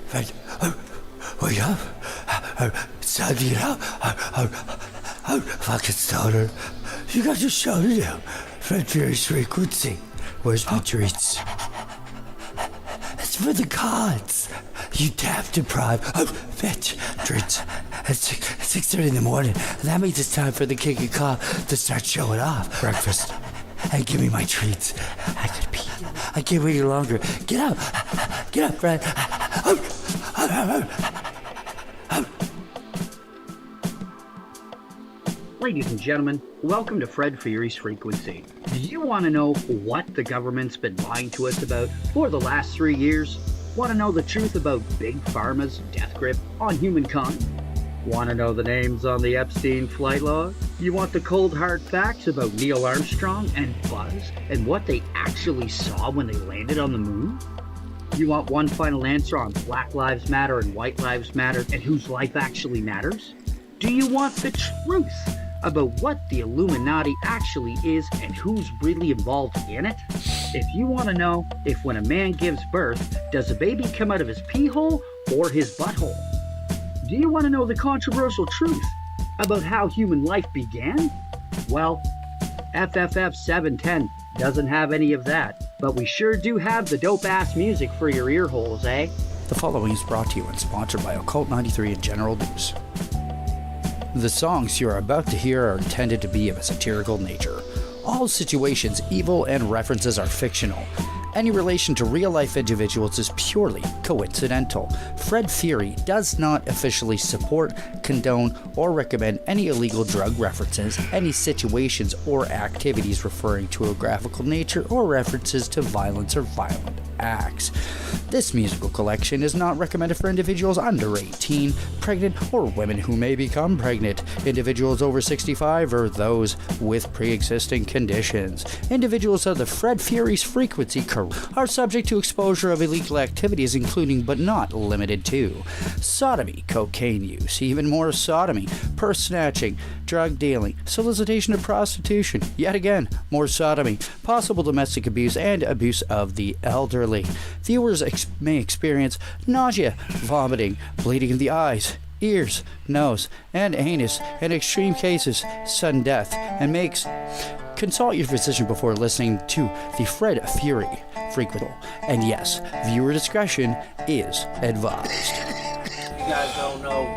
Fred, wake up. Son, you know, fucking stoner. You got your show to do. Fred Fury's frequency. Where's my treats? It's for the gods. You tap deprived. Bitch, treats. It's 6:30 in the morning. That means it's time for the king of cop to start showing off. Breakfast. Hey, give me my treats. I could pee. I can't wait any longer. Get up. Get up, Fred. Ladies and gentlemen, welcome to Fred Fury's Frequency. Do you want to know what the government's been lying to us about for the last 3 years? Want to know the truth about Big Pharma's death grip on humankind? Want to know the names on the Epstein flight log? You want the cold hard facts about Neil Armstrong and Buzz and what they actually saw when they landed on the moon? You want one final answer on Black Lives Matter and White Lives Matter and whose life actually matters? Do you want the truth about what the Illuminati actually is and who's really involved in it? If you want to know if when a man gives birth, does a baby come out of his pee hole or his butthole? Do you want to know the controversial truth about how human life began? Well, FFF710 doesn't have any of that, but we sure do have the dope-ass music for your ear holes, eh? The following is brought to you and sponsored by Occult 93 and General News. The songs you are about to hear are intended to be of a satirical nature. All situations, evil, and references are fictional. Any relation to real-life individuals is purely coincidental. Fred Fury does not officially support, condone, or recommend any illegal drug references, any situations or activities referring to a graphical nature, or references to violence or violent acts. This musical collection is not recommended for individuals under 18, pregnant, or women who may become pregnant, individuals over 65, or those with pre-existing conditions. Individuals of the Fred Fury's Frequency are subject to exposure of illegal activities, including but not limited to sodomy, cocaine use, even more sodomy, purse snatching, drug dealing, solicitation of prostitution, yet again, more sodomy, possible domestic abuse, and abuse of the elderly. Viewers may experience nausea, vomiting, bleeding in the eyes, ears, nose, and anus, in extreme cases, sudden death, and consult your physician before listening to the Fred Fury Frequency. And yes, viewer discretion is advised. You guys don't know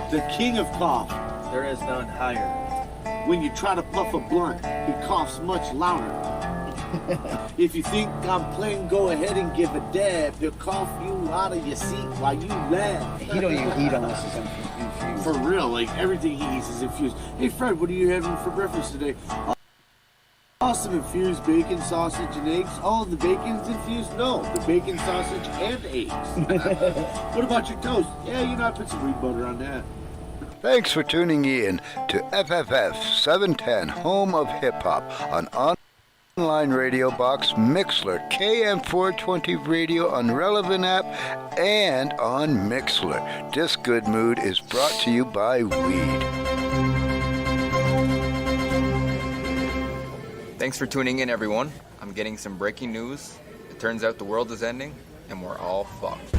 the king of cough. there is none higher. When you try to puff a blunt, he coughs much louder. If you think I'm playing, go ahead and give a dab. He'll cough you out of your seat while you laugh. He don't even eat unless it's infused. For real, like everything he eats is infused. Hey Fred, what are you having for breakfast today? Some infused bacon, sausage, and eggs. Oh, the bacon's infused? No, the bacon, sausage, and eggs. What about your toast? Yeah, you know, I put some wheat butter on that. Thanks for tuning in to FFF710, home of hip-hop, on online radio box, Mixler, KM420 radio on Relevant app, and on Mixler. This good mood is brought to you by weed. Thanks for tuning in, everyone. I'm getting some breaking news. It turns out the world is ending, and we're all fucked.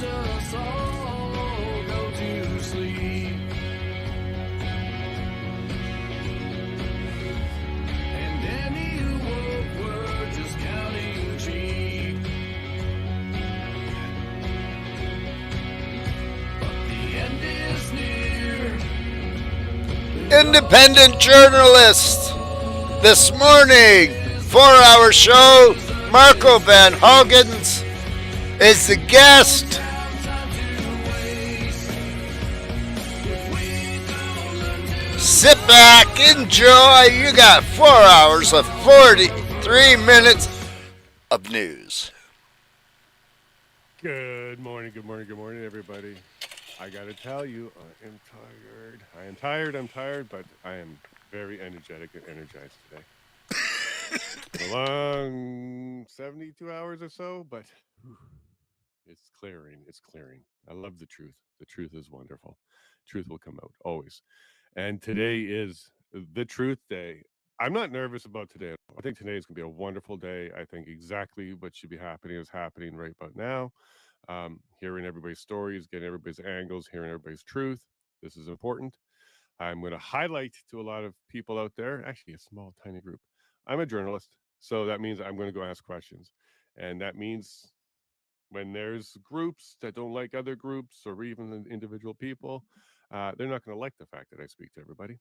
Us all go to sleep, and any who woke were just counting sheep. But the end is near. Independent journalist. This morning, 4-hour show, Marco Van Hogens is the guest. Sit back, enjoy. You got 4 hours of 43 minutes of news. Good morning, everybody. I gotta tell you, I am tired. I'm tired, but I am very energetic and energized today. a long 72 hours or so, but it's clearing. It's clearing. I love the truth. The truth is wonderful. Truth will come out always. And today is the truth day. I'm not nervous about today. I think today is going to be a wonderful day. I think exactly what should be happening is happening right about now. Hearing everybody's stories, getting everybody's angles, hearing everybody's truth. This is important. I'm going to highlight to a lot of people out there, actually a small, tiny group. I'm a journalist, so that means I'm going to go ask questions. And that means when there's groups that don't like other groups or even individual people, they're not going to like the fact that I speak to everybody.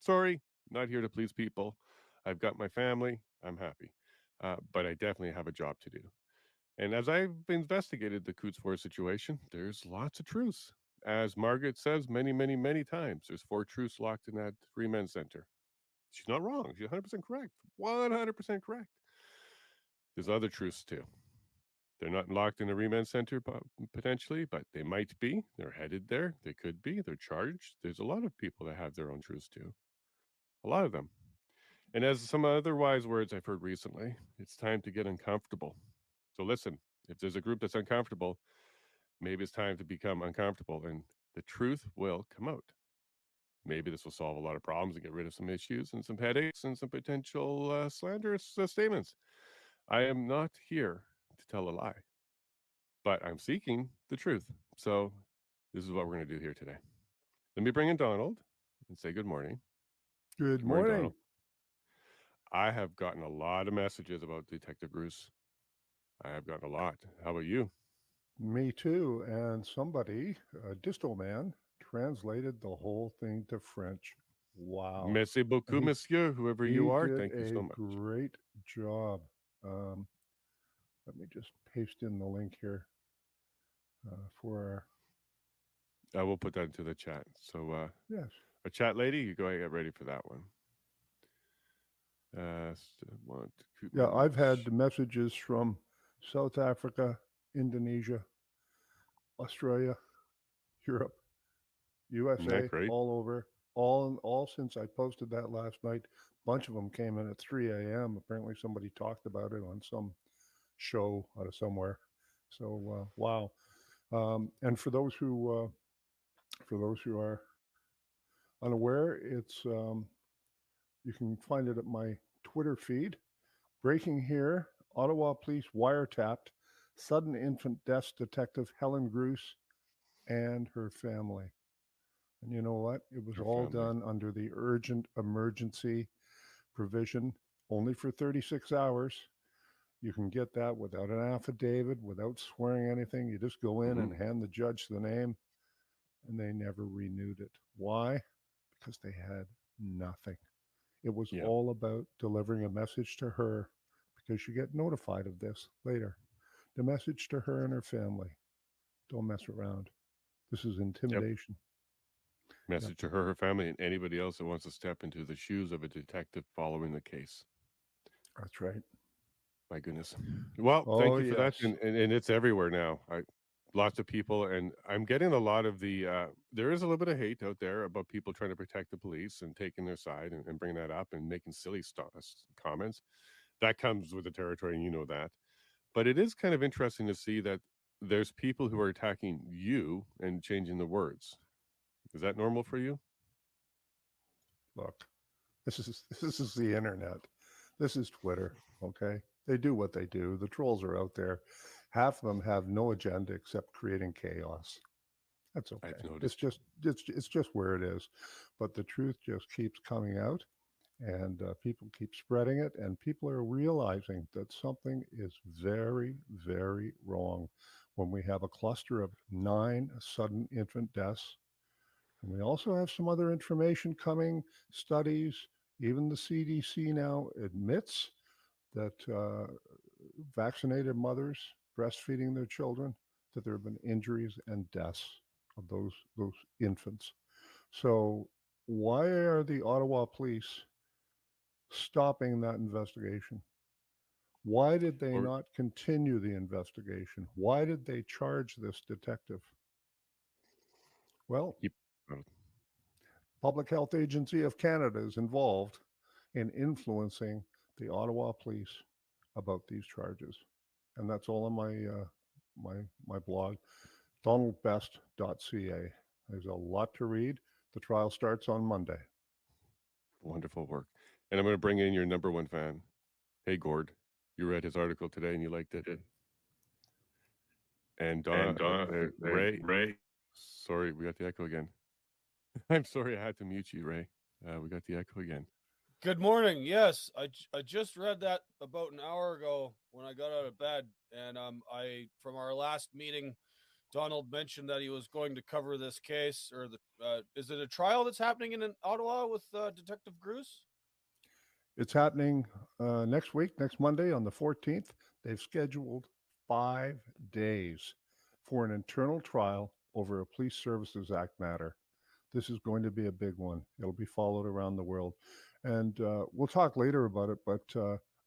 Sorry, not here to please people. I've got my family. I'm happy. But I definitely have a job to do. And as I've investigated the Coutts 4 situation, there's lots of truths. As Margaret says many, many, many times, there's 4 truths locked in that 3-men center. She's not wrong. She's 100% correct. 100% correct. There's other truths too. They're not locked in a remand center potentially, but they might be. They're headed there. They could be. They're charged. There's a lot of people that have their own truths too. A lot of them. And as some other wise words I've heard recently, it's time to get uncomfortable. So listen, if there's a group that's uncomfortable, maybe it's time to become uncomfortable and the truth will come out. Maybe this will solve a lot of problems and get rid of some issues and some headaches and some potential slanderous statements. I am not here to tell a lie, but I'm seeking the truth. So this is what we're going to do here today. Let me bring in Donald and say good morning. Good morning. Donald. I have gotten a lot of messages about Detective Bruce. I have gotten a lot. How about you? Me too. And somebody, a distal man, translated the whole thing to French. Wow. Merci beaucoup, monsieur, whoever you are. Thank you so much. Great job. Let me just paste in the link here for I will put that into the chat. So, yes. A chat lady, you go ahead and get ready for that one. Yeah, I've had messages from South Africa, Indonesia, Australia, Europe, USA, all over, all since I posted that last night. A bunch of them came in at 3 a.m. Apparently somebody talked about it on some show out of somewhere. So wow. And for those who are unaware, it's you can find it at my Twitter feed. Breaking here, Ottawa police wiretapped sudden infant deaths detective Helen Gruce and her family. And you know what? It was all done under the urgent emergency provision, only for 36 hours. You can get that without an affidavit, without swearing anything. You just go in and hand the judge the name, and they never renewed it. Why? Because they had nothing. It was all about delivering a message to her, because you get notified of this later. The message to her and her family: don't mess around. This is intimidation. Message to her family, and anybody else that wants to step into the shoes of a detective following the case. That's right. My goodness. Well, thank you for that. And it's everywhere now. Lots of people, and I'm getting a lot of the, there is a little bit of hate out there about people trying to protect the police and taking their side and bringing that up and making silly comments. That comes with the territory, and you know that. But it is kind of interesting to see that there's people who are attacking you and changing the words. Is that normal for you? Look, this is the internet. This is Twitter, okay? They do what they do. The trolls are out there. Half of them have no agenda except creating chaos. That's okay. It's just where it is. But the truth just keeps coming out, and people keep spreading it, and people are realizing that something is very, very wrong when we have a cluster of 9 sudden infant deaths. And we also have some other information coming, studies. Even the CDC now admits that vaccinated mothers breastfeeding their children, that there have been injuries and deaths of those infants. So why are the Ottawa police stopping that investigation? Why did they not continue the investigation? Why did they charge this detective? Well, Public Health Agency of Canada is involved in influencing the Ottawa Police about these charges. And that's all on my blog, donaldbest.ca. There's a lot to read. The trial starts on Monday. Wonderful work. And I'm going to bring in your number one fan. Hey, Gord, you read his article today and you liked it. And Ray. Sorry, we got the echo again. I'm sorry I had to mute you, Ray. We got the echo again. Good morning. Yes, I just read that about an hour ago when I got out of bed, and from our last meeting, Donald mentioned that he was going to cover this case, or is it a trial that's happening in Ottawa with Detective Gruce? It's happening next week, next Monday on the 14th. They've scheduled 5 days for an internal trial over a Police Services Act matter. This is going to be a big one. It'll be followed around the world. And we'll talk later about it, but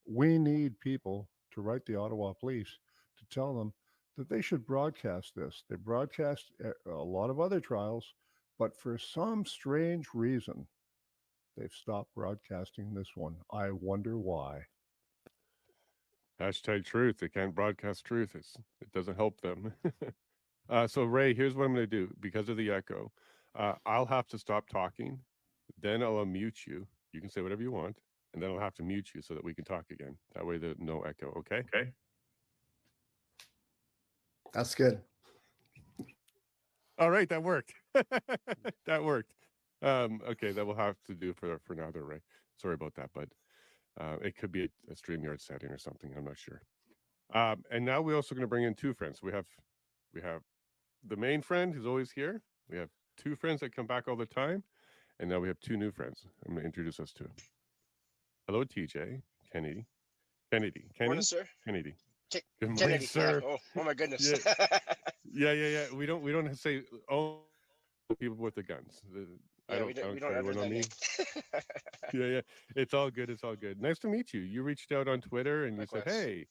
we need people to write the Ottawa Police to tell them that they should broadcast this. They broadcast a lot of other trials, but for some strange reason, they've stopped broadcasting this one. I wonder why. Hashtag truth. They can't broadcast truth. It doesn't help them. So, Ray, here's what I'm going to do. Because of the echo, I'll have to stop talking. Then I'll unmute you. You can say whatever you want. And then I'll have to mute you so that we can talk again. That way there's no echo, okay? Okay. That's good. All right, that worked. That worked. Okay, that will have to do for now, though, Ray. Sorry about that, but it could be a StreamYard setting or something. I'm not sure. And now we're also going to bring in two friends. We have the main friend who's always here. We have two friends that come back all the time, and now we have two new friends. I'm going to introduce us to. Hello, TJ, Kennedy. Morning, sir. Kennedy. Good morning, sir. Oh my goodness. Yeah. We don't say people with the guns. We don't ever know me. Yeah. It's all good. Nice to meet you. You reached out on Twitter and Likewise. You said, hey,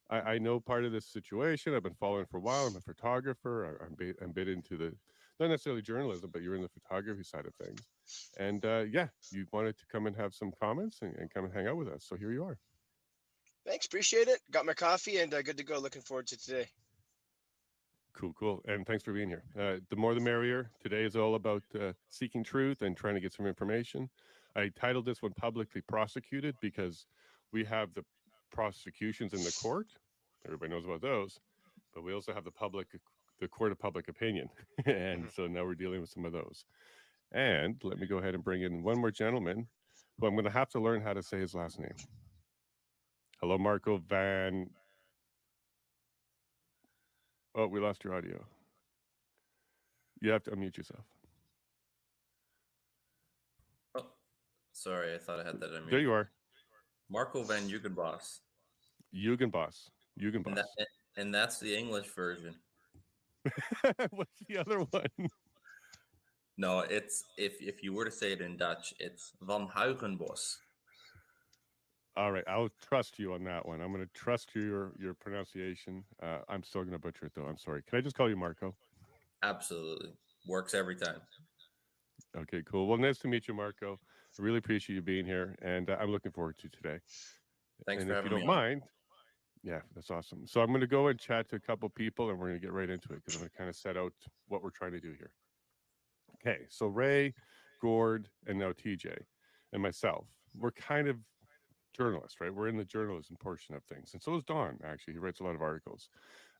I know part of this situation. I've been following for a while. I'm a photographer. I'm bit into the, not necessarily journalism, but you're in the photography side of things. And you wanted to come and have some comments and come and hang out with us. So here you are. Thanks. Appreciate it. Got my coffee and good to go. Looking forward to today. Cool. And thanks for being here. The more the merrier. Today is all about seeking truth and trying to get some information. I titled this one Publicly Prosecuted because we have the prosecutions in the court. Everybody knows about those. But we also have the court of public opinion. And so now we're dealing with some of those. And let me go ahead and bring in one more gentleman who I'm going to have to learn how to say his last name. Hello, Marco Van. Oh, we lost your audio. You have to unmute yourself. Oh, sorry. I thought I had that unmuted. There you are. Marco Van Huigenbos. Huigenbos. And that's the English version. What's the other one? No, it's if you were to say it in Dutch, it's Van Huigenbos. All right, I'll trust you on that one. I'm going to trust your pronunciation. I'm still going to butcher it, though. I'm sorry. Can I just call you Marco? Absolutely. Works every time. Okay, cool. Well, nice to meet you, Marco. I really appreciate you being here, and I'm looking forward to today. Thanks and for if you having don't mind, yeah, that's awesome. So I'm going to go and chat to a couple people, and we're going to get right into it because I'm going to kind of set out what we're trying to do here. Okay, so Ray, Gord, and now TJ, and myself, we're kind of journalists, right? We're in the journalism portion of things. And so is Don, actually. He writes a lot of articles.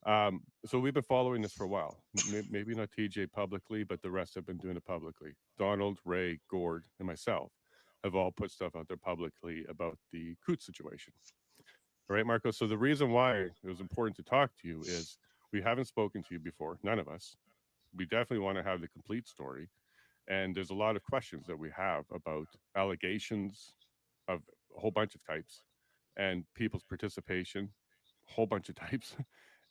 So we've been following this for a while. Maybe not TJ publicly, but the rest have been doing it publicly. Donald, Ray, Gord, and myself have all put stuff out there publicly about the Coutts situation. All right, Marco? So the reason why it was important to talk to you is we haven't spoken to you before, none of us. We definitely want to have the complete story. And there's a lot of questions that we have about allegations of a whole bunch of types and people's participation, a whole bunch of types,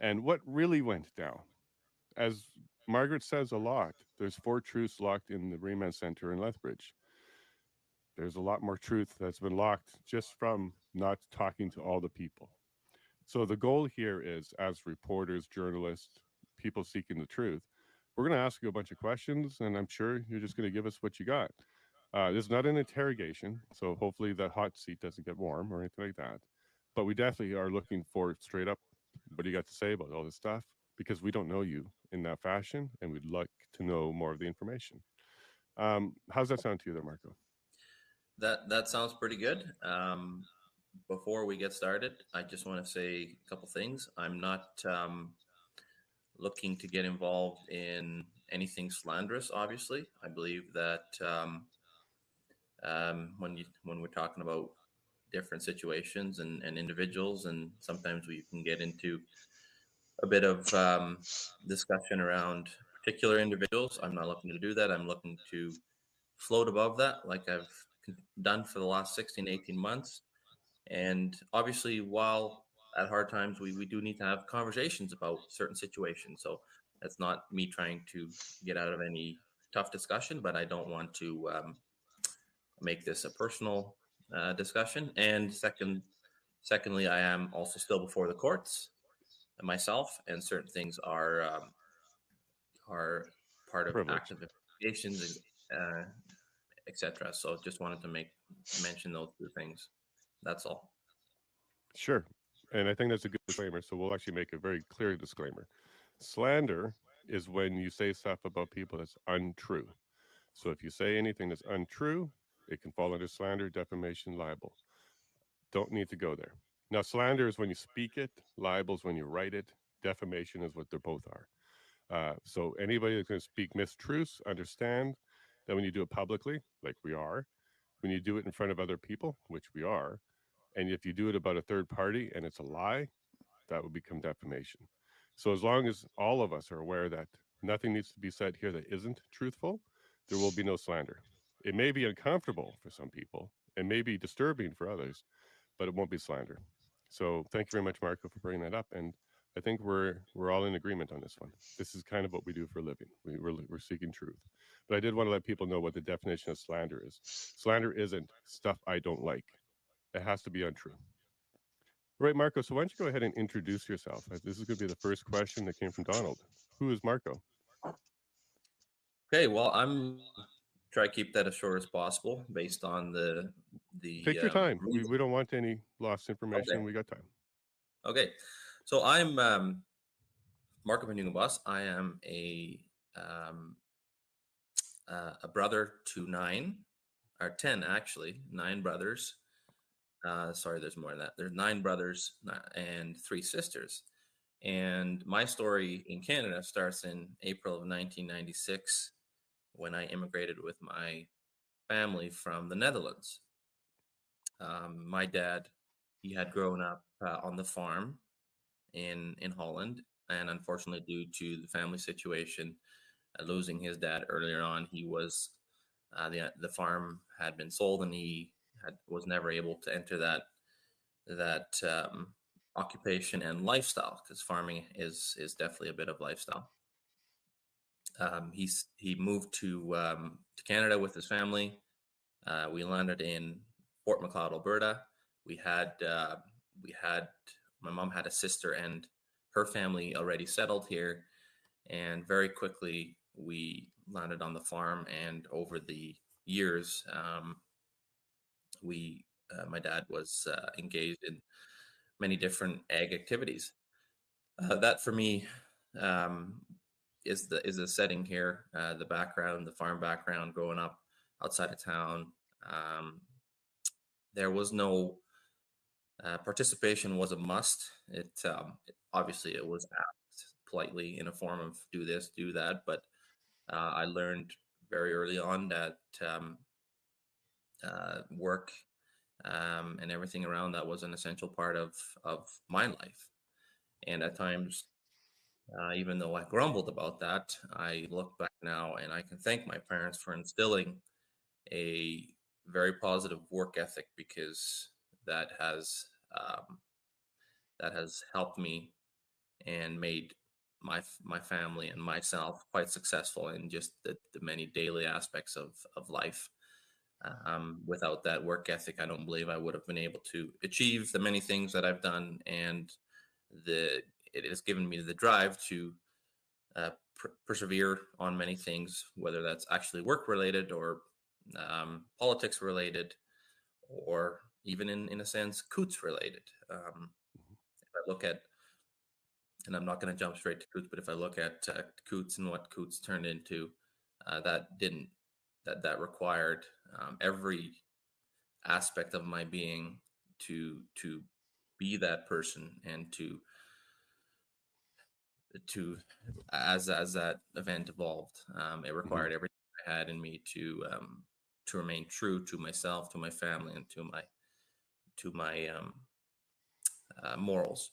and what really went down. As Margaret says a lot, there's 4 truths locked in the Remand Center in Lethbridge. There's a lot more truth that's been locked just from not talking to all the people. So the goal here is, as reporters, journalists, people seeking the truth, we're going to ask you a bunch of questions, and I'm sure you're just going to give us what you got. This is not an interrogation, so hopefully the hot seat doesn't get warm or anything like that. But we definitely are looking for straight up, what do you got to say about all this stuff? Because we don't know you in that fashion, and we'd like to know more of the information. How's that sound to you there, Marco? That sounds pretty good. Before we get started, I just want to say a couple things. I'm not looking to get involved in anything slanderous. Obviously, I believe that when we're talking about different situations and individuals, and sometimes we can get into a bit of discussion around particular individuals. I'm not looking to do that. I'm looking to float above that, like I've done for the last 16, 18 months. And obviously, while at hard times, we do need to have conversations about certain situations. So that's not me trying to get out of any tough discussion, but I don't want to make this a personal discussion. And secondly, I am also still before the courts myself, and certain things are part of Privilege. active investigations, etc. So just wanted to mention those two things. That's all. Sure. And I think that's a good disclaimer. So we'll actually make a very clear disclaimer. Slander is when you say stuff about people that's untrue. So if you say anything that's untrue, it can fall under slander, defamation, libel. Don't need to go there. Now, slander is when you speak it, libel is when you write it, defamation is what they both are. So anybody that's going to speak mistruths, understand that when you do it publicly, like we are, when you do it in front of other people, which we are, and if you do it about a third party and it's a lie, that would become defamation. So as long as all of us are aware that nothing needs to be said here that isn't truthful, there will be no slander. It may be uncomfortable for some people, it may be disturbing for others, but it won't be slander. So thank you very much, Marco, for bringing that up. And I think we're all in agreement on this one. This is kind of what we do for a living. We're seeking truth. But I did want to let people know what the definition of slander is. Slander isn't stuff I don't like. It has to be untrue. Right, Marco, so why don't you go ahead and introduce yourself? This is going to be the first question that came from Donald. Who is Marco? Okay, well, I'm try to keep that as short as possible based on the Take your time. We don't want any lost information. Okay. We got time. Okay, so I'm Marco Huigenbos. I am a brother to 9, or 10 actually, 9 brothers. Sorry, there's more than that. There's 9 brothers and 3 sisters. And my story in Canada starts in April of 1996 when I immigrated with my family from the Netherlands. My dad, he had grown up on the farm in Holland, and unfortunately, due to the family situation, losing his dad earlier on, he was the farm had been sold, and he was never able to enter that occupation and lifestyle, because farming is definitely a bit of lifestyle. He moved to Canada with his family. We landed in Fort McLeod, Alberta. We had my mom had a sister and her family already settled here, and very quickly we landed on the farm. And over the years, my dad was engaged in many different ag activities. That for me is the setting here, the background, the farm background. Growing up outside of town, there was no participation was a must. Obviously it was asked politely in a form of do this, do that, but I learned very early on that work and everything around that was an essential part of my life. And at times, even though I grumbled about that, I look back now and I can thank my parents for instilling a very positive work ethic, because that has helped me and made my family and myself quite successful in just the many daily aspects of life. Without that work ethic, I don't believe I would have been able to achieve the many things that I've done, and it has given me the drive to persevere on many things, whether that's actually work related or politics related, or even in a sense, Coutts related. If I look at, and I'm not going to jump straight to Coutts, but if I look at Coutts and what Coutts turned into, that required every aspect of my being to be that person, and to as that event evolved, it required everything I had in me to remain true to myself, to my family, and to my morals.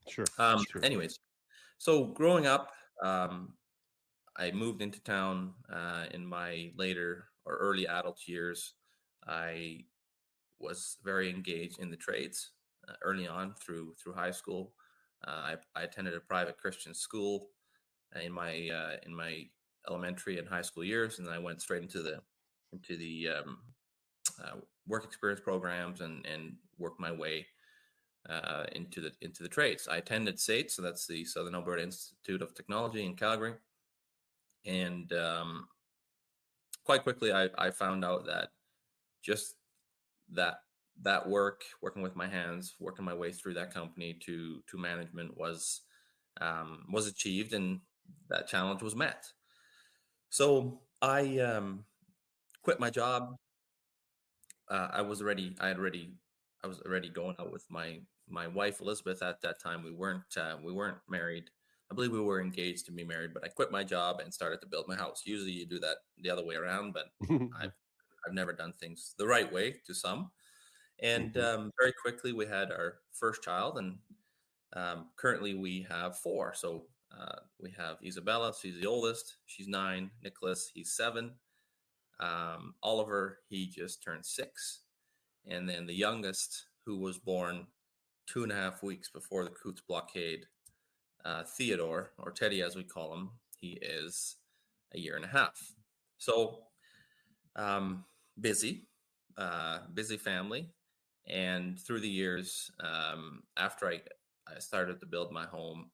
Sure. Anyways, so growing up, I moved into town in my later or early adult years. I was very engaged in the trades early on through high school. I attended a private Christian school in my elementary and high school years, and then I went straight into the work experience programs and worked my way into the trades. I attended SAIT, so that's the Southern Alberta Institute of Technology in Calgary, and quite quickly I found out that just that working with my hands, working my way through that company to management was achieved, and that challenge was met. So I quit my job. I was already going out with my wife Elizabeth at that time. We weren't married. I believe we were engaged to be married, but I quit my job and started to build my house. Usually you do that the other way around, but I've never done things the right way to some. And very quickly we had our first child, and currently we have 4. So we have Isabella, she's the oldest, she's 9. Nicholas, he's 7. Oliver, he just turned 6. And then the youngest, who was born 2.5 weeks before the Coutts blockade, Theodore, or Teddy as we call him, he is 1.5 years. So busy family. And through the years, after I started to build my home,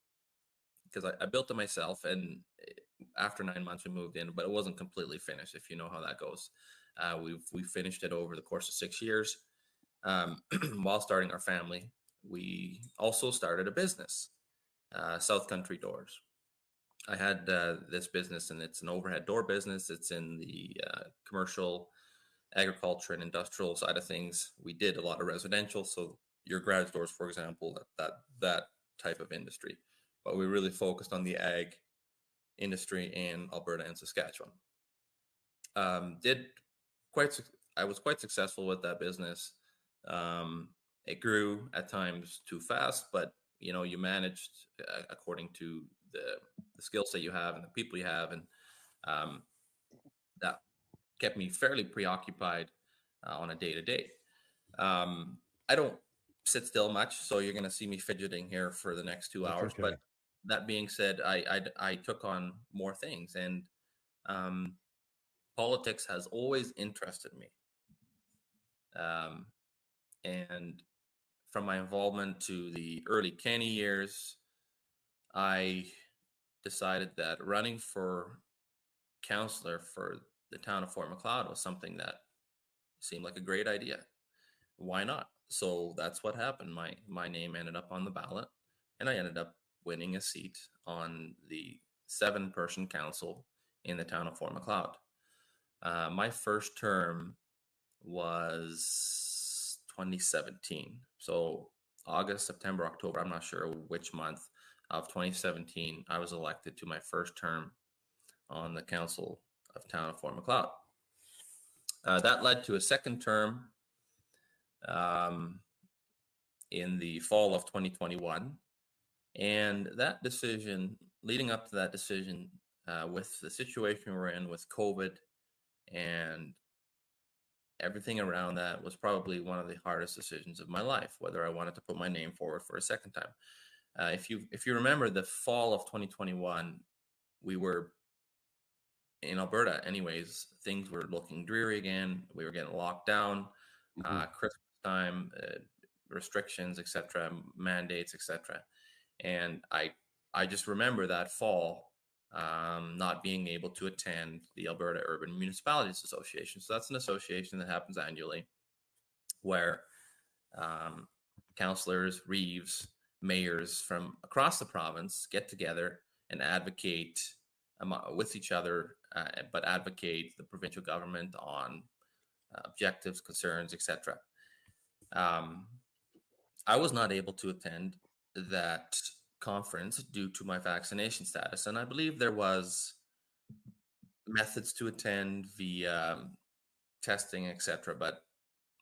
because I built it myself, and after 9 months we moved in, but it wasn't completely finished, if you know how that goes. We finished it over the course of 6 years. While starting our family, we also started a business, South Country Doors. I had this business, and it's an overhead door business. It's in the commercial, agriculture, and industrial side of things. We did a lot of residential, so your garage doors, for example, that type of industry. But we really focused on the ag industry in Alberta and Saskatchewan. I was quite successful with that business. It grew at times too fast, but you managed according to the skill set you have and the people you have, and that kept me fairly preoccupied on a day-to-day. I don't sit still much, so you're going to see me fidgeting here for the next 2 hours. Okay. But that being said, I took on more things, and politics has always interested me. And from my involvement to the early Kenny years, I decided that running for councillor for the town of Fort Macleod was something that seemed like a great idea. Why not? So that's what happened. My name ended up on the ballot, and I ended up winning a seat on the 7-person council in the town of Fort Macleod. My first term was 2017. So August, September, October, I'm not sure which month of 2017, I was elected to my first term on the council of town of Fort Macleod. That led to a second term in the fall of 2021. And that decision, leading up to that decision, with the situation we're in with COVID and everything around that, was probably one of the hardest decisions of my life, whether I wanted to put my name forward for a second time. If you remember the fall of 2021, we were in Alberta anyways, things were looking dreary again. We were getting locked down, Christmas time, restrictions, etc., mandates, etc. And I just remember that fall, not being able to attend the Alberta Urban Municipalities Association. So that's an association that happens annually where councillors, reeves, mayors from across the province get together and advocate with each other, but advocate the provincial government on objectives, concerns, etc. I was not able to attend that conference due to my vaccination status, and I believe there was methods to attend via testing, etc. But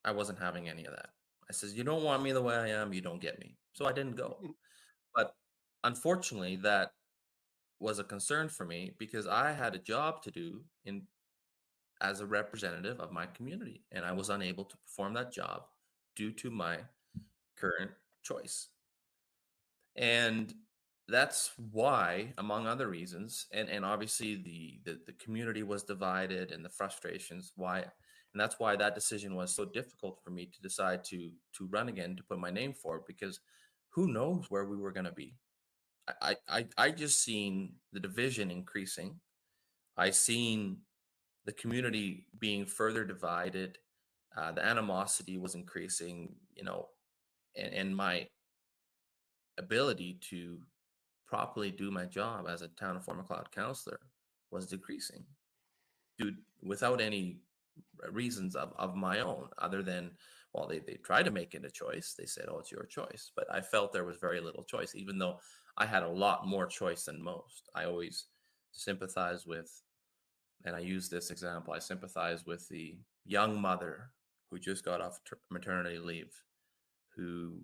I wasn't having any of that. I says, you don't want me the way I am, you don't get me. So I didn't go. But unfortunately, that was a concern for me because I had a job to do as a representative of my community, and I was unable to perform that job due to my current choice. And that's why, among other reasons, and obviously the community was divided and the frustrations, and that's why that decision was so difficult for me to decide to run again, to put my name forward, because who knows where we were going to be. I just seen the division increasing. I seen the community being further divided. The animosity was increasing, and my ability to properly do my job as a town of Fort Macleod councillor was decreasing without any reasons of my own, other than, well, they tried to make it a choice. They said, oh, it's your choice. But I felt there was very little choice, even though I had a lot more choice than most. I always sympathize with, and I use this example, I sympathize with the young mother who just got off maternity leave, who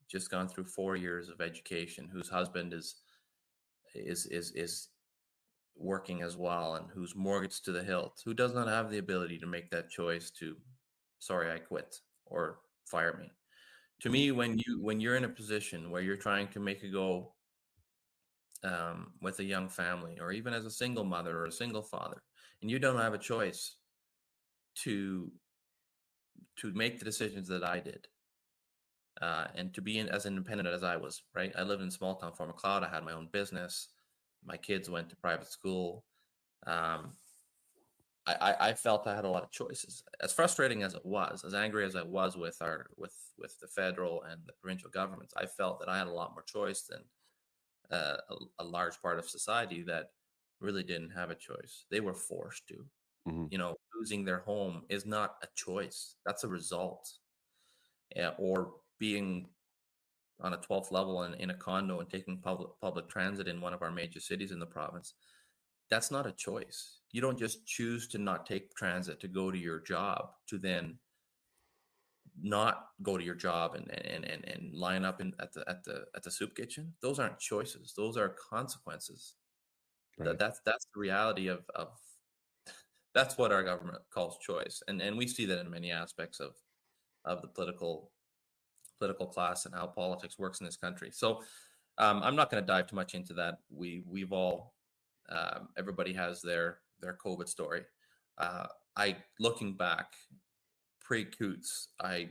just gone through 4 years of education, whose husband is working as well, and who's mortgaged to the hilt, who does not have the ability to make that choice to, sorry, I quit, or fire me. To me, when you're in a position where you're trying to make a go with a young family, or even as a single mother or a single father, and you don't have a choice to make the decisions that I did, and to be as independent as I was, right? I lived in small town Fort Macleod. I had my own business. My kids went to private school. I felt I had a lot of choices. As frustrating as it was, as angry as I was with the federal and the provincial governments, I felt that I had a lot more choice than a large part of society that really didn't have a choice. They were forced to. Losing their home is not a choice. That's a result. Or being on a 12th level in a condo and taking public transit in one of our major cities in the province, that's not a choice. You don't just choose to not take transit to go to your job, to then not go to your job and line up at the soup kitchen. Those aren't choices. Those are consequences. Right. That's the reality of that's what our government calls choice, and we see that in many aspects of the political class and how politics works in this country. So I'm not going to dive too much into that. We've all everybody has their COVID story. Looking back pre-Coutts, I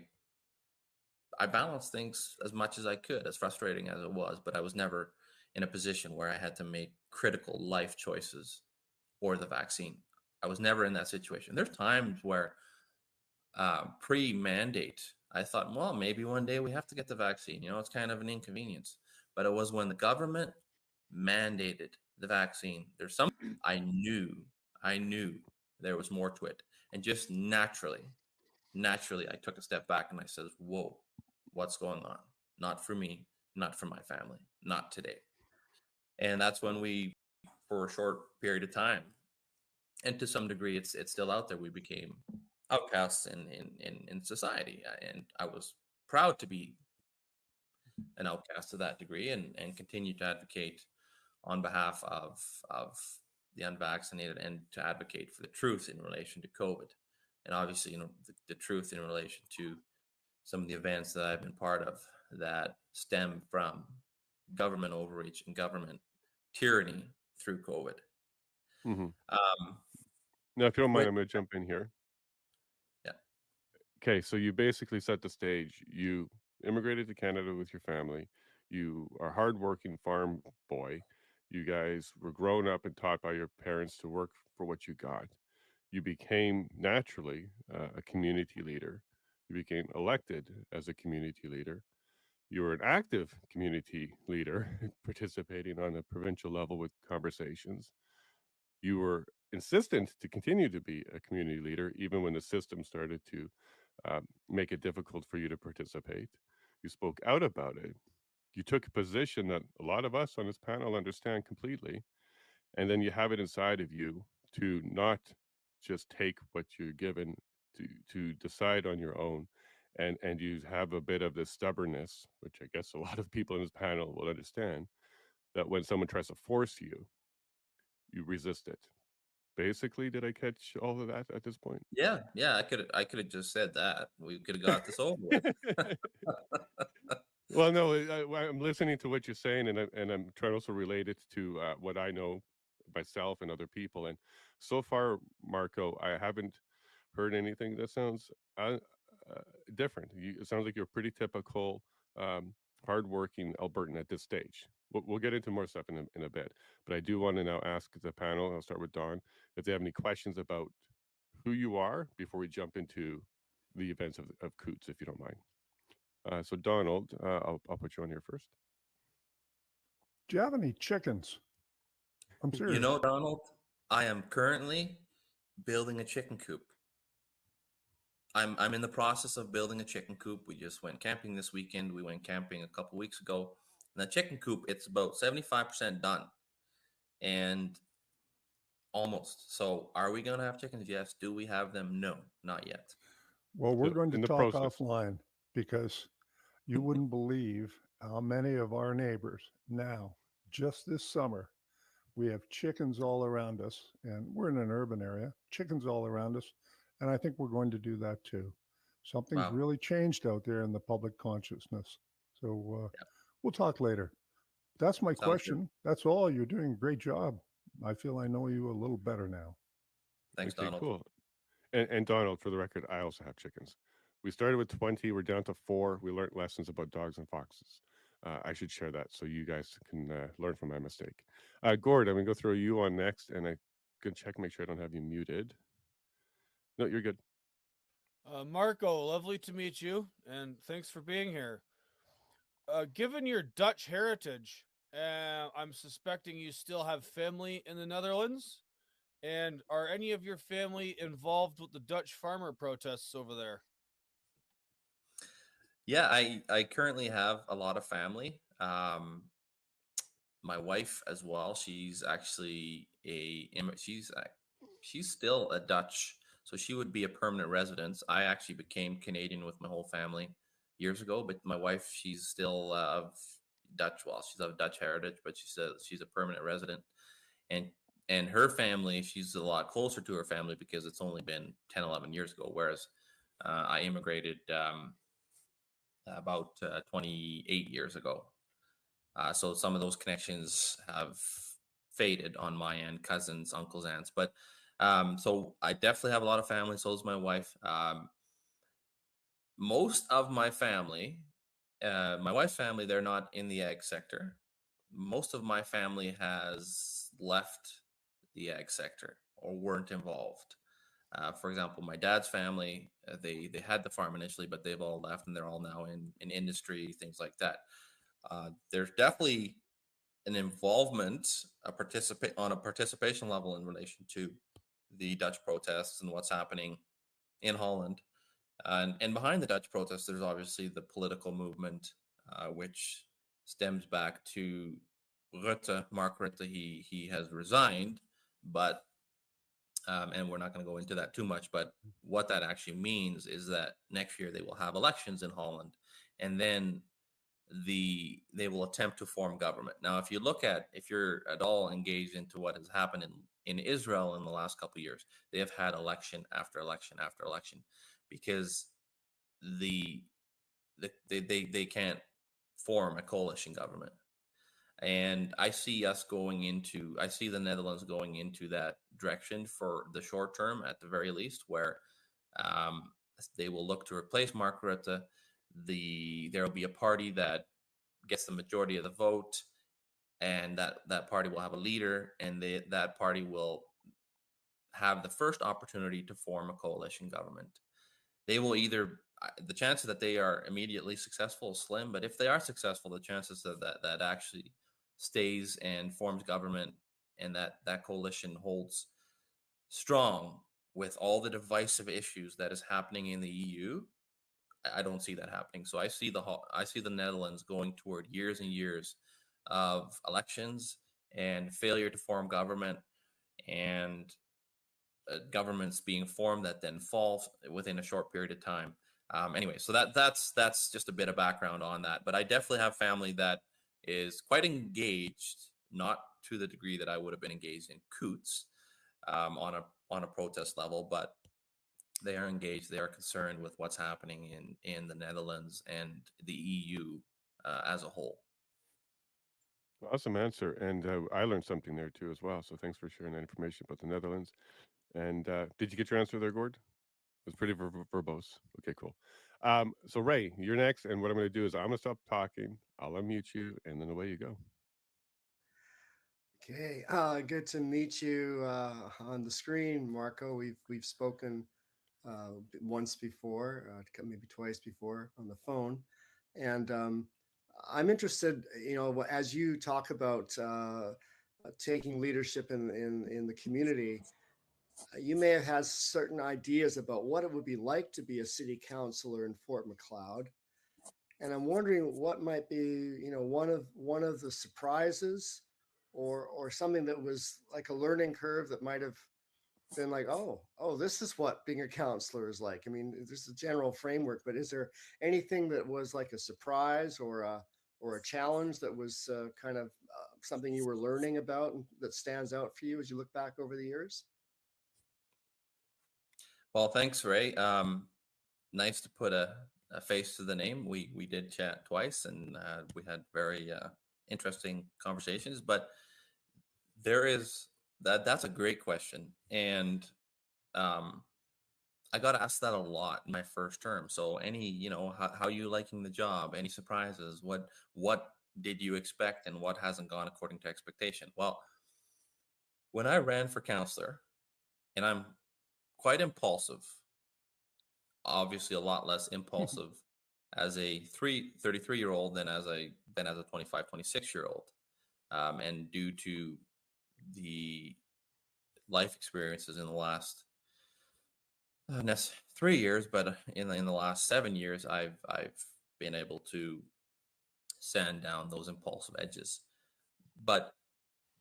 balanced things as much as I could, as frustrating as it was, but I was never in a position where I had to make critical life choices or the vaccine. I was never in that situation. There's times where pre-mandate, I thought, well, maybe one day we have to get the vaccine. It's kind of an inconvenience. But it was when the government mandated the vaccine. There's some I knew there was more to it. And just naturally, I took a step back and I said, whoa, what's going on? Not for me, not for my family, not today. And that's when we, for a short period of time, and to some degree, it's still out there, we became outcasts in society. And I was proud to be an outcast to that degree, and continue to advocate on behalf of the unvaccinated, and to advocate for the truth in relation to COVID. And obviously, the truth in relation to some of the events that I've been part of that stem from government overreach and government tyranny through COVID. Mm-hmm. Now, if you don't mind, I'm going to jump in here. Yeah. Okay, so you basically set the stage. You immigrated to Canada with your family. You are a hardworking farm boy. You guys were grown up and taught by your parents to work for what you got. You became naturally a community leader. You became elected as a community leader. You were an active community leader, participating on a provincial level with conversations. You were insistent to continue to be a community leader, even when the system started to make it difficult for you to participate. You spoke out about it. You took a position that a lot of us on this panel understand completely. And then you have it inside of you to not just take what you're given, to decide on your own. And you have a bit of this stubbornness, which I guess a lot of people in this panel will understand, that when someone tries to force you, you resist it. Basically, did I catch all of that at this point? Yeah, I could have just said that. We could have got this over with. Well, no, I'm listening to what you're saying, and I'm trying to also relate it to what I know myself and other people. And so far, Marco, I haven't heard anything that sounds different. It sounds like you're a pretty typical, hardworking Albertan at this stage. We'll get into more stuff in a bit, but I do want to now ask the panel. I'll start with Don if they have any questions about who you are before we jump into the events of Coutts, if you don't mind. So Donald, I'll put you on here first. Do you have any chickens? I'm serious. You know, Donald, I am currently building a chicken coop. I'm in the process of building a chicken coop. We just went camping this weekend. We went camping a couple weeks ago. And the chicken coop, it's about 75% done. And almost. So are we going to have chickens? Yes. Do we have them? No, not yet. Well, we're going to talk offline because you wouldn't believe how many of our neighbors now, just this summer, we have chickens all around us, and we're in an urban area, chickens all around us. And I think we're going to do that too. Something's really changed out there in the public consciousness. So we'll talk later. That's my question. That's all. You're doing a great job. I feel I know you a little better now. Thanks, Donald. Cool. And Donald, for the record, I also have chickens. We started with 20. We're down to 4. We learned lessons about dogs and foxes. I should share that so you guys can learn from my mistake. Gord, I'm going to go throw you on next, and I'm going to check, make sure I don't have you muted. No, you're good. Marco, lovely to meet you, and thanks for being here. Given your Dutch heritage, I'm suspecting you still have family in the Netherlands. And are any of your family involved with the Dutch farmer protests over there? Yeah, I currently have a lot of family. My wife as well. She's actually she's still a Dutch, so she would be a permanent resident. I actually became Canadian with my whole family years ago, but my wife, she's still of Dutch. Well, she's of Dutch heritage, but she's a permanent resident, and her family, she's a lot closer to her family because it's only been 10, 11 years ago, whereas I immigrated about 28 years ago. So some of those connections have faded on my end, cousins, uncles, aunts. But so I definitely have a lot of family. So does my wife. Most of my family, my wife's family, they're not in the ag sector. Most of my family has left the ag sector or weren't involved. For example, my dad's family, they had the farm initially, but they've all left and they're all now in industry, things like that. There's definitely an involvement, on a participation level in relation to the Dutch protests and what's happening in Holland. And behind the Dutch protests, there's obviously the political movement, which stems back to Rutte, Mark Rutte. He has resigned, but and we're not going to go into that too much, but what that actually means is that next year they will have elections in Holland, and then they will attempt to form government. Now, if you're at all engaged into what has happened in Israel in the last couple of years, they have had election after election after election because they can't form a coalition government. And I see the Netherlands going into that direction for the short term, at the very least, where they will look to replace Mark Rutte. There will be a party that gets the majority of the vote, and that party will have a leader, and that party will have the first opportunity to form a coalition government. They will either, the chances that they are immediately successful is slim, but if they are successful, the chances that actually stays and forms government, and that coalition holds strong with all the divisive issues that is happening in the EU, I don't see that happening. So I see the Netherlands going toward years and years of elections and failure to form government, and governments being formed that then fall within a short period of time. Anyway, so that's just a bit of background on that. But I definitely have family that is quite engaged, not to the degree that I would have been engaged in Coutts on a protest level, but they are engaged. They are concerned with what's happening in the Netherlands and the EU as a whole. Awesome answer. And I learned something there too as well. So thanks for sharing that information about the Netherlands. And did you get your answer there, Gord? It was pretty verbose. Okay, cool. So Ray, you're next. And what I'm going to do is I'm going to stop talking. I'll unmute you, and then away you go. Okay, good to meet you on the screen, Marco. We've spoken once before, maybe twice before on the phone, and I'm interested. As you talk about taking leadership in the community, you may have had certain ideas about what it would be like to be a city councilor in Fort Macleod. And I'm wondering what might be, one of the surprises or something that was like a learning curve that might have been like, oh, this is what being a counselor is like. I mean, there's a general framework, but is there anything that was like a surprise or a challenge that was kind of something you were learning about and that stands out for you as you look back over the years? Well, thanks, Ray. Nice to put a face to the name. We did chat twice, and we had very interesting conversations. But there is that's a great question, and I got asked that a lot in my first term. So how you liking the job? Any surprises? What did you expect, and what hasn't gone according to expectation? Well, when I ran for counselor, and I'm quite impulsive, obviously a lot less impulsive as a 33-year-old than as a 25, 26-year-old. And due to the life experiences in the last 3 years, but in the last 7 years, I've been able to sand down those impulsive edges. But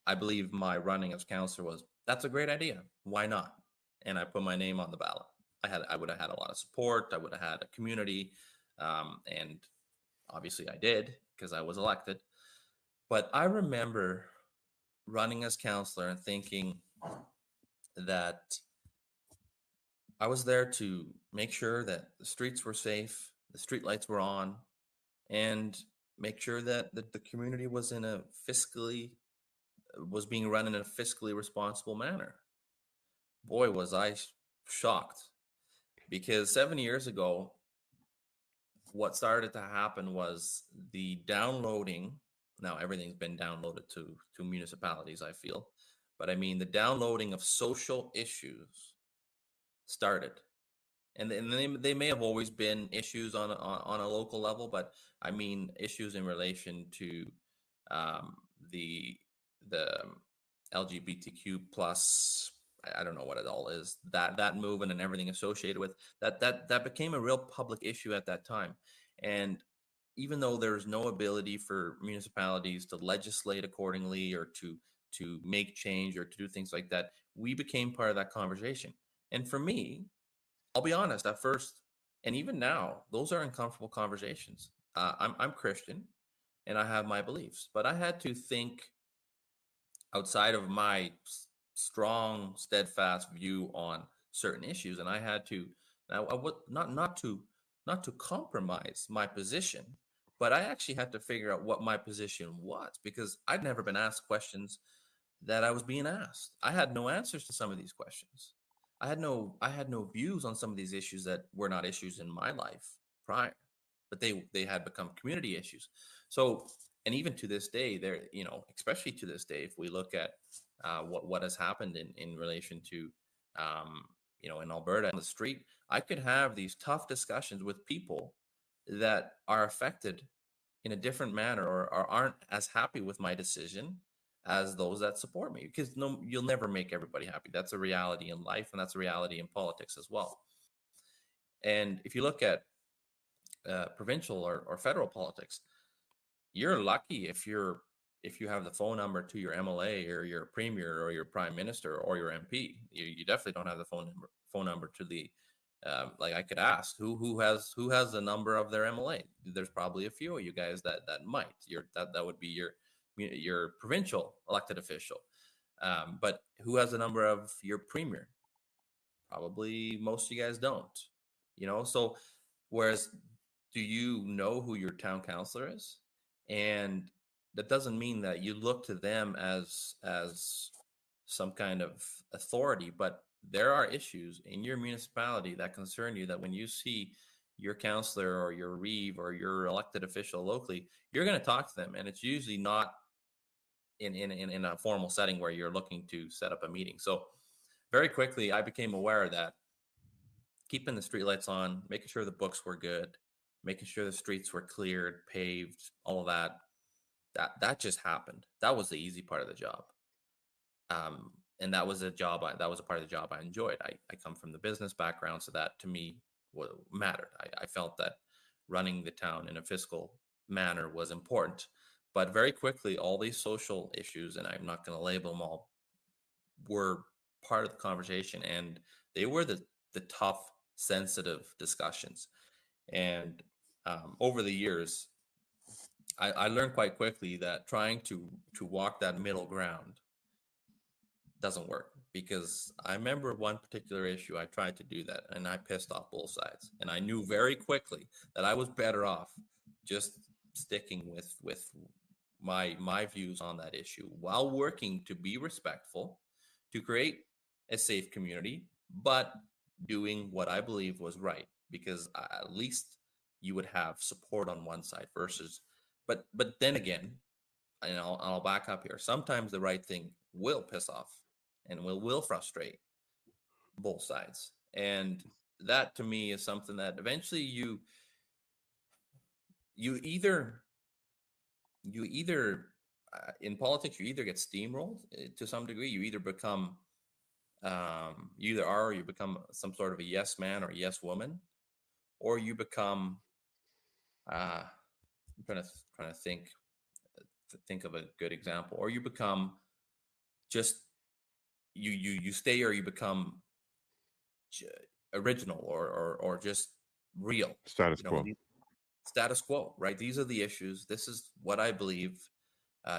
I believe my running as counselor that's a great idea. Why not? And I put my name on the ballot. I would have had a lot of support. I would have had a community, and obviously I did because I was elected. But I remember running as counselor and thinking that I was there to make sure that the streets were safe, the street lights were on, and make sure that the community was being run in a fiscally responsible manner. Boy, was I shocked, because 7 years ago, what started to happen was the downloading. Now everything's been downloaded to municipalities, I feel, but I mean the downloading of social issues started, and they may have always been issues on a local level, but I mean issues in relation to the LGBTQ plus, I don't know what it all is, that movement and everything associated with that became a real public issue at that time. And even though there's no ability for municipalities to legislate accordingly or to make change or to do things like that, we became part of that conversation. And for me, I'll be honest, at first, and even now, those are uncomfortable conversations. I'm Christian, and I have my beliefs, but I had to think outside of my strong, steadfast view on certain issues, and I had to not to compromise my position, but I actually had to figure out what my position was, because I'd never been asked questions that I was being asked. I had no answers to some of these questions. I had no views on some of these issues that were not issues in my life prior, but they had become community issues. So and even to this day, there, especially to this day, if we look at what has happened in relation to, in Alberta on the street, I could have these tough discussions with people that are affected in a different manner or aren't as happy with my decision as those that support me, because you'll never make everybody happy. That's a reality in life, and that's a reality in politics as well. And if you look at provincial or federal politics, you're lucky if you have the phone number to your MLA or your premier or your prime minister or your MP. You definitely don't have the phone number to the like I could ask who has the number of their MLA. There's probably a few of you guys that might. That would be your provincial elected official. But who has the number of your premier? Probably most of you guys don't. So whereas, do you know who your town councillor is? And that doesn't mean that you look to them as some kind of authority, but there are issues in your municipality that concern you, that when you see your councillor or your reeve or your elected official locally, you're going to talk to them, and it's usually not in a formal setting where you're looking to set up a meeting. So very quickly, I became aware that keeping the streetlights on, making sure the books were good, making sure the streets were cleared, paved, all of that just happened. That was the easy part of the job. And that was a part of the job I enjoyed. I come from the business background, so that to me mattered. I felt that running the town in a fiscal manner was important. But very quickly, all these social issues, and I'm not going to label them all, were part of the conversation, and they were the tough, sensitive discussions. And over the years, I learned quite quickly that trying to walk that middle ground doesn't work, because I remember one particular issue I tried to do that, and I pissed off both sides, and I knew very quickly that I was better off just sticking with my views on that issue, while working to be respectful, to create a safe community, but doing what I believe was right, because at least you would have support on one side versus, but then again, and I'll back up here. Sometimes the right thing will piss off and will frustrate both sides. And that to me is something that eventually you either in politics, you either get steamrolled to some degree. You either become you either are, or you become some sort of a yes man or yes woman, or you become I'm trying to think of a good example, or you become just you stay, or you become original or just real. Status quo. Status quo, right? These are the issues. This is what I believe.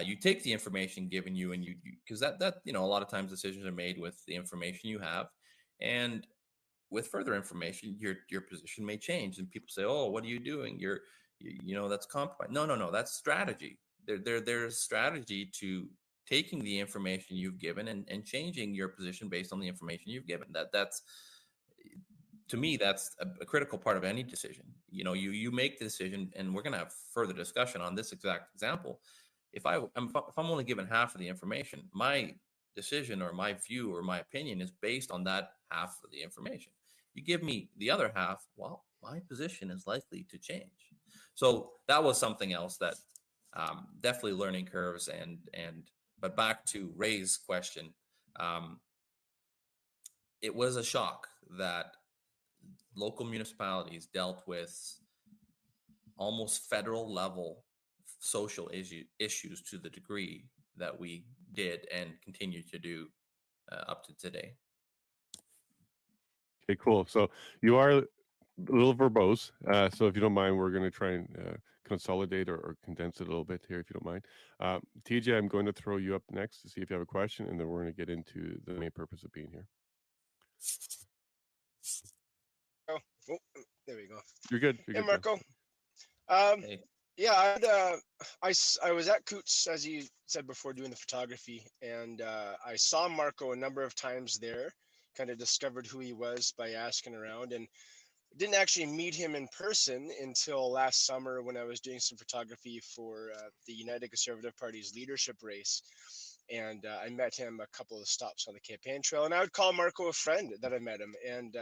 You take the information given you, and you because that a lot of times decisions are made with the information you have, and with further information, your position may change, and people say, "Oh, what are you doing? That's compromise." No, that's strategy. There's strategy to taking the information you've given and changing your position based on the information you've given. That's to me, that's a critical part of any decision. You make the decision, and we're going to have further discussion on this exact example. If I'm only given half of the information, my decision or my view or my opinion is based on that half of the information. You give me the other half, well, my position is likely to change. So that was something else that definitely learning curves. But back to Ray's question, it was a shock that local municipalities dealt with almost federal level social issues to the degree that we did and continue to do up to today. Okay, cool. So you are a little verbose. So if you don't mind, we're going to try and consolidate or condense it a little bit here, if you don't mind. TJ, I'm going to throw you up next to see if you have a question, and then we're going to get into the main purpose of being here. Oh, there we go. You're good. Hey, Marco. Hey. Yeah, I was at Coutts, as you said before, doing the photography, and I saw Marco a number of times there. Kind of discovered who he was by asking around, and didn't actually meet him in person until last summer when I was doing some photography for the United Conservative Party's leadership race. And I met him a couple of stops on the campaign trail, and I would call Marco a friend that I met him. And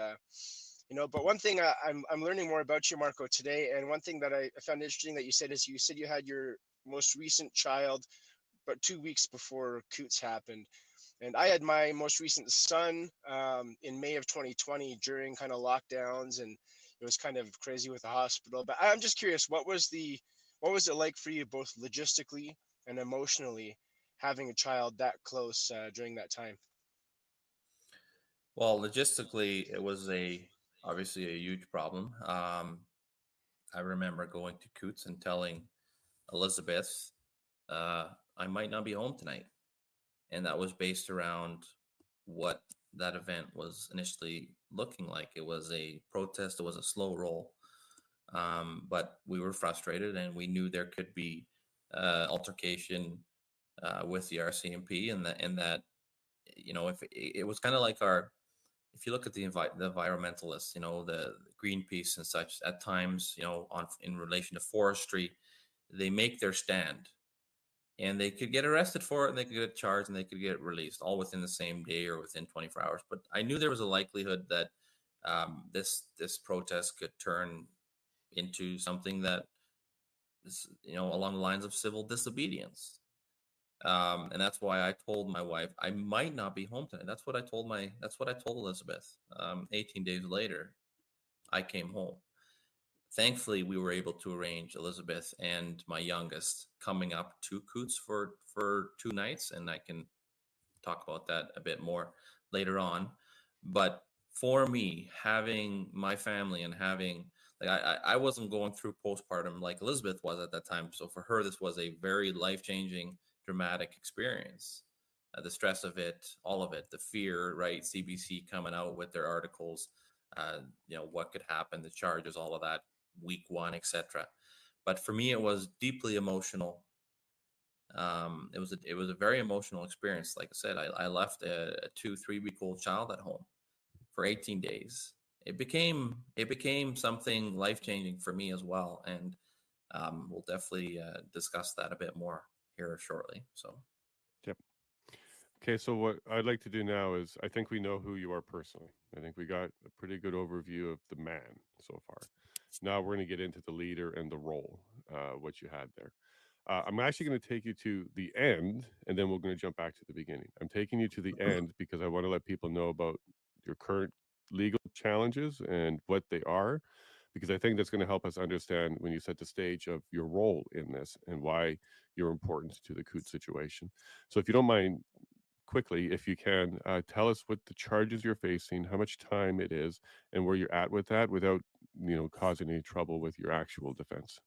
but one thing I'm learning more about you, Marco, today, and one thing that I found interesting that you said is you had your most recent child about 2 weeks before Coutts happened. And I had my most recent son in May of 2020 during kind of lockdowns, and it was kind of crazy with the hospital. But I'm just curious, what was it like for you, both logistically and emotionally, having a child that close during that time? Well, logistically, it was obviously a huge problem. I remember going to Coutts and telling Elizabeth, I might not be home tonight. And that was based around what that event was initially looking like. It was a protest. It was a slow roll. But we were frustrated, and we knew there could be altercation with the RCMP, and that if it was kind of like if you look at the environmentalists, the Greenpeace and such, at times, in relation to forestry, they make their stand, and they could get arrested for it, and they could get charged, and they could get released all within the same day or within 24 hours. But I knew there was a likelihood that this protest could turn into something that is, along the lines of civil disobedience. And that's why I told my wife I might not be home tonight. That's what I told Elizabeth. 18 days later, I came home. Thankfully, we were able to arrange Elizabeth and my youngest coming up to Coutts for 2 nights, and I can talk about that a bit more later on. But for me, having my family and having I wasn't going through postpartum like Elizabeth was at that time. So for her, this was a very life-changing, dramatic experience. The stress of it, all of it, the fear, right? CBC coming out with their articles, what could happen, the charges, all of that, week 1, etc. But for me, it was deeply emotional. It was a very emotional experience. Like I said, I left a 2-3-week-old child at home for 18 days. It became something life-changing for me as well, and we'll definitely discuss that a bit more here shortly. So, yep. Okay, so what I'd like to do now is, I think we know who you are personally. I think we got a pretty good overview of the man so far. Now we're going to get into the leader and the role, what you had there. I'm actually going to take you to the end, and then we're going to jump back to the beginning. I'm taking you to the end because I want to let people know about your current legal challenges and what they are, because I think that's going to help us understand when you set the stage of your role in this and why you're important to the Coutts situation. So if you don't mind, quickly, if you can, tell us what the charges you're facing, how much time it is, and where you're at with that without, causing any trouble with your actual defense.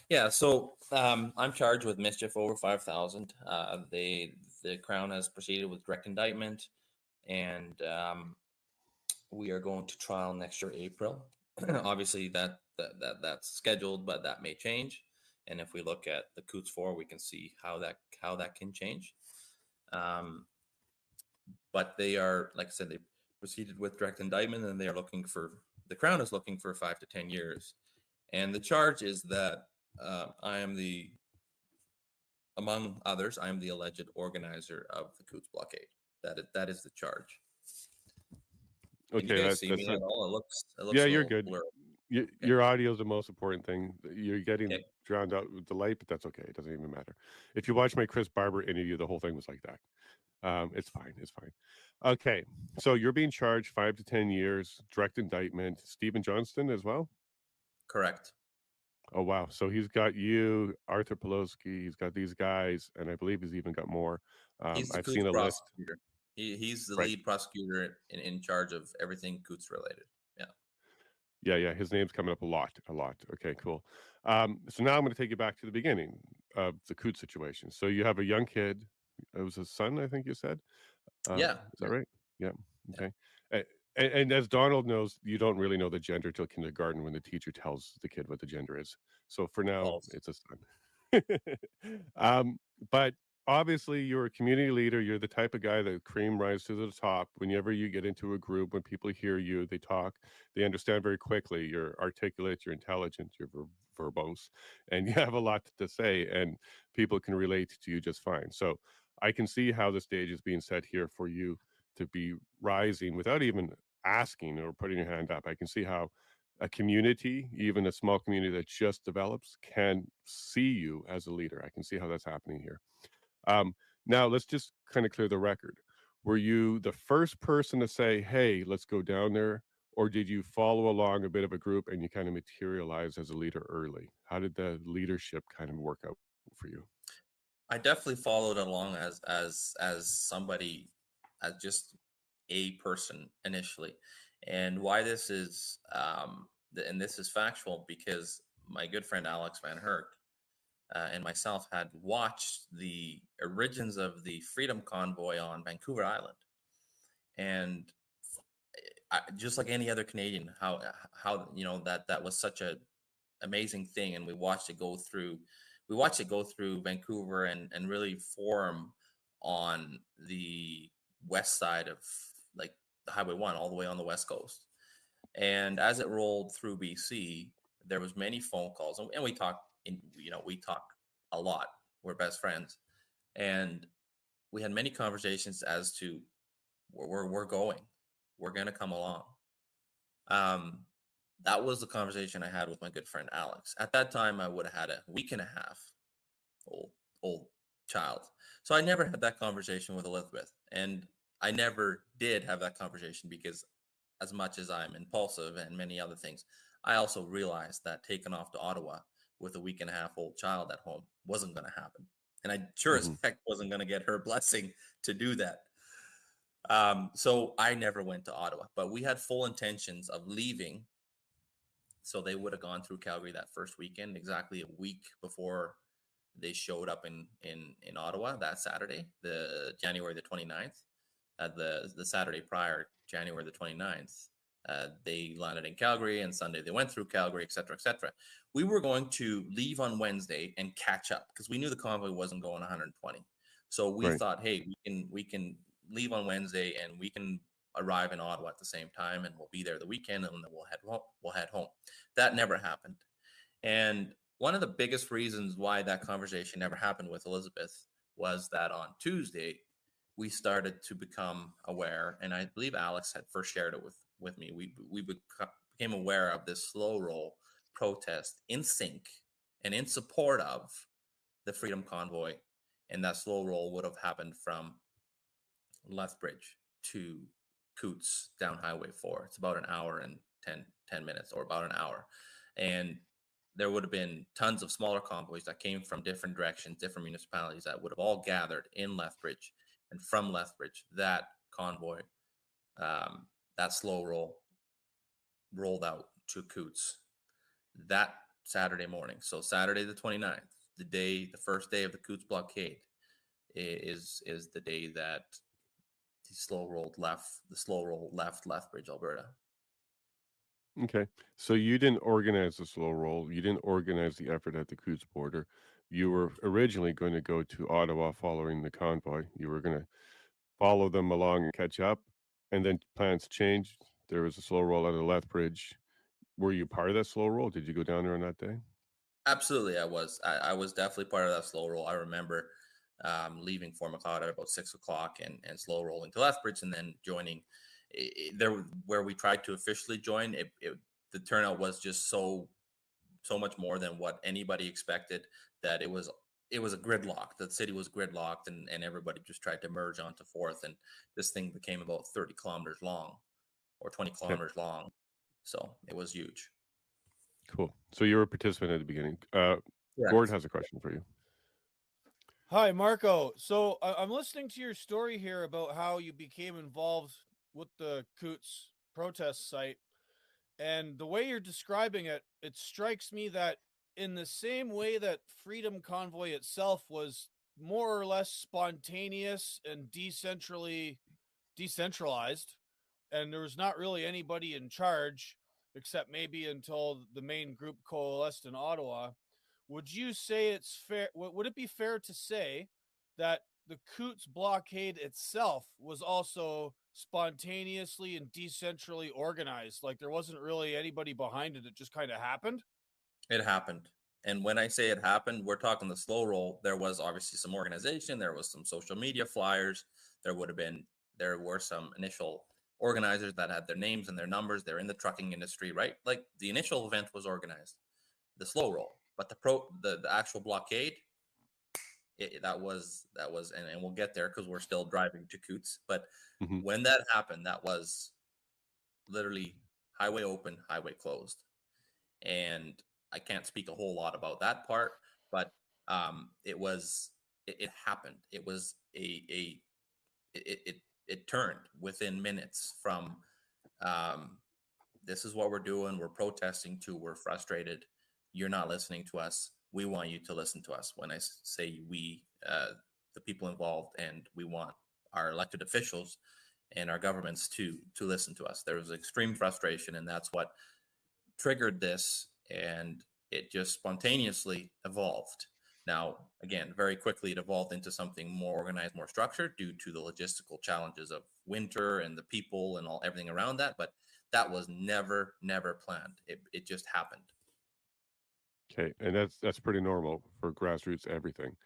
Yeah, so I'm charged with mischief over 5,000. The Crown has proceeded with direct indictment, and we are going to trial next year, April. Obviously, that's scheduled, but that may change. And if we look at the Coutts 4, we can see how that can change. But they are, like I said, they proceeded with direct indictment, and the Crown is looking for 5 to 10 years. And the charge is that among others, I am the alleged organizer of the Coutts blockade. That is the charge. Okay, can you guys see me at all? It looks yeah, you're good. Okay. Your audio is the most important thing. You're getting drowned out with the light, but that's okay. It doesn't even matter. If you watch my Chris Barber interview, the whole thing was like that. It's fine. It's fine. Okay, so you're being charged 5 to 10 years, direct indictment. Stephen Johnston as well? Correct. Oh, wow. So he's got you, Arthur Pawlowski, he's got these guys, and I believe he's even got more. He's the I've Coutts seen a prosecutor. list. He's the Right. lead prosecutor in charge of everything Coutts related. Yeah. His name's coming up a lot. Okay, cool. So now I'm going to take you back to the beginning of the Coutts situation. So you have a young kid. It was a son, I think you said. Yeah. Is that right? Yeah. Okay. And as Donald knows, you don't really know the gender till kindergarten when the teacher tells the kid what the gender is. So for now, It's a son. But obviously you're a community leader. You're the type of guy that cream rises to the top. Whenever you get into a group, when people hear you, they talk, they understand very quickly. You're articulate, you're intelligent, you're verbose, and you have a lot to say, and people can relate to you just fine. So I can see how the stage is being set here for you to be rising without even asking or putting your hand up. I can see how a community, even a small community that just develops, can see you as a leader. I can see how that's happening here. Now, let's just kind of clear the record. Were you the first person to say, hey, let's go down there? Or did you follow along a bit of a group and you kind of materialize as a leader early? How did the leadership kind of work out for you? I definitely followed along as somebody, as just a person initially. And why this is, and this is factual, because my good friend Alex Van Hert and myself had watched the origins of the Freedom Convoy on Vancouver Island, and just like any other Canadian, how that was such a amazing thing, and we watched it go through. We watched it go through Vancouver and really form on the west side of, like, the Highway 1 all the way on the west coast. And as it rolled through BC, there was many phone calls, and we talked we talk a lot. We're best friends, and we had many conversations as to where we're going. We're going to come along. That was the conversation I had with my good friend Alex. At that time, I would have had a week and a half old child. So I never had that conversation with Elizabeth. And I never did have that conversation because, as much as I'm impulsive and many other things, I also realized that taking off to Ottawa with a week and a half old child at home wasn't going to happen. And I sure as heck wasn't going to get her blessing to do that. So I never went to Ottawa, but we had full intentions of leaving. So they would have gone through Calgary that first weekend, exactly a week before they showed up in Ottawa that Saturday, the January the 29th. The Saturday prior, January the 29th, they landed in Calgary, and Sunday they went through Calgary, et cetera, et cetera. We were going to leave on Wednesday and catch up because we knew the convoy wasn't going 120. So we thought, hey, we can leave on Wednesday and we can arrive in Ottawa at the same time, and we'll be there the weekend, and then we'll head home. That never happened. And one of the biggest reasons why that conversation never happened with Elizabeth was that on Tuesday, we started to become aware, and I believe Alex had first shared it with me. We became aware of this slow roll protest in sync and in support of the Freedom Convoy, and that slow roll would have happened from Lethbridge to Coutts down Highway 4. It's about an hour and 10 minutes, or about an hour. And there would have been tons of smaller convoys that came from different directions, different municipalities, that would have all gathered in Lethbridge. And from Lethbridge, that convoy, that slow roll, rolled out to Coutts that Saturday morning. So Saturday the 29th, the first day of the Coutts blockade, is the day that the slow roll left Lethbridge, Alberta. Okay. So you didn't organize the slow roll. You didn't organize the effort at the Coutts border. You were originally going to go to Ottawa following the convoy. You were going to follow them along and catch up. And then plans changed. There was a slow roll out of Lethbridge. Were you part of that slow roll? Did you go down there on that day? Absolutely, I was. I was definitely part of that slow roll. I remember leaving Fort Macleod at about 6 o'clock and slow rolling to Lethbridge, and then joining there where we tried to officially join. The turnout was just so much more than what anybody expected, that it was a gridlock. The city was gridlocked, and everybody just tried to merge onto 4th, and this thing became about 30 kilometers long, or 20 kilometers long. So it was huge. Cool. So you were a participant at the beginning. Gord has a question for you. Hi, Marco. So I'm listening to your story here about how you became involved with the Coutts protest site. And the way you're describing it, it strikes me that in the same way that Freedom Convoy itself was more or less spontaneous and decentralized, and there was not really anybody in charge, except maybe until the main group coalesced in Ottawa, would you say it's fair? Would it be fair to say that the Coutts blockade itself was also spontaneously and decentrally organized. Like there wasn't really anybody behind it. It just kind of happened. It happened. And when I say it happened, we're talking the slow roll. There was obviously some organization. There was some social media flyers. There were some initial organizers that had their names and their numbers. They're in the trucking industry, right? Like the initial event was organized, the slow roll, but the actual blockade, that was, and we'll get there because we're still driving to Coutts. But when that happened, that was literally highway open, highway closed. And I can't speak a whole lot about that part, but it happened. It was it turned within minutes from this is what we're doing. We're protesting to we're frustrated. You're not listening to us. We want you to listen to us. When I say we, the people involved, and we want our elected officials and our governments to listen to us. There was extreme frustration, and that's what triggered this, and it just spontaneously evolved. Now, again, very quickly it evolved into something more organized, more structured due to the logistical challenges of winter and the people and everything around that. But that was never planned. It just happened. Okay, and that's pretty normal for grassroots everything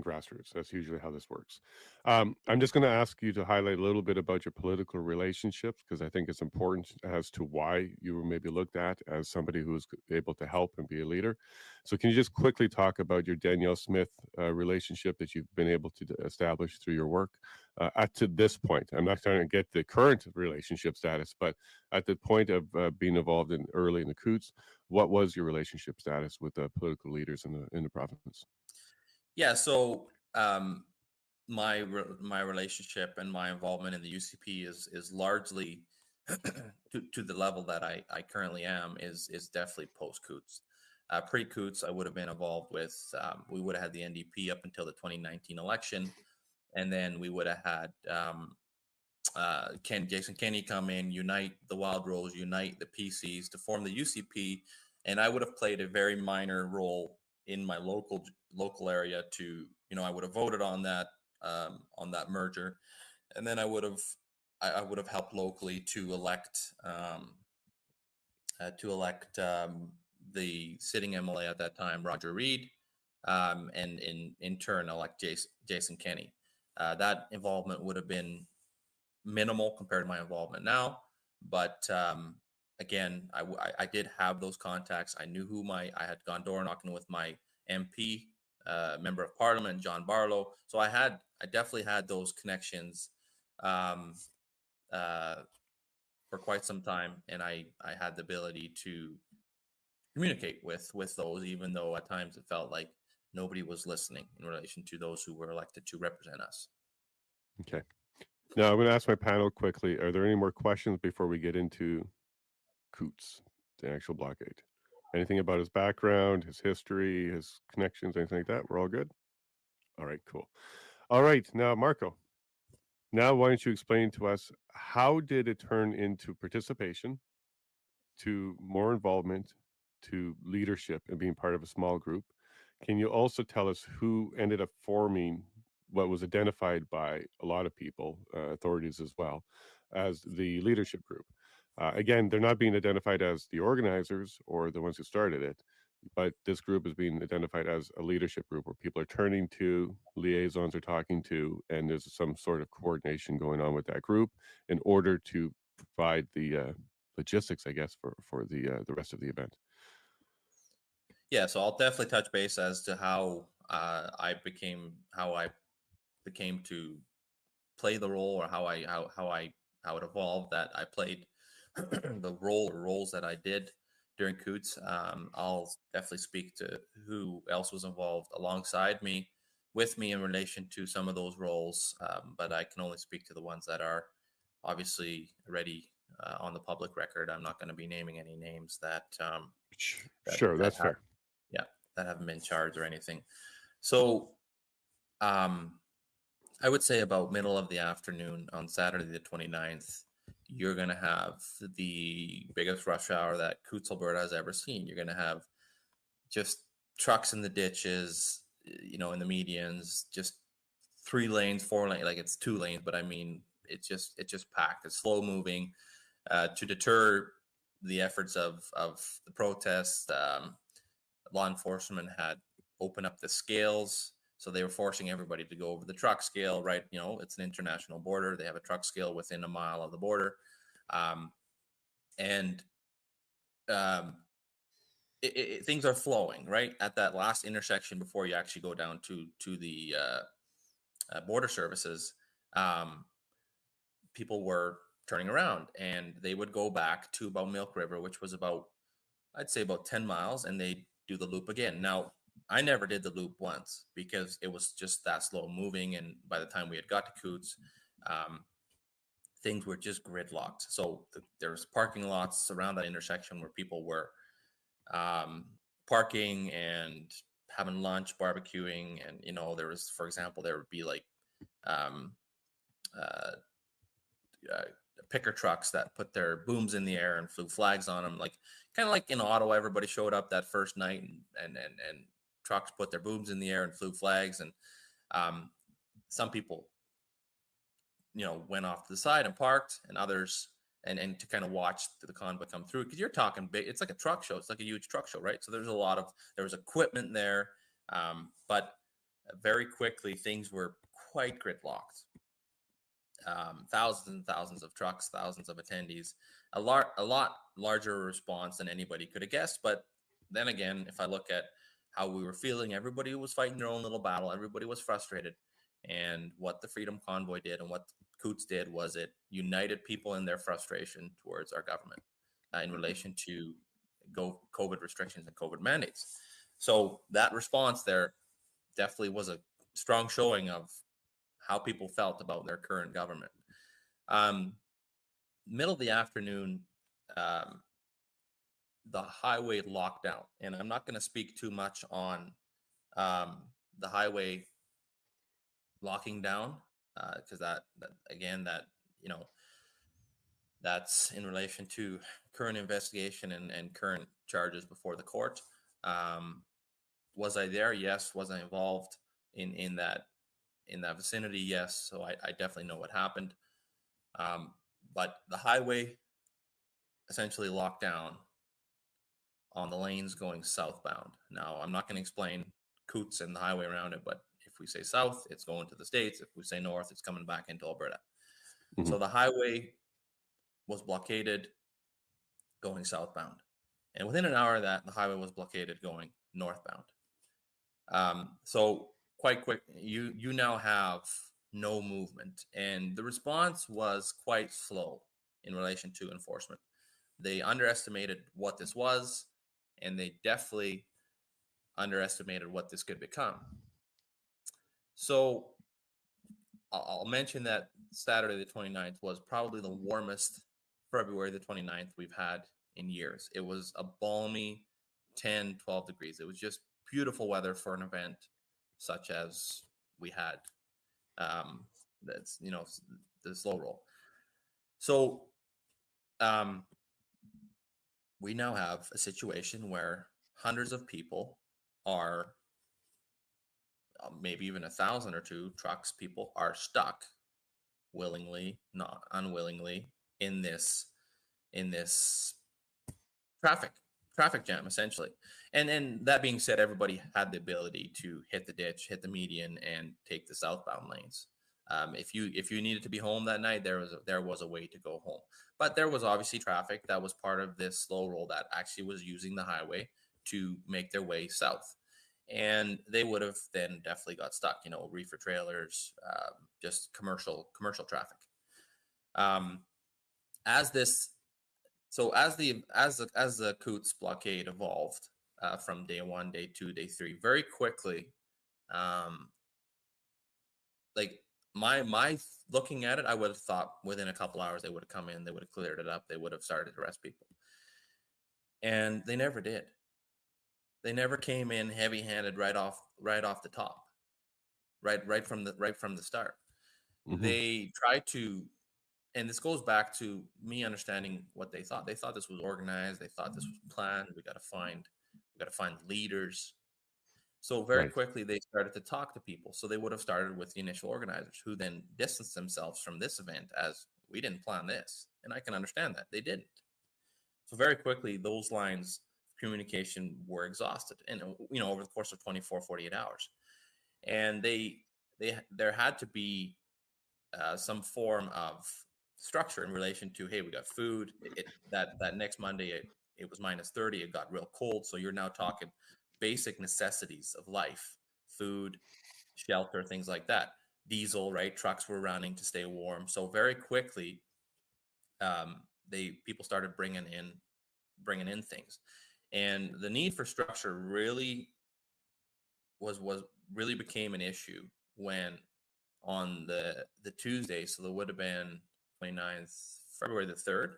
grassroots. That's usually how this works. I'm just going to ask you to highlight a little bit about your political relationships, because I think it's important as to why you were maybe looked at as somebody who's able to help and be a leader. So can you just quickly talk about your Danielle Smith relationship that you've been able to establish through your work up to this point? I'm not trying to get the current relationship status, but at the point of being involved early in the Coutts, what was your relationship status with the political leaders in the province? Yeah, so my relationship and my involvement in the UCP is largely to the level that I currently am is definitely post Coutts. Pre Coutts, I would have been involved with. We would have had the NDP up until the 2019 election, and then we would have had Jason Kenney come in, unite the Wild Rose, unite the PCs to form the UCP, and I would have played a very minor role in my local area to, I would have voted on that merger, and then I would have helped locally to elect the sitting MLA at that time, Roger Reed, and in turn elect Jason Kenney. That involvement would have been minimal compared to my involvement now, but again, I did have those contacts. I knew I had gone door knocking with my MP, member of Parliament, John Barlow. So I definitely had those connections for quite some time, and I had the ability to communicate with those, even though at times it felt like nobody was listening in relation to those who were elected to represent us. Okay. Now I'm going to ask my panel quickly. Are there any more questions before we get into Coutts, the actual blockade? Anything about his background, his history, his connections, anything like that? We're all good? All right, cool. All right, now Marco. Now why don't you explain to us, how did it turn into participation, to more involvement, to leadership and being part of a small group? Can you also tell us who ended up forming what was identified by a lot of people, authorities as well, as the leadership group? Again, they're not being identified as the organizers or the ones who started it, but this group is being identified as a leadership group where people are turning to, liaisons are talking to, and there's some sort of coordination going on with that group in order to provide the logistics, I guess, for the rest of the event. Yeah, so I'll definitely touch base as to how I became to play the role, or how it evolved that I played the roles that I did during Coutts. I'll definitely speak to who else was involved alongside me, with me in relation to some of those roles, but I can only speak to the ones that are obviously already on the public record. I'm not going to be naming any names that sure, that's fair. Yeah, that haven't been charged or anything. So I would say about middle of the afternoon on Saturday the 29th, you're going to have the biggest rush hour that Coutts, Alberta has ever seen. You're going to have just trucks in the ditches, in the medians, just 3 lanes, 4 lanes, like it's 2 lanes, but I mean, it's just packed. It's slow moving to deter the efforts of the protests. Law enforcement had opened up the scales, so they were forcing everybody to go over the truck scale, right? You know, it's an international border. They have a truck scale within a mile of the border. And things are flowing, right? At that last intersection before you actually go down to the border services, people were turning around and they would go back to about Milk River, which was about, I'd say about 10 miles, and they do the loop again. Now, I never did the loop once because it was just that slow moving. And by the time we had got to Coutts, things were just gridlocked. So there's parking lots around that intersection where people were parking and having lunch, barbecuing. And, you know, there was, for example, there would be like picker trucks that put their booms in the air and flew flags on them, like kind of like in Ottawa, everybody showed up that first night and trucks put their booms in the air and flew flags. And some people, you know, went off to the side and parked, and others and to kind of watch the convoy come through, because you're talking big, it's like a truck show, it's like a huge truck show, right? So there was equipment there, but very quickly things were quite gridlocked. Thousands and thousands of trucks, thousands of attendees, a lot larger response than anybody could have guessed. But then again, if I look at how we were feeling, everybody was fighting their own little battle. Everybody was frustrated. And what the Freedom Convoy did and what Coutts did was it united people in their frustration towards our government in relation to COVID restrictions and COVID mandates. So that response there definitely was a strong showing of how people felt about their current government. Middle of the afternoon, the highway locked down, and I'm not going to speak too much on the highway locking down because that again, you know, that's in relation to current investigation and current charges before the court. Was I there? Yes. Was I involved in that vicinity? Yes. So I definitely know what happened. But the highway essentially locked down on the lanes going southbound. Now, I'm not going to explain Coutts and the highway around it, but if we say south, it's going to the States. If we say north, it's coming back into Alberta. Mm-hmm. So the highway was blockaded going southbound. And within an hour of that, the highway was blockaded going northbound. So quite quick, you now have no movement. And the response was quite slow in relation to enforcement. They underestimated what this was, and they definitely underestimated what this could become. So I'll mention that Saturday the 29th was probably the warmest February the 29th we've had in years. It was a balmy 10, 12 degrees. It was just beautiful weather for an event such as we had. That's, you know, the slow roll. So we now have a situation where hundreds of people are, maybe even 1,000 or 2 trucks, people are stuck willingly, not unwillingly, in this traffic jam, essentially. And that being said, everybody had the ability to hit the ditch, hit the median, and take the southbound lanes. If you needed to be home that night, there was a way to go home. But there was obviously traffic that was part of this slow roll that actually was using the highway to make their way south. And they would have then definitely got stuck, you know, reefer trailers, just commercial traffic. As the Coutts blockade evolved from day 1, day 2, day 3, very quickly, like my looking at it, I would have thought within a couple hours they would have come in, they would have cleared it up, they would have started to arrest people, and they never did. They never came in heavy-handed right off the top, right from the start. Mm-hmm. They tried to, and this goes back to me understanding what they thought. They thought this was organized. They thought this was planned. We got to find leaders. So very Right. quickly they started to talk to people. So they would have started with the initial organizers, who then distanced themselves from this event as, we didn't plan this. And I can understand that they didn't. So very quickly those lines of communication were exhausted, and over the course of 24, 48 hours. And there had to be some form of structure in relation to, hey, we got food. That next Monday it was -30. It got real cold, so you're now talking basic necessities of life: food, shelter, things like that. Diesel, right? Trucks were running to stay warm. So very quickly, people started bringing in things, and the need for structure really was really became an issue when on the Tuesday, so there would have been 29th, February the 3rd,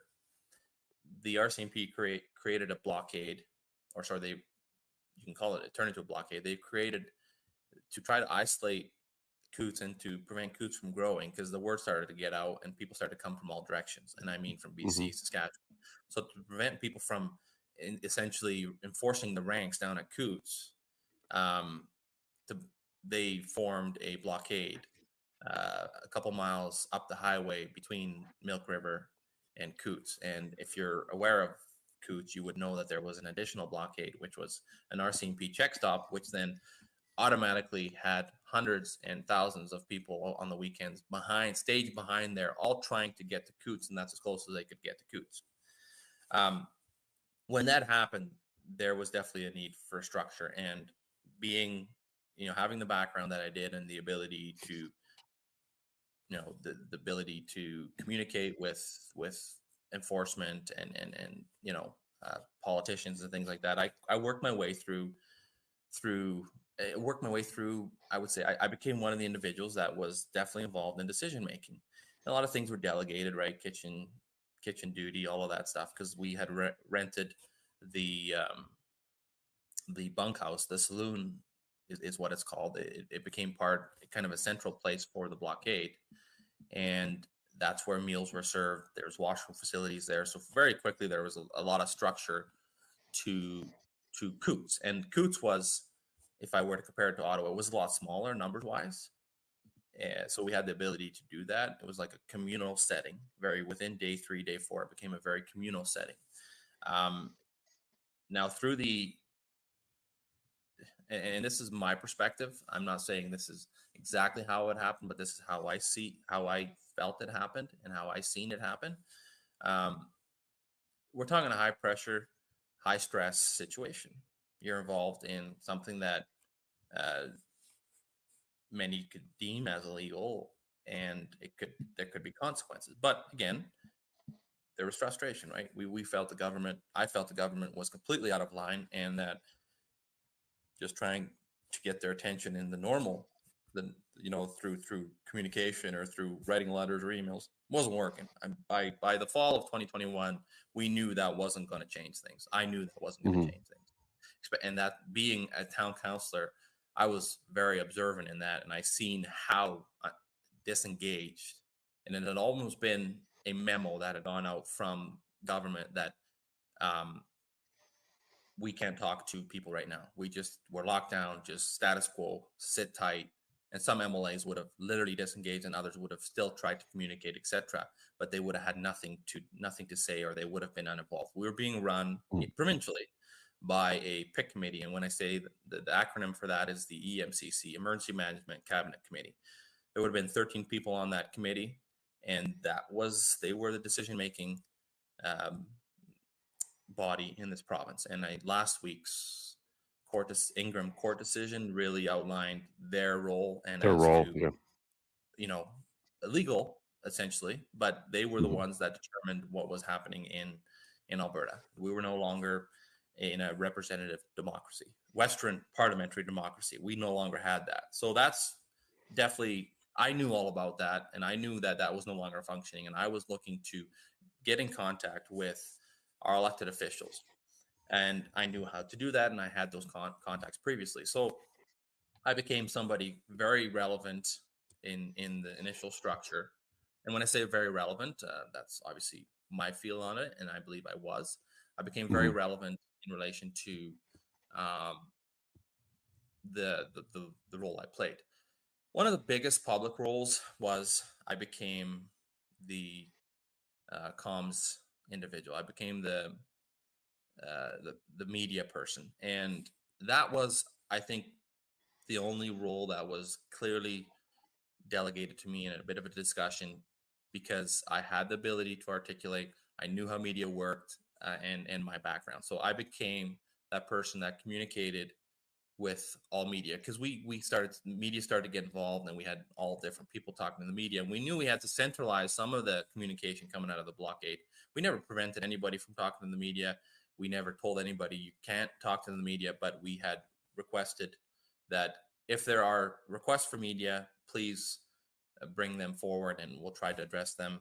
the RCMP created a blockade, or sorry, you can call it turned into a blockade. They created to try to isolate Coutts and to prevent Coutts from growing, because the word started to get out and people started to come from all directions, and I mean from BC, Saskatchewan. So to prevent people from essentially enforcing the ranks down at Coutts, they formed a blockade a couple miles up the highway between Milk River and Coutts. And if you're aware of Coutts, you would know that there was an additional blockade, which was an RCMP check stop, which then automatically had hundreds and thousands of people on the weekends staged behind there, all trying to get to Coutts, and that's as close as they could get to Coutts. When that happened, there was definitely a need for structure, and being, having the background that I did and the ability to, the ability to communicate with enforcement and politicians and things like that. I worked my way through. I would say I became one of the individuals that was definitely involved in decision making. A lot of things were delegated, right? Kitchen duty, all of that stuff, because we had rented the bunkhouse, the saloon is what it's called. It became kind of a central place for the blockade, and that's where meals were served. There's washroom facilities there, so very quickly there was a lot of structure to Coutts. And Coutts was, if I were to compare it to Ottawa, it was a lot smaller numbers wise. So we had the ability to do that. It was like a communal setting. Within day 3, day 4, it became a very communal setting. Now and this is my perspective. I'm not saying this is exactly how it happened, but this is how I felt it happened and how I seen it happen. We're talking a high pressure, high stress situation. You're involved in something that many could deem as illegal, and there could be consequences. But again, there was frustration, right? I felt the government was completely out of line, and that just trying to get their attention in the normal, through communication or through writing letters or emails wasn't working. By the fall of 2021, we knew that wasn't going to change things. I knew that wasn't going to change things. And that, being a town councillor, I was very observant in that, and I seen how disengaged, and it had almost been a memo that had gone out from government that we can't talk to people right now. We're locked down, just status quo, sit tight. And some MLAs would have literally disengaged, and others would have still tried to communicate, etc. But they would have had nothing to say, or they would have been uninvolved. We were being run provincially by a PIC committee, and when I say the acronym for that is the EMCC, Emergency Management Cabinet Committee. There would have been 13 people on that committee, and they were the decision-making body in this province. And last week's Ingram court decision really outlined their role, and illegal essentially, but they were the ones that determined what was happening in Alberta. We were no longer in a representative democracy, Western parliamentary democracy. We no longer had that. So that's definitely, I knew all about that, and I knew that was no longer functioning, and I was looking to get in contact with our elected officials, and I knew how to do that, and I had those contacts previously. So I became somebody very relevant in the initial structure. And when I say very relevant, that's obviously my feel on it, and I believe I became very relevant in relation to the role I played. One of the biggest public roles was I became the comms individual. I became the media person, and that was, I think, the only role that was clearly delegated to me in a bit of a discussion, because I had the ability to articulate. I knew how media worked, and my background. So I became that person that communicated with all media, because media started to get involved, and we had all different people talking to the media, and we knew we had to centralize some of the communication coming out of the blockade. We never prevented anybody from talking to the media. We never told anybody you can't talk to the media, but we had requested that if there are requests for media, please bring them forward, and we'll try to address them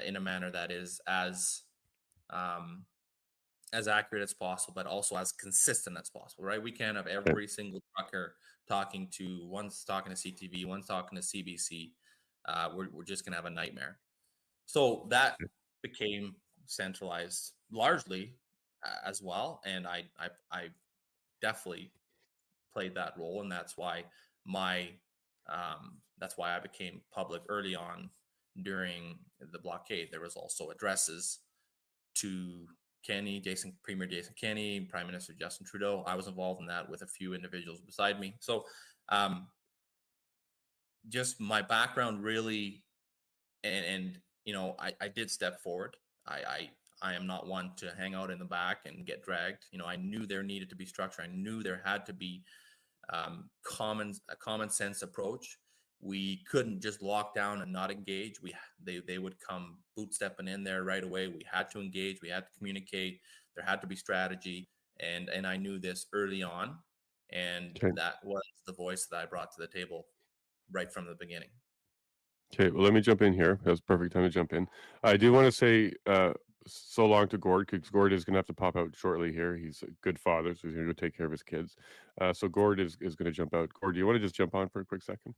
in a manner that is as accurate as possible, but also as consistent as possible, right? We can't have every single trucker one's talking to CTV, one's talking to CBC. We're just gonna have a nightmare. So that became centralized largely as well, and I definitely played that role, and that's why I became public early on during the blockade. There was also addresses to Premier Jason Kenney, Prime Minister Justin Trudeau. I was involved in that with a few individuals beside me. So just my background really, and I did step forward. I am not one to hang out in the back and get dragged. I knew there needed to be structure. I knew there had to be a common sense approach. We couldn't just lock down and not engage. They would come bootstepping in there right away. We had to engage. We had to communicate. There had to be strategy, and I knew this early on, and that was the voice that I brought to the table right from the beginning. Okay, well, let me jump in here. That was perfect time to jump in. I do want to say so long to Gord, because Gord is going to have to pop out shortly here. He's a good father, so he's going to go take care of his kids. So Gord is going to jump out. Gord, do you want to just jump on for a quick second?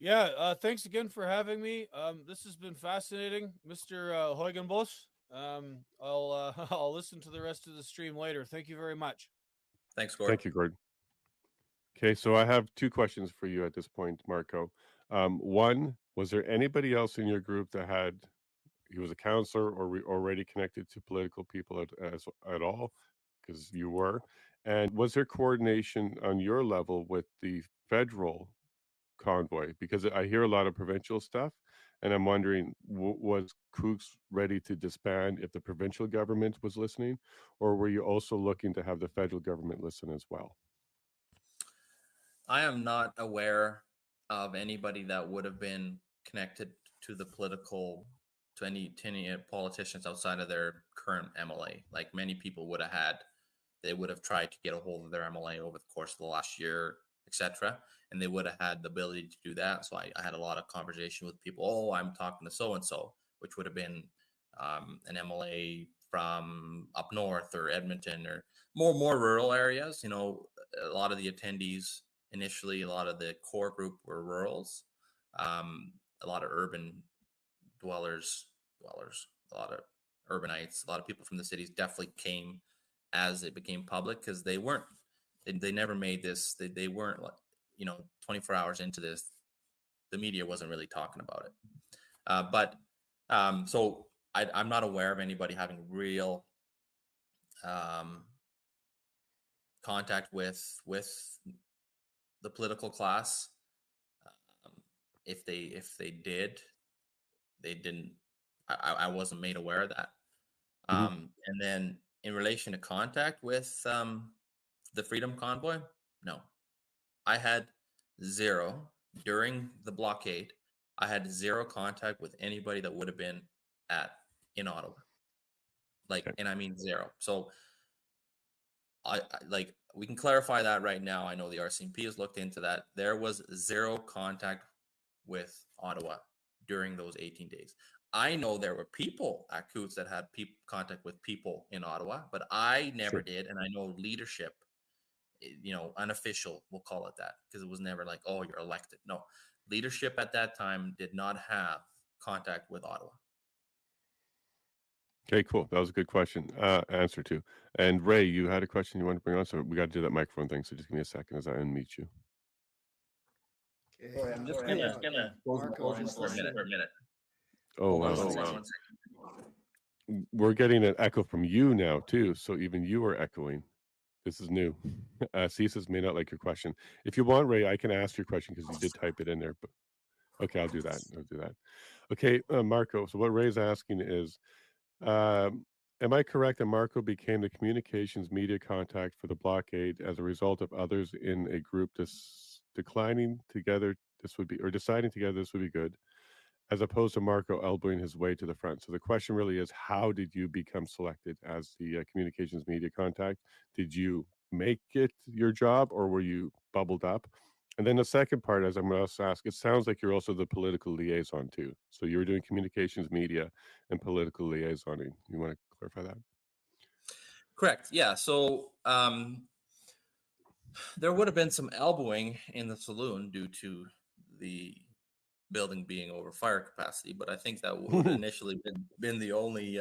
Yeah, thanks again for having me. This has been fascinating, Mr. Huigenbos. I'll listen to the rest of the stream later. Thank you very much. Thanks, Gord. Thank you, Gord. Okay, so I have two questions for you at this point, Marco. One, was there anybody else in your group that he was a counselor or already connected to political people at all? Because you were. And was there coordination on your level with the federal convoy? Because I hear a lot of provincial stuff, and I'm wondering, was Coutts ready to disband if the provincial government was listening, or were you also looking to have the federal government listen as well? I am not aware of anybody that would have been connected to any politicians outside of their current MLA. Like many people would have had, they would have tried to get a hold of their MLA over the course of the last year, etc., and they would have had the ability to do that. So I had a lot of conversation with people. Oh, I'm talking to so and so, which would have been an MLA from up north or Edmonton or more rural areas. A lot of the attendees initially, a lot of the core group were rurals. A lot of urban dwellers, a lot of urbanites, a lot of people from the cities definitely came as it became public, because they never made this, they weren't 24 hours into this, the media wasn't really talking about it. So I'm not aware of anybody having real contact with the political class. If they did, they didn't. I wasn't made aware of that. And then in relation to contact with the Freedom Convoy, no, I had zero during the blockade. I had zero contact with anybody that would have been in Ottawa. And I mean zero. So I we can clarify that right now. I know the RCMP has looked into that. There was zero contact with Ottawa during those 18 days. I know there were people at Coutts that had contact with people in Ottawa, but I never did. And I know leadership, unofficial, we'll call it that, because it was never like, oh, you're elected. No, leadership at that time did not have contact with Ottawa. Okay, cool. That was a good question. Answer to. And Ray, you had a question you want to bring on, so we got to do that microphone thing. So just give me a second as I unmute you. Okay. Sorry, I'm just gonna close my lines for a minute. Oh, wow. Hold on 1 second. We're getting an echo from you now too, so even you are echoing. This is new. CSIS may not like your question. If you want, Ray, I can ask your question because you did type it in there. But okay, I'll do that. Okay, Marco. So what Ray's asking is, am I correct that Marco became the communications media contact for the blockade as a result of others in a group deciding together this would be good, as opposed to Marco elbowing his way to the front? So the question really is, how did you become selected as the communications media contact? Did you make it your job, or were you bubbled up? And then the second part, as I'm going to ask, it sounds like you're also the political liaison too. So you were doing communications media and political liaisoning. You want to clarify that? Correct. Yeah. So there would have been some elbowing in the saloon due to the building being over fire capacity, but I think that would initially been the only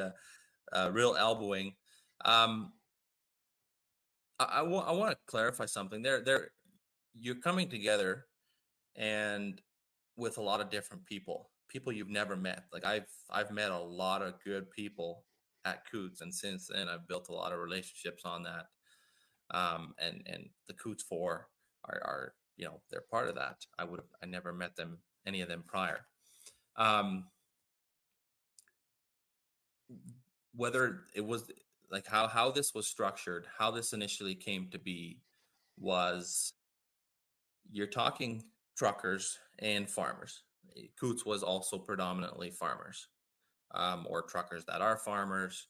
real elbowing. I want to clarify something. You're coming together and with a lot of different people you've never met. Like I've met a lot of good people at Coutts, and since then I've built a lot of relationships on that. And the Coutts 4 are they're part of that. I never met any of them prior. Whether it was like how this was structured, how this initially came to be, was you're talking truckers and farmers. Coutts was also predominantly farmers, or truckers that are farmers,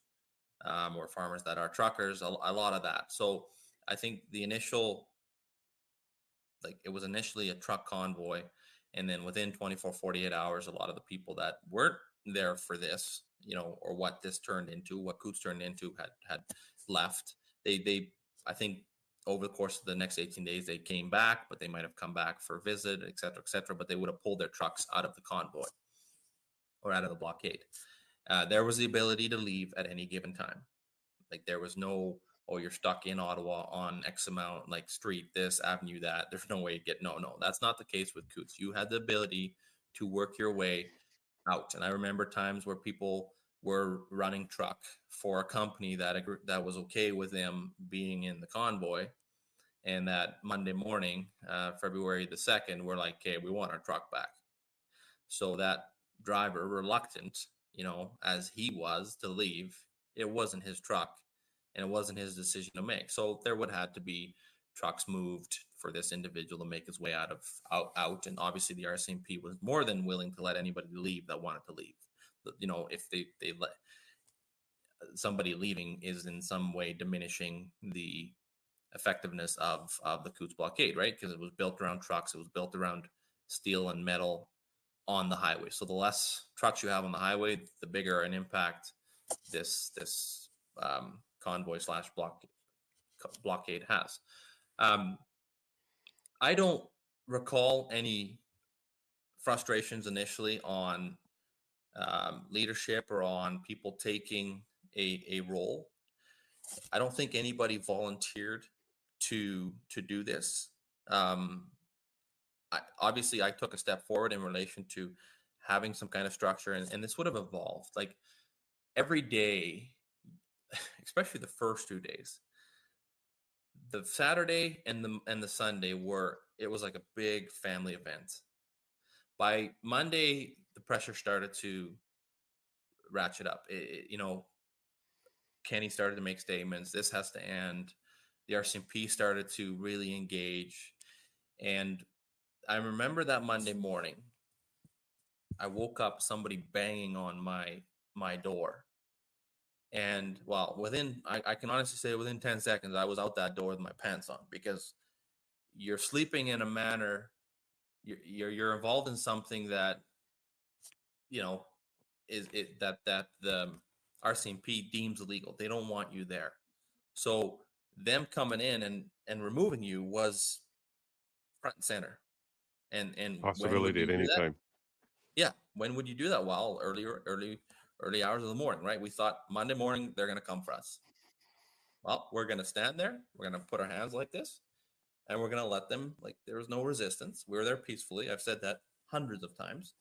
or farmers that are truckers, a lot of that. So I think it was initially a truck convoy, and then within 48 hours, a lot of the people that weren't there for this, or what this turned into, what Coutts turned into, had left. I think over the course of the next 18 days, they came back, but they might have come back for a visit, et cetera, but they would have pulled their trucks out of the convoy or out of the blockade. There was the ability to leave at any given time. Like there was no, oh, you're stuck in Ottawa on X amount, like street, this avenue, that. There's no way to get, no, that's not the case with Coutts. You had the ability to work your way out. And I remember times where people were running truck for a company that was okay with them being in the convoy. And that Monday morning, February the 2nd, we're like, okay, we want our truck back. So that driver, reluctant, as he was to leave, it wasn't his truck and it wasn't his decision to make. So there would have to be trucks moved for this individual to make his way out. And obviously the RCMP was more than willing to let anybody leave that wanted to leave. If they let somebody leaving is in some way diminishing the effectiveness of the Coutts blockade, right? Because it was built around trucks, it was built around steel and metal on the highway. So the less trucks you have on the highway, the bigger an impact this convoy / blockade has. I don't recall any frustrations initially on leadership or on people taking a role. I don't think anybody volunteered to do this. Obviously, I took a step forward in relation to having some kind of structure, and this would have evolved. Like every day, especially the first 2 days, the Saturday and the Sunday it was like a big family event. By Monday, the pressure started to ratchet up. Kenny started to make statements. This has to end. The RCMP started to really engage. And I remember that Monday morning, I woke up, somebody banging on my door. And I can honestly say within 10 seconds, I was out that door with my pants on, because you're sleeping in a manner, you're involved in something that, that the RCMP deems illegal. They don't want you there. So them coming in and removing you was front and center. And possibility at any time. Yeah. When would you do that? Well, early early hours of the morning, right? We thought Monday morning they're going to come for us. Well, we're going to stand there. We're going to put our hands like this, and we're going to let them, like, there was no resistance. We were there peacefully. I've said that hundreds of times.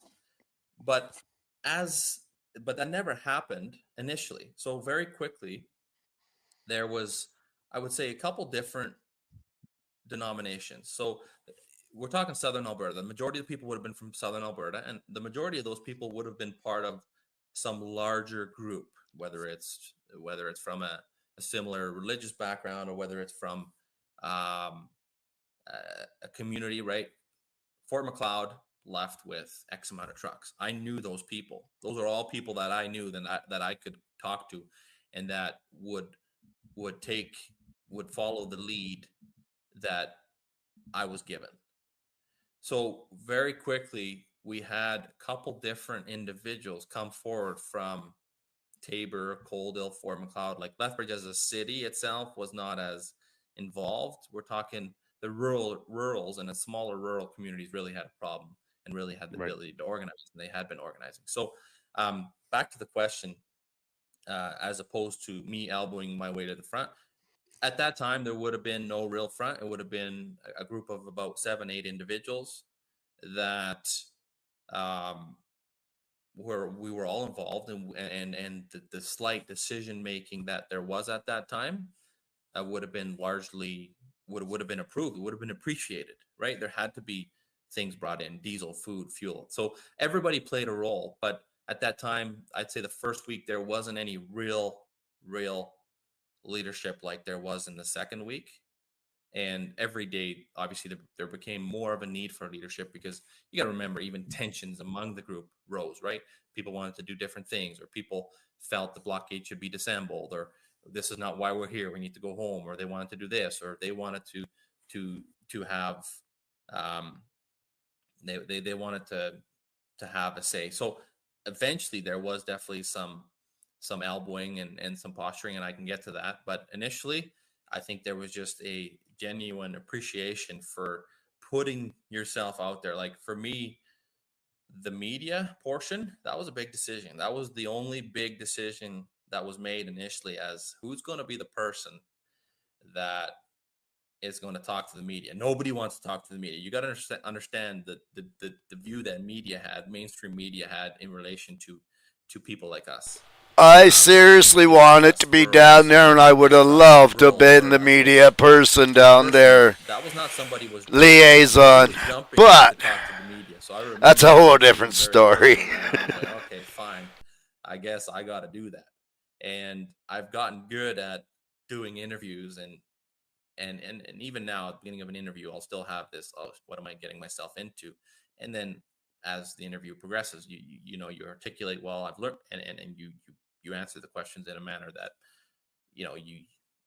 But that never happened initially. So very quickly, there was, I would say, a couple different denominations. So we're talking Southern Alberta. The majority of the people would have been from Southern Alberta, and the majority of those people would have been part of some larger group, whether it's from a similar religious background or whether it's from a community, right? Fort McLeod left with X amount of trucks. I knew those people. Those are all people that I knew that I could talk to, and that would follow the lead that I was given. So very quickly, we had a couple different individuals come forward from Tabor, Coaldale, Fort McLeod. Like Lethbridge as a city itself was not as involved. We're talking the rurals and the smaller rural communities really had a problem and really had the ability to organize, and they had been organizing. So back to the question, as opposed to me elbowing my way to the front. At that time, there would have been no real front. It would have been a group of about 7-8 individuals that we were all involved in, and the slight decision making that there was at that time would have been largely would have been approved. It would have been appreciated, right? There had to be things brought in: diesel, food, fuel. So everybody played a role. But at that time, I'd say the first week there wasn't any real leadership like there was in the second week. And every day, obviously, there became more of a need for leadership, because you got to remember, even tensions among the group rose, right? People wanted to do different things, or people felt the blockade should be disassembled, or this is not why we're here, we need to go home, or they wanted to do this, or they wanted to have they wanted to have a say. So eventually there was definitely some elbowing and some posturing, and I can get to that. But initially, I think there was just a genuine appreciation for putting yourself out there. Like for me, the media portion, that was a big decision. That was the only big decision that was made initially, as who's going to be the person that is going to talk to the media. Nobody wants to talk to the media. You got to understand the view that media had, mainstream media had, in relation to people like us. I seriously wanted to be down there, and I would have loved to have been the media person down there. That was not somebody was liaison, but that's a whole different story. Like, okay, fine. I guess I got to do that. And I've gotten good at doing interviews, and even now, at the beginning of an interview, I'll still have this, oh, what am I getting myself into? And then as the interview progresses, you articulate well. I've learned, and you answer the questions in a manner that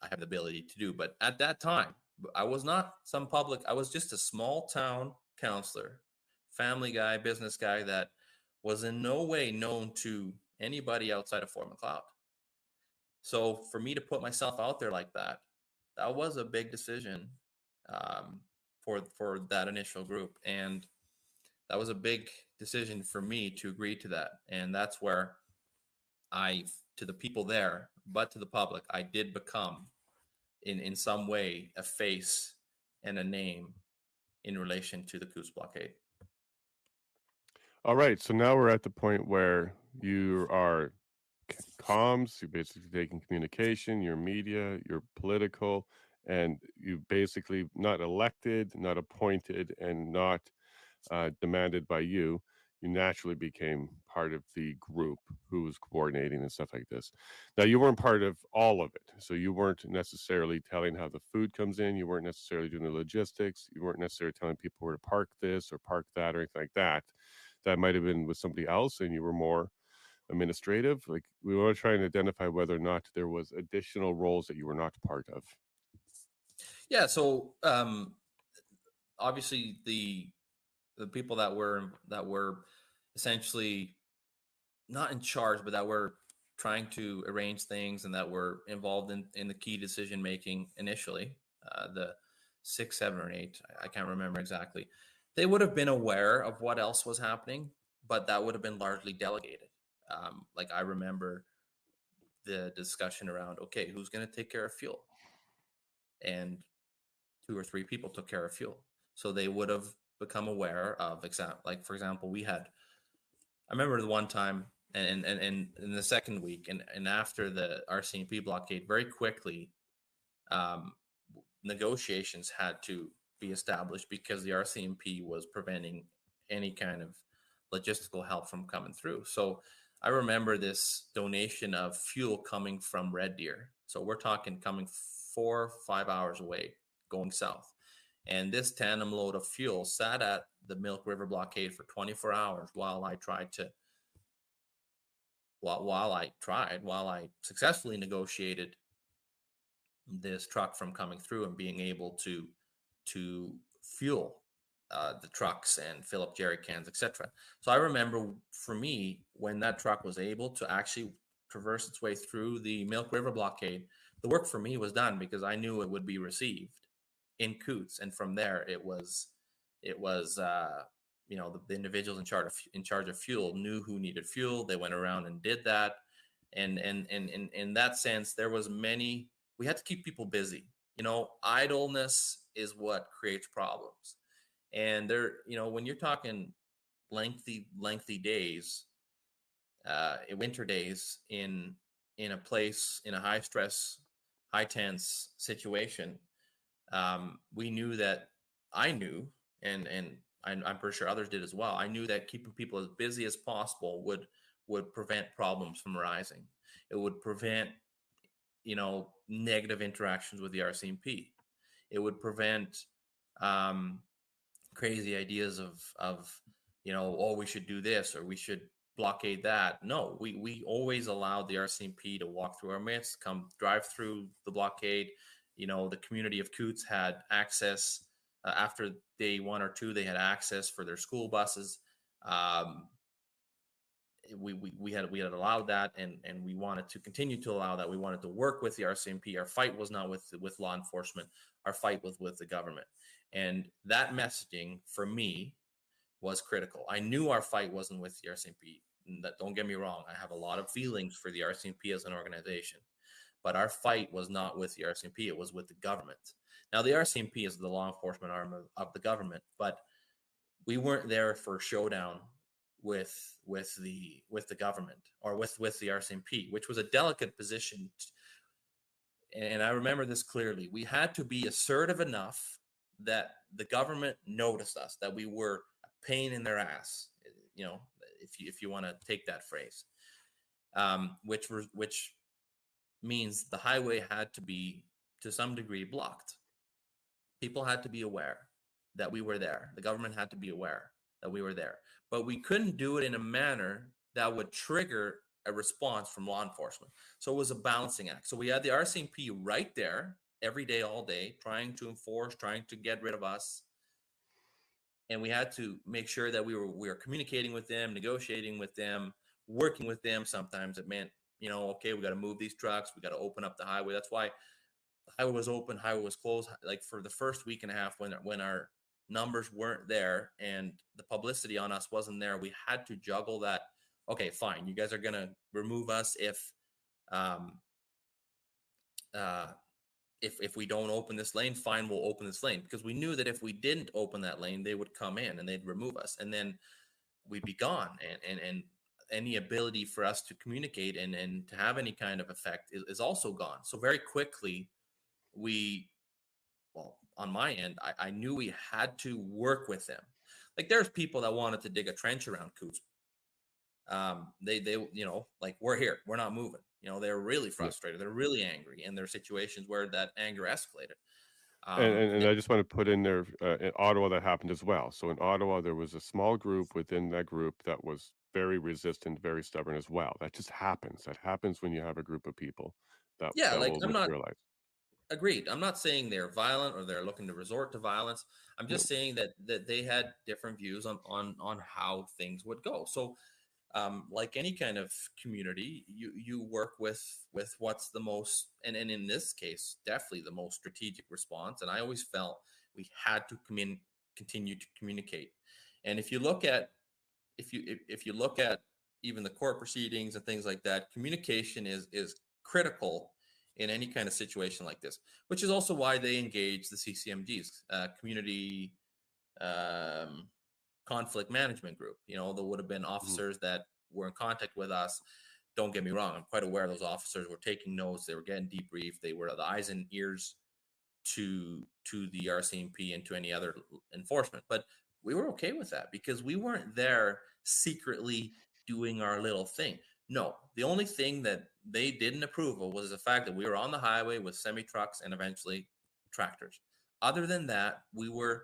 I have the ability to do. But at that time, I was not some public. I was just a small town counselor, family guy, business guy that was in no way known to anybody outside of Fort McLeod. So for me to put myself out there like that was a big decision for that initial group. And that was a big decision for me to agree to that. And that's where to the people there, but to the public, I did become in some way a face and a name in relation to the Coutts blockade. All right, so now we're at the point where you are comms, you're basically taking communication, your media, your political, and you basically not elected, not appointed, and not demanded by you. You naturally became part of the group who was coordinating and stuff like this. Now, you weren't part of all of it. So you weren't necessarily telling how the food comes in. You weren't necessarily doing the logistics. You weren't necessarily telling people where to park this or park that or anything like that. That might have been with somebody else, and you were more administrative. Like, we want to try and identify whether or not there was additional roles that you were not part of. Yeah. So obviously the people that were essentially not in charge, but that were trying to arrange things and that were involved in the key decision making initially, the 6, 7, or 8, I can't remember exactly. They would have been aware of what else was happening, but that would have been largely delegated. Like I remember the discussion around, okay, who's going to take care of fuel? And 2 or 3 people took care of fuel. So they would have become aware of, like, for example, I remember the one time and in the second week and after the RCMP blockade, very quickly, negotiations had to be established because the RCMP was preventing any kind of logistical help from coming through. So I remember this donation of fuel coming from Red Deer. So we're talking coming 4 or 5 hours away, going south. And this tandem load of fuel sat at the Milk River blockade for 24 hours while I successfully negotiated this truck from coming through and being able to fuel the trucks and fill up jerry cans, etc. So I remember, for me, when that truck was able to actually traverse its way through the Milk River blockade, the work for me was done because I knew it would be received in Coutts, and from there it was the individuals in charge of fuel knew who needed fuel. They went around and did that, and in that sense, we had to keep people busy. Idleness is what creates problems. And when you're talking lengthy days, winter days in a place, in a high stress, high tense situation, we knew that I knew, and I'm pretty sure others did as well. I knew that keeping people as busy as possible would prevent problems from arising. It would prevent, negative interactions with the RCMP. It would prevent crazy ideas of we should do this or we should blockade that. No, we always allowed the RCMP to walk through our midst, come drive through the blockade. The community of Coutts had access after day 1 or 2. They had access for their school buses. We had allowed that, and we wanted to continue to allow that. We wanted to work with the RCMP. Our fight was not with law enforcement. Our fight was with the government, and that messaging for me was critical. I knew our fight wasn't with the RCMP. Don't get me wrong. I have a lot of feelings for the RCMP as an organization, but our fight was not with the RCMP. It was with the government. Now, the RCMP is the law enforcement arm of the government, but we weren't there for a showdown with the government or with the RCMP, which was a delicate position. And I remember this clearly. We had to be assertive enough that the government noticed us, that we were a pain in their ass, if you want to take that phrase, which means the highway had to be, to some degree, blocked. People had to be aware that we were there. The government had to be aware that we were there. But we couldn't do it in a manner that would trigger a response from law enforcement. So it was a balancing act. So we had the RCMP right there every day, all day, trying to enforce, trying to get rid of us. And we had to make sure that we were communicating with them, negotiating with them, working with them. Sometimes it meant, okay, we got to move these trucks. We got to open up the highway. That's why the highway was open, highway was closed. Like for the first week and a half when our numbers weren't there and the publicity on us wasn't there, we had to juggle that. Okay, fine. You guys are going to remove us if we don't open this lane. Fine, we'll open this lane, because we knew that if we didn't open that lane, they would come in and they'd remove us, and then we'd be gone. And any ability for us to communicate and to have any kind of effect is also gone. So very quickly, on my end, I knew we had to work with them. Like there's people that wanted to dig a trench around Coutts. They like, we're here, we're not moving. They're really frustrated. They're really angry, and there are situations where that anger escalated. And I just want to put in there, in Ottawa, that happened as well. So in Ottawa, there was a small group within that group that was very resistant, very stubborn as well. That just happens. That happens when you have a group of people that will materialize. Agreed. I'm not saying they're violent or they're looking to resort to violence. I'm just saying that they had different views on how things would go. So like any kind of community, you work with what's the most, and in this case, definitely the most strategic response. And I always felt we had to continue to communicate. And if you look at even the court proceedings and things like that, communication is critical in any kind of situation like this, which is also why they engage the CCMGs, community conflict management group. There would have been officers that were in contact with us. Don't get me wrong, I'm quite aware those officers were taking notes, they were getting debriefed, they were the eyes and ears to the RCMP and to any other enforcement. But we were okay with that because we weren't there secretly doing our little thing. No, the only thing that they didn't approve of was the fact that we were on the highway with semi-trucks and eventually tractors. Other than that, we were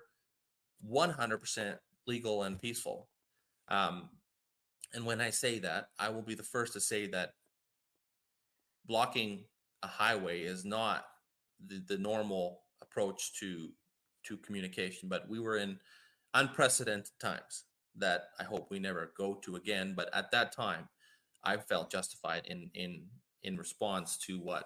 100% legal and peaceful. And when I say that, I will be the first to say that blocking a highway is not the normal approach to communication, but we were in unprecedented times that I hope we never go to again. But at that time, I felt justified in response to what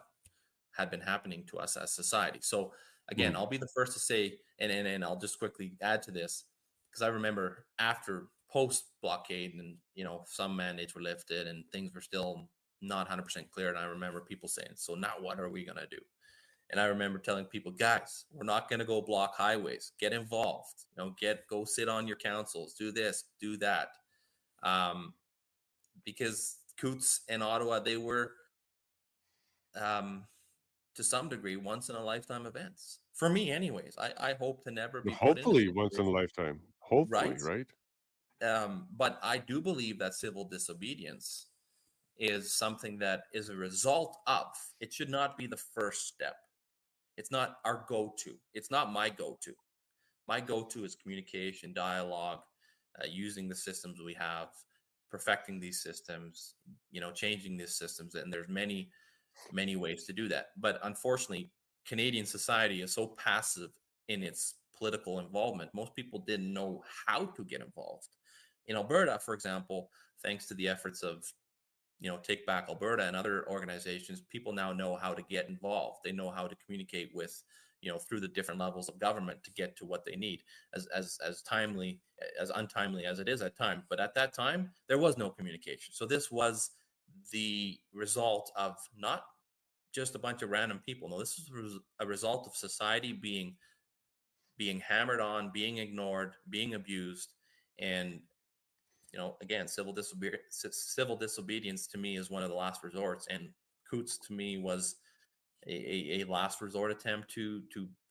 had been happening to us as society. So again, I'll be the first to say, and I'll just quickly add to this, because I remember after post blockade and some mandates were lifted and things were still not 100% clear. And I remember people saying, so now what are we going to do? And I remember telling people, guys, we're not going to go block highways. Get involved. Go sit on your councils. Do this, do that. Because Coutts and Ottawa, they were, to some degree, once in a lifetime events. For me, anyways. I hope to never be hopefully put in once in a lifetime. Hopefully, right? Right? But I do believe that civil disobedience is something that is a result of. It should not be the first step. It's not our go-to. It's not my go-to. My go-to is communication, dialogue, using the systems we have, perfecting these systems, changing these systems. And there's many, many ways to do that. But unfortunately, Canadian society is so passive in its political involvement. Most people didn't know how to get involved. In Alberta, for example, thanks to the efforts of Take Back Alberta and other organizations, people now know how to get involved. They know how to communicate with, through the different levels of government to get to what they need as untimely as it is at times. But at that time, there was no communication. So this was the result of not just a bunch of random people. No, this was a result of society being hammered on, being ignored, being abused. And again, civil disobedience to me is one of the last resorts, and Coutts to me was a last resort attempt to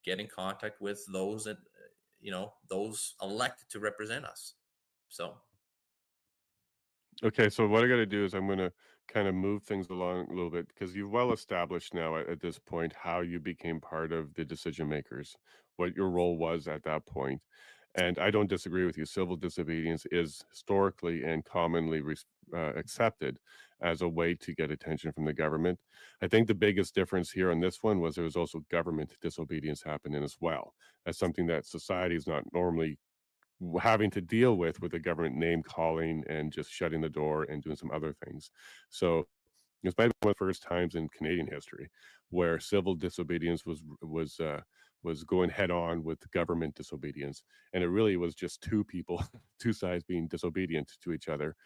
get in contact with those that those elected to represent us. So Okay, so what I got to do is I'm going to kind of move things along a little bit because you've well established now at this point how you became part of the decision makers, what your role was at that point. And I don't disagree with you. Civil disobedience is historically and commonly accepted as a way to get attention from the government. I think the biggest difference here on this one was there was also government disobedience happening as well. That's something that society is not normally having to deal with the government name calling and just shutting the door and doing some other things. So it might be one of the first times in Canadian history where civil disobedience was going head on with government disobedience, and it really was just two people, two sides being disobedient to each other.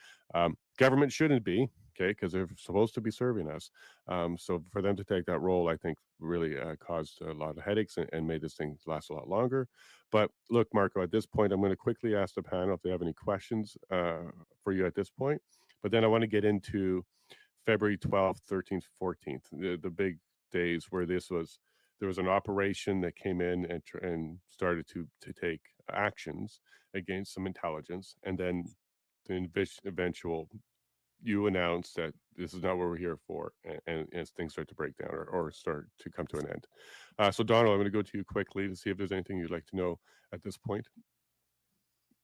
Government shouldn't be, okay, because they're supposed to be serving us. So for them to take that role, I think really caused a lot of headaches and made this thing last a lot longer. But look, Marco, at this point, I'm going to quickly ask the panel if they have any questions for you at this point. But then I want to get into February 12th, 13th, 14th, the big days where there was an operation that came in and started to take actions against some intelligence, and then the eventual you announced that this is not what we're here for, and as things start to break down or start to come to an end. So Donald, I'm going to go to you quickly to see if there's anything you'd like to know at this point.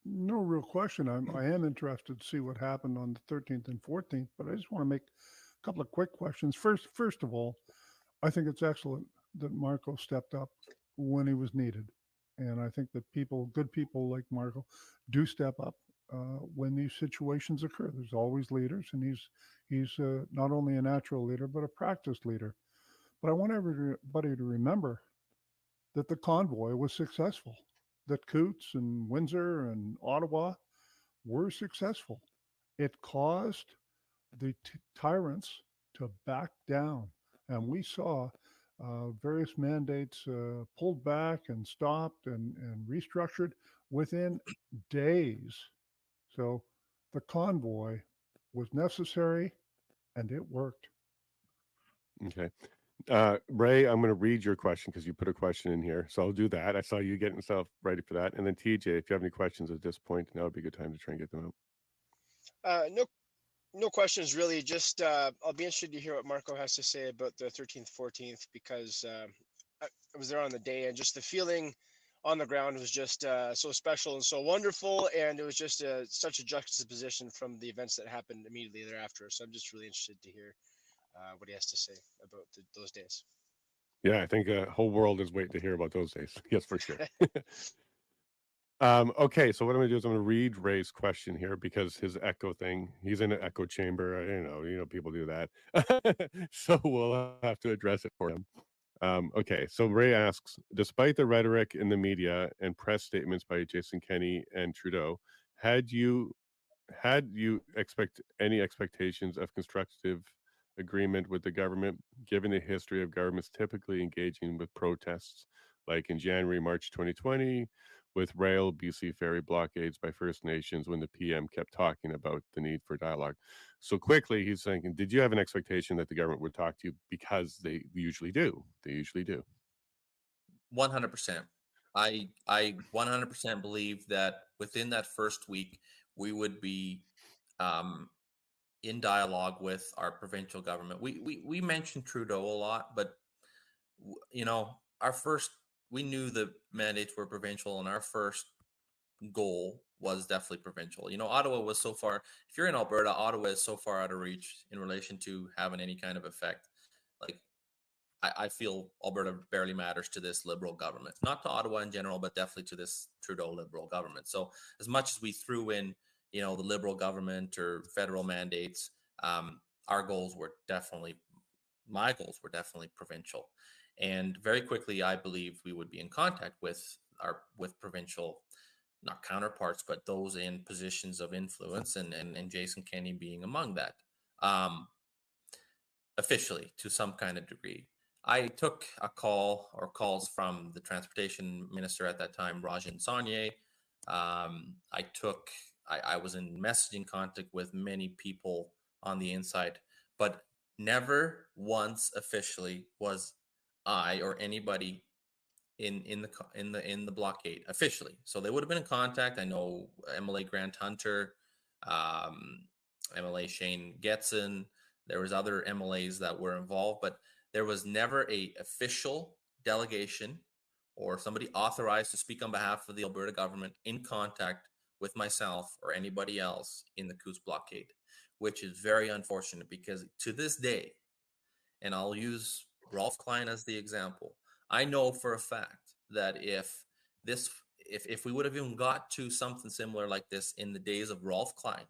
No real question. I am interested to see what happened on the 13th and 14th, but I just want to make a couple of quick questions. First of all, I think it's excellent that Marco stepped up when he was needed. And I think that good people like Marco, do step up when these situations occur. There's always leaders, and he's not only a natural leader, but a practiced leader. But I want everybody to remember that the convoy was successful, that Coutts and Windsor and Ottawa were successful. It caused the tyrants to back down. And we saw various mandates pulled back and stopped and restructured within days. So the convoy was necessary and it worked. Okay. Ray, I'm going to read your question because you put a question in here. So I'll do that. I saw you getting yourself ready for that. And then TJ, if you have any questions at this point, now would be a good time to try and get them out. No questions really. Just I'll be interested to hear what Marco has to say about the 13th, 14th, because I was there on the day and just the feeling on the ground was just so special and so wonderful. And it was just such a juxtaposition from the events that happened immediately thereafter. So I'm just really interested to hear what he has to say about those days. Yeah, I think the whole world is waiting to hear about those days. Yes, for sure. Okay, so what I'm going to do is I'm going to read Ray's question here because his echo thing, he's in an echo chamber. You know, people do that. So we'll have to address it for him. Okay, so Ray asks, despite the rhetoric in the media and press statements by Jason Kenney and Trudeau, had you expect any expectations of constructive agreement with the government, given the history of governments typically engaging with protests, like in January, March 2020, with rail BC ferry blockades by First Nations when the PM kept talking about the need for dialogue? So quickly, he's saying, did you have an expectation that the government would talk to you? Because they usually do. They usually do. 100%. I 100% believe that within that first week, we would be in dialogue with our provincial government. We mentioned Trudeau a lot, but you know, we knew the mandates were provincial, and our first goal was definitely provincial. You know, Ottawa was so far, if you're in Alberta, Ottawa is so far out of reach in relation to having any kind of effect. Like, I feel Alberta barely matters to this Liberal government, not to Ottawa in general, but definitely to this Trudeau Liberal government. So as much as we threw in, you know, the Liberal government or federal mandates, my goals were definitely provincial. And very quickly, I believe we would be in contact with provincial, not counterparts, but those in positions of influence, and Jason Kenney being among that, officially to some kind of degree. I took a call or calls from the transportation minister at that time, Rajan Saunier. I was in messaging contact with many people on the inside, but never once officially was I or anybody in the blockade officially. So they would have been in contact. I know MLA Grant Hunter, MLA Shane Getson. There was other MLAs that were involved, but there was never a official delegation or somebody authorized to speak on behalf of the Alberta government in contact with myself or anybody else in the Coutts blockade, which is very unfortunate because to this day, and I'll use Rolf Klein as the example, I know for a fact that if we would have even got to something similar like this in the days of Rolf Klein,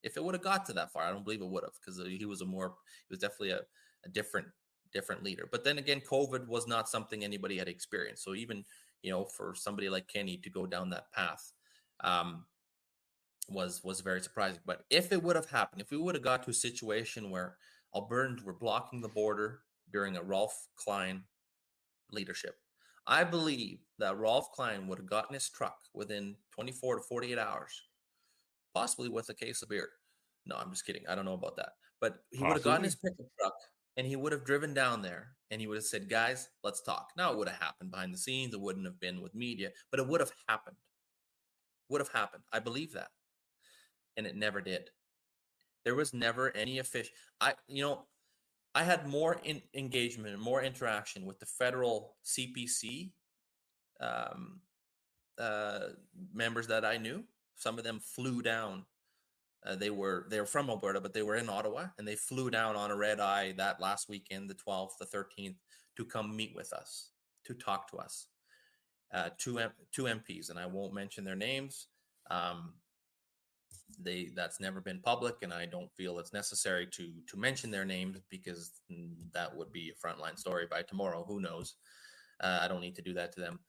if it would have got to that far, I don't believe it would have, because he was definitely a different leader. But then again, COVID was not something anybody had experienced. So even, you know, for somebody like Kenney to go down that path was very surprising. But if it would have happened, if we would have got to a situation where Albertans were blocking the border during a Rolf Klein leadership, I believe that Rolf Klein would have gotten his truck within 24 to 48 hours, possibly with a case of beer. No, I'm just kidding. I don't know about that. But he would have gotten his pickup truck and he would have driven down there and he would have said, guys, let's talk. Now, it would have happened behind the scenes. It wouldn't have been with media, but it would have happened. Would have happened. I believe that. And it never did. There was never any official. I had more engagement and more interaction with the federal CPC members that I knew. Some of them flew down. They were from Alberta, but they were in Ottawa, and they flew down on a red eye that last weekend, the 12th, the 13th, to come meet with us, to talk to us. Two MPs, and I won't mention their names. That's never been public, and I don't feel it's necessary to mention their names because that would be a frontline story by tomorrow. Who knows? I don't need to do that to them.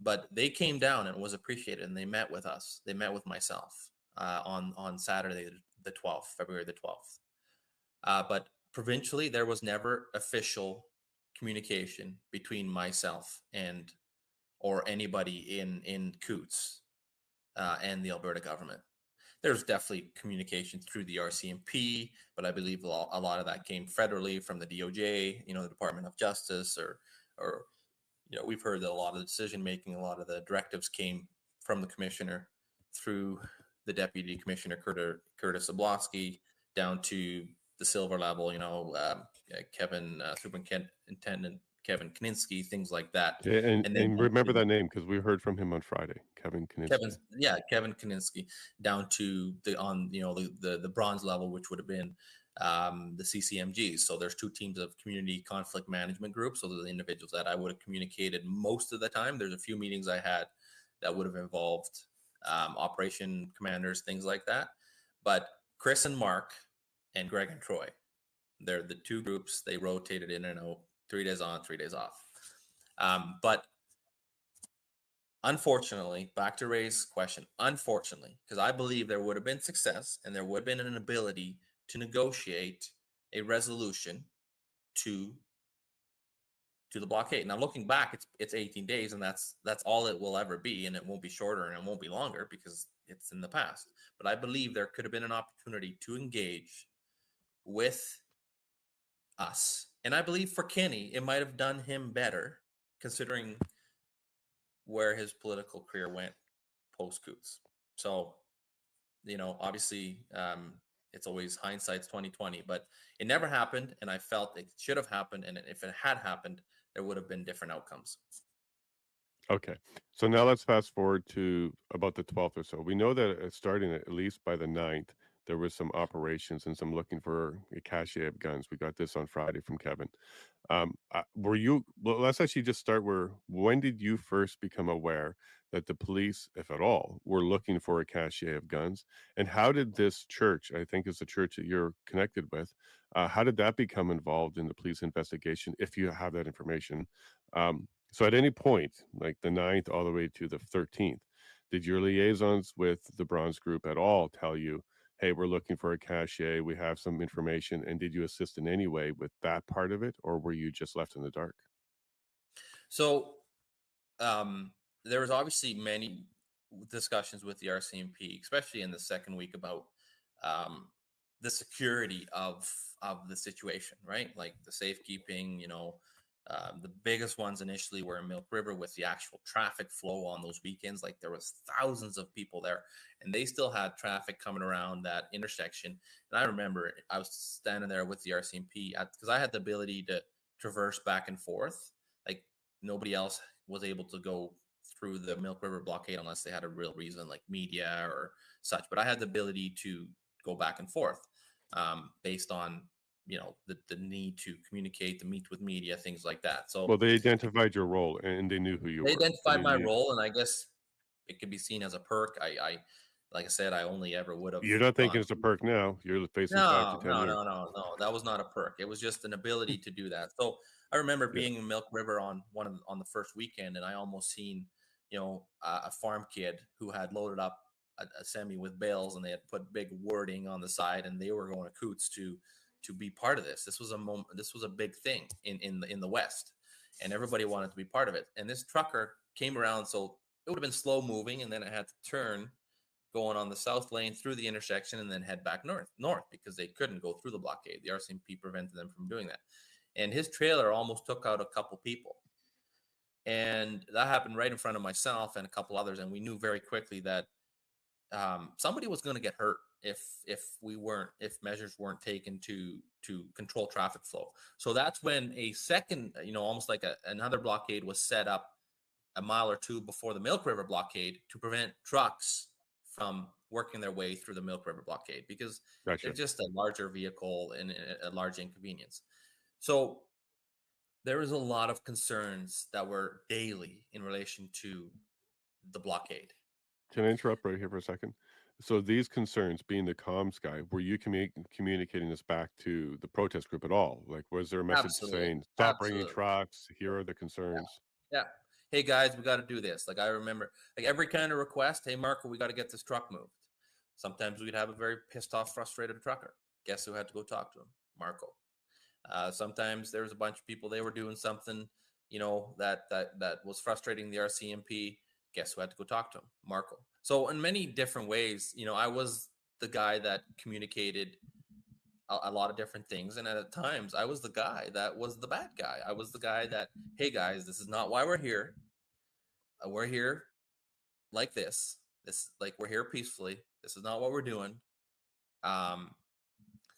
But they came down and it was appreciated, and they met with us. They met with myself on Saturday, the 12th, February the 12th. But provincially, there was never official communication between myself and or anybody in Coutts and the Alberta government. There's definitely communication through the RCMP, but I believe a lot of that came federally from the DOJ, the Department of Justice, or we've heard that a lot of the decision making, a lot of the directives came from the commissioner through the deputy commissioner Curtis Zablosky down to the silver level, Kevin Superintendent Kevin Kaninsky, things like that. Yeah, and and remember that name because we heard from him on Friday, Kevin Kaninsky. Kevin Kaninsky, down to the bronze level, which would have been the CCMGs. So there's two teams of community conflict management groups. So they're the individuals that I would have communicated most of the time. There's a few meetings I had that would have involved operation commanders, things like that. But Chris and Mark and Greg and Troy, they're the two groups. They rotated in and out, 3 days on, 3 days off. But unfortunately, back to Ray's question, unfortunately, because I believe there would have been success and there would have been an ability to negotiate a resolution to the blockade. Now, looking back, it's 18 days, and that's all it will ever be, and it won't be shorter and it won't be longer because it's in the past. But I believe there could have been an opportunity to engage with us. And I believe for Kenny, it might have done him better considering where his political career went post Coutts. So, obviously, it's always hindsight's 2020, but it never happened, and I felt it should have happened. And if it had happened, there would have been different outcomes. Okay, so now let's fast forward to about the 12th or so. We know that starting at least by the 9th, there was some operations and some looking for a cache of guns. We got this on Friday from Kevin. Were you? Well, let's actually just start when did you first become aware that the police, if at all, were looking for a cache of guns? And how did this church, I think is the church that you're connected with, how did that become involved in the police investigation, if you have that information? So at any point, like the 9th all the way to the 13th, did your liaisons with the Bronze Group at all tell you, hey, we're looking for a cache, we have some information, and did you assist in any way with that part of it, or were you just left in the dark? So there was obviously many discussions with the RCMP, especially in the second week, about the security of the situation, right? Like the safekeeping, the biggest ones initially were in Milk River with the actual traffic flow on those weekends. Like there was thousands of people there, and they still had traffic coming around that intersection. And I remember I was standing there with the RCMP because I had the ability to traverse back and forth. Like nobody else was able to go through the Milk River blockade unless they had a real reason, like media or such. But I had the ability to go back and forth based on the need to communicate, to meet with media, things like that. So, well, they identified your role and they knew who you were. They identified my role, and I guess it could be seen as a perk. I like I said, I only ever would have. You're not thinking it's a perk now. You're facing 5 to 10 years. No. That was not a perk. It was just an ability to do that. So I remember being in Milk River on the first weekend, and I almost seen a farm kid who had loaded up a semi with bales, and they had put big wording on the side, and they were going to Coutts to be part of this. This was a moment. This was a big thing in the West, and everybody wanted to be part of it. And this trucker came around, so it would have been slow moving, and then it had to turn, going on the south lane through the intersection, and then head back north because they couldn't go through the blockade. The RCMP prevented them from doing that, and his trailer almost took out a couple people, and that happened right in front of myself and a couple others. And we knew very quickly that somebody was going to get hurt if measures weren't taken to control traffic flow. So that's when a second, almost like another blockade was set up a mile or two before the Milk River blockade to prevent trucks from working their way through the Milk River blockade, because they're just a larger vehicle and a large inconvenience. So there was a lot of concerns that were daily in relation to the blockade. Can I interrupt right here for a second? So these concerns, being the comms guy, were you communicating this back to the protest group at all? Like, was there a message saying, stop bringing trucks, here are the concerns? Yeah. Hey guys, we got to do this. Like I remember, like every kind of request, hey Marco, we got to get this truck moved. Sometimes we'd have a very pissed off, frustrated trucker. Guess who had to go talk to him? Marco. Sometimes there was a bunch of people, they were doing something, that was frustrating the RCMP. Guess who had to go talk to him? Marco. So in many different ways, I was the guy that communicated a lot of different things. And at times I was the guy that was the bad guy. I was the guy that, hey guys, this is not why we're here. We're here like this. Like we're here peacefully. This is not what we're doing.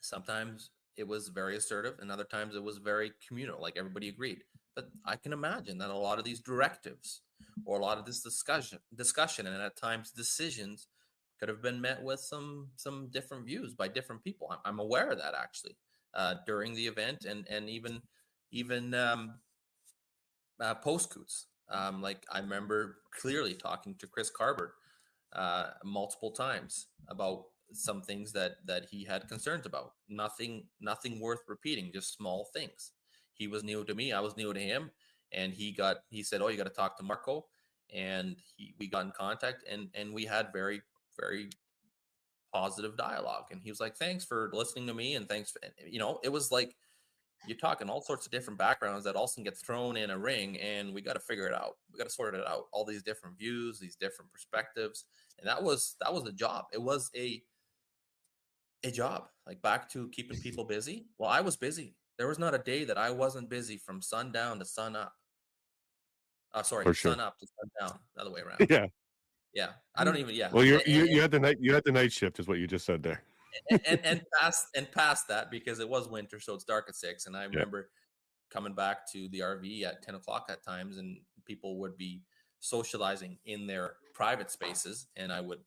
Sometimes it was very assertive, and other times it was very communal, like everybody agreed. But I can imagine that a lot of these directives or a lot of this discussion, and at times decisions, could have been met with some different views by different people. I'm aware of that actually during the event, and even post Coutts. Like I remember clearly talking to Chris Carber multiple times about some things that he had concerns about. Nothing worth repeating, just small things. He was new to me, I was new to him, and he said, oh, you got to talk to Marco, and we got in contact, and we had very, very positive dialogue. And he was like, thanks for listening to me, and thanks for, it was like you're talking all sorts of different backgrounds that also get thrown in a ring, and we got to figure it out. We got to sort it out. All these different views, these different perspectives, and that was a job. It was a job. Like back to keeping people busy. Well, I was busy. There was not a day that I wasn't busy from sundown to sun up. For sure. Sun up to sun down. The other way around. Yeah. Yeah. I don't even. Yeah. Well, you had the night shift, is what you just said there. and past that, because it was winter, so it's dark at 6. And I remember coming back to the RV at 10 o'clock at times, and people would be socializing in their private spaces, and I would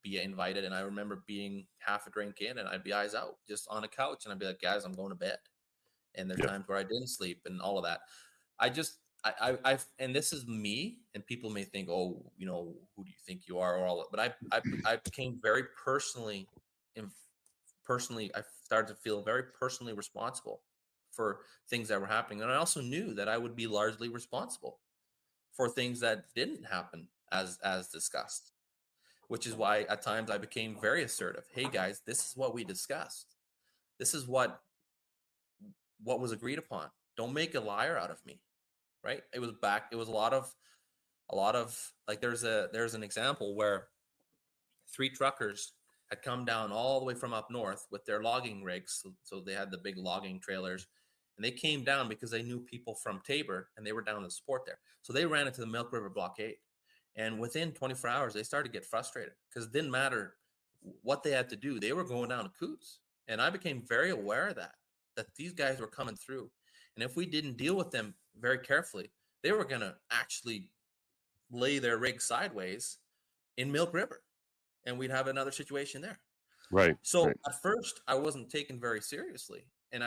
be invited. And I remember being half a drink in, and I'd be eyes out just on a couch, and I'd be like, guys, I'm going to bed. And there's times where I didn't sleep and all of that. I and this is me, and people may think, oh, who do you think you are, or all that. But I became very personally, I started to feel very personally responsible for things that were happening. And I also knew that I would be largely responsible for things that didn't happen as discussed, which is why at times I became very assertive. Hey guys, this is what we discussed. This is what was agreed upon. Don't make a liar out of me. Right? It was a lot of like, there's an example where 3 truckers had come down all the way from up north with their logging rigs. So they had the big logging trailers, and they came down because they knew people from Tabor, and they were down to support there. So they ran into the Milk River blockade, and within 24 hours, they started to get frustrated because it didn't matter what they had to do. They were going down to Coutts. And I became very aware of that these guys were coming through. And if we didn't deal with them very carefully, they were going to actually lay their rig sideways in Milk River, and we'd have another situation there. Right. So right. At first I wasn't taken very seriously. And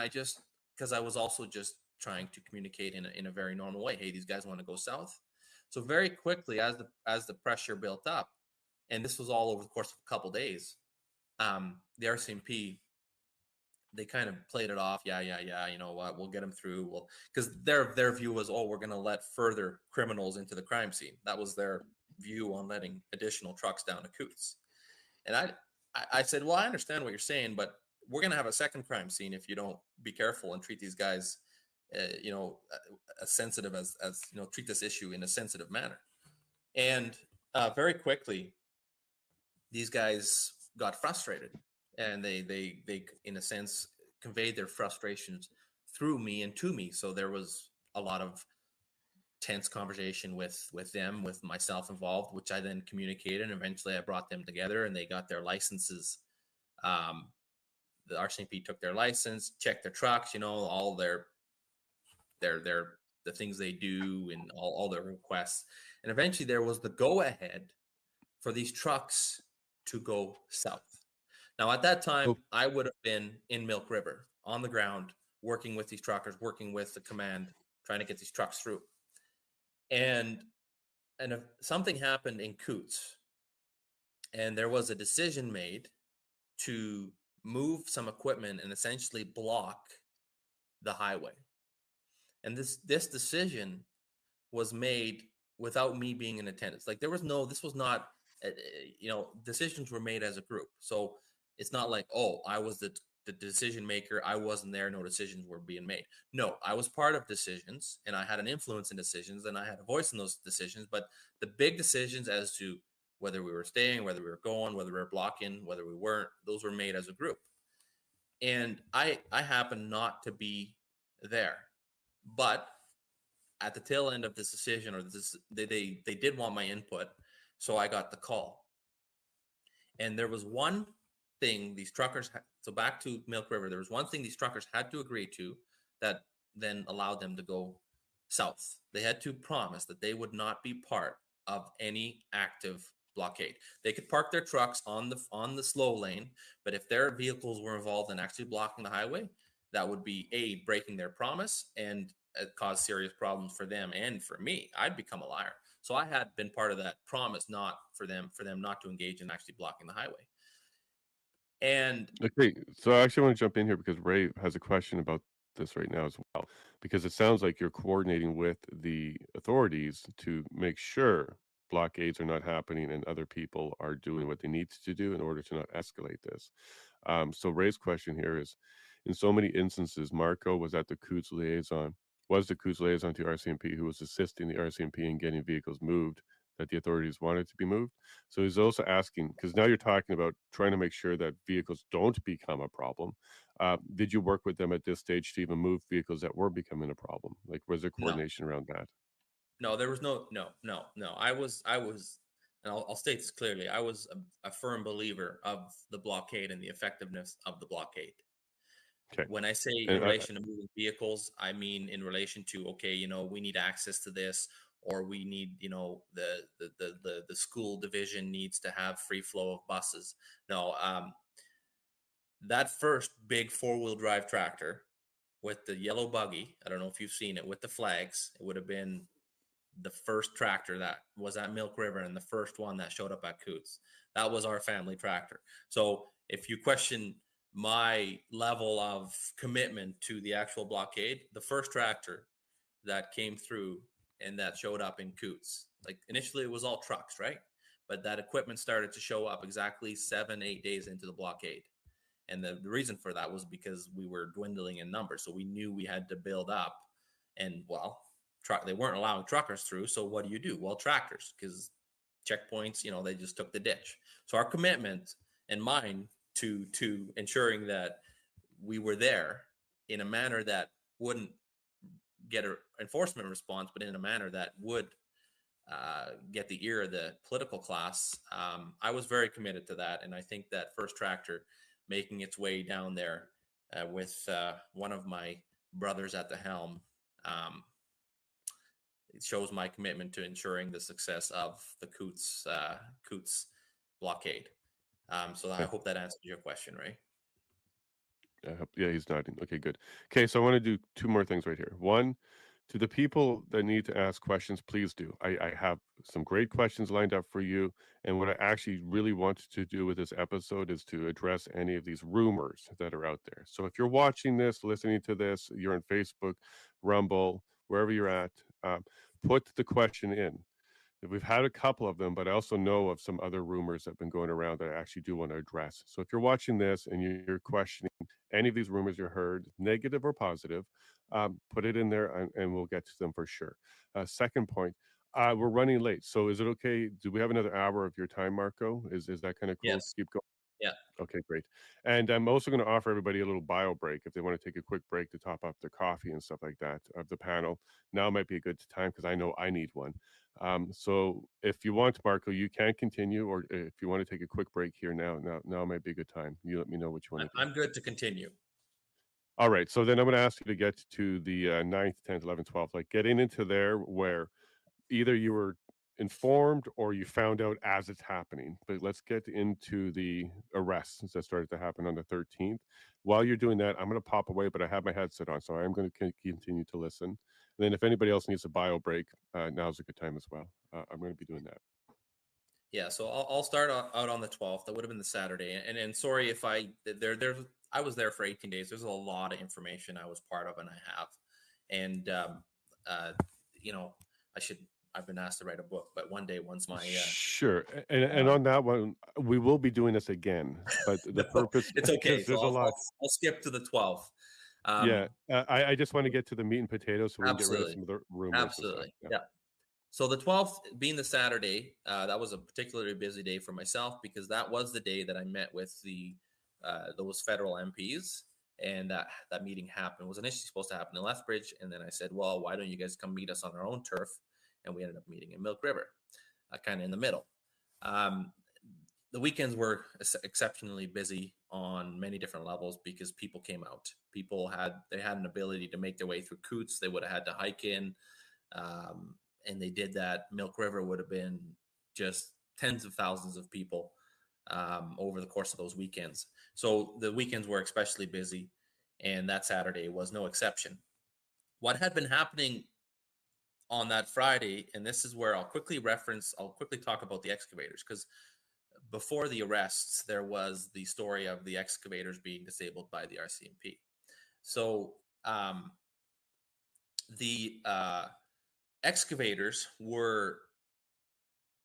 because I was also just trying to communicate in a very normal way. Hey, these guys want to go south. So very quickly, as the pressure built up, and this was all over the course of a couple of days, the RCMP, they kind of played it off. Yeah. You know what? We'll get them through. Well, because their view was, oh, we're going to let further criminals into the crime scene. That was their view on letting additional trucks down to Coutts. And I said, well, I understand what you're saying, but we're going to have a second crime scene if you don't be careful and treat these guys, as sensitive as treat this issue in a sensitive manner. And very quickly, these guys got frustrated. And they in a sense conveyed their frustrations through me and to me. So there was a lot of tense conversation with them, with myself involved, which I then communicated. And eventually I brought them together, and they got their licenses. The RCMP took their license, checked their trucks, all their the things they do, and all their requests. And eventually there was the go ahead for these trucks to go south. Now, at that time, I would have been in Milk River on the ground, working with these truckers, working with the command, trying to get these trucks through. And if something happened in Coutts, and there was a decision made to move some equipment and essentially block the highway. And this decision was made without me being in attendance. Like this was not, decisions were made as a group. So it's not like, oh, I was the the decision maker. I wasn't there. No decisions were being made. No, I was part of decisions, and I had an influence in decisions, and I had a voice in those decisions. But the big decisions as to whether we were staying, whether we were going, whether we were blocking, whether we weren't, those were made as a group. And I happened not to be there. But at the tail end of this decision, or this, they did want my input, so I got the call. And there was one thing these truckers, so back to Milk River, there was one thing these truckers had to agree to that then allowed them to go south. They had to promise that they would not be part of any active blockade. They could park their trucks on the slow lane, but if their vehicles were involved in actually blocking the highway, that would be breaking their promise and cause serious problems for them and for me. I'd become a liar. So I had been part of that promise, not for them not to engage in actually blocking the highway. And okay, so I actually want to jump in here because Ray has a question about this right now as well, because it sounds like you're coordinating with the authorities to make sure blockades are not happening and other people are doing what they need to do in order to not escalate this. So Ray's question here is, in so many instances, Marco was the Coutts liaison to RCMP who was assisting the RCMP in getting vehicles moved that the authorities wanted to be moved. So he's also asking, because now you're talking about trying to make sure that vehicles don't become a problem. Did you work with them at this stage to even move vehicles that were becoming a problem? Like, was there coordination around that? No, there was no. I was, and I'll state this clearly. I was a firm believer of the blockade and the effectiveness of the blockade. Okay. When I say in relation to moving vehicles, I mean in relation to, okay, we need access to this, or we need, the school division needs to have free flow of buses. No, that first big 4-wheel drive tractor with the yellow buggy, I don't know if you've seen it, with the flags, it would have been the first tractor that was at Milk River and the first one that showed up at Coutts. That was our family tractor. So if you question my level of commitment to the actual blockade, the first tractor that came through and that showed up in Coutts, like initially it was all trucks, right? But that equipment started to show up exactly 7-8 days into the blockade. And the reason for that was because we were dwindling in numbers. So we knew we had to build up, and they weren't allowing truckers through. So what do? Well, tractors, because checkpoints, they just took the ditch. So our commitment and mine to ensuring that we were there in a manner that wouldn't get an enforcement response, but in a manner that would get the ear of the political class. I was very committed to that. And I think that first tractor making its way down there with one of my brothers at the helm, it shows my commitment to ensuring the success of the Coutts blockade. So I hope that answers your question, Ray. Yeah, he's nodding. Okay, good. Okay, so I want to do 2 more things right here. One, to the people that need to ask questions, please do. I have some great questions lined up for you. And what I actually really want to do with this episode is to address any of these rumors that are out there. So if you're watching this, listening to this, you're on Facebook, Rumble, wherever you're at, put the question in. We've had a couple of them, but I also know of some other rumors that have been going around that I actually do want to address. So if you're watching this and you're questioning any of these rumors you heard, negative or positive, put it in there and we'll get to them for sure. Second point, we're running late. So is it okay? Do we have another hour of your time, Marco? Is that kind of cool to keep going? Yeah. Okay, great. And I'm also going to offer everybody a little bio break if they want to take a quick break to top up their coffee and stuff like that of the panel. Now might be a good time because I know I need one. So if you want, Marco, you can continue, or if you want to take a quick break here now might be a good time. You let me know what you want to do. I'm good to continue. All right. So then I'm going to ask you to get to the 9th, 10th, 11th, 12th, like getting into there where either you were informed or you found out as it's happening. But let's get into the arrests that started to happen on the 13th. While you're doing that, I'm going to pop away, but I have my headset on, so I'm going to continue to listen. And then if anybody else needs a bio break, now's a good time as well. I'm going to be doing that. Yeah, so I'll start out on the 12th. That would have been the Saturday. And sorry if I was there for 18 days. There's a lot of information I was part of and I have. And I I've been asked to write a book, but one day, once my Sure, and on that one, we will be doing this again. But the purpose, it's okay. because there's So a lot. I'll skip to the 12th. Yeah, I just want to get to the meat and potatoes so we can get rid of Absolutely. some of the rumors. Absolutely. And stuff. Yeah. So the 12th being the Saturday, that was a particularly busy day for myself because that was the day that I met with those federal MPs, and that meeting happened. It was initially supposed to happen in Lethbridge, and then I said, well, why don't you guys come meet us on our own turf? And we ended up meeting in Milk River, kind of in the middle. The weekends were exceptionally busy on many different levels because people came out. People had an ability to make their way through Coutts. They would have had to hike in. And they did that. Milk River would have been just tens of thousands of people over the course of those weekends. So the weekends were especially busy, and that Saturday was no exception. What had been happening on that Friday, and this is where I'll quickly talk about the excavators, because before the arrests, there was the story of the excavators being disabled by the RCMP. So the excavators were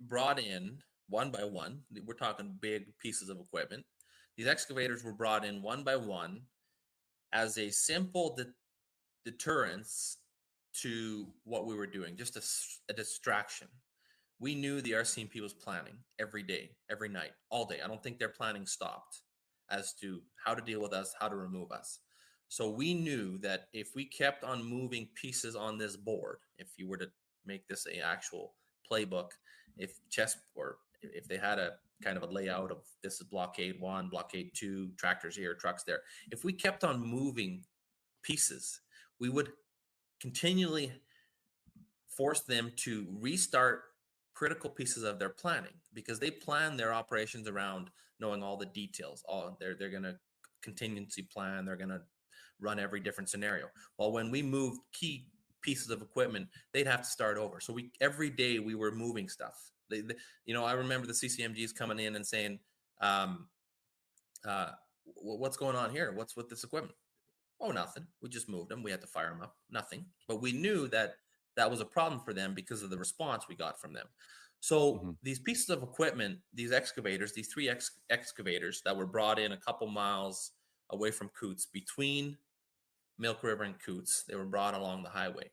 brought in one by one. We're talking big pieces of equipment. These excavators were brought in one by one as a simple deterrence to what we were doing, just a distraction. We knew the RCMP was planning every day, every night, all day. I don't think their planning stopped as to how to deal with us, how to remove us. So we knew that if we kept on moving pieces on this board, if you were to make this an actual playbook, if they had a kind of a layout of this is blockade 1, blockade 2, tractors here, trucks there, if we kept on moving pieces, we would continually force them to restart critical pieces of their planning, because they plan their operations around knowing all the details. They're going to contingency plan. They're going to run every different scenario. Well, when we moved key pieces of equipment, they'd have to start over. So every day we were moving stuff. I remember the CCMGs coming in and saying, what's going on here? What's with this equipment? Oh, nothing. We just moved them. We had to fire them up. Nothing. But we knew that was a problem for them because of the response we got from them. So these pieces of equipment, these excavators, these 3 excavators that were brought in a couple miles away from Coutts, between Milk River and Coutts, they were brought along the highway.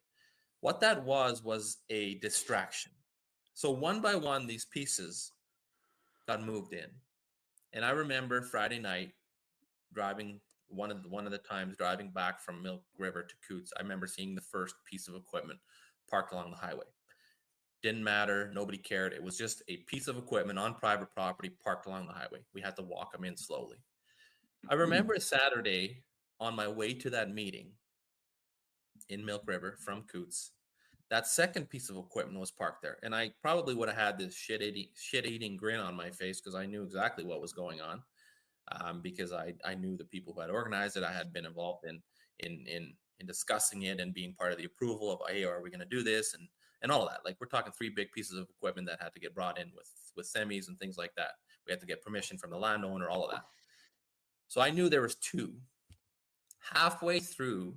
What that was a distraction. So one by one, these pieces got moved in. And I remember Friday night driving one of the times driving back from Milk River to Coutts, I remember seeing the first piece of equipment parked along the highway. Didn't matter. Nobody cared. It was just a piece of equipment on private property parked along the highway. We had to walk them in slowly. I remember Saturday on my way to that meeting in Milk River from Coutts, that second piece of equipment was parked there. And I probably would have had this shit-eating grin on my face because I knew exactly what was going on. Because I knew the people who had organized it. I had been involved in discussing it and being part of the approval of, hey, are we going to do this and all of that. Like, we're talking 3 big pieces of equipment that had to get brought in with semis and things like that. We had to get permission from the landowner, all of that. So I knew there was 2. Halfway through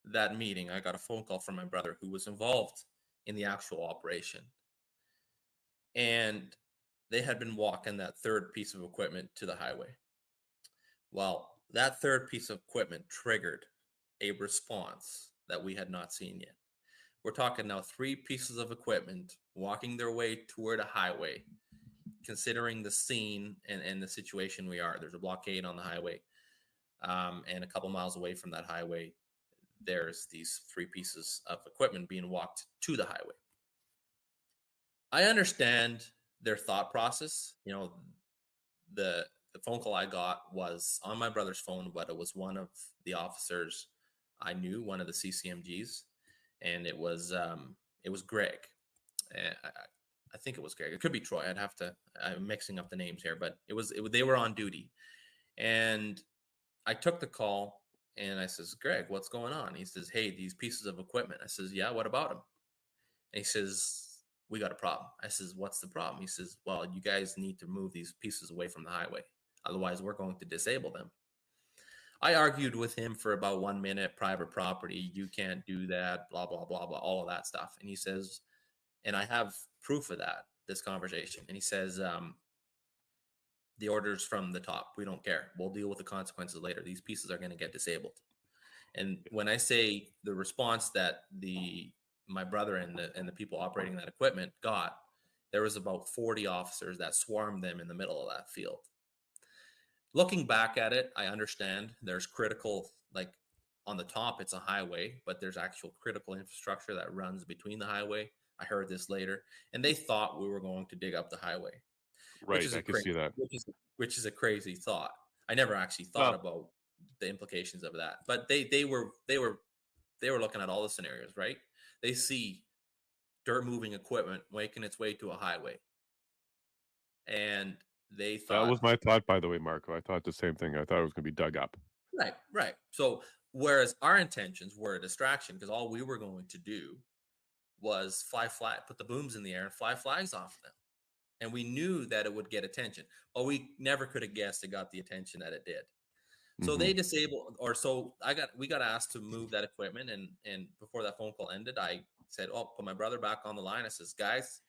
that meeting, I got a phone call from my brother who was involved in the actual operation. And they had been walking that third piece of equipment to the highway. Well, that third piece of equipment triggered a response that we had not seen yet. We're talking now 3 pieces of equipment walking their way toward a highway, considering the scene and the situation we are. There's a blockade on the highway, and a couple miles away from that highway, there's these 3 pieces of equipment being walked to the highway. I understand their thought process. The phone call I got was on my brother's phone, but it was one of the officers I knew, one of the CCMGs, and it was Greg. I think it was Greg. It could be Troy. I'm mixing up the names here, but they were on duty. And I took the call and I says, Greg, what's going on? He says, hey, these pieces of equipment. I says, yeah, what about them? And he says, we got a problem. I says, what's the problem? He says, well, you guys need to move these pieces away from the highway. Otherwise, we're going to disable them. I argued with him for about 1 minute, private property. You can't do that, blah, blah, blah, blah, all of that stuff. And he says, And I have proof of that, this conversation. And he says, the order's from the top. We don't care. We'll deal with the consequences later. These pieces are going to get disabled. And when I say the response that my brother and the people operating that equipment got, there was about 40 officers that swarmed them in the middle of that field. Looking back at it, I understand there's critical, like on the top, it's a highway, but there's actual critical infrastructure that runs between the highway. I heard this later, and they thought we were going to dig up the highway, right? I can see that. Which is a crazy thought. I never actually thought about the implications of that, but they were looking at all the scenarios, right? They see dirt moving equipment making its way to a highway, and they thought that was my thought, by the way, Marco. I thought the same thing. I thought it was going to be dug up. Right. So whereas our intentions were a distraction, because all we were going to do was fly flag, put the booms in the air and fly flags off them. And we knew that it would get attention. Well, we never could have guessed it got the attention that it did. So they disabled, we got asked to move that equipment. And before that phone call ended, I said, put my brother back on the line. I says, guys,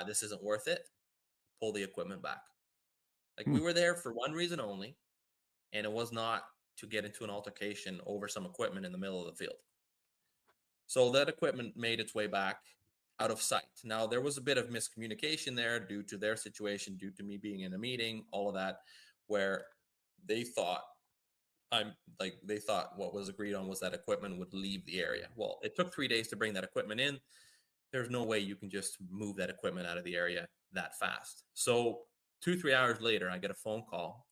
this isn't worth it. Pull the equipment back. Like we were there for one reason only. And it was not to get into an altercation over some equipment in the middle of the field. So that equipment made its way back out of sight. Now, there was a bit of miscommunication there due to their situation, due to me being in a meeting, all of that, where they thought what was agreed on was that equipment would leave the area. Well, it took 3 days to bring that equipment in. There's no way you can just move that equipment out of the area that fast. So 2-3 hours later, I get a phone call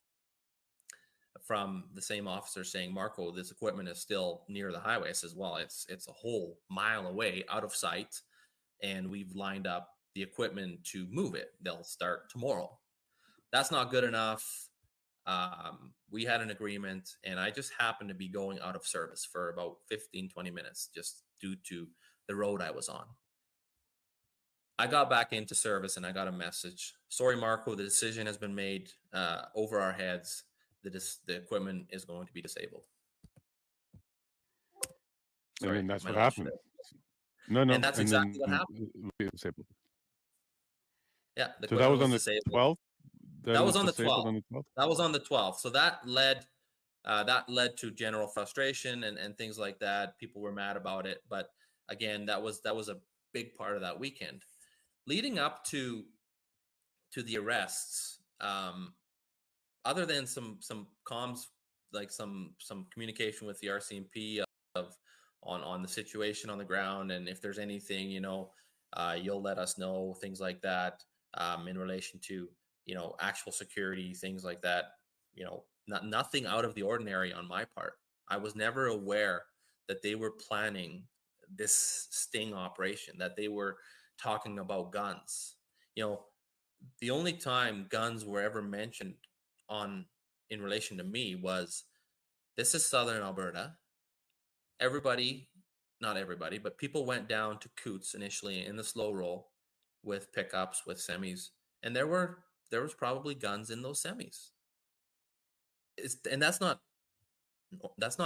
from the same officer saying, Marco, this equipment is still near the highway. I says, well, it's a whole mile away out of sight, and we've lined up the equipment to move it. They'll start tomorrow. That's not good enough. We had an agreement, and I just happened to be going out of service for about 15-20 minutes just due to the road I was on. I got back into service and I got a message. Sorry, Marco, the decision has been made over our heads. The equipment is going to be disabled. Sorry, and then that's what happened. No. And that's exactly what happened. Disabled. Yeah. So that was on the 12th? That was on the 12th. That was on the 12th. So that led to general frustration and things like that. People were mad about it. But again, that was a big part of that weekend. Leading up to the arrests, other than some comms, like some communication with the RCMP on the situation on the ground, and if there's anything, you'll let us know, things like that, in relation to actual security, things like that. Nothing out of the ordinary on my part. I was never aware that they were planning this sting operation, that they were talking about guns. The only time guns were ever mentioned in relation to me was, this is Southern Alberta. Not everybody, but people went down to Coutts initially in the slow roll with pickups, with semis, and there was probably guns in those semis. And that's not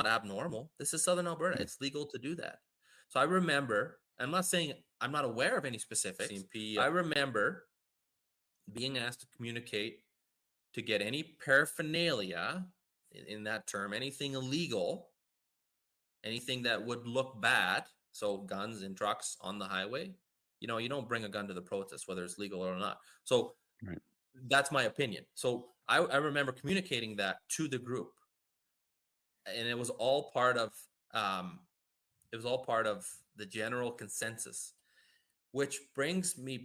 abnormal. This is Southern Alberta. It's legal to do that. So I remember, I'm not saying I'm not aware of any specifics. I remember being asked to communicate to get any paraphernalia, in that term, anything illegal, anything that would look bad. So guns in trucks on the highway, you don't bring a gun to the protest, whether it's legal or not. So that's my opinion. So I remember communicating that to the group, and it was all part of the general consensus, which brings me,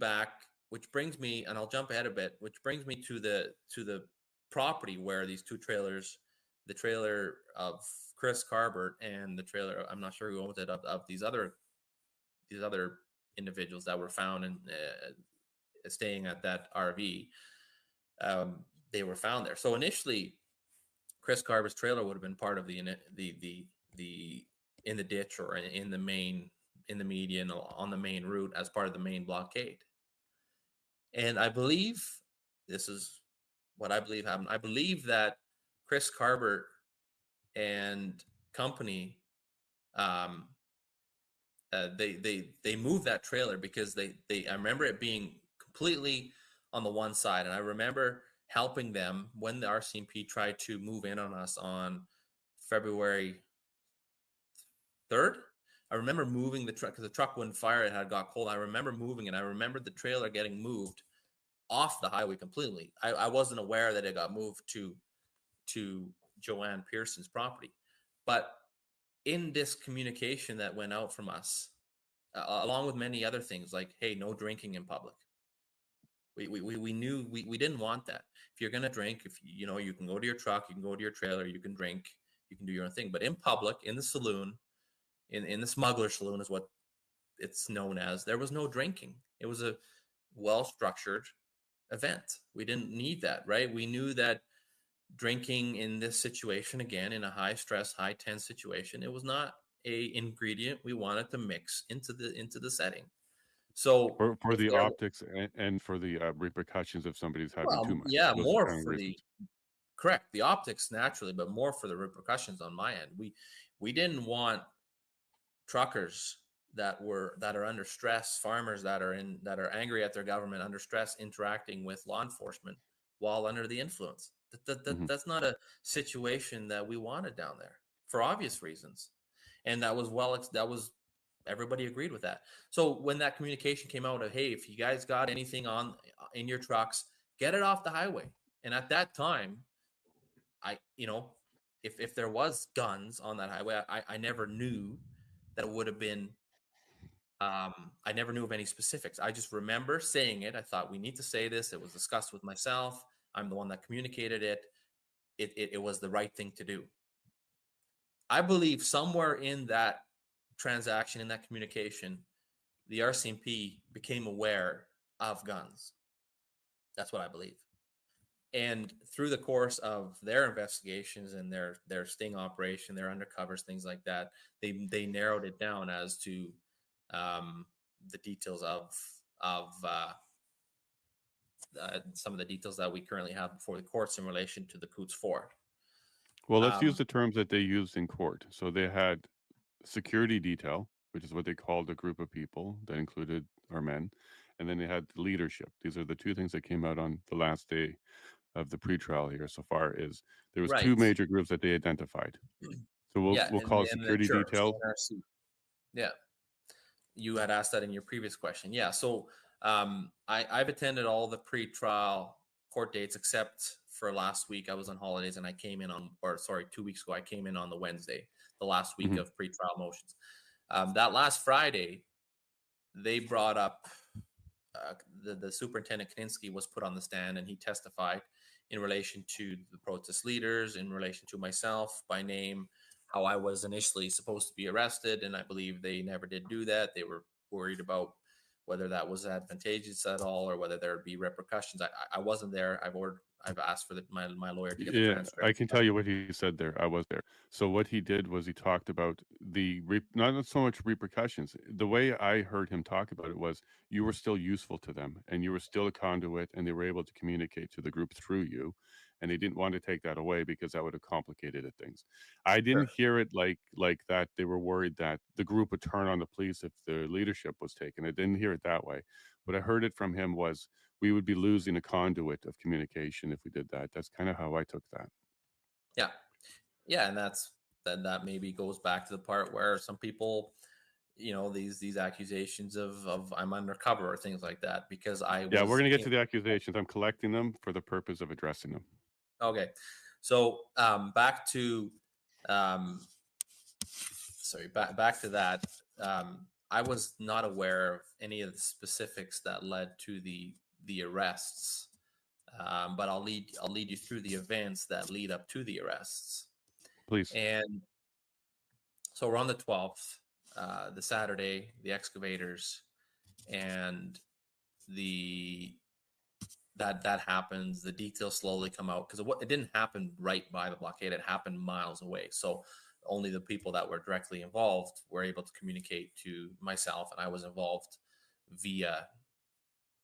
and I'll jump ahead a bit, which brings me to the property where these two trailers, the trailer of Chris Carbert and the trailer, I'm not sure who owns it, of these other individuals that were found and staying at that RV. They were found there. So initially, Chris Carbert's trailer would have been part of the in the ditch or in the median on the main route as part of the main blockade. And I believe this is what I believe happened. I believe that Chris Carbert and company they moved that trailer because I remember it being completely on the one side, and I remember helping them when the RCMP tried to move in on us on February 3rd. I remember moving the truck because the truck wouldn't fire. It had got cold. I remember moving it. I remember the trailer getting moved off the highway completely. I wasn't aware that it got moved to Joanne Pearson's property. But in this communication that went out from us, along with many other things like, hey, no drinking in public. We knew we didn't want that. If you're going to drink, if you know, you can go to your truck, you can go to your trailer, you can drink, you can do your own thing. But in public, in the saloon, in the smuggler saloon is what it's known as, there was no drinking. It was a well-structured event. We didn't need that, right? We knew that drinking in this situation, again, in a high stress, high tense situation, it was not a ingredient we wanted to mix into the setting. So for the optics and for the repercussions if somebody's having too much. Yeah, Those more kind of for reasons. correct, the optics naturally, but more for the repercussions on my end. We didn't want truckers that are under stress, farmers that are angry at their government, under stress, interacting with law enforcement while under the influence. That's not a situation that we wanted down there for obvious reasons, and that was everybody agreed with that. So when that communication came out of, hey, if you guys got anything in your trucks, get it off the highway. And at that time, if there was guns on that highway, I never knew that it would have been. I never knew of any specifics. I just remember saying it. I thought we need to say this. It was discussed with myself. I'm the one that communicated it. It was the right thing to do. I believe somewhere in that transaction, in that communication, the RCMP became aware of guns. That's what I believe. And through the course of their investigations and their sting operation, their undercovers, things like that, they narrowed it down as to the details of some of the details that we currently have before the courts in relation to the Coutts Ford. Well, let's use the terms that they used in court. So they had security detail, which is what they called a group of people that included our men. And then they had leadership. These are the two things that came out on the last day of the pretrial here so far. Is there was two major groups that they identified. So we'll call it security detail. Yeah. You had asked that in your previous question. Yeah. So I've attended all the pretrial court dates except for last week. I was on holidays and I came in 2 weeks ago, I came in on the Wednesday, the last week of pretrial motions. That last Friday, they brought up the Superintendent Kaninsky was put on the stand and he testified in relation to the protest leaders, in relation to myself by name, how I was initially supposed to be arrested. And I believe they never did do that. They were worried about whether that was advantageous at all or whether there would be repercussions. I wasn't there. I've asked for my lawyer to get the transcript. I can tell you what he said there. I was there. So what he did was he talked about not so much repercussions. The way I heard him talk about it was you were still useful to them and you were still a conduit and they were able to communicate to the group through you. And they didn't want to take that away because that would have complicated things. I didn't hear it like that. They were worried that the group would turn on the police if the leadership was taken. I didn't hear it that way. What I heard it from him was we would be losing a conduit of communication if we did that. That's kind of how I took that. Yeah. Yeah. And that maybe goes back to the part where some people, these accusations of I'm undercover or things like that because we're going to get to the accusations. I'm collecting them for the purpose of addressing them. Okay. So back to that. I was not aware of any of the specifics that led to the arrests, but I'll lead you through the events that lead up to the arrests. Please. And so we're on the 12th, the Saturday, the excavators, and that happens. The details slowly come out because it didn't happen right by the blockade. It happened miles away. So only the people that were directly involved were able to communicate to myself, and I was involved via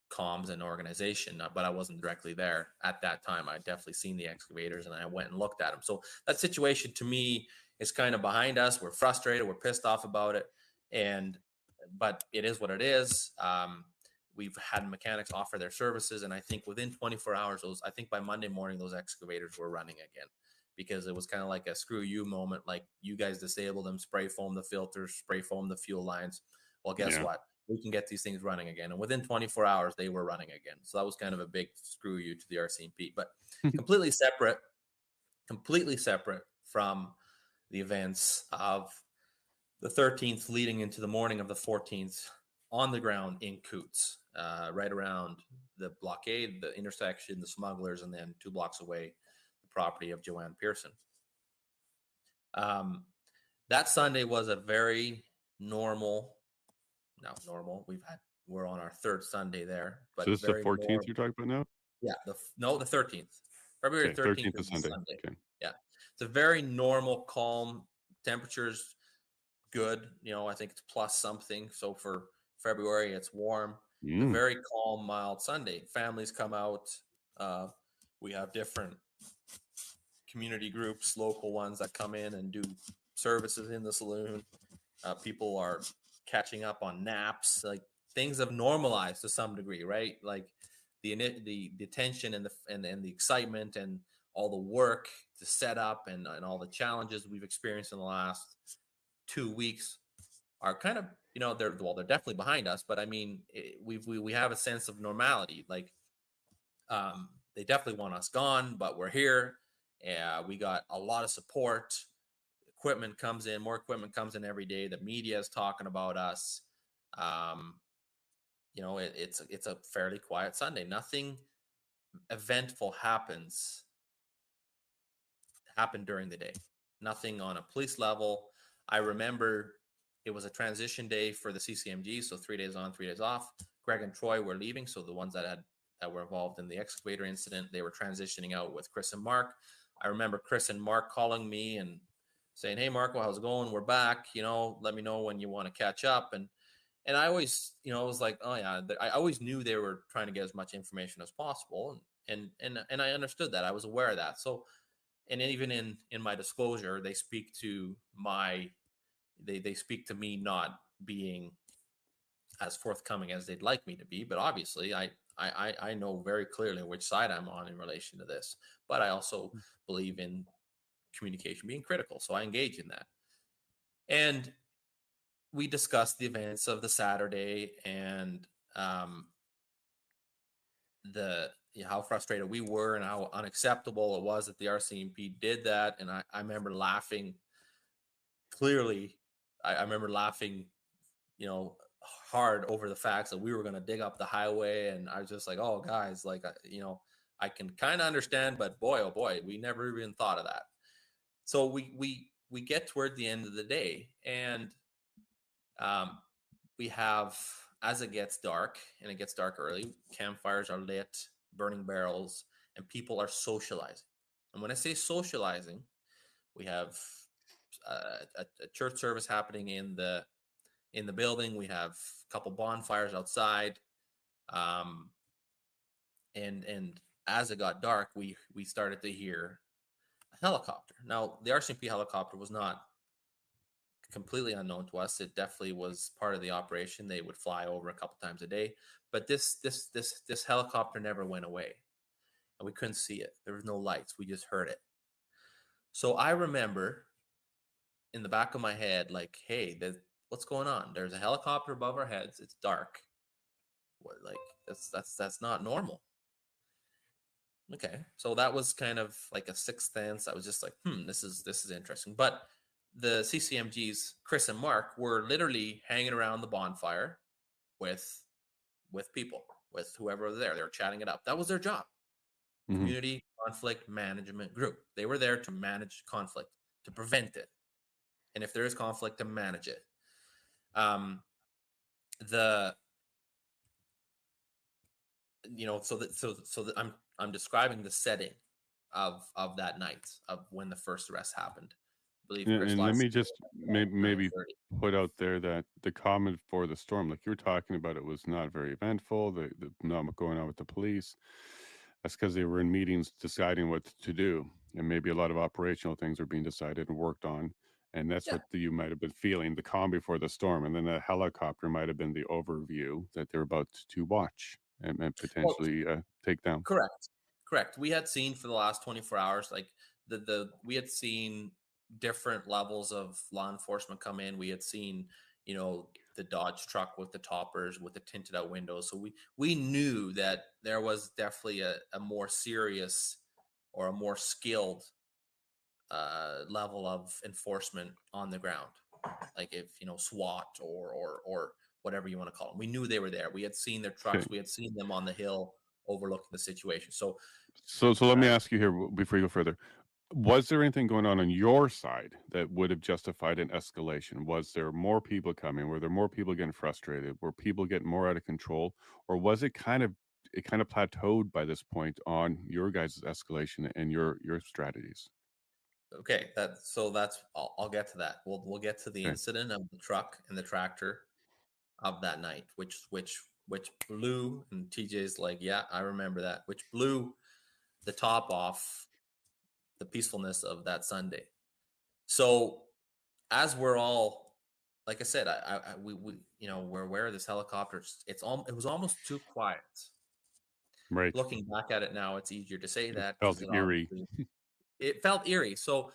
comms and organization, but I wasn't directly there at that time. I definitely seen the excavators and I went and looked at them. So that situation to me is kind of behind us. We're frustrated. We're pissed off about it. And but it is what it is. We've had mechanics offer their services, and I think within 24 hours, I think by Monday morning, those excavators were running again, because it was kind of like a screw you moment. Like, you guys disabled them, spray foam the filters, spray foam the fuel lines. Well, guess what? We can get these things running again. And within 24 hours, they were running again. So that was kind of a big screw you to the RCMP, but completely separate from the events of the 13th leading into the morning of the 14th on the ground in Coutts, right around the blockade, the intersection, the smugglers, and then 2 blocks away, the property of Joanne Pearson. That Sunday was a very normal. We're on our 3rd Sunday there, but so this is the 14th you're talking about now? Yeah, the 13th, February 13th is Sunday. Okay. Yeah, it's a very normal, calm. Temperatures good. I think it's plus something. So for February, it's warm. A very calm, mild Sunday. Families come out. We have different community groups, local ones that come in and do services in the saloon. People are catching up on naps. Like, things have normalized to some degree, right? Like the tension and the excitement and all the work to set up and all the challenges we've experienced in the last 2 weeks are kind of, they're definitely behind us, but I mean, we have a sense of normality. Like, they definitely want us gone, but we're here. We got a lot of support. Equipment comes in, more equipment comes in every day. The media is talking about us. It's a fairly quiet Sunday. Nothing eventful happened during the day. Nothing on a police level. I remember it was a transition day for the CCMG, so 3 days on, 3 days off. Greg and Troy were leaving, so the ones that were involved in the excavator incident, they were transitioning out with Chris and Mark. I remember Chris and Mark calling me and saying, "Hey, Marco, how's it going? We're back. Let me know when you want to catch up." And I always, was like, oh yeah, I always knew they were trying to get as much information as possible, and I understood that. I was aware of that. So, and even in my disclosure, they speak to they speak to me not being as forthcoming as they'd like me to be. But obviously, I know very clearly which side I'm on in relation to this. But I also believe in communication being critical, so I engage in that. And we discussed the events of the Saturday and how frustrated we were and how unacceptable it was that the RCMP did that. And I remember laughing clearly. I remember laughing, hard over the facts that we were going to dig up the highway. And I was just like, oh, guys, like, I can kind of understand, but boy, oh boy, we never even thought of that. So we get toward the end of the day, and we have, as it gets dark, and it gets dark early, campfires are lit, burning barrels, and people are socializing. And when I say socializing, we have a church service happening in the building. We have a couple bonfires outside, and as it got dark, we started to hear a helicopter. Now, the RCMP helicopter was not completely unknown to us. It definitely was part of the operation. They would fly over a couple times a day, but this helicopter never went away, and we couldn't see it. There was no lights. We just heard it. So I remember in the back of my head, like, hey, what's going on? There's a helicopter above our heads. It's dark. What, like, that's not normal. Okay, so that was kind of like a sixth sense. I was just like, this is interesting. But the CCMG's Chris and Mark were literally hanging around the bonfire with people, with whoever was there. They were chatting it up. That was their job. Community conflict management group. They were there to manage conflict, to prevent it, and if there is conflict, to manage it. I'm describing the setting of that night, of when the first arrest happened. I believe. And let me just maybe put out there that the comment for the storm, like you were talking about, it was not very eventful. The not going on with the police. That's because they were in meetings deciding what to do, and maybe a lot of operational things were being decided and worked on. And that's what you might have been feeling, the calm before the storm. And then the helicopter might have been the overview that they're about to watch and potentially take down. Correct. We had seen for the last 24 hours, like we had seen different levels of law enforcement come in. We had seen, the Dodge truck with the toppers, with the tinted out windows. So we knew that there was definitely a more serious or a more skilled level of enforcement on the ground, like if SWAT or whatever you want to call them. We knew they were there. We had seen their trucks. We had seen them on the hill overlooking the situation. So let me ask you here before you go further. Was there anything going on your side that would have justified an escalation? Was there more people coming? Were there more people getting frustrated? Were people getting more out of control? Or was it kind of plateaued by this point on your guys' escalation and your strategies? Okay, I'll get to that. We'll get to the incident of the truck and the tractor of that night, which blew, and TJ's like, yeah, I remember that, which blew the top off the peacefulness of that Sunday. So as we're all, like I said, we're aware of this helicopter. It was almost too quiet. Right. Looking back at it now, it's easier to say that. It felt eerie. It felt eerie. So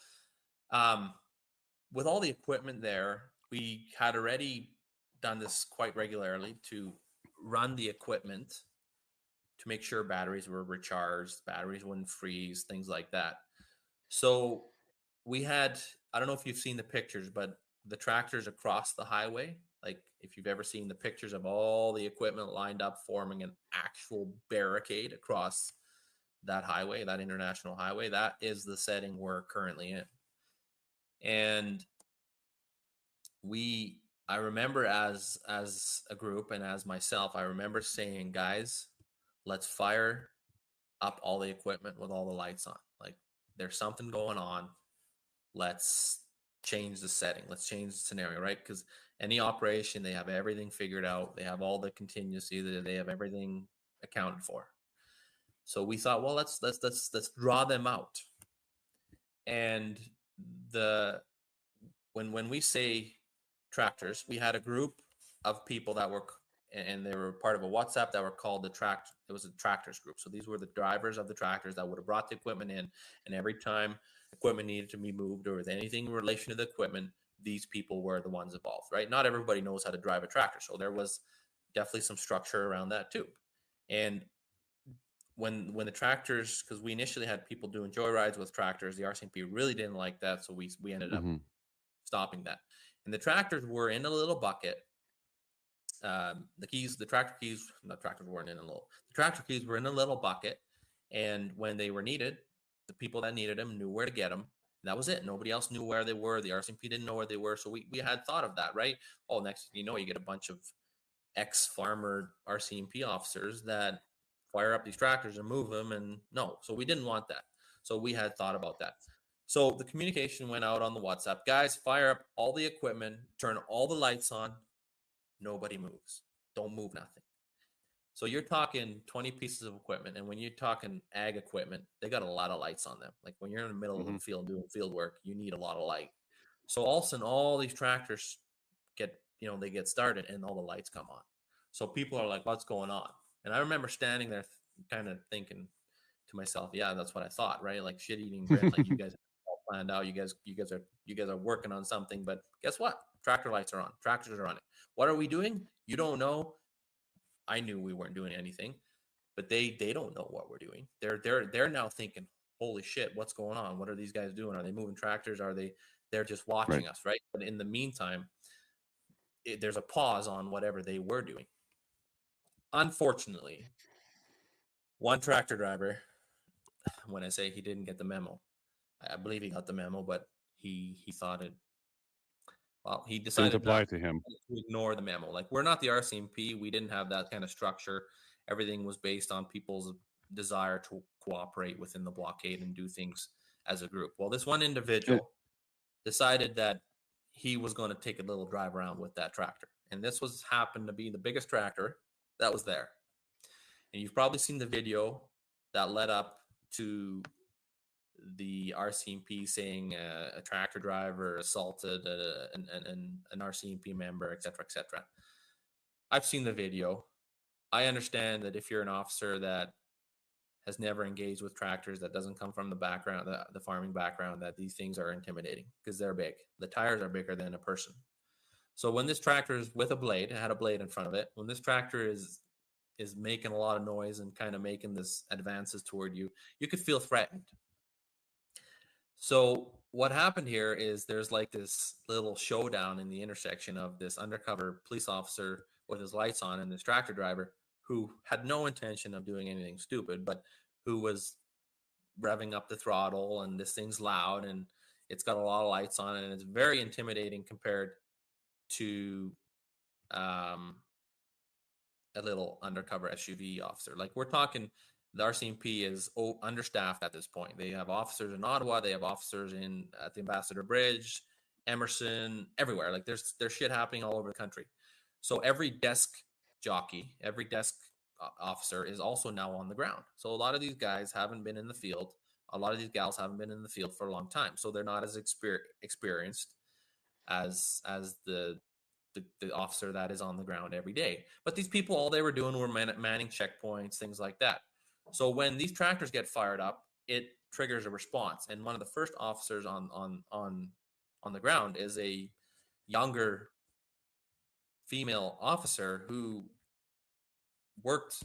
with all the equipment there, we had already done this quite regularly to run the equipment to make sure batteries were recharged, batteries wouldn't freeze, things like that. So we had, I don't know if you've seen the pictures, but the tractors across the highway, like if you've ever seen the pictures of all the equipment lined up forming an actual barricade across that highway, that international highway, that is the setting we're currently in. And I remember as a group and as myself, I remember saying, guys, let's fire up all the equipment with all the lights on. Like, there's something going on. Let's change the setting. Let's change the scenario, right? Because any operation, they have everything figured out. They have all the contingency. They have everything accounted for. So we thought, well, let's draw them out. And when we say tractors, we had a group of people that were, and they were part of a WhatsApp that were called it was a tractors group. So these were the drivers of the tractors that would have brought the equipment in, and every time equipment needed to be moved or with anything in relation to the equipment, these people were the ones involved, right? Not everybody knows how to drive a tractor, so there was definitely some structure around that too. And when the tractors, because we initially had people doing joyrides with tractors, the RCMP really didn't like that, so we ended up stopping that. And the tractors were in a little bucket. The tractor keys were in a little bucket, and when they were needed, the people that needed them knew where to get them. And that was it. Nobody else knew where they were. The RCMP didn't know where they were, so we had thought of that, right? Oh, next thing you know, you get a bunch of ex-farmer RCMP officers that fire up these tractors and move them, and no, so we didn't want that. So we had thought about that. So the communication went out on the WhatsApp. Guys, fire up all the equipment, turn all the lights on. Nobody moves. Don't move nothing. So you're talking 20 pieces of equipment, and when you're talking ag equipment, they got a lot of lights on them. Like when you're in the middle of the field doing field work, you need a lot of light. So all of a sudden, all these tractors get started, and all the lights come on. So people are like, "What's going on?" And I remember standing there, kind of thinking to myself, "Yeah, that's what I thought, right? Like shit-eating grin, like you guys have all planned out. You guys are working on something, but guess what? Tractor lights are on. Tractors are on it. What are we doing? You don't know." I knew we weren't doing anything, but they don't know what we're doing. They're now thinking, "Holy shit, what's going on? What are these guys doing? Are they moving tractors? They're just watching us, right?" But in the meantime, there's a pause on whatever they were doing. Unfortunately, one tractor driver, when I say he didn't get the memo, I believe he got the memo, but he thought it. Well, he decided didn't apply to him. To ignore the memo. Like, we're not the RCMP. We didn't have that kind of structure. Everything was based on people's desire to cooperate within the blockade and do things as a group. Well, this one individual decided that he was going to take a little drive around with that tractor. And this happened to be the biggest tractor that was there. And you've probably seen the video that led up to the RCMP saying a tractor driver assaulted an RCMP member, etc., etc. I've seen the video. I understand that if you're an officer that has never engaged with tractors, that doesn't come from the background, the farming background, that these things are intimidating because they're big. The tires are bigger than a person. So when this tractor is with a blade, it had a blade in front of it. When this tractor is making a lot of noise and kind of making this advances toward you, you could feel threatened. So what happened here is there's like this little showdown in the intersection of this undercover police officer with his lights on and this tractor driver who had no intention of doing anything stupid, but who was revving up the throttle, and this thing's loud and it's got a lot of lights on it, and it's very intimidating compared to a little undercover SUV officer. Like, we're talking, the RCMP is understaffed at this point. They have officers in Ottawa, they have officers at the Ambassador Bridge, Emerson, everywhere. Like, there's shit happening all over the country. So every desk jockey, every desk officer is also now on the ground. So a lot of these guys haven't been in the field. A lot of these gals haven't been in the field for a long time. So they're not as experienced as the officer that is on the ground every day. But these people, all they were doing were manning checkpoints, things like that. So when these tractors get fired up, it triggers a response. And one of the first officers on the ground is a younger female officer who worked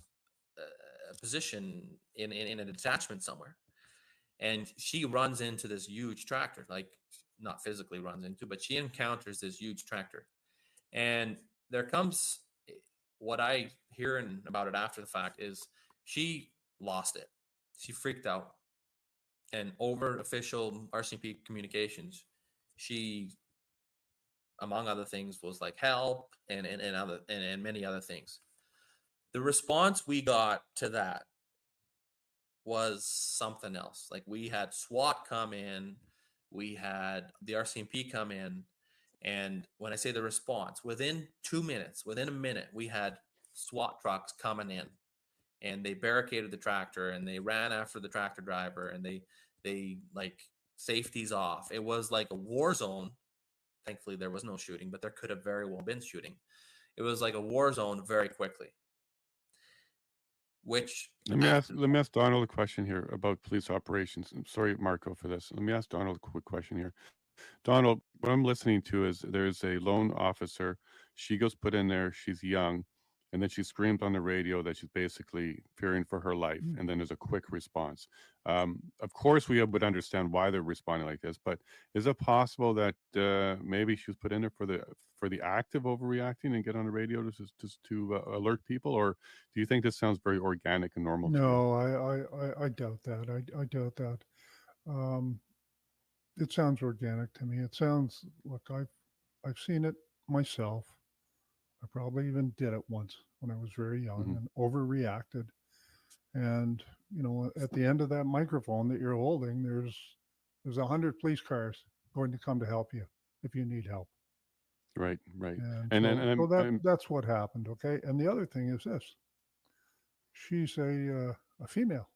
a position in a detachment somewhere. And she runs into this huge tractor, like not physically runs into, but she encounters this huge tractor. And there comes what I hear about it after the fact is she lost it. She freaked out. And over official RCMP communications, she, among other things, was like help and many other things. The response we got to that was something else. Like, we had SWAT come in, we had the RCMP come in, and when I say the response, within 2 minutes, within a minute, we had SWAT trucks coming in, and they barricaded the tractor, and they ran after the tractor driver, and they like safeties off. It was like a war zone. Thankfully, there was no shooting, but there could have very well been shooting. It was like a war zone very quickly. Which let me ask Donald a question here about police operations. I'm sorry, Marco, for this. Let me ask Donald a quick question here. Donald, what I'm listening to is there's a lone officer. She goes put in there. She's young. And then she screams on the radio that she's basically fearing for her life. And then there's a quick response. Of course, we would understand why they're responding like this. But is it possible that maybe she was put in there for the act of overreacting and get on the radio to alert people? Or do you think this sounds very organic and normal? No, I doubt that. I doubt that. It sounds organic to me. It sounds, look, I've seen it myself. I probably even did it once when I was very young and overreacted. And, you know, at the end of that microphone that you're holding, there's 100 police cars going to come to help you if you need help. Right. And that's what happened. Okay. And the other thing is this: she's a female,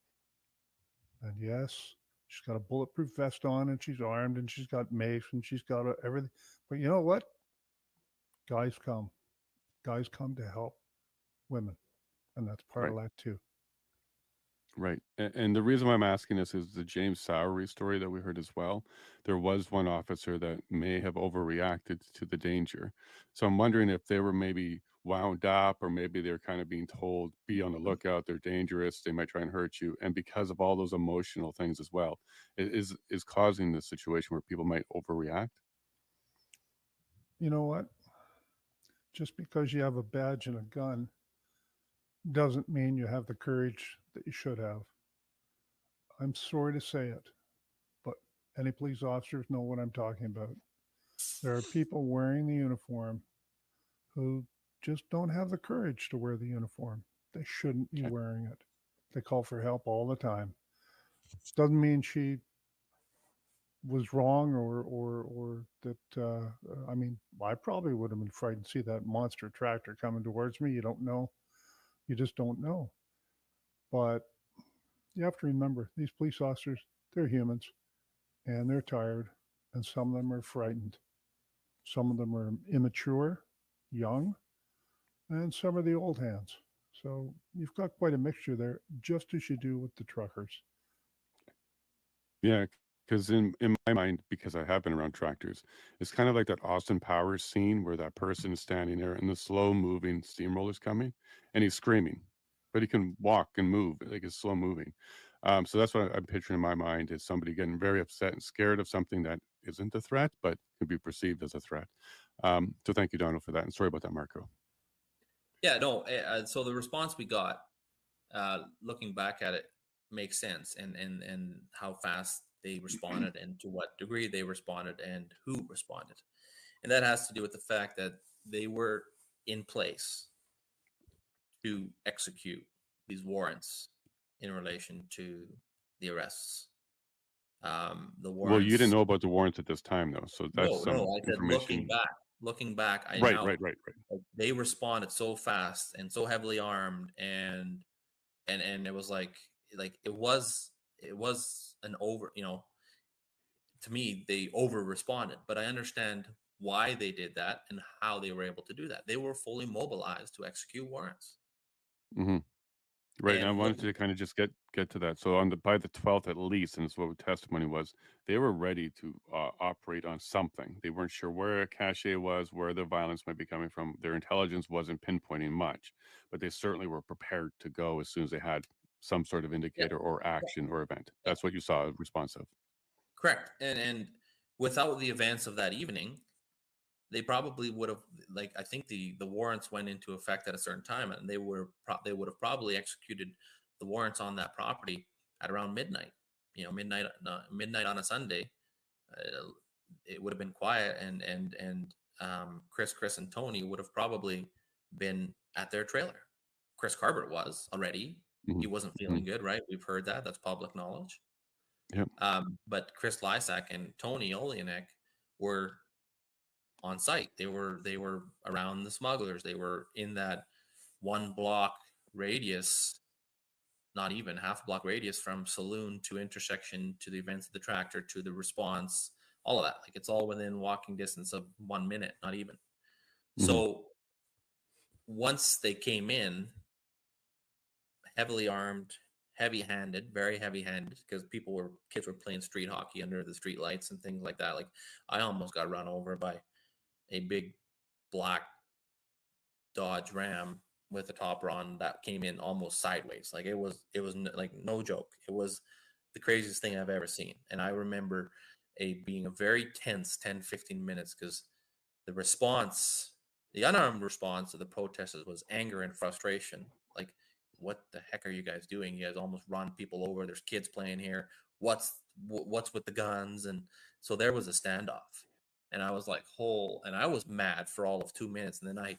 and yes, she's got a bulletproof vest on, and she's armed, and she's got mace, and she's got everything. But you know what? Guys come to help women, and that's part of that too. Right. And the reason why I'm asking this is the James Sowery story that we heard as well. There was one officer that may have overreacted to the danger. So I'm wondering if they were maybe wound up, or maybe they're kind of being told, be on the lookout, they're dangerous, they might try and hurt you. And because of all those emotional things as well, it is causing this situation where people might overreact. You know what? Just because you have a badge and a gun doesn't mean you have the courage that you should have. I'm sorry to say it, but any police officers know what I'm talking about. There are people wearing the uniform who just don't have the courage to wear the uniform. They shouldn't be wearing it. They call for help all the time. Doesn't mean she was wrong or that, I mean, I probably would have been frightened to see that monster tractor coming towards me. You don't know. You just don't know. But you have to remember, these police officers, they're humans, and they're tired, and some of them are frightened. Some of them are immature, young, and some are the old hands. So you've got quite a mixture there, just as you do with the truckers. Yeah, because in my mind, because I have been around tractors, it's kind of like that Austin Powers scene where that person is standing there and the slow moving steamroller's coming and he's screaming, but he can walk and move like it's slow moving. So that's what I'm picturing in my mind is somebody getting very upset and scared of something that isn't a threat, but could be perceived as a threat. So thank you, Donald, for that. And sorry about that, Marco. Yeah, no. So the response we got, looking back at it, makes sense, and how fast they responded, and to what degree they responded, and who responded, and that has to do with the fact that they were in place to execute these warrants in relation to the arrests. The warrants. Well, you didn't know about the warrants at this time, though, so that's some No. I said information. looking back, I Right. they responded so fast and so heavily armed, and it was like it was an over, to me they over responded, but I understand why they did that and how they were able to do that. They were fully mobilized to execute warrants. Mm-hmm. Right, and I And wanted to kind of just get to that. So by the 12th at least, and it's what the testimony was, they were ready to operate on something. They weren't sure where a cache was, where the violence might be coming from. Their intelligence wasn't pinpointing much, but they certainly were prepared to go as soon as they had some sort of indicator or action or event. That's what you saw a response of. Correct. And without the events of that evening, they probably would have, I think the warrants went into effect at a certain time, and they would have probably executed the warrants on that property at around midnight. Midnight on a Sunday. It would have been quiet, and Chris, and Tony would have probably been at their trailer. Chris Carbert was already. Mm-hmm. He wasn't feeling good, right? We've heard that. That's public knowledge. Yep. But Chris Lysak and Tony Oleanek were on site. They were around the smugglers. They were in that 1 block radius, not even half block radius, from saloon to intersection to the events of the tractor to the response, all of that. Like, it's all within walking distance of 1 minute, not even. Mm-hmm. So once they came in, heavily armed, heavy-handed, very heavy-handed, because kids were playing street hockey under the street lights and things like that. Like, I almost got run over by a big black Dodge Ram with a topper on that came in almost sideways. Like, it was like no joke. It was the craziest thing I've ever seen. And I remember being a very tense 10-15 minutes, because the unarmed response of the protesters was anger and frustration. Like, what the heck are you guys doing? You guys almost run people over. There's kids playing here. What's with the guns? And so there was a standoff, and I was like, and I was mad for all of 2 minutes. And then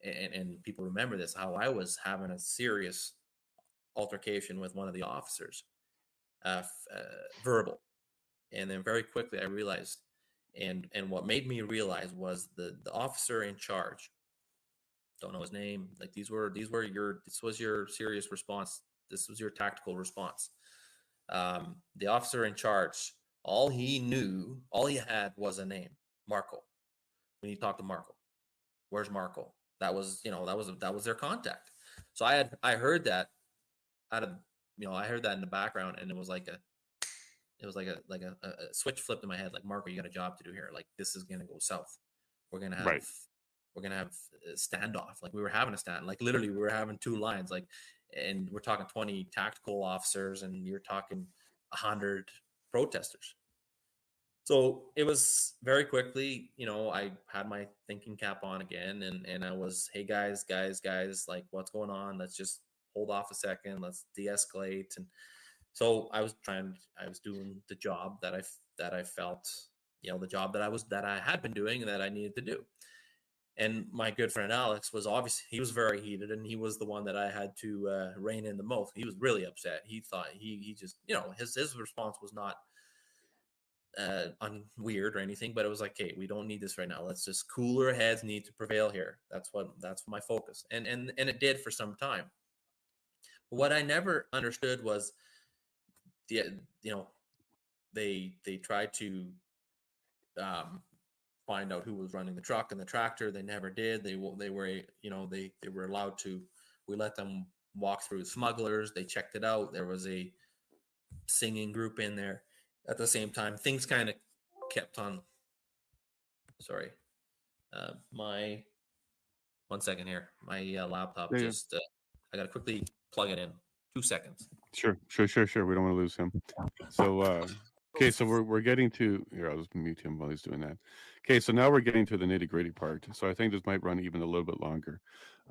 and people remember this, how I was having a serious altercation with one of the officers, verbal. And then very quickly I realized, and what made me realize was the officer in charge, don't know his name, like this was your serious response. This was your tactical response. The officer in charge, all he had was a name, Marco. When you talk to Marco, where's Marco? That was their contact. So I heard that out of, I heard that in the background, and it was like a switch flipped in my head. Like, Marco, you got a job to do here. Like, this is gonna go south. We're gonna have a standoff. Like, we were having a stand. Like, literally, we were having two lines. Like, and we're talking 20 tactical officers, and you're talking 100 protesters. So it was very quickly, I had my thinking cap on again, and I was, hey guys, like, what's going on? Let's just hold off a second. Let's de-escalate. And so I was doing the job that I felt, the job that I had been doing and that I needed to do. And my good friend Alex was obviously, he was very heated, and he was the one that I had to rein in the most. He was really upset. He thought he just, his response was not weird or anything, but it was like, hey, we don't need this right now. Let's just cooler heads need to prevail here. That's my focus. And it did for some time. What I never understood was they tried to find out who was running the truck and the tractor. They never did. They were, you know, they were allowed to. We let them walk through smugglers. They checked it out. There was a singing group in there at the same time. Things kind of kept on. Sorry, my 1 second here. My laptop just. I gotta quickly plug it in. 2 seconds. Sure. We don't want to lose him. So, okay, so we're getting to here. I'll just mute him while he's doing that. Okay, so now we're getting to the nitty gritty part. So I think this might run even a little bit longer.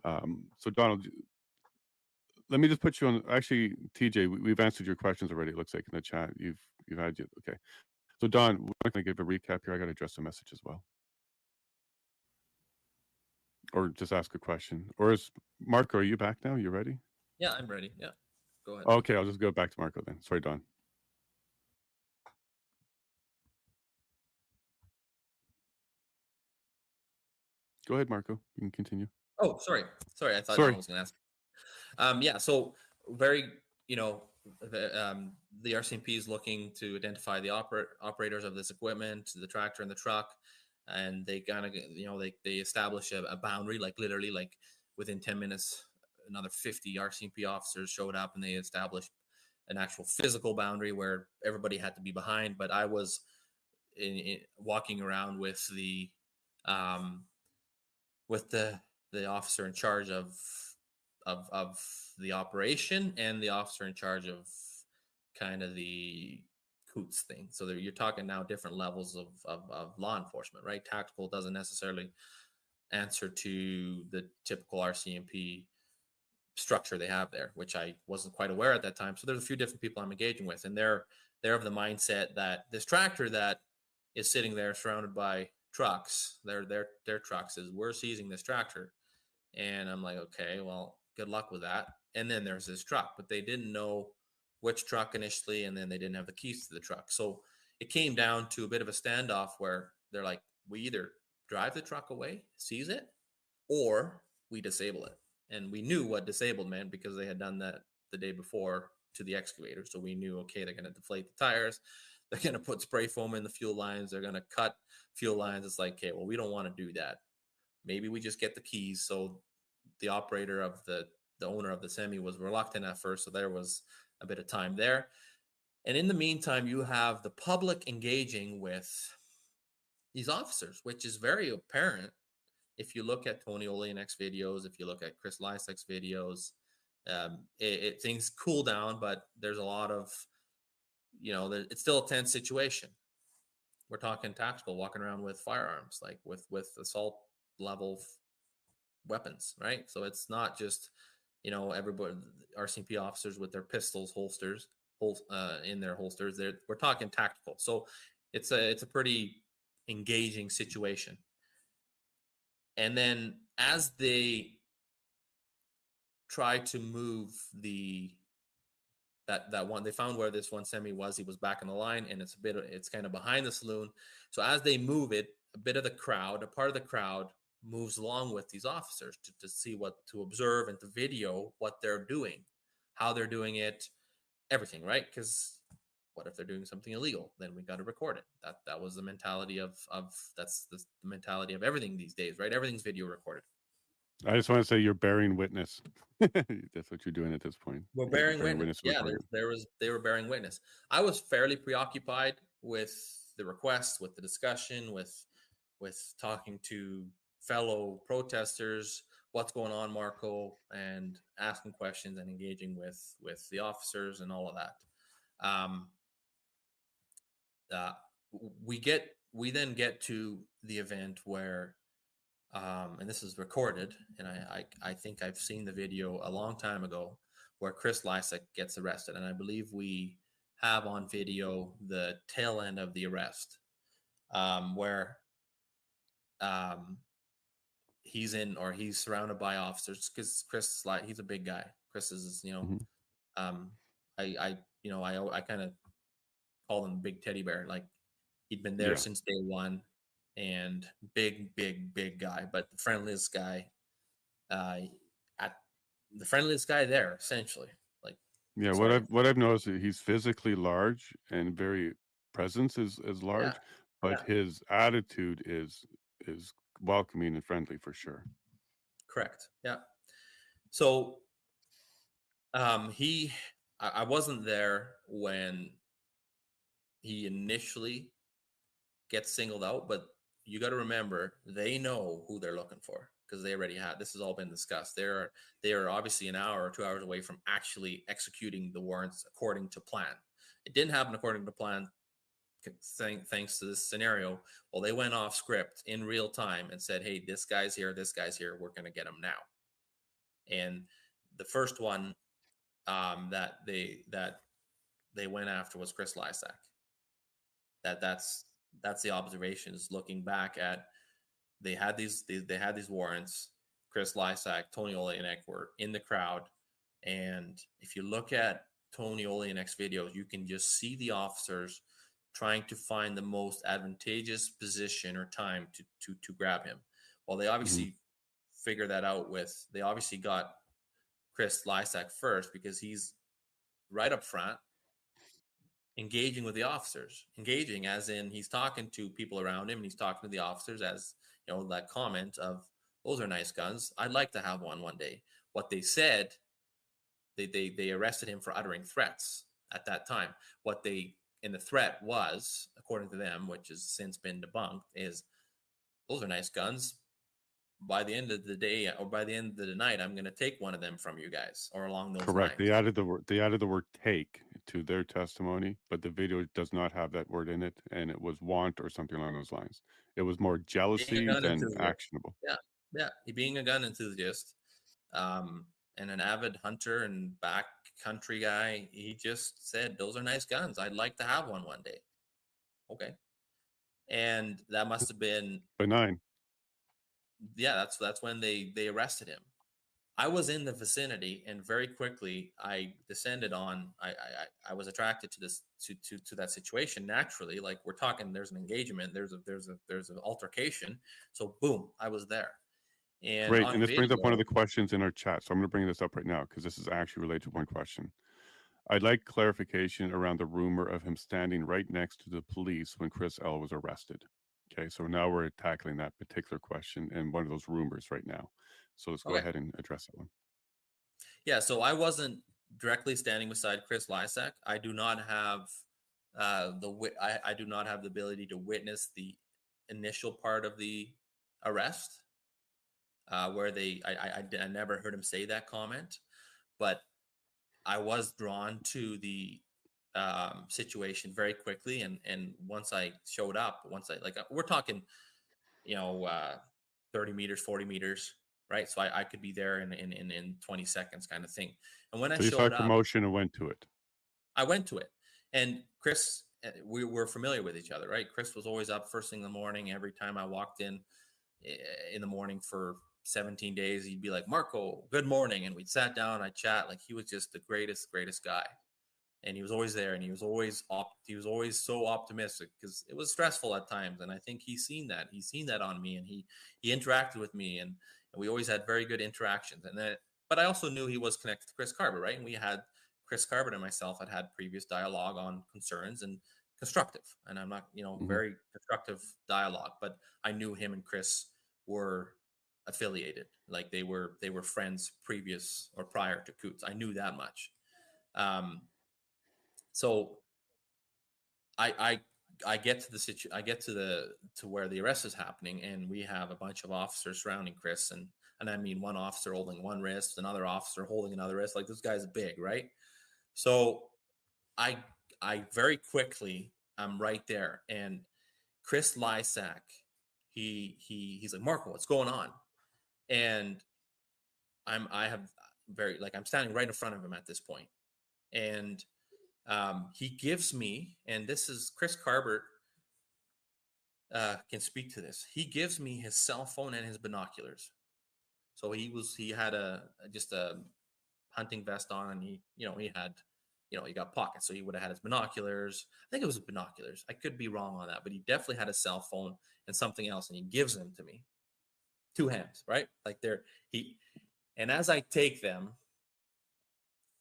So Donald, let me just put you on. Actually, TJ, we've answered your questions already. It looks like in the chat you've had you. Okay, so Don, we're going to give a recap here. I got to address a message as well, or just ask a question. Or is Marco? Are you back now? You ready? Yeah, I'm ready. Yeah, go ahead. Okay, I'll just go back to Marco then. Sorry, Don. Go ahead, Marco. You can continue. Oh, sorry. I thought Don was going to ask. Yeah. So very, you know, the RCMP is looking to identify the operators of this equipment, the tractor and the truck, and they kind of, you know, they establish a boundary, like literally, like within 10 minutes, another 50 RCMP officers showed up, and they established an actual physical boundary where everybody had to be behind. But I was walking around with the officer in charge of the operation and the officer in charge of kind of the Coutts thing. So you're talking now different levels of law enforcement, right? Tactical doesn't necessarily answer to the typical RCMP structure they have there, which I wasn't quite aware at that time. So there's a few different people I'm engaging with, and they're of the mindset that this tractor that is sitting there surrounded by trucks, their trucks, is we're seizing this tractor. And I'm like, okay, well, good luck with that. And then there's this truck, but they didn't know which truck initially, and then they didn't have the keys to the truck. So it came down to a bit of a standoff where they're like, we either drive the truck away, seize it, or we disable it. And we knew what disabled meant because they had done that the day before to the excavator. So we knew, okay, they're going to deflate the tires. They're going to put spray foam in the fuel lines. They're going to cut fuel lines. It's like, okay, well, we don't want to do that. Maybe we just get the keys. So the operator of the owner of the semi was reluctant at first. So there was a bit of time there. And in the meantime, you have the public engaging with these officers, which is very apparent if you look at Tony Oleanek's videos, if you look at Chris Lysek's videos. Things cool down, but there's a lot of, you know, it's still a tense situation. We're talking tactical, walking around with firearms, like with assault level weapons, right? So it's not just, you know, everybody, RCMP officers with their pistols in their holsters. We're talking tactical. So it's a pretty engaging situation. And then as they try to move that one, they found where this one semi was. He was back in the line, and it's kind of behind the saloon. So as they move it, a part of the crowd moves along with these officers to see to observe and to video what they're doing, how they're doing it, everything, right? Because what if they're doing something illegal? Then we got to record it. That was the mentality of that's the mentality of everything these days, right? Everything's video recorded. I just want to say you're bearing witness. That's what you're doing at this point. We're bearing witness. Yeah, they were bearing witness. I was fairly preoccupied with the request, with the discussion, with talking to fellow protesters, what's going on, Marco, and asking questions and engaging with the officers and all of that. We then get to the event where, and this is recorded, and I think I've seen the video a long time ago, where Chris Lysek gets arrested, and I believe we have on video the tail end of the arrest, where he's surrounded by officers, because Chris, he's a big guy. Chris is, you know, I kind of call him Big Teddy Bear. Like, he'd been there since day one, and big guy, but the friendliest guy there, essentially. Like, yeah, what I've noticed is he's physically large and very presence is large, but Yeah. his attitude is welcoming and friendly for sure. Correct. Yeah. So I wasn't there when he initially gets singled out, but you got to remember they know who they're looking for because they already had this has all been discussed. They are obviously an hour or 2 hours away from actually executing the warrants according to plan. It didn't happen according to plan thanks to this scenario. Well, they went off script in real time and said, hey, this guy's here, we're going to get him now. And the first one that they went after was Chris Lysak. That's the observations looking back at they had these warrants. Chris Lysak, Tony Olenek were in the crowd, and if you look at Tony Oleanek's videos, you can just see the officers trying to find the most advantageous position or time to grab him. Well, they obviously figure that out they obviously got Chris Lysak first because he's right up front, engaging with the officers, engaging as in he's talking to people around him and he's talking to the officers as, you know, that comment of, those are nice guns. I'd like to have one day. What they said, they arrested him for uttering threats at that time. And the threat was, according to them, which has since been debunked, is those are nice guns. By the end of the day or by the end of the night, I'm going to take one of them from you guys, or along those Correct. lines. They added the word take to their testimony, but the video does not have that word in it, and it was want or something along those lines. It was more jealousy than actionable. Yeah. He being a gun enthusiast, and an avid hunter and backcountry guy, he just said, those are nice guns. I'd like to have one day. Okay. And that must have been benign. Yeah, that's when they arrested him. I was in the vicinity, and very quickly I descended on. I was attracted to this to that situation naturally. Like we're talking, there's an engagement, there's an altercation. So boom, I was there. And great, and this brings up one of the questions in our chat. So I'm going to bring this up right now because this is actually related to one question. I'd like clarification around the rumor of him standing right next to the police when Chris L was arrested. Okay, so now we're tackling that particular question and one of those rumors right now. So let's go ahead and address that one. Yeah, so I wasn't directly standing beside Chris Lysak. I do not have I do not have the ability to witness the initial part of the arrest, where I never heard him say that comment, but I was drawn to the situation very quickly, and once I showed up, we're talking, 30 meters, 40 meters, right? So I could be there in 20 seconds kind of thing. And when I showed up, promotion and went to it. I went to it. And Chris, we were familiar with each other, right? Chris was always up first thing in the morning. Every time I walked in the morning for 17 days, he'd be like, Marco, good morning. And we'd sat down, I'd chat. Like he was just the greatest guy. And he was always there, and he was always so optimistic because it was stressful at times. And I think he's seen that on me, and he interacted with me, and we always had very good interactions. But I also knew he was connected to Chris Carver, right? And we had Chris Carver and myself had previous dialogue on concerns and constructive, and I'm not, very constructive dialogue, but I knew him and Chris were affiliated, like they were friends previous or prior to Coutts. I knew that much. So I get to where the arrest is happening, and we have a bunch of officers surrounding Chris, and I mean one officer holding one wrist, another officer holding another wrist. Like this guy's big, right? So I very quickly I'm right there, and Chris Lysak, he's like, Marco, what's going on? And I'm standing right in front of him at this point, and he gives me, and this is Chris Carver can speak to this. He gives me his cell phone and his binoculars. So he had just a hunting vest on, and he had, he got pockets. So he would have had his binoculars. I think it was his binoculars. I could be wrong on that, but he definitely had a cell phone and something else, and he gives them to me. 2 hands, right? Like and as I take them,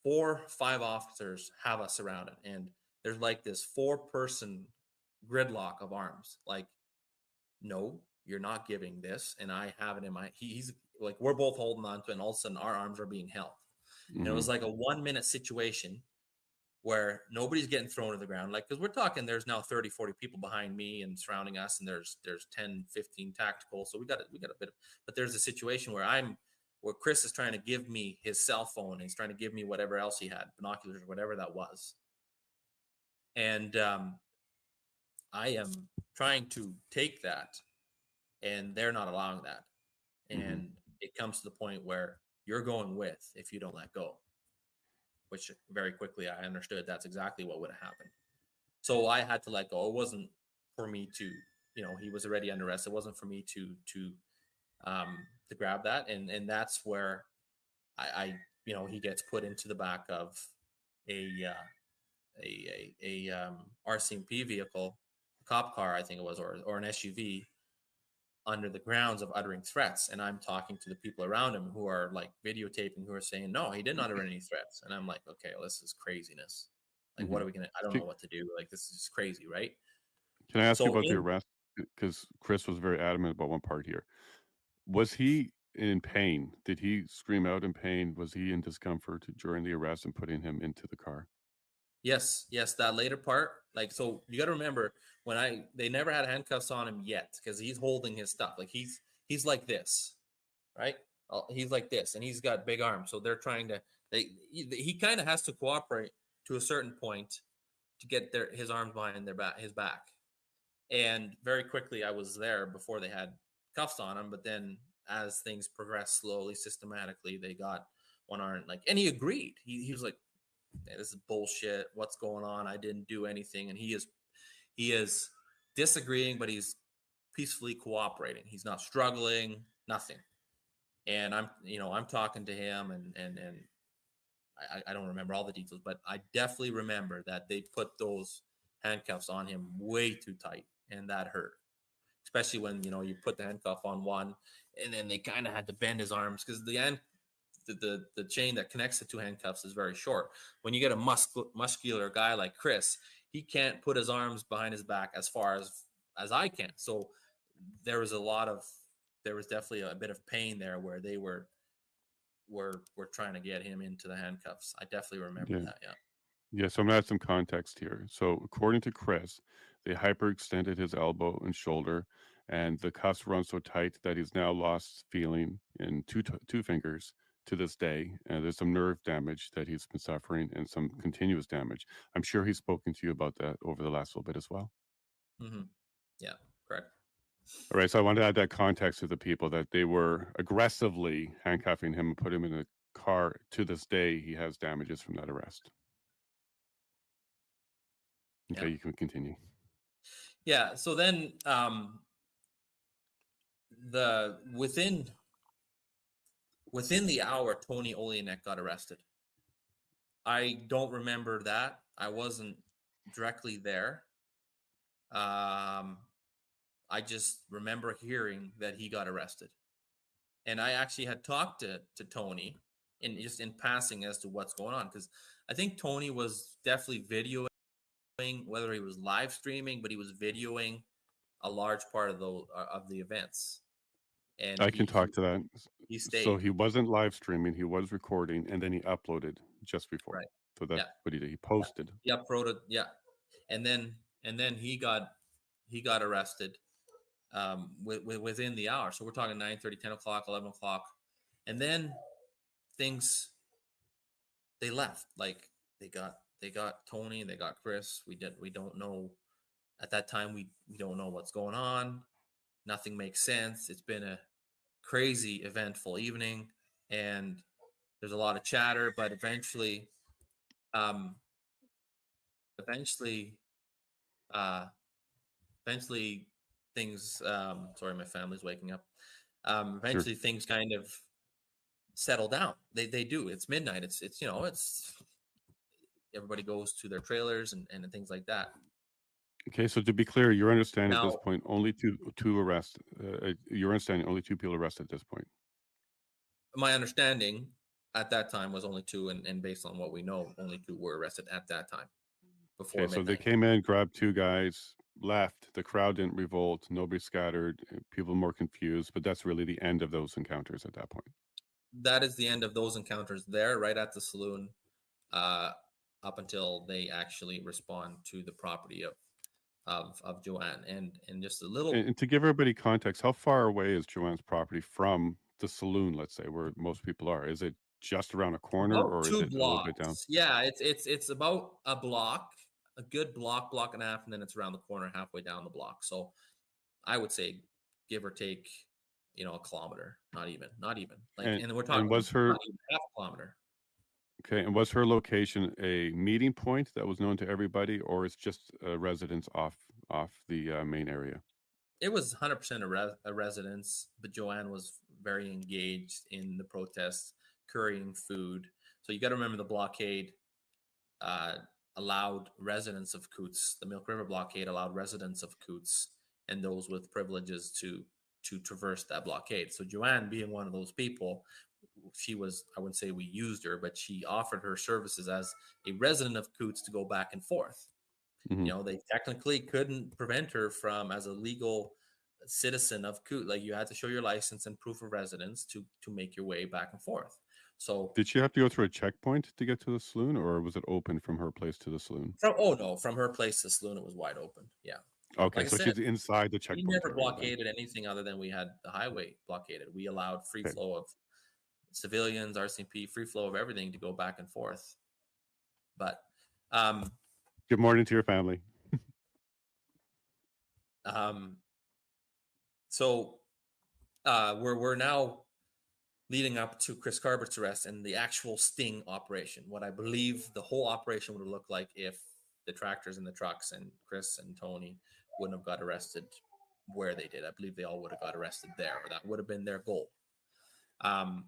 4 or 5 officers have us surrounded, and there's like this 4-person gridlock of arms. Like, no, you're not giving this, and I have it in my. He's like, we're both holding on to it, and all of a sudden our arms are being held. And it was like a 1 minute situation where nobody's getting thrown to the ground. Like, because we're talking, there's now 30, 40 people behind me and surrounding us, and there's 10, 15 tactical. So we got a bit of, but there's a situation where Chris is trying to give me his cell phone, and he's trying to give me whatever else he had, binoculars or whatever that was. And I am trying to take that, and they're not allowing that. And it comes to the point where you're going with if you don't let go, which very quickly I understood that's exactly what would have happened. So I had to let go. It wasn't for me to, he was already under arrest. It wasn't for me to grab that. And that's where I he gets put into the back of a RCMP vehicle, a cop car, I think it was, or an SUV, under the grounds of uttering threats. And I'm talking to the people around him who are like videotaping, who are saying, no, he didn't utter any threats. And I'm like, okay, well, this is craziness. Like, what are we going to, I don't know what to do. Like, this is just crazy, right? Can I ask you about the arrest? Because Chris was very adamant about one part here. Was he in pain? Did he scream out in pain? Was he in discomfort during the arrest and putting him into the car? Yes, that later part. Like, so you got to remember they never had handcuffs on him yet, because he's holding his stuff. Like, he's like this, right? He's like this, and he's got big arms. So they're trying to, he kind of has to cooperate to a certain point to get his arms behind his back. And very quickly, I was there before they had cuffs on him. But then as things progressed slowly, systematically, they got one arm, like, and he agreed. He was like, hey, this is bullshit. What's going on? I didn't do anything. And he is disagreeing, but he's peacefully cooperating. He's not struggling, nothing. And I'm talking to him, and I don't remember all the details, but I definitely remember that they put those handcuffs on him way too tight, and that hurt. Especially when, you put the handcuff on one, and then they kind of had to bend his arms, because the chain that connects the two handcuffs is very short. When you get a muscular guy like Chris, he can't put his arms behind his back as far as I can. So there was definitely a bit of pain there where they were trying to get him into the handcuffs. I definitely remember that. Yeah, so I'm going to add some context here. So according to Chris, they hyperextended his elbow and shoulder, and the cuffs run so tight that he's now lost feeling in two fingers to this day. And there's some nerve damage that he's been suffering, and some continuous damage. I'm sure he's spoken to you about that over the last little bit as well. Mm-hmm. Yeah, correct. All right, so I want to add that context to the people, that they were aggressively handcuffing him and put him in a car. To this day, he has damages from that arrest. Okay, you can continue. Yeah, so then within the hour, Tony Olenek got arrested. I don't remember that. I wasn't directly there. I just remember hearing that he got arrested. And I actually had talked to Tony in passing as to what's going on, because I think Tony was definitely videoing, whether he was live streaming, but he was videoing a large part of the events. And I can talk to that. He stayed. So he wasn't live streaming; he was recording, and then he uploaded just before. Right. So that's what he did. He posted. He uploaded, and then he got arrested within the hour. So we're talking 9:30, 10 o'clock, 11 o'clock, and then they left. Like, they got Tony, they got Chris. We don't know at that time. We don't know what's going on. Nothing makes sense. It's been a crazy, eventful evening, and there's a lot of chatter. But eventually things. Sorry, my family's waking up. Eventually, things kind of settle down. They do. It's midnight. It's everybody goes to their trailers and things like that. Okay, so to be clear, your understanding at this point, only two arrests. Your understanding, only two people arrested at this point. My understanding at that time was only two, and based on what we know, only two were arrested at that time. Before midnight. So they came in, grabbed two guys, left, the crowd didn't revolt, nobody scattered, people more confused, but that's really the end of those encounters at that point. That is the end of those encounters there, right at the saloon, up until they actually respond to the property of Joanne. And just a little. And to give everybody context, how far away is Joanne's property from the saloon, let's say, where most people are? Is it just around a corner, About or is 2 it a little bit down? blocks. Yeah, it's about a block, a good block and a half, and then it's around the corner halfway down the block. So I would say, give or take, a kilometer, not even. Like, and we're talking was her not even half a kilometer. okay? And was her location a meeting point that was known to everybody, or is just a residence off the main area? It was 100% a residence, but Joanne was very engaged in the protests, currying food. So you got to remember the blockade allowed residents of Coutts, the Milk River blockade allowed residents of Coutts and those with privileges to traverse that blockade. So Joanne, being one of those people, she was, I wouldn't say we used her, but she offered her services as a resident of Coutts to go back and forth. Mm-hmm. They technically couldn't prevent her from, as a legal citizen of Coutts, like you had to show your license and proof of residence to make your way back and forth. So did she have to go through a checkpoint to get to the saloon, or was it open from her place to the saloon? From her place to the saloon, it was wide open. Yeah. Okay, Like so she's inside the checkpoint. We never area, blockaded anything other than we had the highway blockaded. We allowed free flow of civilians, RCMP, free flow of everything to go back and forth. But good morning to your family. So we're now leading up to Chris Carbert's arrest and the actual sting operation. What I believe the whole operation would have looked like if the tractors and the trucks and Chris and Tony wouldn't have got arrested where they did. I believe they all would have got arrested there, or that would have been their goal. My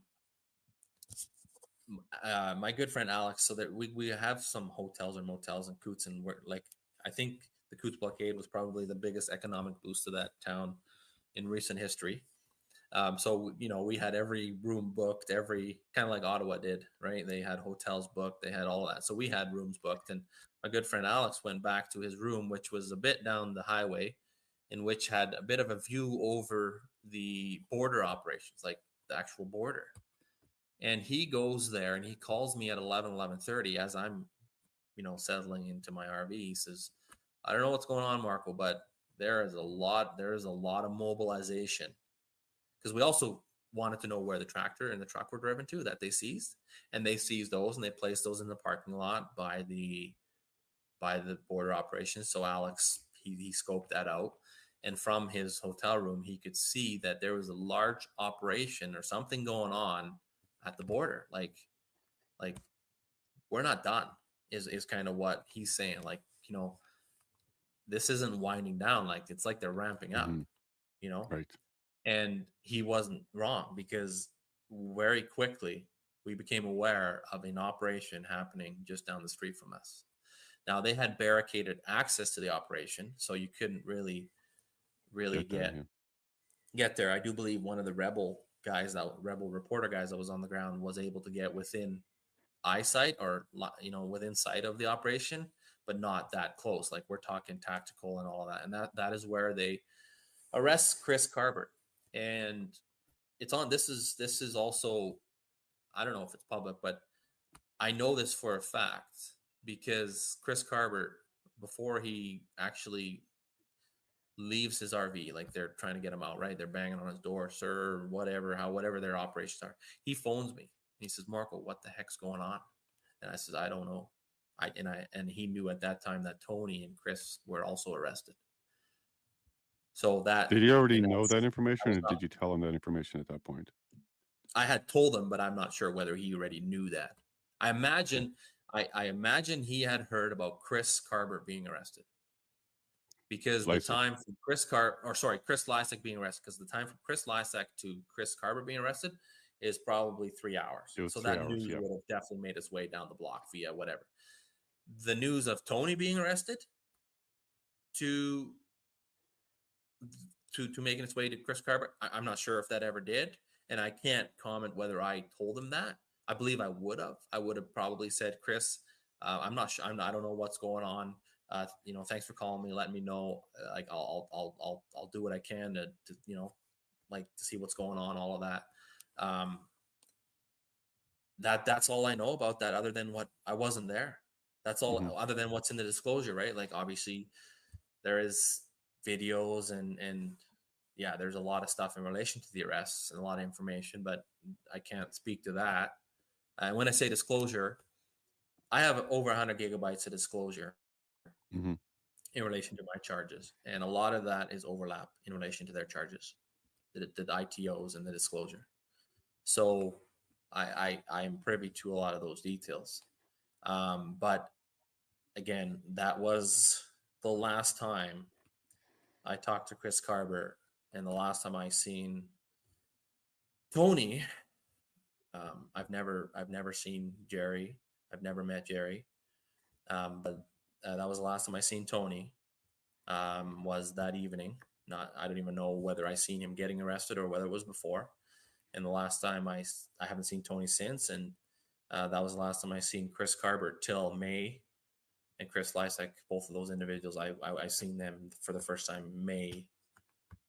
good friend Alex, so that we have some hotels or motels in Coutts, and we're like, I think the Coutts blockade was probably the biggest economic boost to that town in recent history. So we had every room booked, every kind of like Ottawa did, right? They had hotels booked, they had all that. So we had rooms booked, and my good friend Alex went back to his room, which was a bit down the highway, in which had a bit of a view over the border operations, like the actual border. And he goes there and he calls me at 11:30 as I'm, settling into my RV. He says, "I don't know what's going on, Marco, but there is a lot of mobilization." Because we also wanted to know where the tractor and the truck were driven to that they seized, and they seized those and they placed those in the parking lot by the border operations. So Alex, he scoped that out, and from his hotel room he could see that there was a large operation or something going on at the border. Like we're not done is kind of what he's saying. Like, this isn't winding down. Like, it's like they're ramping up, Right. And he wasn't wrong, because very quickly we became aware of an operation happening just down the street from us. Now, they had barricaded access to the operation, so you couldn't really get there. I do believe one of the rebel reporter guys that was on the ground was able to get within eyesight, or within sight of the operation, but not that close. Like, we're talking tactical and all of that. And that is where they arrest Chris Carbert. And it's on, this is also, I don't know if it's public, but I know this for a fact, because Chris Carbert, before he actually leaves his RV, like, they're trying to get him out, right? They're banging on his door, sir, whatever their operations are. He phones me. He says, "Marco, what the heck's going on?" And I said, "I don't know." And he knew at that time that Tony and Chris were also arrested. So that, did he already know that information, or did you tell him that information at that point? I had told him, but I'm not sure whether he already knew that. I imagine he had heard about Chris Carbert being arrested, because the time from Chris Lysak being arrested, because the time from Chris Lysak to Chris Carbert being arrested is probably 3 hours. So that news would have definitely made its way down the block via whatever. The news of Tony being arrested to making its way to Chris Carbert, I'm not sure if that ever did, and I can't comment whether I told him that. I believe I would have. I would have probably said, "Chris, I'm not sure. I don't know what's going on. Thanks for calling me, letting me know. Like I'll do what I can to like to see what's going on, all of that. That's all I know about that, other than what I wasn't there. That's all, other than what's in the disclosure, right? Like obviously there is videos and yeah, there's a lot of stuff in relation to the arrests and a lot of information, but I can't speak to that. And when I say disclosure, I have over 100 gigabytes of disclosure in relation to my charges, and a lot of that is overlap in relation to their charges, the ITOs and the disclosure. So I am privy to a lot of those details. But again, that was the last time I talked to Chris Carver, and the last time I seen Tony. I've never seen Jerry. I've never met Jerry. But that was the last time I seen Tony. Was that evening. I don't even know whether I seen him getting arrested or whether it was before. And the last time I haven't seen Tony since, and that was the last time I seen Chris Carver till May, and Chris Lysek, both of those individuals, I seen them for the first time May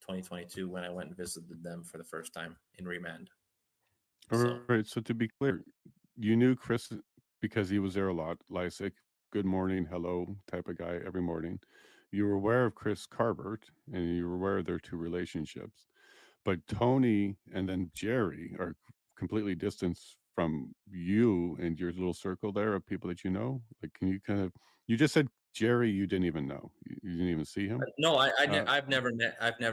2022 when I went and visited them for the first time in remand. All right. So to be clear, you knew Chris because he was there a lot. Lysek, good morning, hello type of guy every morning. You were aware of Chris Carver, and you were aware of their two relationships. But Tony and then Jerry are completely distanced from you and your little circle there of people that you know. Like, can you you just said Jerry, you didn't even know, you didn't even see him. No, I've never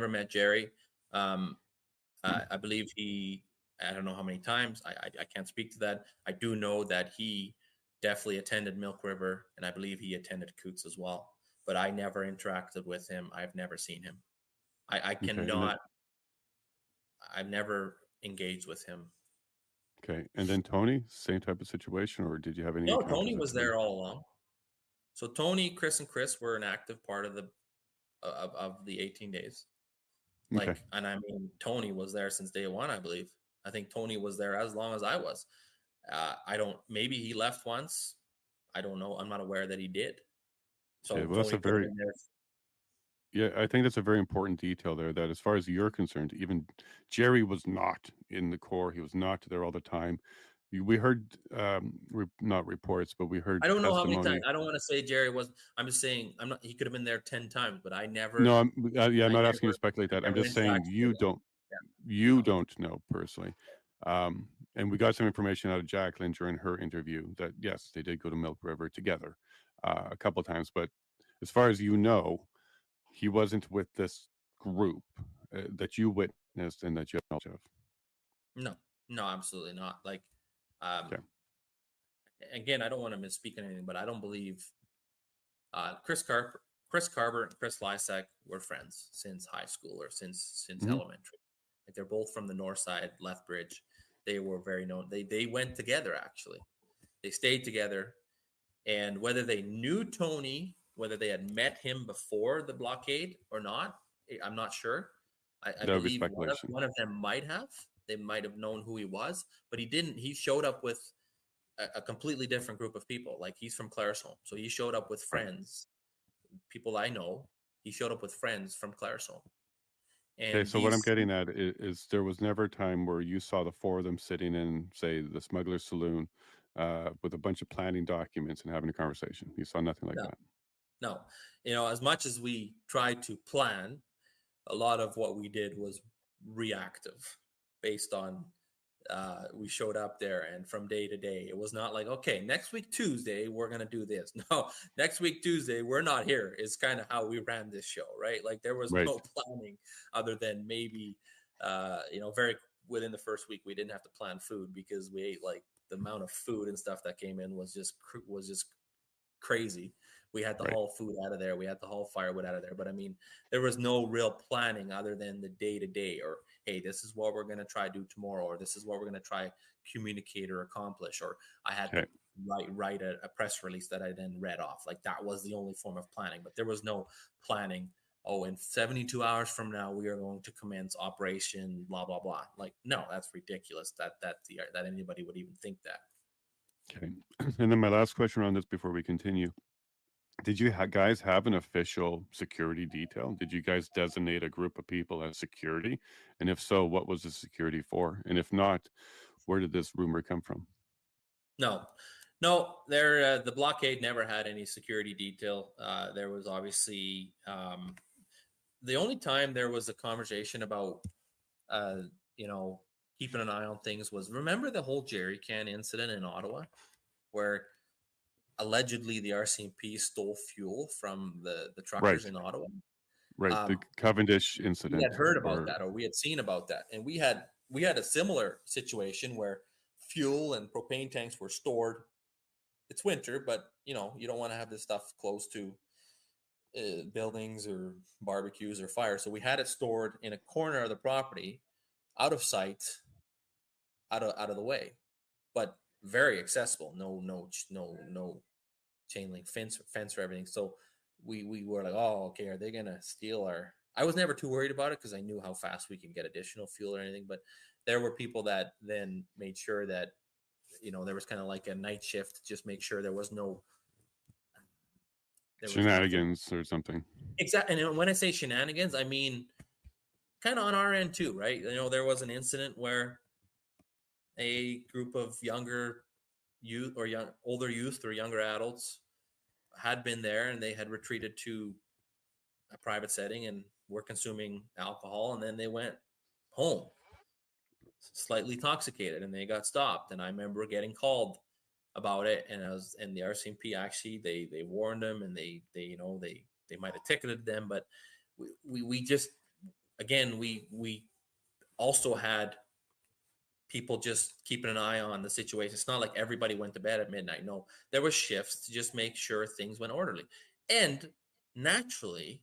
met Jerry. I believe I don't know how many times. I can't speak to that. I do know that he definitely attended Milk River, and I believe he attended Coutts as well. But I never interacted with him. I've never seen him. I cannot. I've never engaged with him. Okay, and then Tony, same type of situation, or did you have any? No, Tony was there all along. So Tony, Chris, and Chris were an active part of the 18 days. Like, okay. And I mean, Tony was there since day one, I believe. I think Tony was there as long as I was. Maybe he left once. I don't know. I'm not aware that he did. So yeah, well, Tony I think that's a very important detail there, that as far as you're concerned, even Jerry was not in the Corps. He was not there all the time. We heard, not reports, but we heard I don't know testimony. how many times. I don't want to say Jerry was. I'm just saying he could have been there 10 times, but I never. No, I'm not asking you to speculate that. I'm just saying you don't know personally. And we got some information out of Jacqueline during her interview that yes, they did go to Milk River together a couple of times, but as far as you know, he wasn't with this group that you witnessed and that you have knowledge of. No, absolutely not. Like, again, I don't want to misspeak on anything, but I don't believe Chris Carver and Chris Lysek were friends since high school or since elementary. Like, they're both from the north side, Lethbridge. They were very known. They went together, actually. They stayed together. And whether they knew Tony, whether they had met him before the blockade or not, I'm not sure. I believe one of them might have. They might have known who he was, but he didn't. He showed up with a completely different group of people. Like, he's from Claresholm, so he showed up with friends, people I know. He showed up with friends from Claresholm. Okay, so what I'm getting at is there was never a time where you saw the four of them sitting in, say, the Smuggler's Saloon with a bunch of planning documents and having a conversation. You saw nothing like that. No. As much as we tried to plan, a lot of what we did was reactive based on we showed up there, and from day to day, it was not like, okay, next week Tuesday we're gonna do this. No, next week Tuesday we're not here. Is kind of how we ran this show, right? Like, there was no planning other than maybe very within the first week we didn't have to plan food because we ate, like, the amount of food and stuff that came in was just crazy. We had to haul food out of there. We had to haul firewood out of there. But I mean, there was no real planning other than the day to day, or, hey, this is what we're going to try to do tomorrow, or this is what we're going to try communicate or accomplish. Or I had to write a press release that I then read off. Like, that was the only form of planning, but there was no planning. Oh, in 72 hours from now, we are going to commence operation, blah, blah, blah. Like, no, that's ridiculous that anybody would even think that. Okay. And then my last question on this before we continue Did you guys have an official security detail? Did you guys designate a group of people as security? And if so, what was the security for? And if not, where did this rumor come from? No, the blockade never had any security detail. There was obviously the only time there was a conversation about, you know, keeping an eye on things was, remember the whole jerry can incident in Ottawa, where allegedly the RCMP stole fuel from the truckers in Ottawa. Right, the Cavendish incident. We had heard about that, or we had seen about that, and we had a similar situation where fuel and propane tanks were stored. It's winter, but you know, you don't want to have this stuff close to buildings or barbecues or fire. So we had it stored in a corner of the property, out of sight, out of the way, but very accessible. No chain link fence or everything. So we were like, oh, okay, are they gonna steal our? I was never too worried about it because I knew how fast we can get additional fuel or anything. But there were people that then made sure that, you know, there was kind of like a night shift to just make sure there was no shenanigans or something. Exactly. And when I say shenanigans, I mean kind of on our end too, right? You know, there was an incident where a group of younger youth or older youth or younger adults had been there, and they had retreated to a private setting and were consuming alcohol, and then they went home slightly intoxicated, and they got stopped. And I remember getting called about it, and the RCMP actually they warned them, and they you know they might have ticketed them, but we just, again, we also had people just keeping an eye on the situation. It's not like everybody went to bed at midnight. No, there were shifts to just make sure things went orderly, and naturally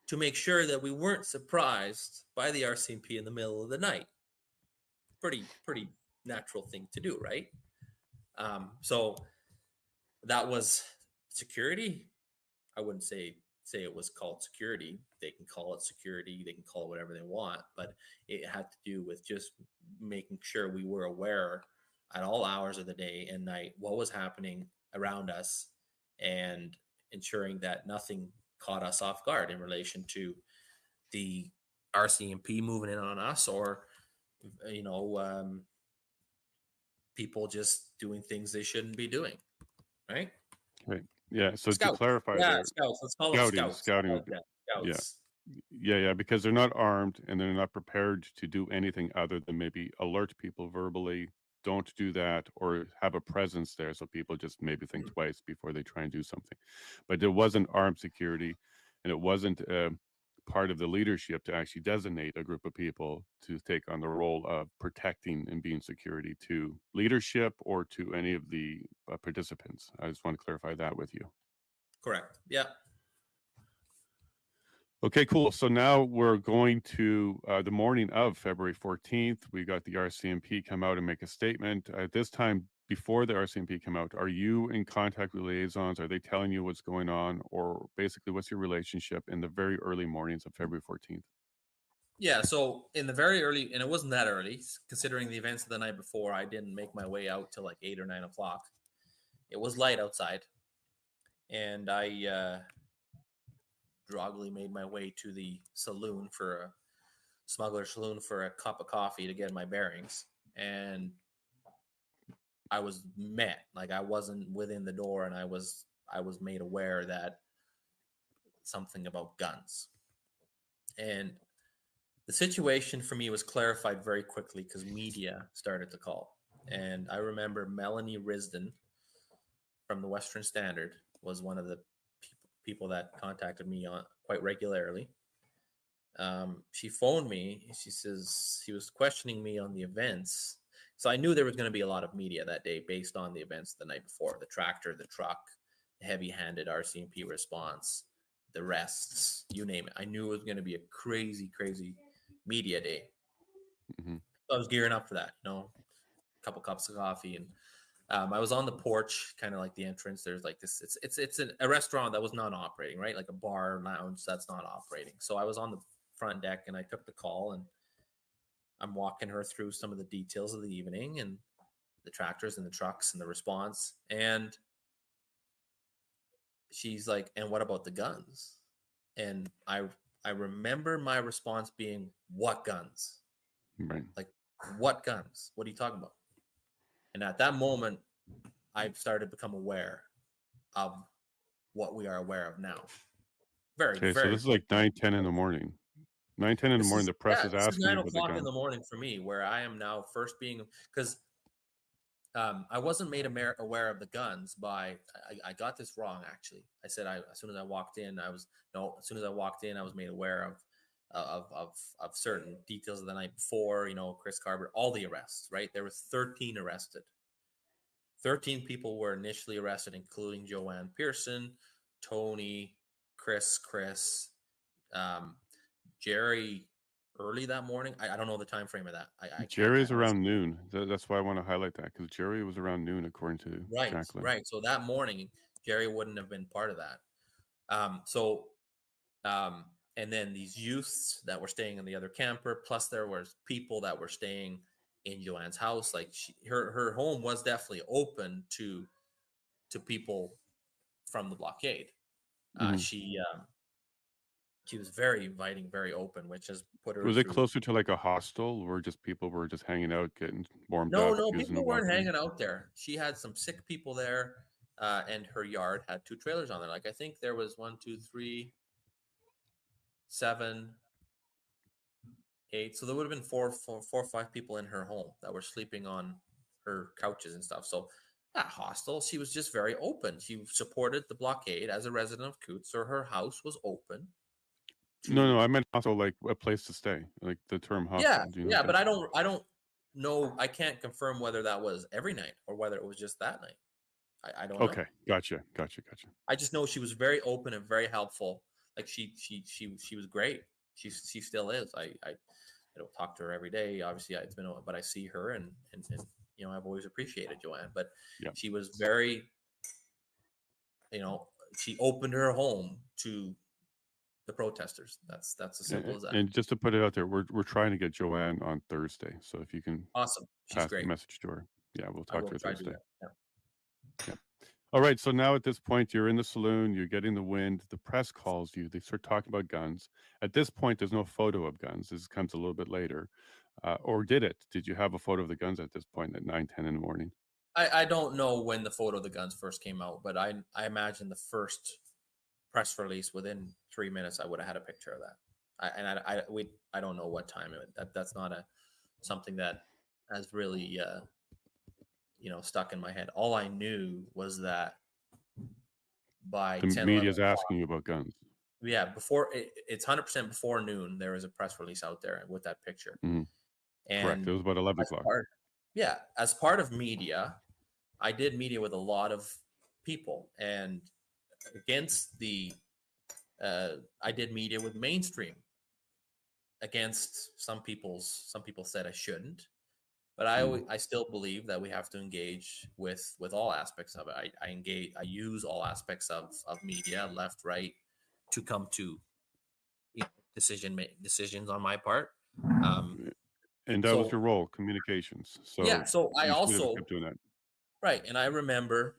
to make sure that we weren't surprised by the RCMP in the middle of the night. Pretty natural thing to do, right? So that was security. I wouldn't say it was called security. They can call it security. They can call it whatever they want, but it had to do with just making sure we were aware at all hours of the day and night what was happening around us, and ensuring that nothing caught us off guard in relation to the RCMP moving in on us, or you know, people just doing things they shouldn't be doing, right? Right. Yeah. So Scouts. to clarify, Yeah, scouts. Let's call them scouts. Scouting. Scouts. Yeah, because they're not armed and they're not prepared to do anything other than maybe alert people verbally, don't do that, or have a presence there so people just maybe think twice before they try and do something. But it wasn't armed security, and it wasn't part of the leadership to actually designate a group of people to take on the role of protecting and being security to leadership or to any of the participants. I just want to clarify that with you. Correct. Yeah. Okay, cool. So now we're going to the morning of February 14th. We got the RCMP come out and make a statement. At this time, before the RCMP come out, are you in contact with liaisons? Are they telling you what's going on? Or basically, what's your relationship in the very early mornings of February 14th? Yeah, so in the very early, and it wasn't that early, considering the events of the night before, I didn't make my way out till like 8 or 9 o'clock. It was light outside, and I groggily made my way to the saloon for a smuggler saloon for a cup of coffee to get my bearings, and I was met. Like, I wasn't within the door, and I was made aware that something about guns. And the situation for me was clarified very quickly because media started to call. And I remember Melanie Risden from the Western Standard was one of the people that contacted me on quite regularly. She phoned me. She says she was questioning me on the events. So I knew there was going to be a lot of media that day based on the events the night before: the tractor, the truck, the heavy-handed RCMP response, the arrests, you name it. I knew it was going to be a crazy media day. Mm-hmm. So I was gearing up for that, you know, a couple cups of coffee, and I was on the porch, kind of like the entrance. There's like this, it's a restaurant that was not operating, right? Like a bar lounge that's not operating. So I was on the front deck and I took the call, and I'm walking her through some of the details of the evening and the tractors and the trucks and the response. And she's like, and what about the guns? And I remember my response being, what guns? Right. Like, what guns? What are you talking about? And at that moment, I started to become aware of what we are aware of now. Very, Okay, so very. this is like 9:10 in the morning. 9:10 in the morning, the press is This is asking you 9 about the o'clock in gun. the morning for me, where I am now first being, because I wasn't made aware of the guns by, I got this wrong, actually. I said, as soon as I walked in, I was made aware of certain details of the night before, Chris Carver, all the arrests, right? There was 13 arrested. 13 people were initially arrested, including Joanne Pearson, Tony, Chris, Jerry early that morning. I don't know the time frame of that. Jerry's around noon. That's why I want to highlight that, because Jerry was around noon, according to Jacqueline. Right. So that morning, Jerry wouldn't have been part of that. And then these youths that were staying in the other camper, plus there was people that were staying in Joanne's house. Like her home was definitely open to people from the blockade. She was very inviting, very open, which has put her. Was it closer to like a hostel where just people were just hanging out, getting warmed up? No, people weren't hanging out there. She had some sick people there, and her yard had 2 trailers on there. Like, I think there was 1, 2, 3, 7, 8. So there would have been four or 5 people in her home that were sleeping on her couches and stuff. So not hostile. She was just very open. She supported the blockade as a resident of Coutts, so her house was open. No, I meant also like a place to stay, like the term hostel. Yeah, but I don't know. I can't confirm whether that was every night or whether it was just that night. I don't know. Okay, gotcha. I just know she was very open and very helpful. Like she was great. She still is. I don't talk to her every day. Obviously, it's been, but I see her and I've always appreciated Joanne. But she was very, she opened her home to the protesters. That's as simple as that. And just to put it out there, we're trying to get Joanne on Thursday. So if you can, awesome, she's pass great. the message to her. Yeah, we'll talk to her Thursday. Yeah. All right. So now at this point, you're in the saloon. You're getting the wind. The press calls you. They start talking about guns. At this point, there's no photo of guns. This comes a little bit later. Or did it? Did you have a photo of the guns at this point at 9:10 in the morning? I don't know when the photo of the guns first came out, but I imagine the first press release within 3 minutes, I would have had a picture of that. I don't know what time that's not something that has really stuck in my head. All I knew was that by the 10, media's asking you about guns. Yeah, before it's 100% before noon. There was a press release out there with that picture. Mm-hmm. And correct. It was about 11 o'clock. As part of media, I did media with a lot of people, and against the I did media with mainstream against some people said I shouldn't, but I still believe that we have to engage with all aspects of it. I use all aspects of media, left, right, to come to decisions on my part. And that was your role, communications. So so I also kept doing that. Right, and I remember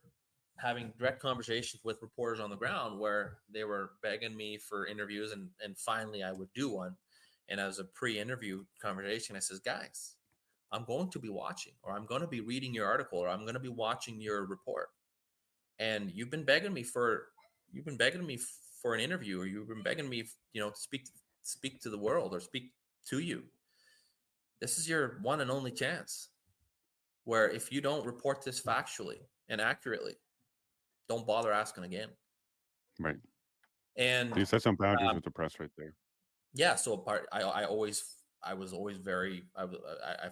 having direct conversations with reporters on the ground where they were begging me for interviews, and finally I would do one. And as a pre-interview conversation, I says, guys, I'm going to be watching, or I'm going to be reading your article, or I'm going to be watching your report. And you've been begging me for an interview, or you've been begging me, to speak to the world or speak to you. This is your one and only chance, where if you don't report this factually and accurately, don't bother asking again. Right. And you set some boundaries with the press right there. Yeah. So I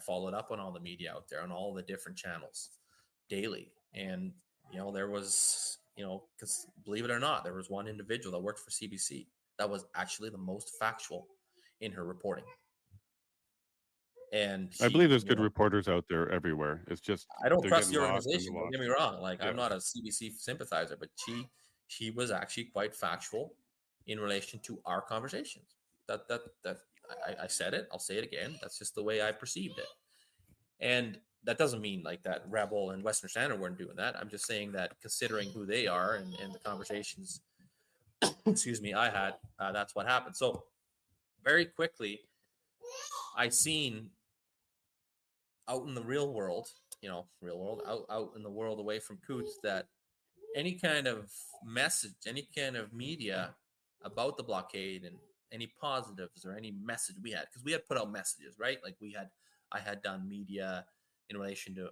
followed up on all the media out there on all the different channels daily. And, there was, because believe it or not, there was one individual that worked for CBC that was actually the most factual in her reporting. And I believe there's good reporters out there everywhere. It's just I don't trust the organization. Don't get me wrong. Like, I'm not a CBC sympathizer, but she was actually quite factual in relation to our conversations. That I said it. I'll say it again. That's just the way I perceived it. And that doesn't mean like that Rebel and Western Standard weren't doing that. I'm just saying that considering who they are and the conversations, excuse me, I had, that's what happened. So very quickly, I seen out in the real world, out in the world away from Coutts, that any kind of message, any kind of media about the blockade and any positives or any message we had, because we had put out messages, right? Like I had done media in relation to,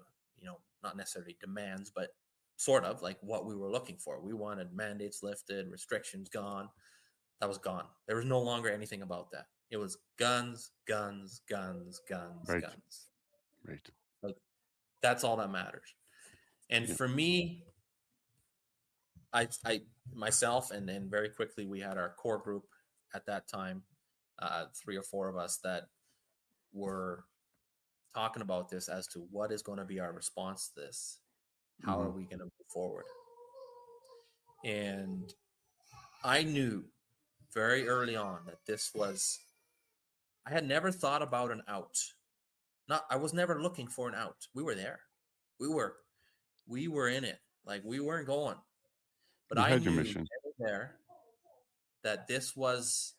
not necessarily demands, but sort of like what we were looking for. We wanted mandates lifted, restrictions gone. That was gone. There was no longer anything about that. It was guns, guns, guns, guns, Right. guns. Right. Like, that's all that matters. And for me, I myself and very quickly we had our core group at that time, 3 or 4 of us that were talking about this as to what is going to be our response to this. How are we going to move forward? And I knew very early on that I had never thought about an out. I was never looking for an out. We were there. We were in it. Like, we weren't going. But I knew there that this was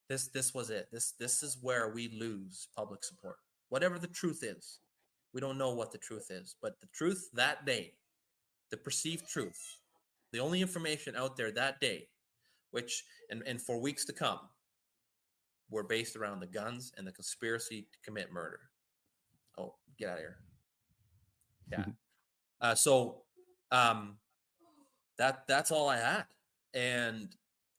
it. This is where we lose public support. Whatever the truth is. We don't know what the truth is, but the truth that day, the perceived truth, the only information out there that day, which and for weeks to come, were based around the guns and the conspiracy to commit murder. Oh, get out of here. Yeah. That's all I had. And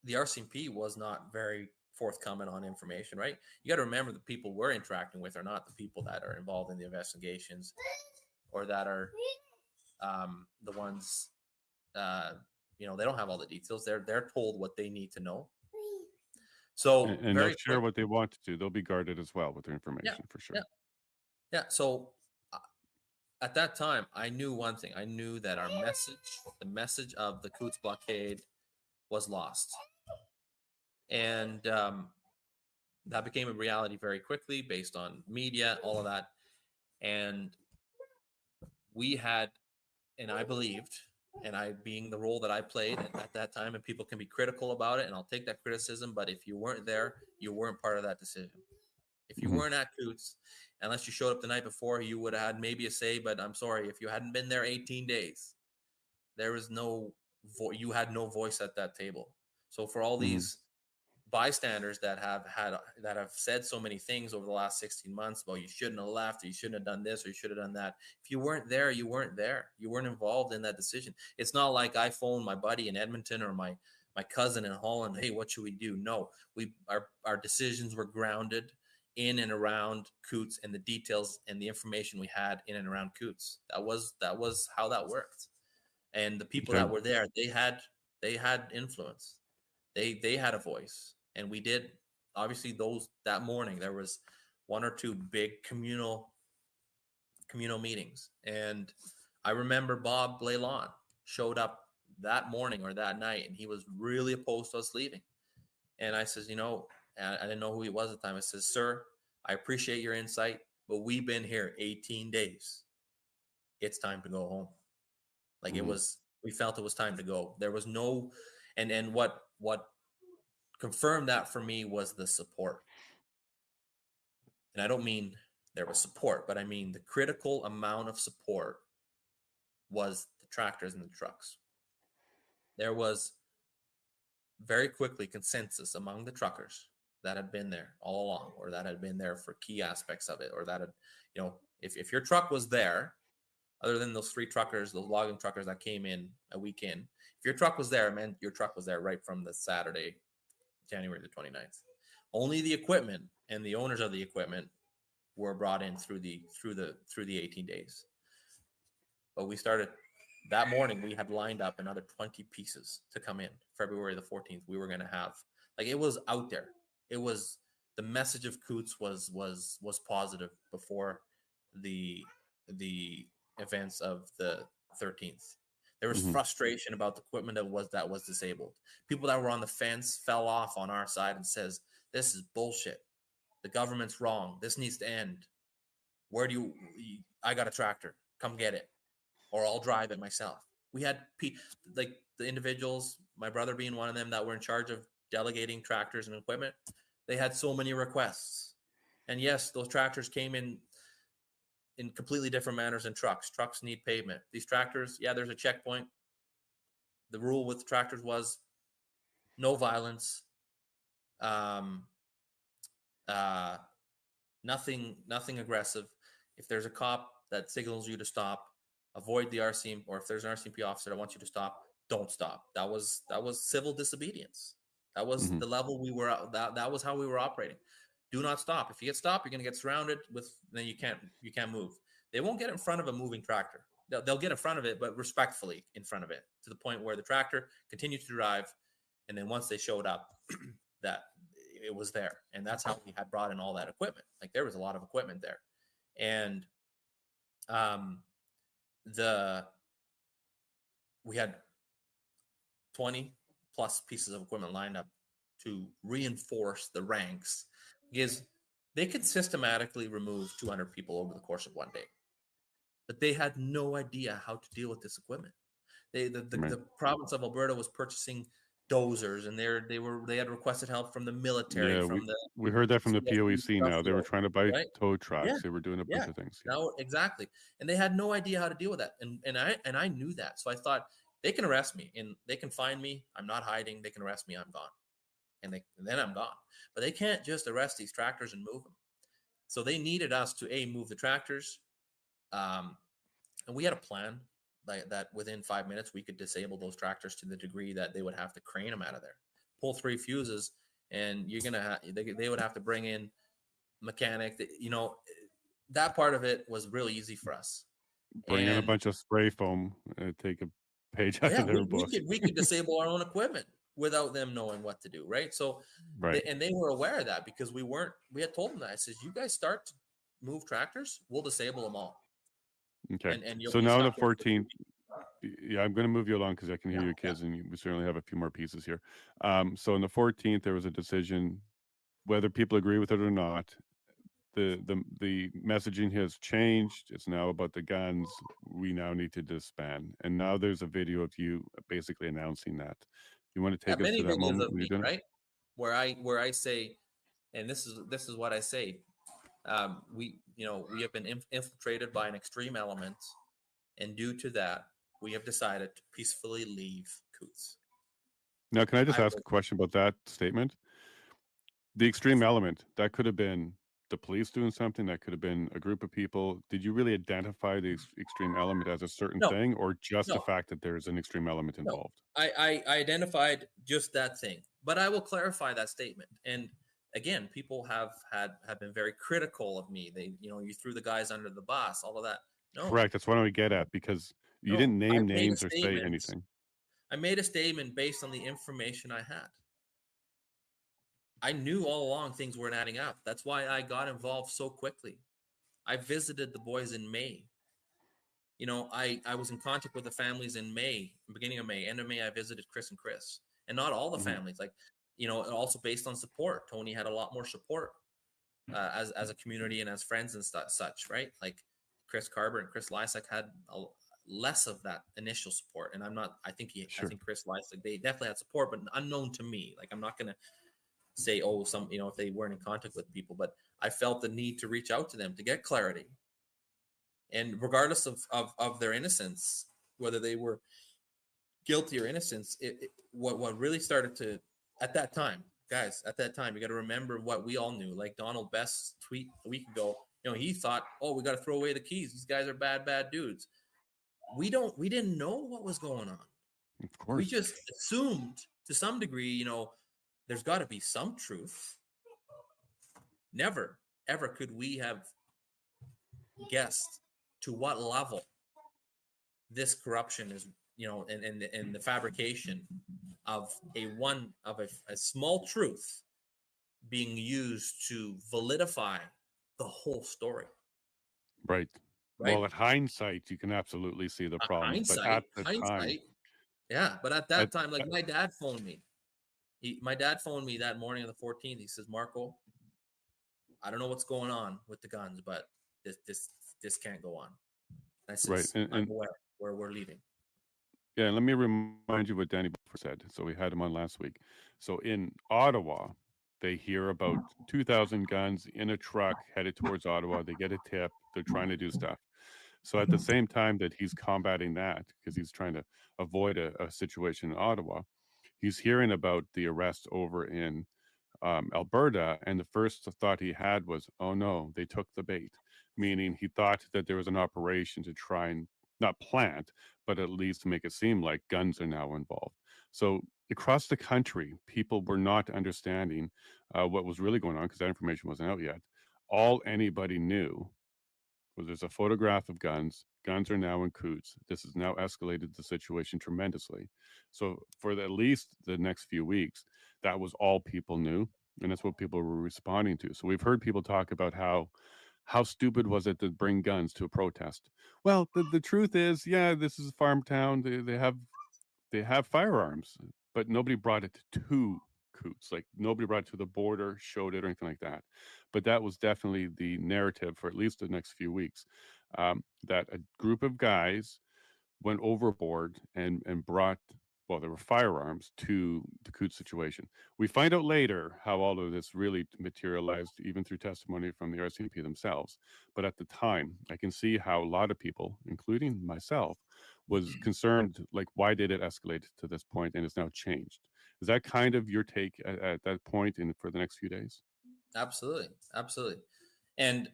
the RCMP was not very forthcoming on information, right? You got to remember the people we're interacting with are not the people that are involved in the investigations or that are the ones, they don't have all the details. They're told what they need to know. So and they'll share what they want to. They'll be guarded as well with their information, for sure. Yeah. So at that time, I knew one thing. I knew that the message of the Coutts blockade was lost. And that became a reality very quickly based on media, all of that. And we had, and I believed, and I being the role that I played at that time, and people can be critical about it, and I'll take that criticism, but if you weren't there, you weren't part of that decision. If you weren't at Coutts, unless you showed up the night before, you would have had maybe a say, but I'm sorry, if you hadn't been there 18 days, there was you had no voice at that table. So for all these bystanders that have said so many things over the last 16 months about you shouldn't have left, or you shouldn't have done this, or you should have done that. If you weren't there, you weren't there. You weren't involved in that decision. It's not like I phoned my buddy in Edmonton or my cousin in Holland, hey, what should we do? No, our decisions were grounded in and around Coutts and the details and the information we had in and around Coutts. That was how that worked. And the people that were there, they had influence. They had a voice. And we did, obviously, that morning there was 1 or 2 big communal meetings. And I remember Bob Blaylawn showed up that morning or that night, and he was really opposed to us leaving. And I says, I didn't know who he was at the time. I says, sir, I appreciate your insight, but we've been here 18 days. It's time to go home. Like we felt it was time to go. There was no, and what confirmed that for me was the support. And I don't mean there was support, but I mean the critical amount of support was the tractors and the trucks. There was very quickly consensus among the truckers that had been there all along, or that had been there for key aspects of it, or that had, if your truck was there, other than those 3 truckers, those logging truckers that came in a week in, if your truck was there, it meant your truck was there right from the Saturday, January the 29th. Only the equipment and the owners of the equipment were brought in through the 18 days. But we started that morning. We had lined up another 20 pieces to come in February the 14th. We were going to have, like, it was out there. It was, the message of Coutts was positive before the events of the 13th. There was frustration about the equipment that was disabled. People that were on the fence fell off on our side and says, this is bullshit. The government's wrong. This needs to end. Where do I got a tractor. Come get it. Or I'll drive it myself. We had like the individuals, my brother being one of them, that were in charge of delegating tractors and equipment. They had so many requests. And yes, those tractors came in completely different manners than trucks. Trucks need pavement. These tractors, yeah, there's a checkpoint. The rule with the tractors was no violence, nothing aggressive. If there's a cop that signals you to stop, avoid the RCMP, or if there's an RCMP officer that wants you to stop, don't stop. That was civil disobedience. That was the level we were at. That was how we were operating. Do not stop. If you get stopped, you're going to get surrounded then you can't move. They won't get in front of a moving tractor. They'll get in front of it, but respectfully in front of it, to the point where the tractor continued to drive. And then once they showed up, that it was there. And that's how we had brought in all that equipment. Like, there was a lot of equipment there. And we had 20 plus pieces of equipment lined up to reinforce the ranks, because they could systematically remove 200 people over the course of one day. But they had no idea how to deal with this equipment. The province of Alberta was purchasing dozers, and they had requested help from the military. Yeah, we heard that from the POEC now. They were trying to buy tow trucks. Yeah. They were doing a bunch of things. Yeah. Now, exactly. And they had no idea how to deal with that. And I knew that. So I thought, they can arrest me and they can find me. I'm not hiding. They can arrest me. I'm gone. And then I'm gone. But they can't just arrest these tractors and move them. So they needed us to move the tractors. And we had a plan that within 5 minutes we could disable those tractors to the degree that they would have to crane them out of there, pull 3 fuses, and they would have to bring in mechanic. That part of it was really easy for us. Bring in a bunch of spray foam, take a page out of their book. We could disable our own equipment without them knowing what to do, right? So, and they were aware of that, because we had told them that. I said, you guys start to move tractors, we'll disable them all. Okay. So now on the 14th, I'm going to move you along because I can hear your kids, and we certainly have a few more pieces here. So on the 14th, there was a decision, whether people agree with it or not. The messaging has changed. It's now about the guns. We now need to disband. And now there's a video of you basically announcing that. You want to take us to that moment when you're doing right? Where I say, and this is what I say. We have been infiltrated by an extreme element, and due to that, we have decided to peacefully leave Coutts. Now, can I just ask a question about that statement? The extreme element, that could have been the police doing something, that could have been a group of people. Did you really identify the extreme element as a certain thing, or just the fact that there's an extreme element involved? I identified just that thing, but I will clarify that statement. And again, people have been very critical of me. They, you threw the guys under the bus, all of that. No. Correct. That's what I get at, because you didn't name names or say anything. I made a statement based on the information I had. I knew all along things weren't adding up. That's why I got involved so quickly. I visited the boys in May. I was in contact with the families in May, beginning of May, end of May. I visited Chris and Chris, and not all the families. Like, also based on support. Tony had a lot more support as a community and as friends and such, right? Like Chris Carver and Chris Lysak had less of that initial support, and I think Chris Lysak, they definitely had support, but unknown to me. Like, I'm not gonna say, if they weren't in contact with people, but I felt the need to reach out to them to get clarity. And regardless of their innocence, whether they were guilty or innocent, what really started to, at that time, guys, you got to remember what we all knew. Like Donald Best's tweet a week ago, he thought, we got to throw away the keys. These guys are bad dudes. We didn't know what was going on. Of course. We just assumed to some degree, there's got to be some truth. Never, ever could we have guessed to what level this corruption is, and the fabrication of a small truth being used to validify the whole story. Right. Well, at hindsight, you can absolutely see the problem. But at the time, but at that time, like my dad phoned me. My dad phoned me that morning on the 14th. He says, Marco, I don't know what's going on with the guns, but this can't go on. This Right. is I'm aware where we're leaving. Yeah, let me remind you what Danny Buffer said. So we had him on last week. So in Ottawa, they hear about 2,000 guns in a truck headed towards Ottawa. They get a tip. They're trying to do stuff. So at the same time that he's combating that, because he's trying to avoid a situation in Ottawa, he's hearing about the arrest over in Alberta, and the first thought he had was, "Oh no, they took the bait," meaning he thought that there was an operation to try and not plant, but at least make it seem like guns are now involved. So across the country, people were not understanding what was really going on because that information wasn't out yet. All anybody knew was there's a photograph of guns. Guns are now in Coutts. This has now escalated the situation tremendously. So for at least the next few weeks, that was all people knew, and that's what people were responding to. So we've heard people talk about how stupid was it to bring guns to a protest. Well, the truth is, yeah, this is a farm town. They have firearms, but nobody brought it to Coutts. Like nobody brought it to the border, showed it, or anything like that. But that was definitely the narrative for at least the next few weeks. That a group of guys went overboard and brought, well, there were firearms to the Coutts situation. We find out later how all of this really materialized, even through testimony from the RCMP themselves. But at the time, I can see how a lot of people, including myself, was concerned, like, why did it escalate to this point and it's now changed? Is that kind of your take at that point in for the next few days? Absolutely. Absolutely. And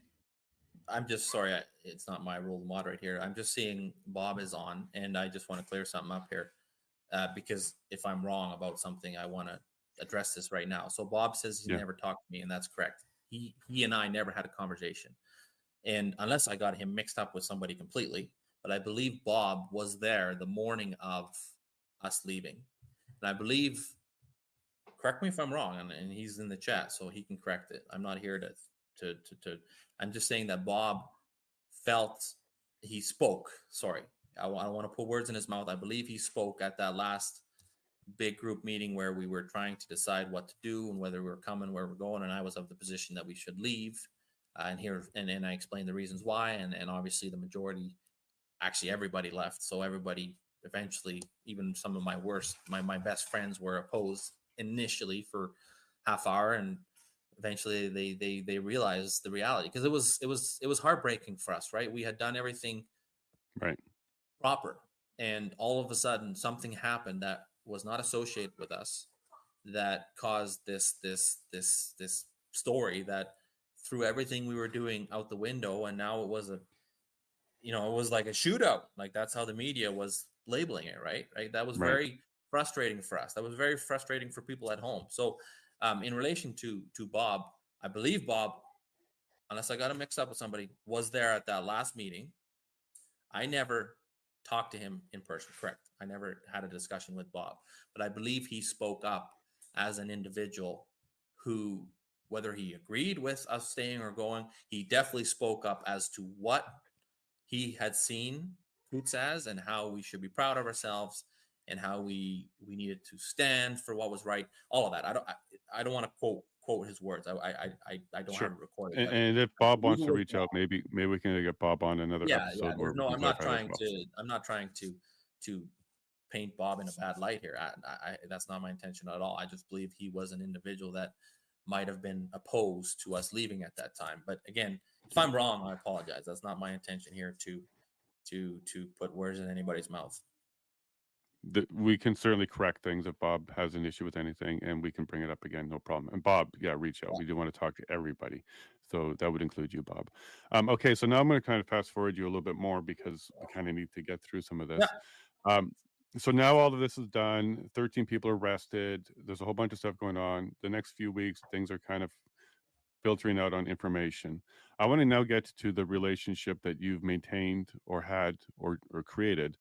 I'm just sorry, it's not my role to moderate here. I'm just seeing Bob is on, and I just want to clear something up here because if I'm wrong about something, I want to address this right now. So Bob says he never talked to me, and that's correct. He and I never had a conversation, and unless I got him mixed up with somebody completely, but I believe Bob was there the morning of us leaving, and I believe. Correct me if I'm wrong, and he's in the chat, so he can correct it. I'm not here to I'm just saying that Bob felt he spoke. Sorry, I don't want to put words in his mouth. I believe he spoke at that last big group meeting where we were trying to decide what to do and whether we were coming, where we're going, and I was of the position that we should leave. And I explained the reasons why, and obviously the majority, actually everybody left. So everybody eventually, even some of my best friends were opposed initially for half hour, and eventually they realized the reality, because it was heartbreaking for us, right? We had done everything right proper, and all of a sudden something happened that was not associated with us, that caused this story that threw everything we were doing out the window, and now it was it was like a shootout. Like that's how the media was labeling it, right? That was very frustrating for us. That was very frustrating for people at home. So in relation to Bob, I believe Bob, unless I got him mixed up with somebody, was there at that last meeting. I never talked to him in person, correct? I never had a discussion with Bob, but I believe he spoke up as an individual who, whether he agreed with us staying or going, he definitely spoke up as to what he had seen Coutts as, and how we should be proud of ourselves, and how we needed to stand for what was right. All of that. I don't want to quote his words. I don't have it recorded. And if Bob wants to reach out, maybe we can get Bob on another episode. Yeah. No, I'm not trying to paint Bob in a bad light here. That's not my intention at all. I just believe he was an individual that might have been opposed to us leaving at that time. But again, if I'm wrong, I apologize. That's not my intention here to put words in anybody's mouth. We can certainly correct things if Bob has an issue with anything, and we can bring it up again, no problem. And Bob, reach out. We do want to talk to everybody, so that would include you, Bob. Okay, so now I'm going to kind of fast forward you a little bit more because we kind of need to get through some of this. So now all of this is done. 13 people are arrested. There's a whole bunch of stuff going on. The next few weeks, things are kind of filtering out on information. I want to now get to the relationship that you've maintained or had or created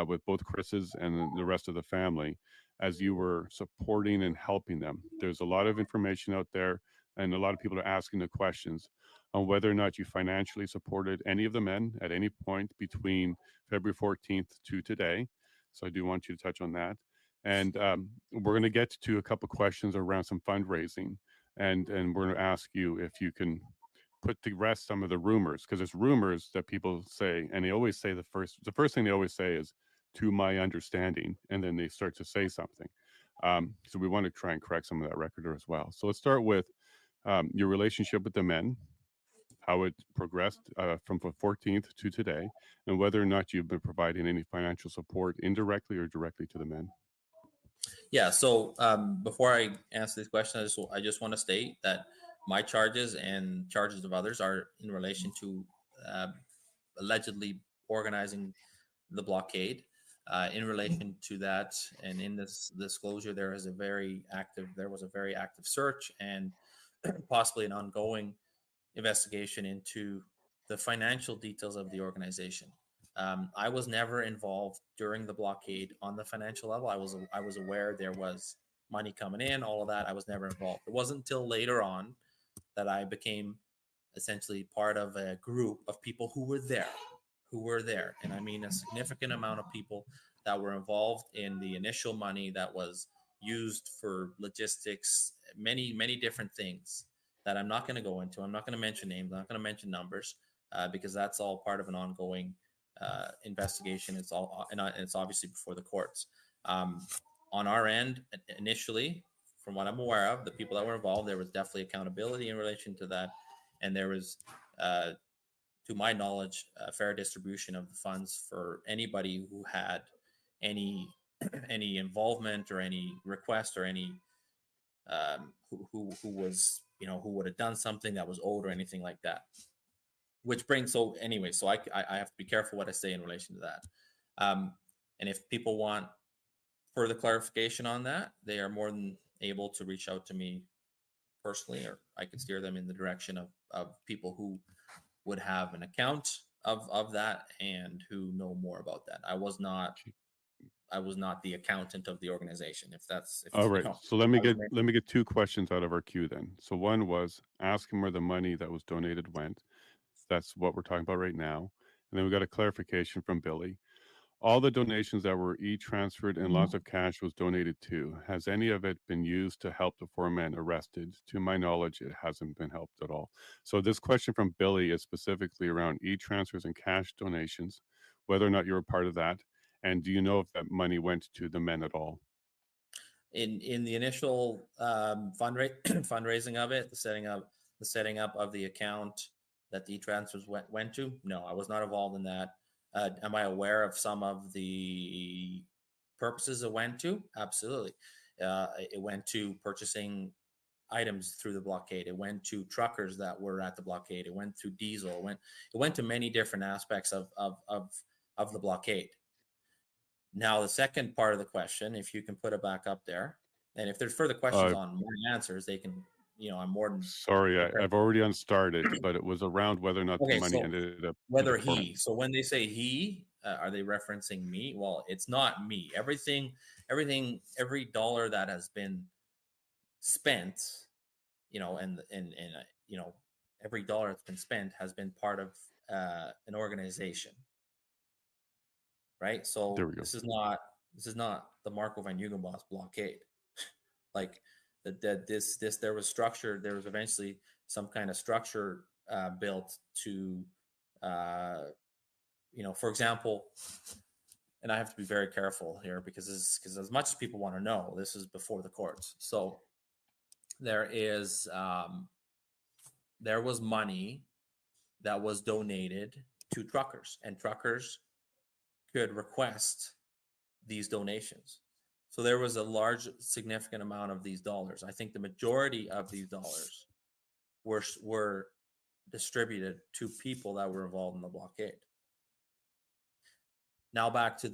with both Chris's and the rest of the family as you were supporting and helping them. There's a lot of information out there, and a lot of people are asking the questions on whether or not you financially supported any of the men at any point between February 14th to today. So I do want you to touch on that. And we're going to get to a couple questions around some fundraising. And we're going to ask you if you can put to rest some of the rumors, because there's rumors that people say, and they always say the first thing they always say is, "To my understanding," and then they start to say something. So we want to try and correct some of that record as well. So let's start with your relationship with the men, how it progressed from the 14th to today, and whether or not you've been providing any financial support indirectly or directly to the men. Yeah. So before I answer this question, I just want to state that my charges and charges of others are in relation to allegedly organizing the blockade. In relation to that, and in this disclosure, there was a very active search and possibly an ongoing investigation into the financial details of the organization. I was never involved during the blockade on the financial level. I was aware there was money coming in, all of that. I was never involved. It wasn't until later on that I became essentially part of a group of people who were there. And I mean a significant amount of people that were involved in the initial money that was used for logistics, many different things that I'm not going to go into. I'm not going to mention names. I'm not going to mention numbers because that's all part of an ongoing investigation. It's all, and it's obviously before the courts. On our end, initially, from what I'm aware of, the people that were involved, there was definitely accountability in relation to that, and there was, to my knowledge, a fair distribution of the funds for anybody who had any any involvement or any request or any who was, you know, who would have done something that was owed or anything like that. Which brings, so anyway, so I have to be careful what I say in relation to that. And if people want further clarification on that, they are more than able to reach out to me personally, or I can steer them in the direction of people who would have an account of that and who know more about that. I was not the accountant of the organization. All right. You know, So let me get two questions out of our queue then. So one was, ask him where the money that was donated went. That's what we're talking about right now. And then we got a clarification from Billy. All the donations that were e-transferred and lots of cash was donated to. Has any of it been used to help the four men arrested? To my knowledge, it hasn't been helped at all. So this question from Billy is specifically around e-transfers and cash donations, whether or not you're a part of that. And do you know if that money went to the men at all? In the initial fundraising of it, the setting up of the account that the transfers went to, no, I was not involved in that. Am I aware of some of the purposes it went to? Absolutely. It went to purchasing items through the blockade. It went to truckers that were at the blockade. It went through diesel. It went to many different aspects of the blockade. Now, the second part of the question, if you can put it back up there, and if there's further questions on my answers, they can, you know, I'm more than sorry, I've already unstarted, but it was around whether or not the money so ended up whether he. So when they say he, are they referencing me? Well, it's not me. Every dollar that has been spent, you know, and you know, every dollar that's been spent has been part of an organization. Right. So this is not the Marco van Huigenbos blockade. Like this there was structure. There was eventually some kind of structure built to, you know, for example, and I have to be very careful here because as much as people want to know, this is before the courts. So there was money that was donated to truckers, and truckers could request these donations. So there was a large, significant amount of these dollars. I think the majority of these dollars were distributed to people that were involved in the blockade. Now back to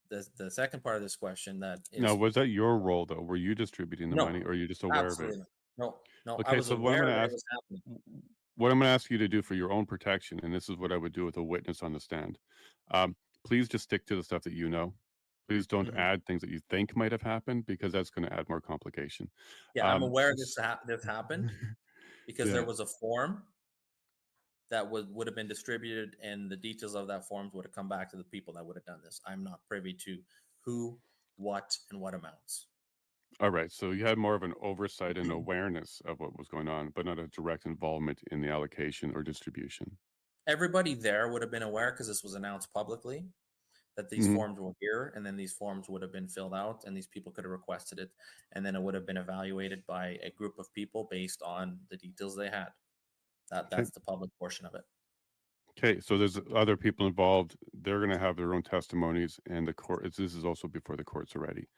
the second part of this question. That is, now, was that your role though? Were you distributing the money, or are you just aware of it? No. Okay, I was so aware that it was happening. What I'm going to ask you to do for your own protection, and this is what I would do with a witness on the stand, please just stick to the stuff that you know. Please don't add things that you think might have happened, because that's going to add more complication. Yeah, I'm aware this happened because Yeah. there was a form that would have been distributed, and the details of that forms would have come back to the people that would have done this. I'm not privy to who, what, and what amounts. All right. So you had more of an oversight and awareness of what was going on, but not a direct involvement in the allocation or distribution. Everybody there would have been aware because this was announced publicly that these Mhm. forms were here, and then these forms would have been filled out, and these people could have requested it, and then it would have been evaluated by a group of people based on the details they had. That's the public portion of it. Okay, so there's other people involved. They're going to have their own testimonies, and the court. This is also before the courts are ready.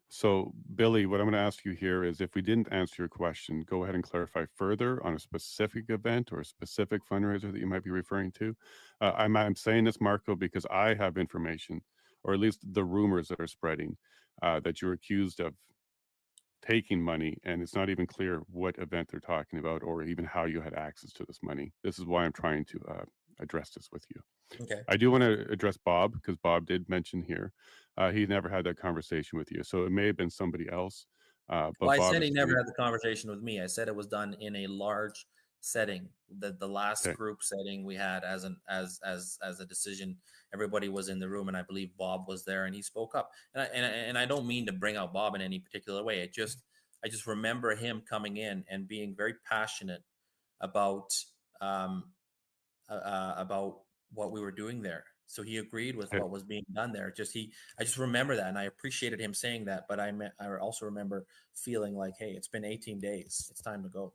So, Billy, what I'm going to ask you here is, if we didn't answer your question, go ahead and clarify further on a specific event or a specific fundraiser that you might be referring to. I'm saying this, Marco, because I have information, or at least the rumors that are spreading, that you're accused of taking money, and it's not even clear what event they're talking about or even how you had access to this money. This is why I'm trying to address this with you. Okay. I do want to address Bob, because Bob did mention here he never had that conversation with you, so it may have been somebody else. But Well, I Bob said is he never saying, had the conversation with me. I said it was done in a large setting. The last Okay. group setting we had as a decision, everybody was in the room, and I believe Bob was there, and he spoke up. And I don't mean to bring out Bob in any particular way. I just remember him coming in and being very passionate about about what we were doing there. So he agreed with Okay. what was being done there. I just remember that, and I appreciated him saying that. But I also remember feeling like, hey, it's been 18 days. It's time to go.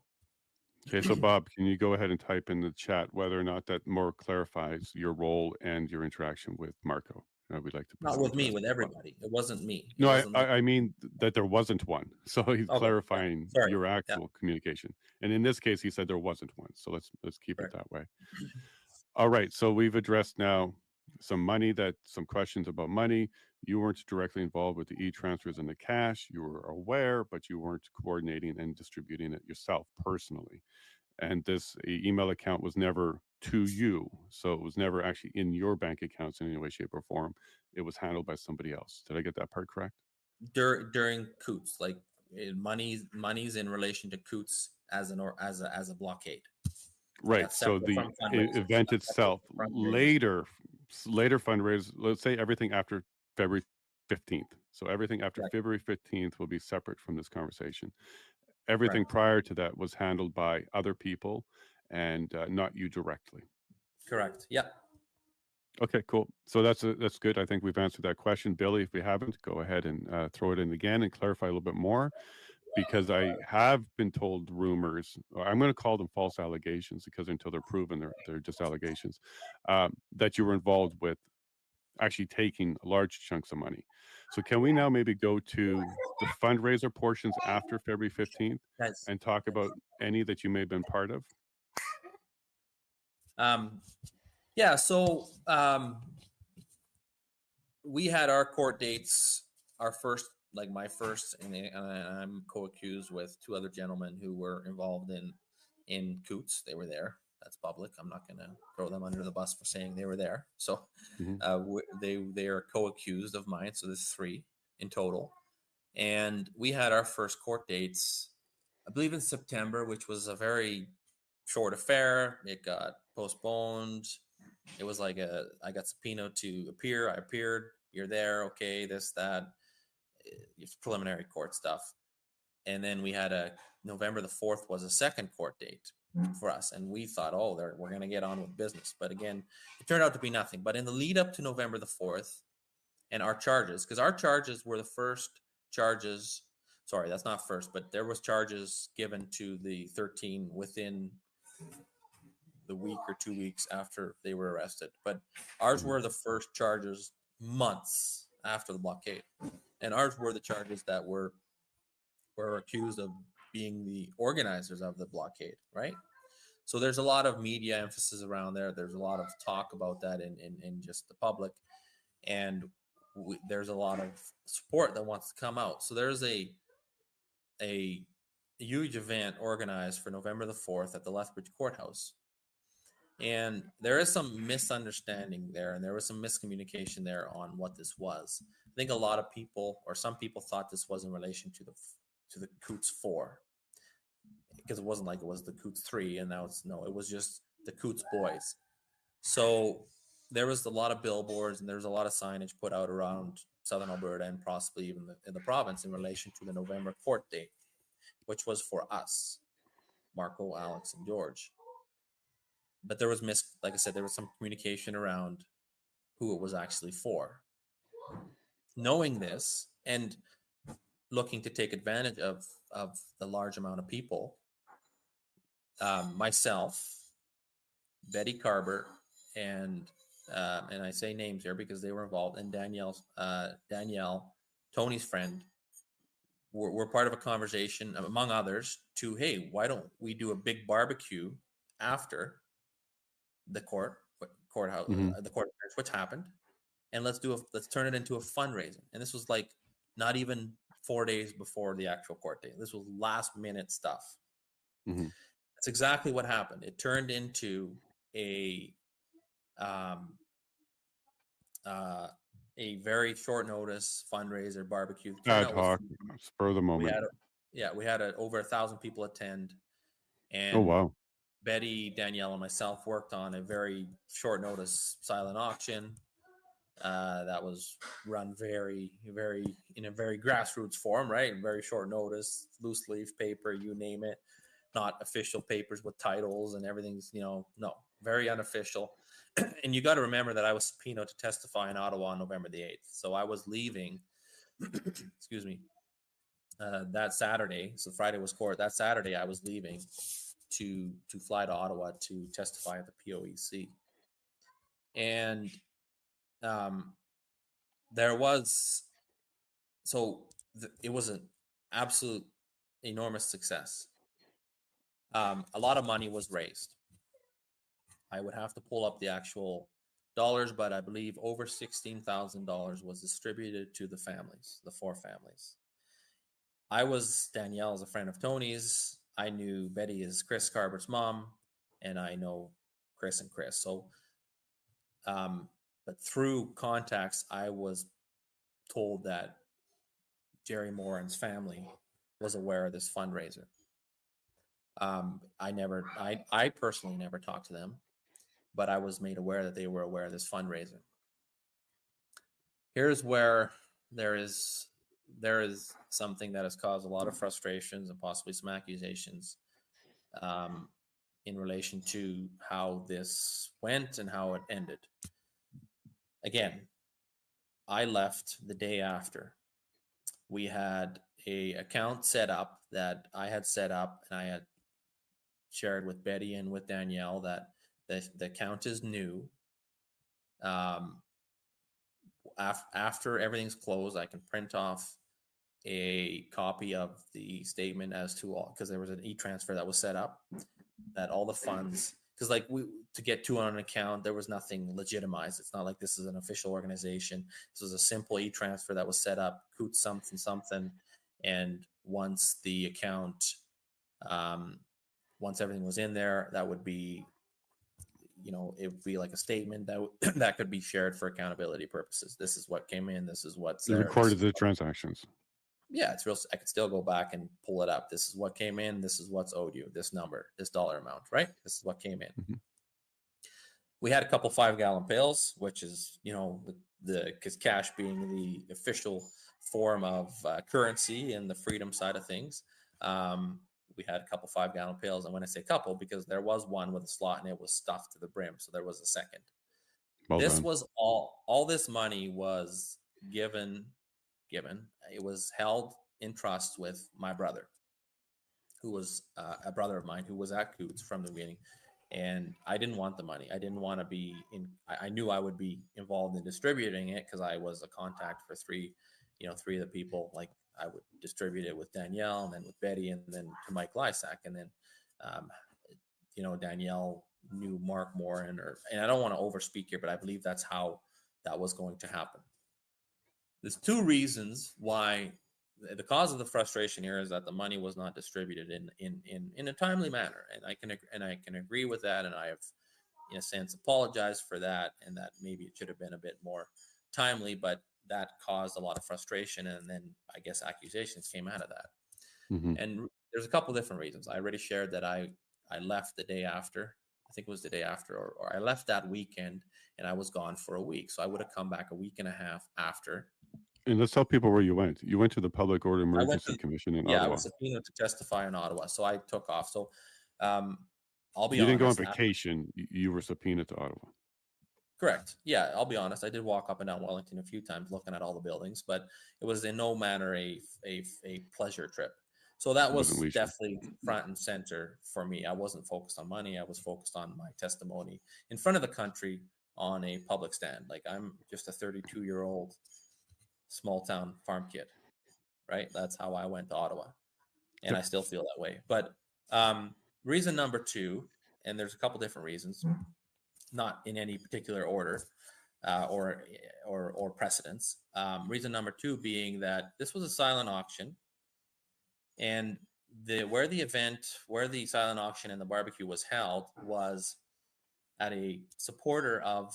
Okay, so Bob, can you go ahead and type in the chat whether or not that more clarifies your role and your interaction with Marco? We'd like to Not proceed with to me, ask with Bob. everybody. It wasn't me. It No, wasn't me. I mean that there wasn't one. So he's Okay, clarifying yeah. Sorry. your Yeah. actual communication. And in this case, he said there wasn't one. So let's keep Correct. it that way. All right. So we've addressed now some questions about money. You weren't directly involved with the e-transfers and the cash. You were aware, but you weren't coordinating and distributing it yourself personally. And this email account was never to you. So it was never actually in your bank accounts in any way, shape, or form. It was handled by somebody else. Did I get that part correct? During Coutts, like money's in relation to Coutts as a blockade. Right. That's So separate the from fundraisers. event That's separate itself, from fundraisers. later fundraisers, let's say everything after February 15th. So everything after Correct. February 15th will be separate from this conversation. Everything Correct. prior to that was handled by other people and not you directly. Correct. Yeah. Okay, cool. So that's good. I think we've answered that question. Billy, if we haven't, go ahead and throw it in again and clarify a little bit more, because I have been told rumors, or I'm going to call them false allegations, because until they're proven, they're just allegations, that you were involved with actually taking large chunks of money. So can we now maybe go to the fundraiser portions after February 15th Guys. and talk about any that you may have been part of? Yeah, so we had our court dates, our first, like my first, and I'm co-accused with two other gentlemen who were involved in Coutts. They were there. That's public. I'm not going to throw them under the bus for saying they were there. So they are co-accused of mine. So there's 3 in total. And we had our first court dates, I believe in September, which was a very short affair. It got postponed. It was like I got subpoenaed to appear. I appeared. You're there. Okay, this, that. It's preliminary court stuff. And then we had November the 4th was a second court date for us. And we thought, oh, we're going to get on with business. But again, it turned out to be nothing. But in the lead up to November the 4th and our charges, because our charges were the first charges. Sorry, that's not first, but there was charges given to the 13 within the week or 2 weeks after they were arrested. But ours were the first charges months after the blockade. And ours were the charges that were accused of being the organizers of the blockade, right? So there's a lot of media emphasis around there. There's a lot of talk about that in just the public. And there's a lot of support that wants to come out. So there's a huge event organized for November the 4th at the Lethbridge Courthouse. And there is some misunderstanding there, and there was some miscommunication there on what this was. I think a lot of people, or some people, thought this was in relation to the Coutts 4, because it wasn't like it was the Coutts 3, and now it was just the Coutts boys. So there was a lot of billboards and there was a lot of signage put out around Southern Alberta and possibly even in the province in relation to the November court date, which was for us, Marco, Alex, and George. But there was like I said, there was some communication around who it was actually for. Knowing this and looking to take advantage of the large amount of people, myself, Betty Carber, and I say names here because they were involved, and Danielle, Tony's friend, were part of a conversation, among others, to, hey, why don't we do a big barbecue after the courthouse, the court, which happened, and let's turn it into a fundraiser. And this was like not even 4 days before the actual court date. This was last minute stuff. That's exactly what happened. It turned into a very short notice fundraiser barbecue. Ad hoc, spur of the moment. We had over 1,000 people attend, and oh wow. Betty, Danielle, and myself worked on a very short notice silent auction that was run in a very grassroots form, right? Very short notice, loose leaf paper, you name it, not official papers with titles and everything's, no, very unofficial. And you got to remember that I was subpoenaed to testify in Ottawa on November the 8th. So I was leaving, excuse me, that Saturday. So Friday was court. That Saturday I was leaving to fly to Ottawa to testify at the POEC. And it was an absolute enormous success. A lot of money was raised. I would have to pull up the actual dollars, but I believe over $16,000 was distributed to the families, the 4 families. Danielle is a friend of Tony's. I knew Betty is Chris Carber's mom, and I know Chris and Chris. So, but through contacts, I was told that Jerry Moran's family was aware of this fundraiser. I personally never talked to them, but I was made aware that they were aware of this fundraiser. Here's where there is something that has caused a lot of frustrations and possibly some accusations in relation to how this went and how it ended. Again, I left the day after. We had a account set up that I had set up, and I had shared with Betty and with Danielle that the account is new. After everything's closed, I can print off a copy of the statement as to all, because there was an e-transfer that was set up, that all the funds, because to get to on an account, there was nothing legitimized. It's not like this is an official organization. This was a simple e-transfer that was set up, Coutts something, and once the account, once everything was in there, that would be, it would be like a statement that could be shared for accountability purposes. This is what came in. This is what's there. You recorded the transactions. Yeah, it's real. I could still go back and pull it up. This is what came in. This is what's owed you. This number, this dollar amount, right? This is what came in. We had a couple 5-gallon pails, which is, because cash being the official form of currency and the freedom side of things. We had a couple 5-gallon pails. And when I say couple, because there was one with a slot and it was stuffed to the brim. So there was a second. This was all this money was given. It was held in trust with my brother, who was a brother of mine who was at Coutts from the beginning. And I didn't want the money. I didn't want to be I knew I would be involved in distributing it because I was a contact for three of the people. Like I would distribute it with Danielle and then with Betty and then to Mike Lysak. And then, Danielle knew Mark Moran and I don't want to overspeak here, but I believe that's how that was going to happen. There's 2 reasons why the cause of the frustration here is that the money was not distributed in a timely manner, and I can agree with that, and I have, in a sense, apologized for that, and that maybe it should have been a bit more timely, but that caused a lot of frustration, and then I guess accusations came out of that. And there's a couple different reasons. I already shared that I left the day after. I think it was the day after, or I left that weekend, and I was gone for a week, so I would have come back a week and a half after. And let's tell people where you went. You went to the Public Order I went Emergency to, Commission in yeah, I Ottawa. was subpoenaed to testify in Ottawa, so I took off. So I'll be You didn't go on honest. vacation. You were subpoenaed to Ottawa. Correct. Yeah, I'll be honest. I did walk up and down Wellington a few times looking at all the buildings, but it was in no manner a pleasure trip. So that It wasn't was leisure. definitely front and center for me. I wasn't focused on money. I was focused on my testimony in front of the country on a public stand. Like, I'm just a 32-year-old small town farm kid, right? That's how I went to Ottawa, and I still feel that way. But reason number two, and there's a couple different reasons, not in any particular order or precedence. Reason number two being that this was a silent auction, and where the silent auction and the barbecue was held was at a supporter of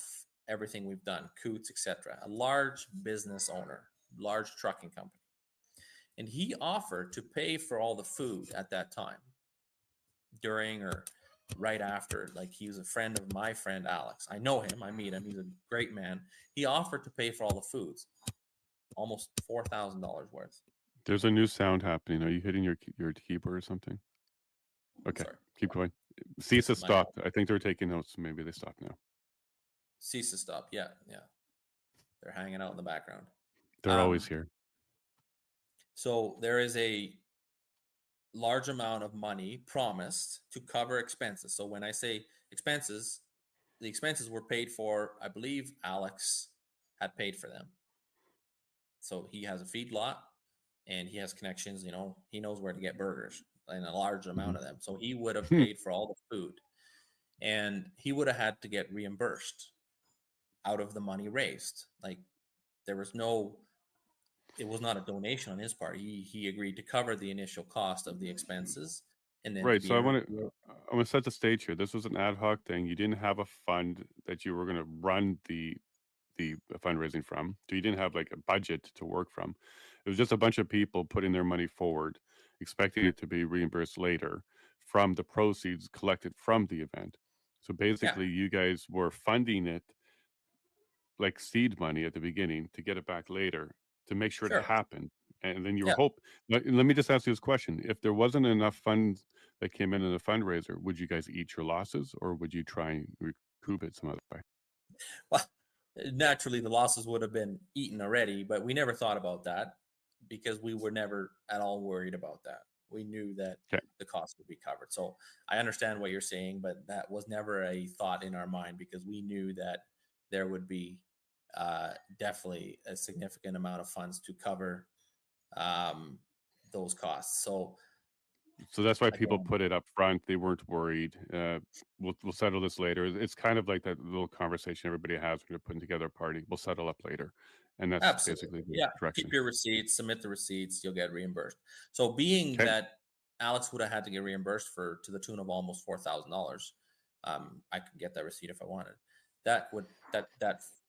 everything we've done, Coutts, etc., a large business owner, large trucking company. And he offered to pay for all the food at that time, during or right after. Like, he was a friend of my friend Alex. I know him. I meet him. He's a great man. He offered to pay for all the foods, almost $4,000 worth. There's a new sound happening. Are you hitting your keyboard or something? Okay, sorry. keep going. Cease has stopped. I think they're taking notes. Maybe they stopped now. Cease to stop. Yeah, yeah. They're hanging out in the background. They're always here. So there is a large amount of money promised to cover expenses. So when I say expenses, the expenses were paid for. I believe Alex had paid for them. So he has a feedlot and he has connections. You know, he knows where to get burgers and a large amount of them. So he would have paid for all the food, and he would have had to get reimbursed out of the money raised. Like, there was no, it was not a donation on his part. He agreed to cover the initial cost of the expenses, and then Right. So I want to set the stage here. This was an ad hoc thing. You didn't have a fund that you were going to run the fundraising from. So you didn't have like a budget to work from. It was just a bunch of people putting their money forward, expecting it to be reimbursed later from the proceeds collected from the event. So basically, you guys were funding it like seed money at the beginning to get it back later to make sure it happened. And then you hope. Let me just ask you this question: if there wasn't enough funds that came in the fundraiser, would you guys eat your losses, or would you try and recoup it some other way? Well, naturally, the losses would have been eaten already, but we never thought about that because we were never at all worried about that. We knew that the cost would be covered. So I understand what you're saying, but that was never a thought in our mind because we knew that there would be definitely a significant amount of funds to cover those costs. So that's why people put it up front. They weren't worried. We'll settle this later. It's kind of like that little conversation everybody has when you're putting together a party. We'll settle up later, and that's basically the direction. Keep your receipts, submit the receipts, you'll get reimbursed. So being that Alex would have had to get reimbursed to the tune of almost $4,000, I could get that receipt if I wanted. That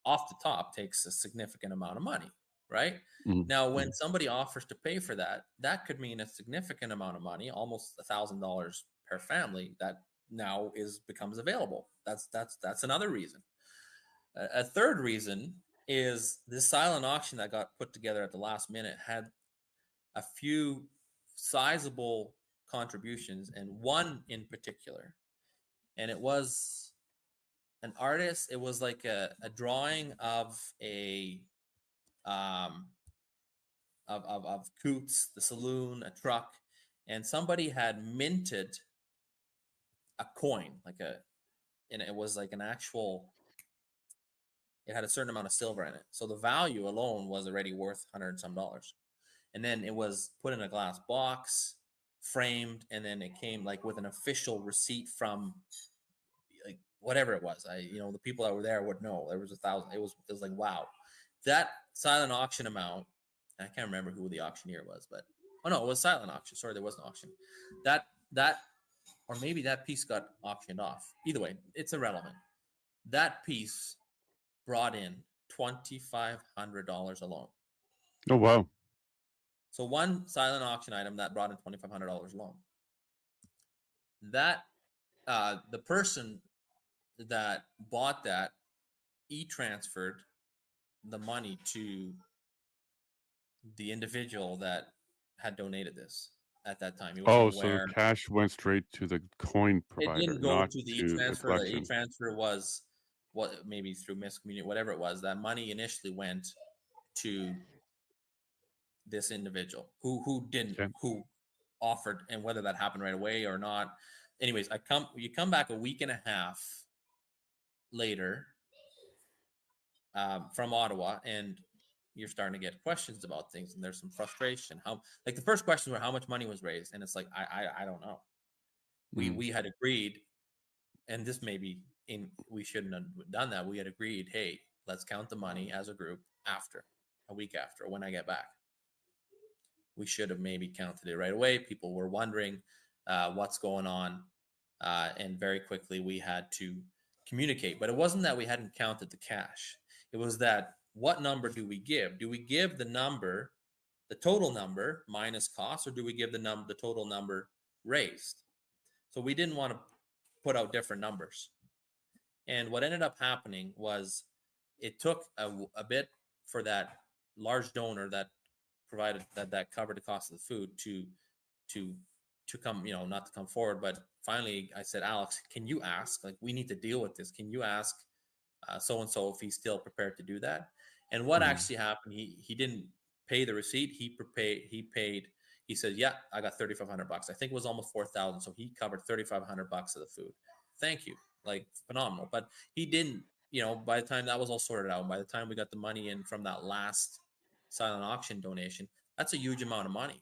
off the top takes a significant amount of money. Right? Now, when somebody offers to pay for that, that could mean a significant amount of money, almost $1,000 per family, that now becomes available. That's another reason. A third reason is this silent auction that got put together at the last minute had a few sizable contributions, and one in particular, and it was an artist. It was like a drawing of of Coutts, the saloon, a truck, and somebody had minted a coin, and it was like an actual, it had a certain amount of silver in it. So the value alone was already worth $100 and some. And then it was put in a glass box, framed, and then it came like with an official receipt from like whatever it was. The people that were there would know. There was 1,000. It was like, wow. That silent auction amount, I can't remember who the auctioneer was, but it was silent auction. Sorry, there was an auction. That or maybe that piece got auctioned off. Either way, it's irrelevant. That piece brought in $2,500 alone. Oh wow! So one silent auction item that brought in $2,500 alone. That the person that bought that transferred the money to the individual that had donated this at that time. He wasn't So the aware. cash went straight to the coin It provider, didn't go not to the to the e-transfer. The collection. e-transfer was what, maybe through miscommunication, whatever it was. That money initially went to this individual who didn't Okay. who offered, and whether that happened right away or not. Anyways, you come back a week and a half later from Ottawa, and you're starting to get questions about things, and there's some frustration. How, like, the first question were how much money was raised, and it's like I don't know. We had agreed, and this may be in, we shouldn't have done that. We had agreed, hey, let's count the money as a group after a week after, when I get back. We should have maybe counted it right away. People were wondering what's going on, and very quickly we had to communicate. But it wasn't that we hadn't counted the cash. It was that, what number do we give? Do we give the number, the total number minus cost, or do we give the total number raised? So we didn't want to put out different numbers. And what ended up happening was, it took a bit for that large donor that provided that covered the cost of the food to come, not to come forward. But finally I said, Alex, can you ask, like, we need to deal with this. Can you ask so and so if he's still prepared to do that? And what actually happened, he didn't pay the receipt. He said, yeah, I got $3,500. I think it was almost 4,000. So he covered $3,500 of the food. Thank you. Like, phenomenal. But he didn't, by the time that was all sorted out, by the time we got the money in from that last silent auction donation, that's a huge amount of money,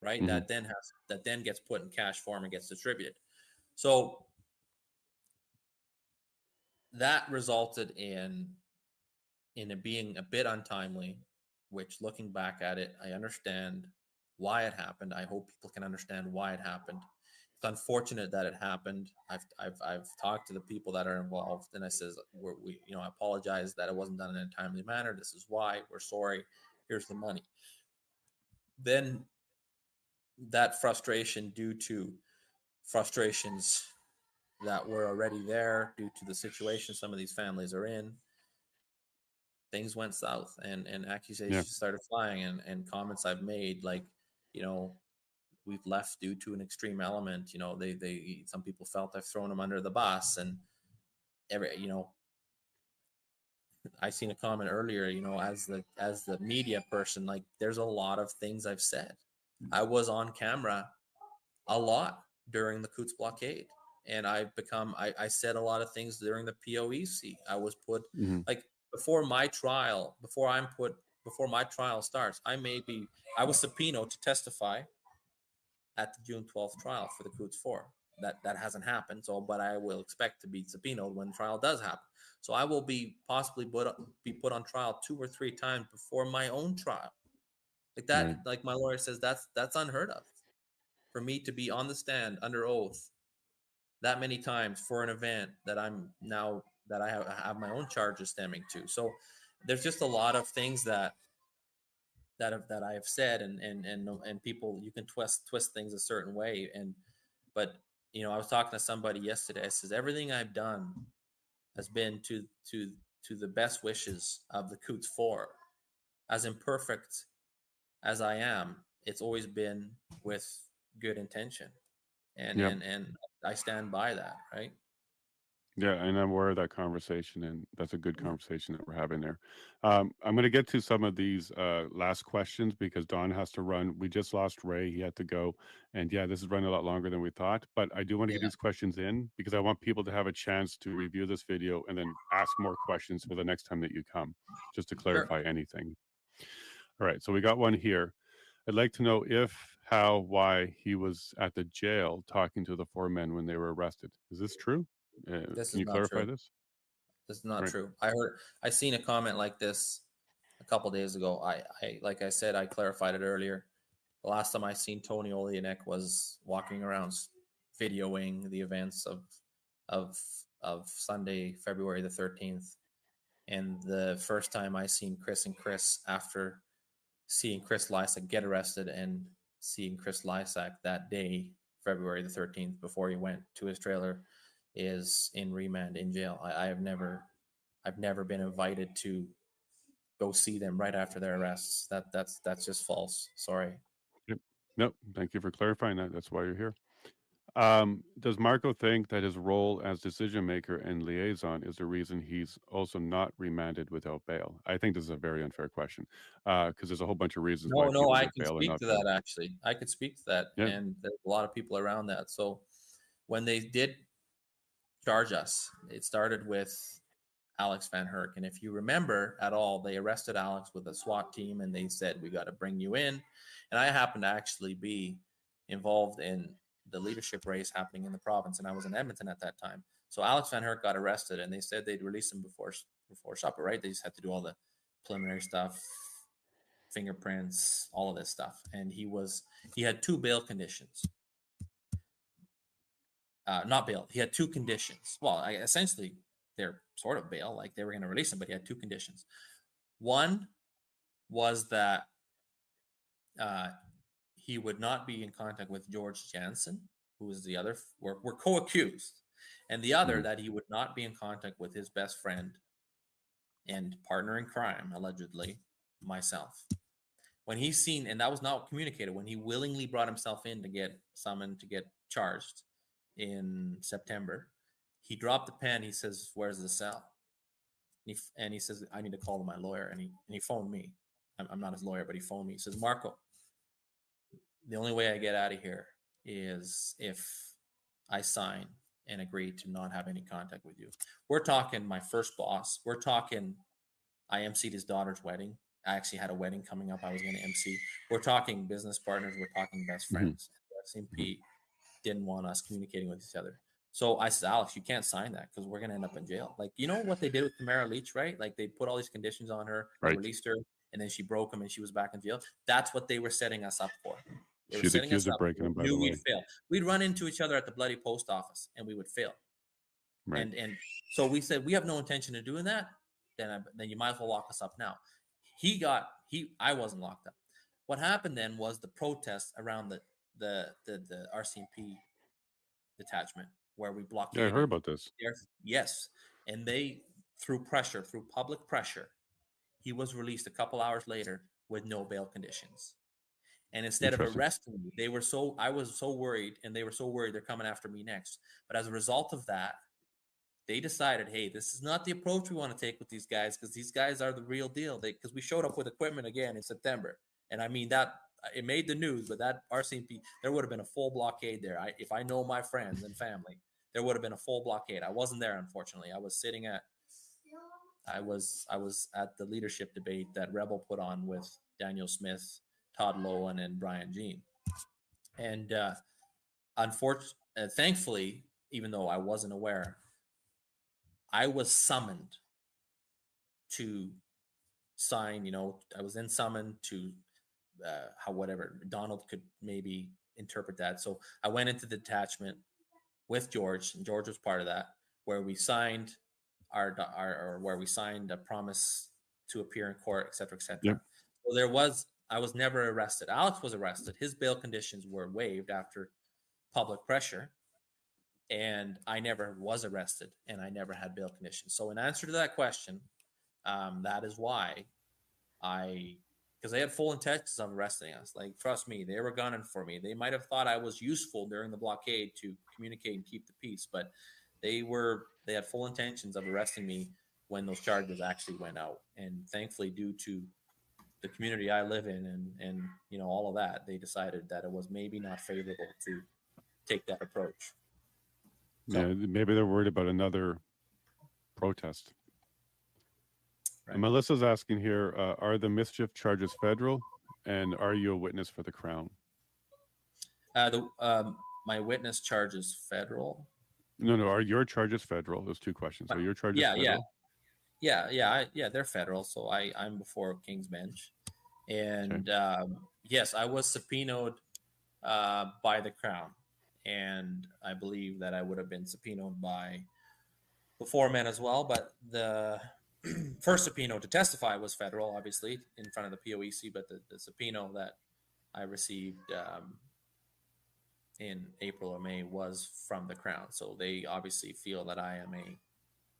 right? That then gets put in cash form and gets distributed. So that resulted in it being a bit untimely, which, looking back at it, I understand why it happened. I hope people can understand why it happened. It's unfortunate that it happened. I've talked to the people that are involved, and I says, I apologize that it wasn't done in a timely manner. This is why. We're sorry. Here's the money. Then that frustration, due to frustrations that were already there due to the situation some of these families are in, things went south, and accusations started flying, and comments I've made, like, we've left due to an extreme element. They some people felt I've thrown them under the bus, and I seen a comment earlier, as the media person, like, there's a lot of things I've said. I was on camera a lot during the Coutts blockade, and I said a lot of things during the POEC. I was put, like, before my trial starts, I was subpoenaed to testify at the June 12th trial for the Coutts 4. That hasn't happened, but I will expect to be subpoenaed when trial does happen. So I will be possibly put on trial 2 or 3 times before my own trial. Like that, right. Like my lawyer says, that's unheard of. For me to be on the stand under oath that many times for an event that I have my own charges stemming to. So there's just a lot of things that I have said, and people, you can twist things a certain way, but I was talking to somebody yesterday. I says, everything I've done has been to the best wishes of the Coutts 4. As imperfect as I am, it's always been with good intention, and I stand by that, right? Yeah, and I'm aware of that conversation, and that's a good conversation that we're having there. I'm going to get to some of these last questions because Don has to run. We just lost Ray. He had to go. And this is running a lot longer than we thought. But I do want to get these questions in because I want people to have a chance to review this video and then ask more questions for the next time that you come, just to clarify anything. All right, so we got one here. I'd like to know if, how, why he was at the jail talking to the 4 men when they were arrested. Is this true? Can you clarify this? This is not true. I seen a comment like this a couple days ago. Like I said, I clarified it earlier. The last time I seen Tony Oleanek was walking around videoing the events of Sunday, February the 13th. And the first time I seen Chris after seeing Chris Lysak get arrested and seeing Chris Lysak that day, February the 13th, before he went to his trailer, is in remand in jail. I've never been invited to go see them right after their arrests. That's just false. Sorry. Yep. Nope. Thank you for clarifying that. That's why you're here. Does Marco think that his role as decision maker and liaison is the reason he's also not remanded without bail? I think this is a very unfair question because there's a whole bunch of reasons why No, people I get can bail and speak not to bail. that actually. I could speak to that, Yeah. and there's a lot of people around that. So when they did charge us, it started with Alex Van Herk, and if you remember at all, they arrested Alex with a SWAT team, and they said we got to bring you in. And I happened to actually be involved in the leadership race happening in the province, and I was in Edmonton at that time. So Alex Van Herk got arrested, and they said they'd release him before supper, right? They just had to do all the preliminary stuff, fingerprints, all of this stuff, and he had 2 bail conditions. Not bail. He had 2 conditions. Well, essentially, they're sort of bail, like they were going to release him, but he had 2 conditions. One was that he would not be in contact with George Jansen, who was the other, were co-accused, and the other that he would not be in contact with his best friend and partner in crime, allegedly, myself. When he's seen, and that was not communicated, when he willingly brought himself in to get summoned, to get charged in September, he dropped the pen. He says, "Where's the cell?" And he says, "I need to call my lawyer." And he phoned me. I'm not his lawyer, but he phoned me. He says, "Marco, the only way I get out of here is if I sign and agree to not have any contact with you." We're talking my first boss. We're talking I emceed his daughter's wedding. I actually had a wedding coming up I was going to MC. We're talking business partners. We're talking best friends. SMP didn't want us communicating with each other. So I said, "Alex, you can't sign that because we're going to end up in jail." Like, you know what they did with Tamara Leach, right? Like they put all these conditions on her, Right. released her, and then she broke them and she was back in jail. That's what they were setting us up for. They were She's setting us accused of up. breaking We them, by the knew way. we'd fail. We'd run into each other at the bloody post office and we would fail. Right. And so we said, we have no intention of doing that. Then you might as well lock us up now. I wasn't locked up. What happened then was the protest around the RCMP detachment where we blockaded. Yeah, I heard about this. Yes. And they, through public pressure, he was released a couple hours later with no bail conditions. And instead of arresting me, I was so worried, and they were so worried they're coming after me next. But as a result of that, they decided, hey, this is not the approach we want to take with these guys, because these guys are the real deal. Because we showed up with equipment again in September. And I mean, that it made the news, but that RCMP, there would have been a full blockade there. If I know my friends and family, there would have been a full blockade. I wasn't there, unfortunately. I was at the leadership debate that Rebel put on with Daniel Smith, Todd Lowen, and Brian Jean. And thankfully, even though I wasn't aware, I was summoned to sign. I was then summoned to whatever Donald could maybe interpret that. So I went into the detachment with George, and George was part of that, where we signed where we signed a promise to appear in court, et cetera, et cetera. Yep. So I was never arrested. Alex was arrested. His bail conditions were waived after public pressure, and I never was arrested, and I never had bail conditions. So in answer to that question, that is why because they had full intentions of arresting us. Like, trust me, they were gunning for me. They might have thought I was useful during the blockade to communicate and keep the peace, but they had full intentions of arresting me when those charges actually went out. And thankfully, due to the community I live in and all of that, they decided that it was maybe not favorable to take that approach. So, yeah, maybe they're worried about another protest. Right. And Melissa's asking here, are the mischief charges federal, and are you a witness for the Crown? My witness charge is federal. No. Are your charges federal? Those 2 questions. Are your charges federal? Yeah. They're federal. So I'm before King's Bench, and yes, I was subpoenaed by the Crown, and I believe that I would have been subpoenaed by the foreman as well. But the first subpoena to testify was federal, obviously, in front of the POEC. But the subpoena that I received in April or May was from the Crown. So they obviously feel that I am a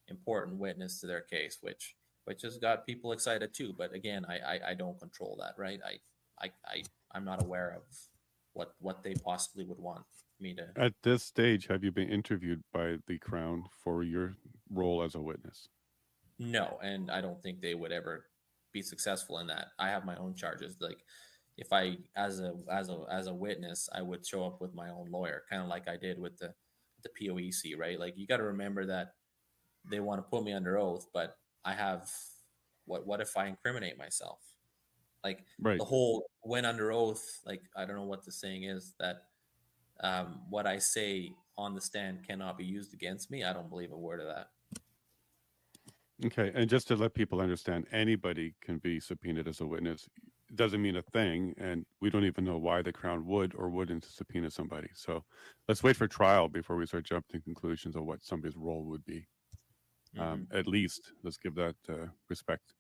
important witness to their case, which which has got people excited too. But again, I don't control that, right? I'm not aware of what they possibly would want me to. At this stage, have you been interviewed by the Crown for your role as a witness? No, and I don't think they would ever be successful in that. I have my own charges. Like if I as a witness, I would show up with my own lawyer, kind of like I did with the POEC, right? Like you got to remember that they want to put me under oath, but I have what if I incriminate myself? Like right. The whole when under oath, like I don't know what the saying is that what I say on the stand cannot be used against me. I don't believe a word of that. Okay, and just to let people understand, anybody can be subpoenaed as a witness. It doesn't mean a thing, and we don't even know why the Crown would or wouldn't subpoena somebody. So let's wait for trial before we start jumping to conclusions of what somebody's role would be. At least let's give that respect.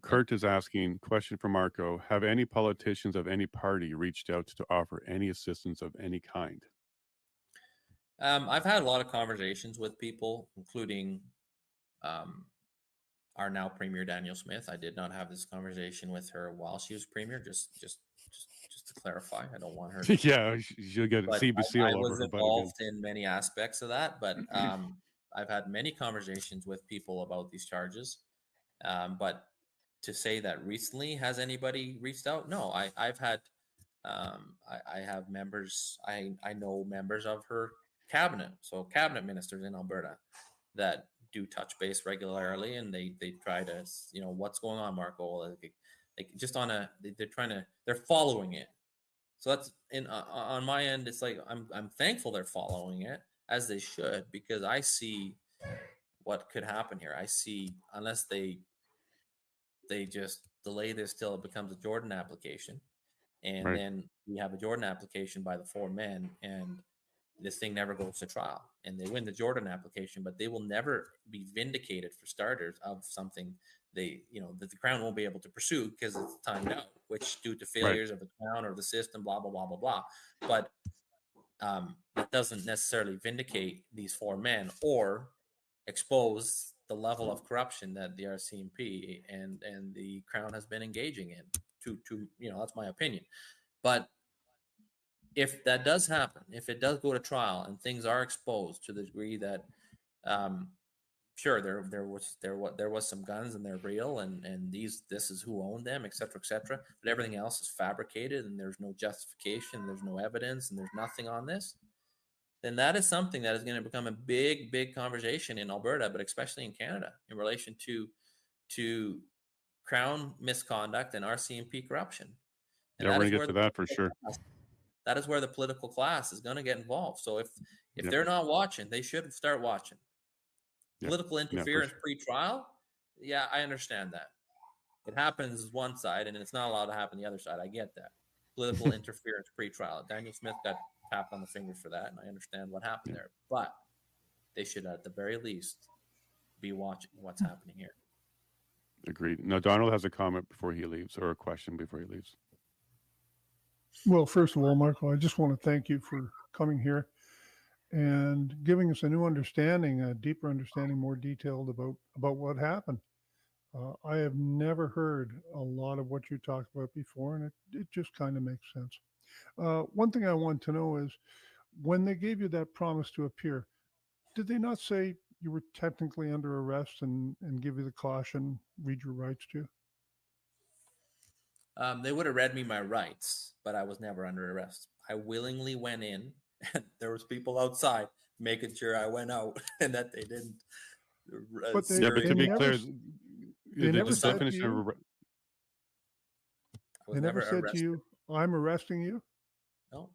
Kurt is asking, question for Marco, have any politicians of any party reached out to offer any assistance of any kind? I've had a lot of conversations with people, including our now Premier Danielle Smith. I did not have this conversation with her while she was Premier, just to clarify. I don't want her to, yeah, she'll get CBC all over her butt again. I was involved in many aspects of that, but I've had many conversations with people about these charges. But to say that recently has anybody reached out? No, I've had I have members, I know members of her cabinet, so cabinet ministers in Alberta that do touch base regularly, and they try to, what's going on, Marco? Like just on they're following it. So that's on my end. It's like I'm thankful they're following it as they should, because I see what could happen here. I see, unless they just delay this till it becomes a Jordan application, and then we have a Jordan application by the 4 men, and this thing never goes to trial, and they win the Jordan application, but they will never be vindicated, for starters, of something that the Crown won't be able to pursue because it's timed out, which due to failures of the Crown or the system, blah blah blah blah blah. But that doesn't necessarily vindicate these 4 men or expose the level of corruption that the RCMP and the Crown has been engaging in. To that's my opinion. But if that does happen, if it does go to trial and things are exposed to the degree that, sure, there was some guns and they're real, and this is who owned them, et cetera, but everything else is fabricated and there's no justification, there's no evidence, and there's nothing on this, then that is something that is going to become a big conversation in Alberta, but especially in Canada, in relation to Crown misconduct and RCMP corruption. And we're going to get to that for sure. That is where the political class is going to get involved. So if they're not watching, they should start watching. Political interference pre-trial, I understand that. It happens one side and it's not allowed to happen the other side. I get that. Political interference pre-trial. Danielle Smith got tapped on the finger for that, and I understand what happened there. But they should, at the very least, be watching what's happening here. Agreed. Now, Donald has a comment before he leaves, or a question before he leaves. Well, first of all, Marco, I just want to thank you for coming here and giving us a new understanding, a deeper understanding, more detailed about what happened. I have never heard a lot of what you talked about before, and it just kind of makes sense. One thing I want to know is, when they gave you that promise to appear, did they not say you were technically under arrest and give you the caution, read your rights to you? They would have read me my rights, but I was never under arrest. I willingly went in, and there was people outside making sure I went out and that they didn't. But to be clear, they never said to you, they never said to you, I'm arresting you? No.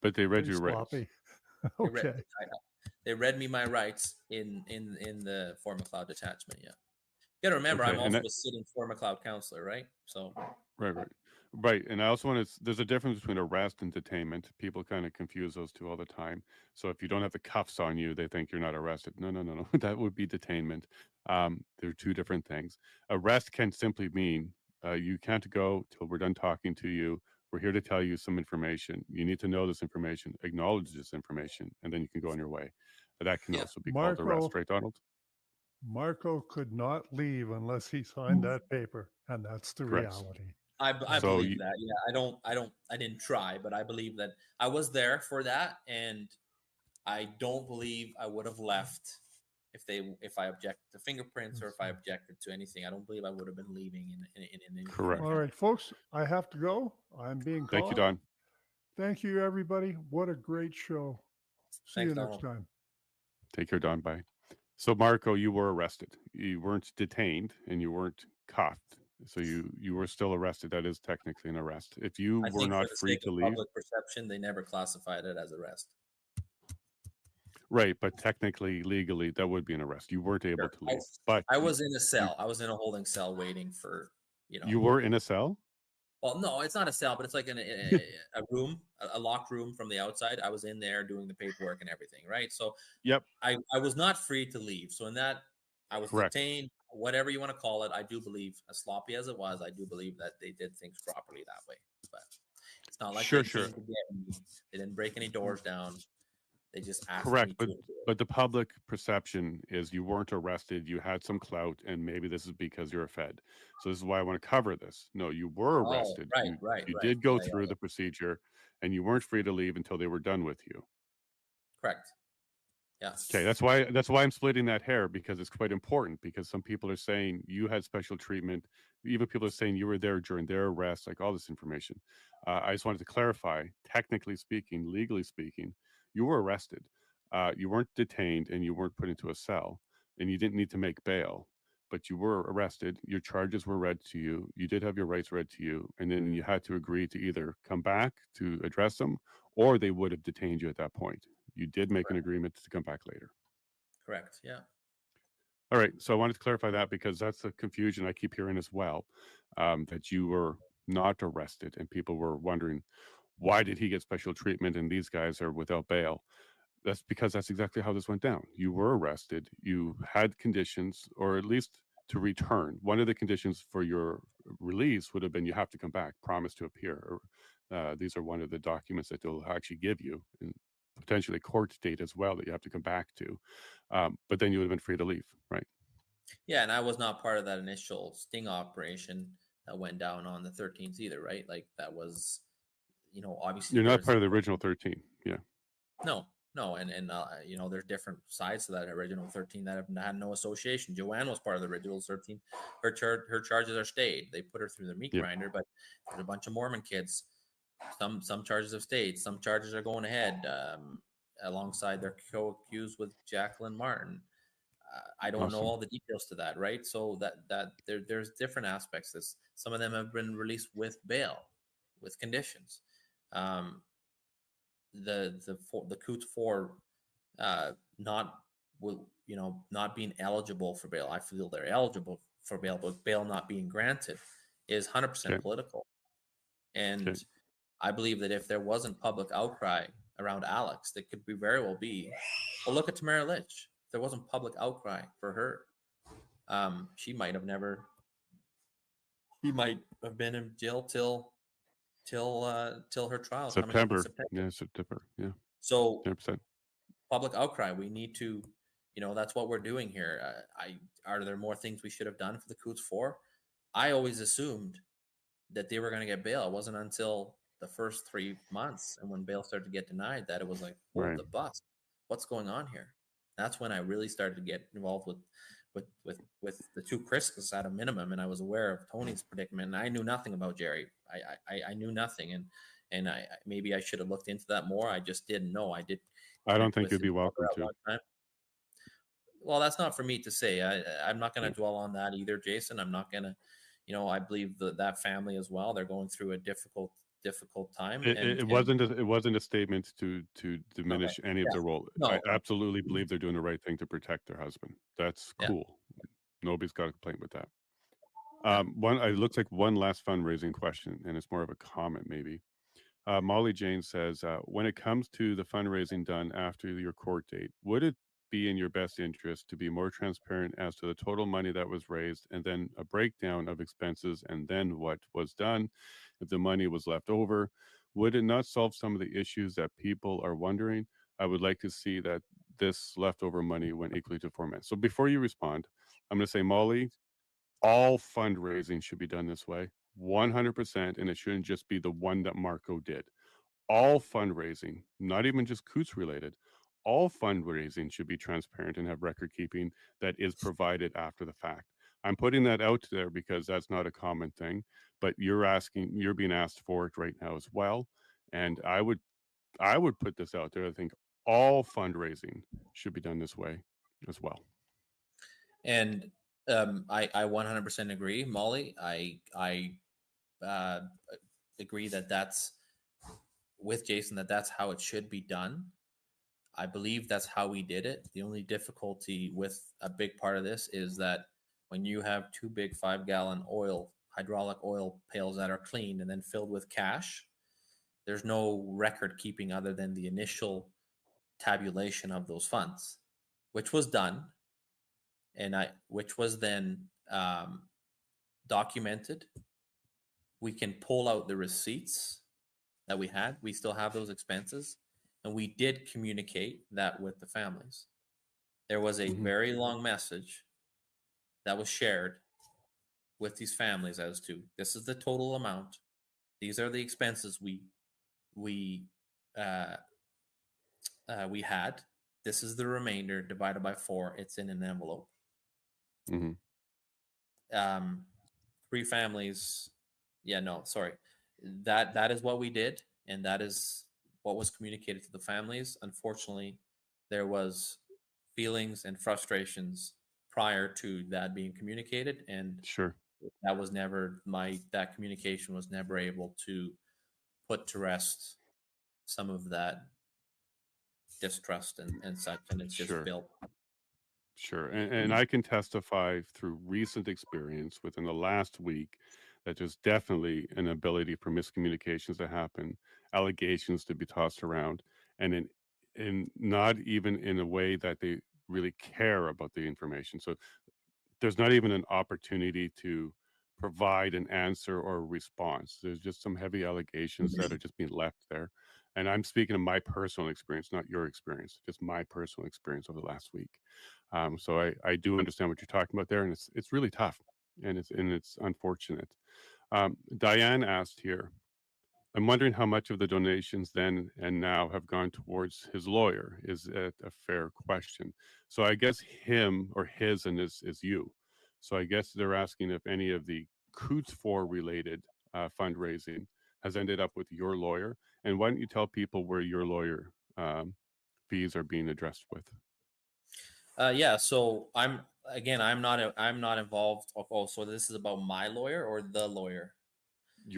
But they read your rights. Okay. They read me my rights in the Fort McLeod detachment, yeah. You got to remember, I'm also a sitting Fort McLeod counselor, right? So Right. And I also want to, there's a difference between arrest and detainment. People kind of confuse those two all the time. So if you don't have the cuffs on you, they think you're not arrested. No. That would be detainment. They're two different things. Arrest can simply mean you can't go till we're done talking to you. We're here to tell you some information. You need to know this information, acknowledge this information, and then you can go on your way. That can also be called arrest, right, Donald? Marco could not leave unless he signed that paper, and that's the Correct. reality. I believe that. Yeah, I didn't try, but I believe that I was there for that, and I don't believe I would have left if I objected to fingerprints or if I objected to anything. I don't believe I would have been leaving in Correct. All right, folks, I have to go. I'm being called. Thank you, Don. Thank you, everybody. What a great show. See you next time. Take care, Don. Bye. So, Marco, you were arrested. You weren't detained and you weren't cuffed. So you were still arrested. That is technically an arrest. If you I were think not for the free sake to of leave, public perception, they never classified it as arrest. right? But technically, legally, that would be an arrest. You weren't able to leave. But I was in a cell. I was in a holding cell waiting for, you were in a cell. Well, no, it's not a cell, but it's like a room, a locked room from the outside. I was in there doing the paperwork and everything, right? So Yep. I was not free to leave. So in that, I was Correct. detained, whatever you want to call it. I do believe, as sloppy as it was, I do believe that they did things properly that way. But it's not like they came to get me. They didn't break any doors down. They just asked Correct, me but to. but the public perception is you weren't arrested. You had some clout, and maybe this is because you're a Fed. So this is why I want to cover this. No, you were arrested. You did go through the procedure, and you weren't free to leave until they were done with you. Correct. Yeah. Okay, that's why I'm splitting that hair, because it's quite important, because some people are saying you had special treatment. Even people are saying you were there during their arrest, like all this information. I just wanted to clarify, technically speaking, legally speaking, you were arrested. You weren't detained and you weren't put into a cell, and you didn't need to make bail, but you were arrested. Your charges were read to you. You did have your rights read to you, and then you had to agree to either come back to address them, or they would have detained you at that point. You did make an agreement to come back later. Correct. Yeah. All right. So I wanted to clarify that, because that's the confusion I keep hearing as well, that you were not arrested, and people were wondering, why did he get special treatment and these guys are without bail? That's because that's exactly how this went down. You were arrested. You had conditions, or at least to return. One of the conditions for your release would have been you have to come back, promise to appear. These are one of the documents that they'll actually give you, and potentially court date as well, that you have to come back to. But then you would have been free to leave, right? Yeah, and I was not part of that initial sting operation that went down on the 13th either, right? Like that was, obviously You're not part of the original 13. Yeah. No, and there's different sides to that original 13 that have had no association. Joanne was part of the original 13. Her charges are stayed. They put her through the meat grinder, but there's a bunch of Mormon kids. Some charges have stayed. Some charges are going ahead alongside their co-accused with Jacqueline Martin. I don't know all the details to that, right? So that there's different aspects. Some of them have been released with bail, with conditions. The Coutts 4 not being eligible for bail. I feel they're eligible for bail, but bail not being granted is 100% political. And I believe that if there wasn't public outcry around Alex, that could very well be. Well, look at Tamara Litch. If there wasn't public outcry for her, she might have been in jail till her trial coming up in September. Yeah, September. Yeah. So 100%. Public outcry. We need to, that's what we're doing here. Are there more things we should have done for the Coutts 4? I always assumed that they were going to get bail. It wasn't until the first 3 months and when bail started to get denied that it was like, hold the bus. What's going on here? That's when I really started to get involved with the two Chris's at a minimum, and I was aware of Tony's predicament. And I knew nothing about Jerry. I knew nothing, and I maybe I should have looked into that more. I just didn't know. I don't think you'd be welcome to. Well, that's not for me to say. I'm not going to dwell on that either, Jason. I'm not going to. I believe that family as well. They're going through a difficult time. It wasn't a statement to diminish any of their role. I absolutely believe they're doing the right thing to protect their husband. That's cool. Nobody's got a complaint with that. It looks like one last fundraising question, and it's more of a comment maybe. Molly Jane says, when it comes to the fundraising done after your court date, would it be in your best interest to be more transparent as to the total money that was raised, and then a breakdown of expenses, and then what was done if the money was left over? Would it not solve some of the issues that people are wondering? I would like to see that this leftover money went equally to 4 men. So before you respond, I'm going to say, Molly, all fundraising should be done this way, 100%, and it shouldn't just be the one that Marco did. All fundraising, not even just Coutts related, all fundraising should be transparent and have record keeping that is provided after the fact. I'm putting that out there because that's not a common thing, but you're being asked for it right now as well. And I would put this out there. I think all fundraising should be done this way as well. And I 100% agree, Molly. I agree that that's with Jason, that's how it should be done. I believe that's how we did it. The only difficulty with a big part of this is that when you have 2 big 5-gallon hydraulic oil pails that are cleaned and then filled with cash, there's no record keeping other than the initial tabulation of those funds, which was done, and which was then documented. We can pull out the receipts that we had. We still have those expenses, and we did communicate that with the families. There was a very long message that was shared with these families as to, this is the total amount, these are the expenses we had, this is the remainder divided by 4, it's in an envelope. 3 families, that is what we did, and that is what was communicated to the families. Unfortunately, there was feelings and frustrations prior to that being communicated, and that was never that communication was never able to put to rest some of that distrust and such, and it's just built. Sure. And I can testify through recent experience within the last week that there's definitely an ability for miscommunications to happen, allegations to be tossed around, and in not even in a way that they really care about the information. So there's not even an opportunity to provide an answer or a response. There's just some heavy allegations that are just being left there. And I'm speaking of my personal experience, not your experience, just my personal experience over the last week. So I do understand what you're talking about there, and it's really tough, and it's unfortunate. Diane asked here, I'm wondering how much of the donations then and now have gone towards his lawyer. Is it a fair question? So I guess him or his and this is you. So I guess they're asking if any of the Coutts 4 related fundraising has ended up with your lawyer. And why don't you tell people where your lawyer fees are being addressed with? So I'm not involved. Oh, so this is about my lawyer or the lawyer?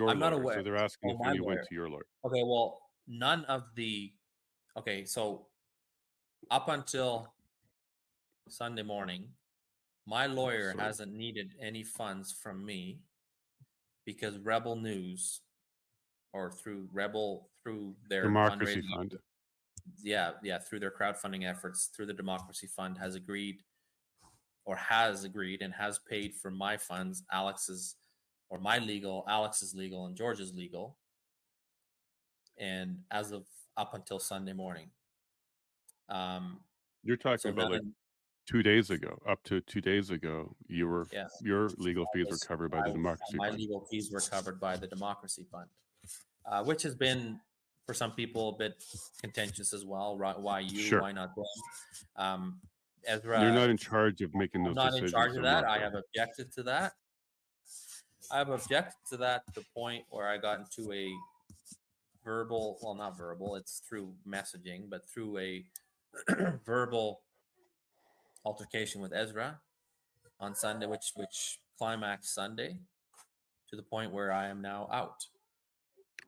I'm not aware. So they're asking if any went to your lawyer. Okay, well, none of the. Okay, so up until Sunday morning, my lawyer hasn't needed any funds from me because Rebel News, or through their Democracy Fund. Through their crowdfunding efforts, through the Democracy Fund, has agreed and has paid for my funds, Alex's legal, and George's legal, and as of up until Sunday morning. You're talking about like 2 days ago. Up to 2 days ago, your legal fees were covered by the Democracy Fund. My legal fees were covered by the Democracy Fund, which has been, for some people, a bit contentious as well. Why you? Why not them? Ezra, you're not in charge of making those decisions. I'm not in charge of that. I have objected to that. To the point where I got into a not verbal, it's through messaging, but through a verbal altercation with Ezra on Sunday, which climaxed Sunday, to the point where I am now out.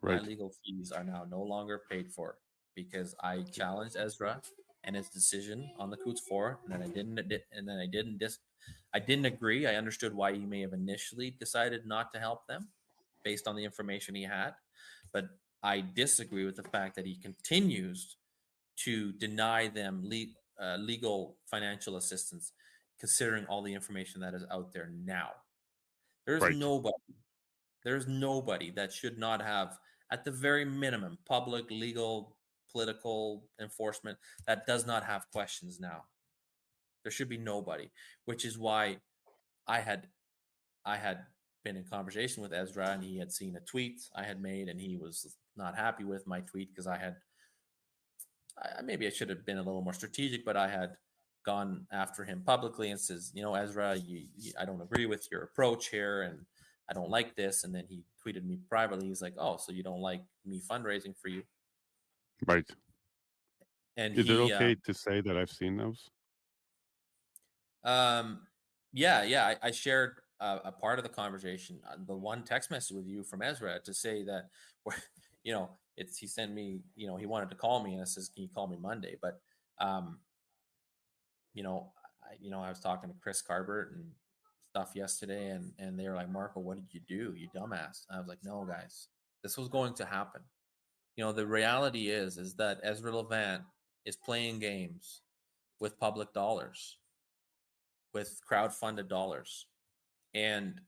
Right. My legal fees are now no longer paid for because I challenged Ezra and his decision on the Coutts 4, and then I didn't agree. I understood why he may have initially decided not to help them based on the information he had, but I disagree with the fact that he continues to deny them legal financial assistance, considering all the information that is out there now. There's nobody that should not have, at the very minimum, public legal political enforcement that does not have questions now. There should be nobody, which is why I had been in conversation with Ezra, and he had seen a tweet I had made, and he was not happy with my tweet because maybe I should have been a little more strategic, but I had gone after him publicly and says, Ezra, I don't agree with your approach here, and I don't like this. And then he tweeted me privately. He's like, oh, so you don't like me fundraising for you? Right. And is it okay to say that I've seen those? Yeah. I shared a part of the conversation, the one text message with you from Ezra, to say that, he sent me, he wanted to call me, and I says, can you call me Monday? But, I was talking to Chris Carbert and stuff yesterday, and they were like, Marco, what did you do? You dumbass. And I was like, no, guys, this was going to happen. The reality is that Ezra Levant is playing games with public dollars, with crowd-funded dollars. And,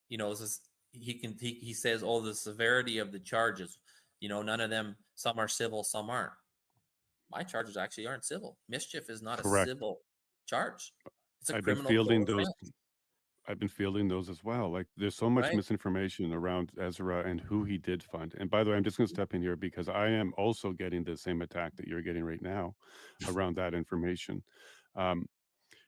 he says, oh, the severity of the charges, none of them, some are civil, some aren't. My charges actually aren't civil. Mischief is not Correct. a civil charge. It's a I've been criminal fielding code those. offense. I've been fielding those as well. Like, there's so much Right. misinformation around Ezra and who he did fund. And by the way, I'm just going to step in here because I am also getting the same attack that you're getting right now around that information.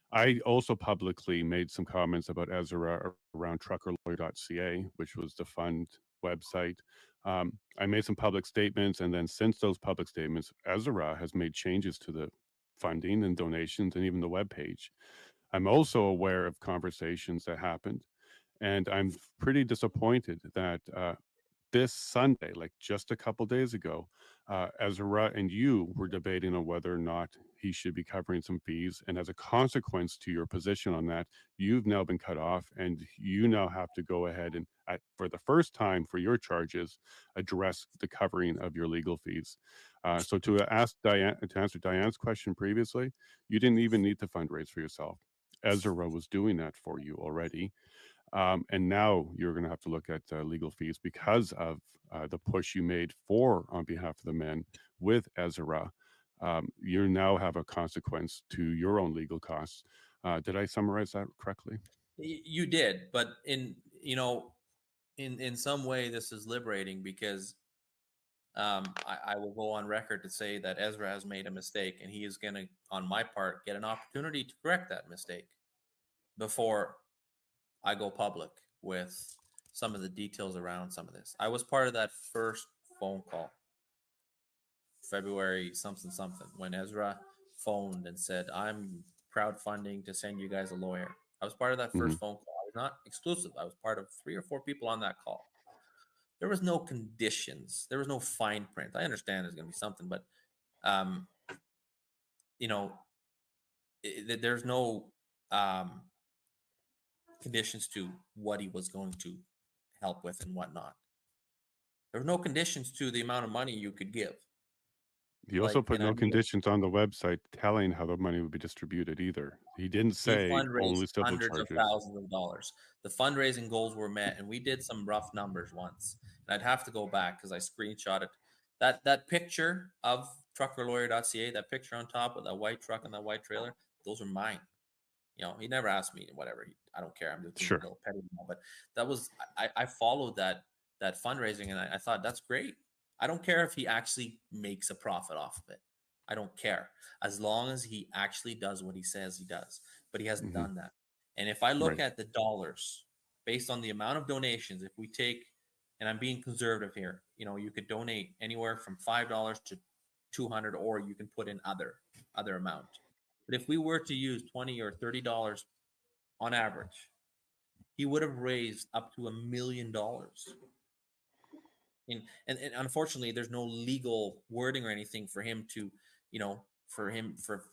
I also publicly made some comments about Ezra around truckerlawyer.ca, which was the fund website. I made some public statements, and then since those public statements, Ezra has made changes to the funding and donations and even the webpage. I'm also aware of conversations that happened, and I'm pretty disappointed that this Sunday, like just a couple days ago, Ezra and you were debating on whether or not he should be covering some fees. And as a consequence to your position on that, you've now been cut off, and you now have to go ahead and, for the first time for your charges, address the covering of your legal fees. So to answer Diane's question previously, you didn't even need to fundraise for yourself. Ezra was doing that for you already. And now you're going to have to look at legal fees because of the push you made on behalf of the men with Ezra. You now have a consequence to your own legal costs. Did I summarize that correctly? You did, but in some way, this is liberating because I will go on record to say that Ezra has made a mistake, and he is going to, on my part, get an opportunity to correct that mistake before I go public with some of the details around some of this. I was part of that first phone call, February something, when Ezra phoned and said, I'm crowdfunding to send you guys a lawyer. I was part of that first phone call. I was not exclusive. I was part of 3 or 4 people on that call. There was no conditions. There was no fine print. I understand there's going to be something, but, there's no conditions to what he was going to help with and whatnot. There were no conditions to the amount of money you could give. He also put no conditions on the website telling how the money would be distributed either. He didn't say only civil hundreds charges. of thousands of dollars. The fundraising goals were met, and we did some rough numbers once. And I'd have to go back because I screenshotted that picture of truckerlawyer.ca, that picture on top with that white truck and that white trailer. Those are mine. He never asked me, whatever. I don't care. I'm just being a little petty now. But that was, I followed that fundraising, and I thought that's great. I don't care if he actually makes a profit off of it. I don't care, as long as he actually does what he says he does. But he hasn't done that. And if I look at the dollars based on the amount of donations, if we take, and I'm being conservative here, you could donate anywhere from $5 to $200, or you can put in other amount. But if we were to use $20 or $30 on average, he would have raised up to $1 million. And unfortunately, there's no legal wording or anything for him to, for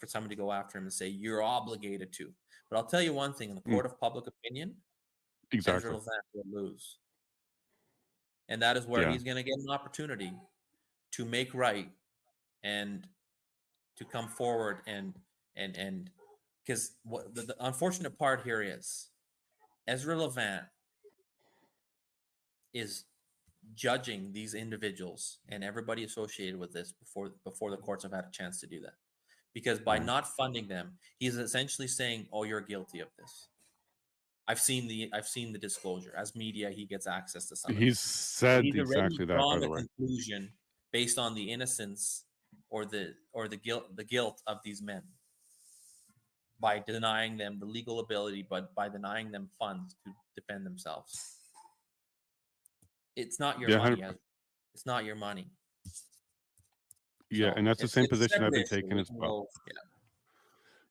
somebody to go after him and say you're obligated to. But I'll tell you one thing: in the court of public opinion, Ezra Levant will lose, and that is where he's going to get an opportunity to make right and to come forward and because what the unfortunate part here is Ezra Levant is judging these individuals and everybody associated with this before the courts have had a chance to do that. Because by not funding them, he's essentially saying, "Oh, you're guilty of this." I've seen the disclosure. As media, he gets access to some of He's this. So said he's already exactly that, by drawn the a way. conclusion based on the innocence or the guilt of these men by denying them the legal ability, but by denying them funds to defend themselves. It's not your Yeah, money. It's not your money. yeah, So and that's the same it's a position I've separate been issue. taking We as can well. go,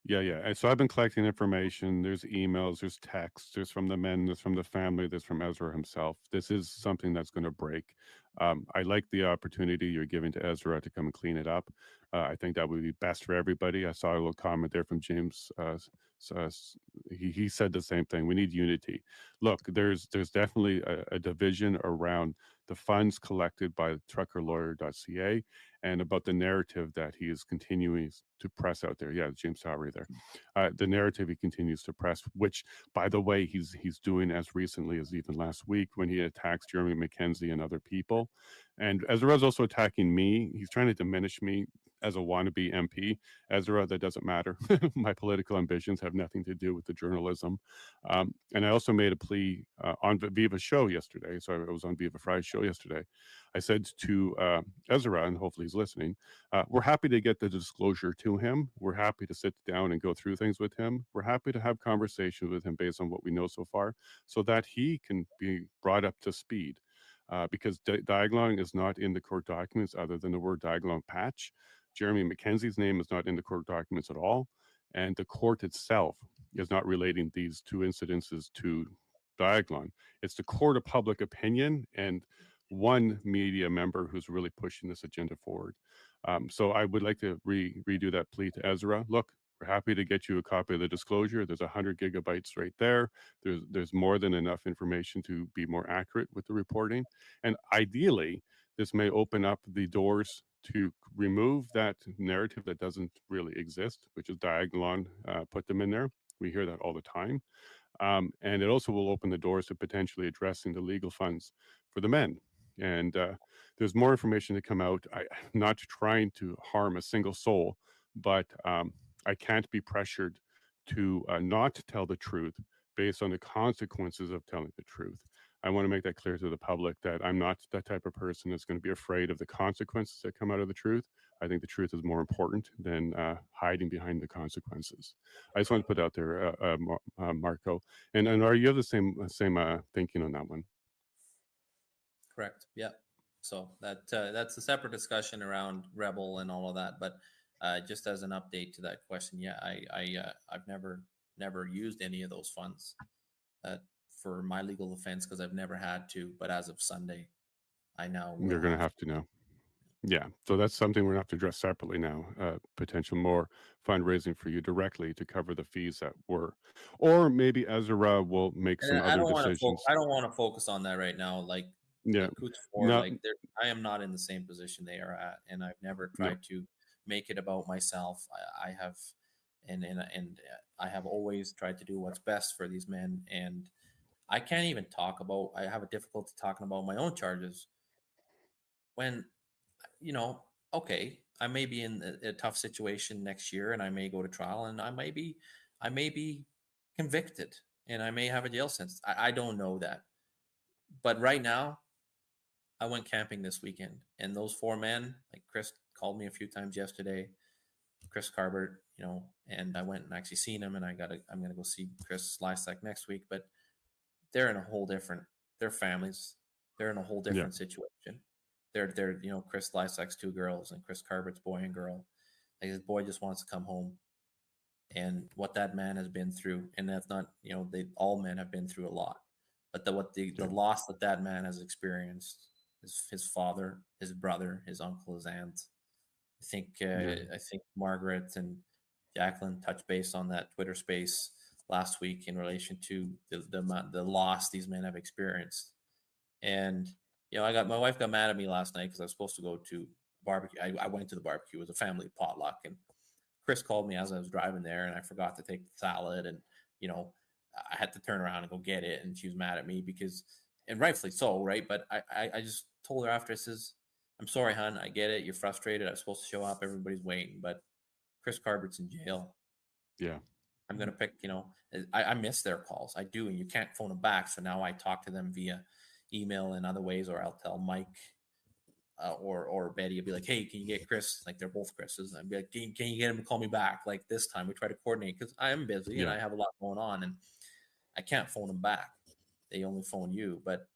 yeah. Yeah. And so I've been collecting information. There's emails, there's texts, there's from the men, there's from the family, there's from Ezra himself. This is something that's going to break. I like the opportunity you're giving to Ezra to come and clean it up. I think that would be best for everybody. I saw a little comment there from James. He said the same thing. We need unity. Look, there's definitely a division around the funds collected by truckerlawyer.ca and about the narrative that he is continuing to press out there. Yeah, James Sowery there. The narrative he continues to press, which, by the way, he's doing as recently as even last week when he attacks Jeremy McKenzie and other people. And Ezra is also attacking me. He's trying to diminish me as a wannabe MP. Ezra, that doesn't matter. My political ambitions have nothing to do with the journalism. And I also made a plea on Viva show yesterday. So I was on Viva Fry's show yesterday. I said to Ezra, and hopefully he's listening, we're happy to get the disclosure to him. We're happy to sit down and go through things with him. We're happy to have conversations with him based on what we know so far so that he can be brought up to speed. Because Diagolon is not in the court documents other than the word Diagolon patch. Jeremy McKenzie's name is not in the court documents at all. And the court itself is not relating these two incidences to Diagolon. It's the court of public opinion and one media member who's really pushing this agenda forward. So I would like to redo that plea to Ezra. Look, we're happy to get you a copy of the disclosure. There's 100 gigabytes right there. There's more than enough information to be more accurate with the reporting. And ideally, this may open up the doors to remove that narrative that doesn't really exist, which is Diagolon put them in there. We hear that all the time. And it also will open the doors to potentially addressing the legal funds for the men. And there's more information to come out. I'm not trying to harm a single soul, but I can't be pressured to not tell the truth based on the consequences of telling the truth. I want to make that clear to the public that I'm not that type of person that's going to be afraid of the consequences that come out of the truth. I think the truth is more important than hiding behind the consequences. I just want to put out there, Marco. And are you have the same thinking on that one? Correct. Yeah. So that's a separate discussion around Rebel and all of that. But just as an update to that question, yeah, I've never used any of those funds for my legal defense because I've never had to. But as of Sunday, I now will. You're going to have to know. Yeah, so that's something we're going to have to address separately now. Potential more fundraising for you directly to cover the fees that were, or maybe Ezra will make some other decisions. I don't want to focus on that right now. Like Coutts I am not in the same position they are at, and I've never tried to make it about myself. I have, and I have always tried to do what's best for these men, and I can't even talk about. I have a difficulty talking about my own charges when. Okay, I may be in a tough situation next year and I may go to trial and I may be convicted and I may have a jail sentence. I don't know that. But right now, I went camping this weekend and those four men, like Chris called me a few times yesterday, Chris Carbert, and I went and actually seen him and I'm going to go see Chris Lysak next week, but they're in a whole different, their families, they're in a whole different situation. They're Chris Lysak's two girls and Chris Carbert's boy and girl. Like his boy just wants to come home, and what that man has been through, and that's not all men have been through a lot, but the loss that man has experienced, his father, his brother, his uncle, his aunt. I think Margaret and Jacqueline touched base on that Twitter space last week in relation to the loss these men have experienced, and. My wife got mad at me last night because I was supposed to go to barbecue. I went to the barbecue. It was a family potluck, and Chris called me as I was driving there, and I forgot to take the salad, and I had to turn around and go get it, and she was mad at me because and rightfully so, right? But I just told her after, I says, I'm sorry, hon, I get it. You're frustrated. I was supposed to show up. Everybody's waiting, but Chris Carbert's in jail. Yeah. I'm going to pick, I miss their calls. I do. And you can't phone them back. So now I talk to them via email and other ways, or I'll tell Mike or Betty, will be like, hey, can you get Chris? Like, they're both Chris's. I'd be like, can you get him to call me back? Like this time we try to coordinate because I am busy and I have a lot going on and I can't phone them back. They only phone you, but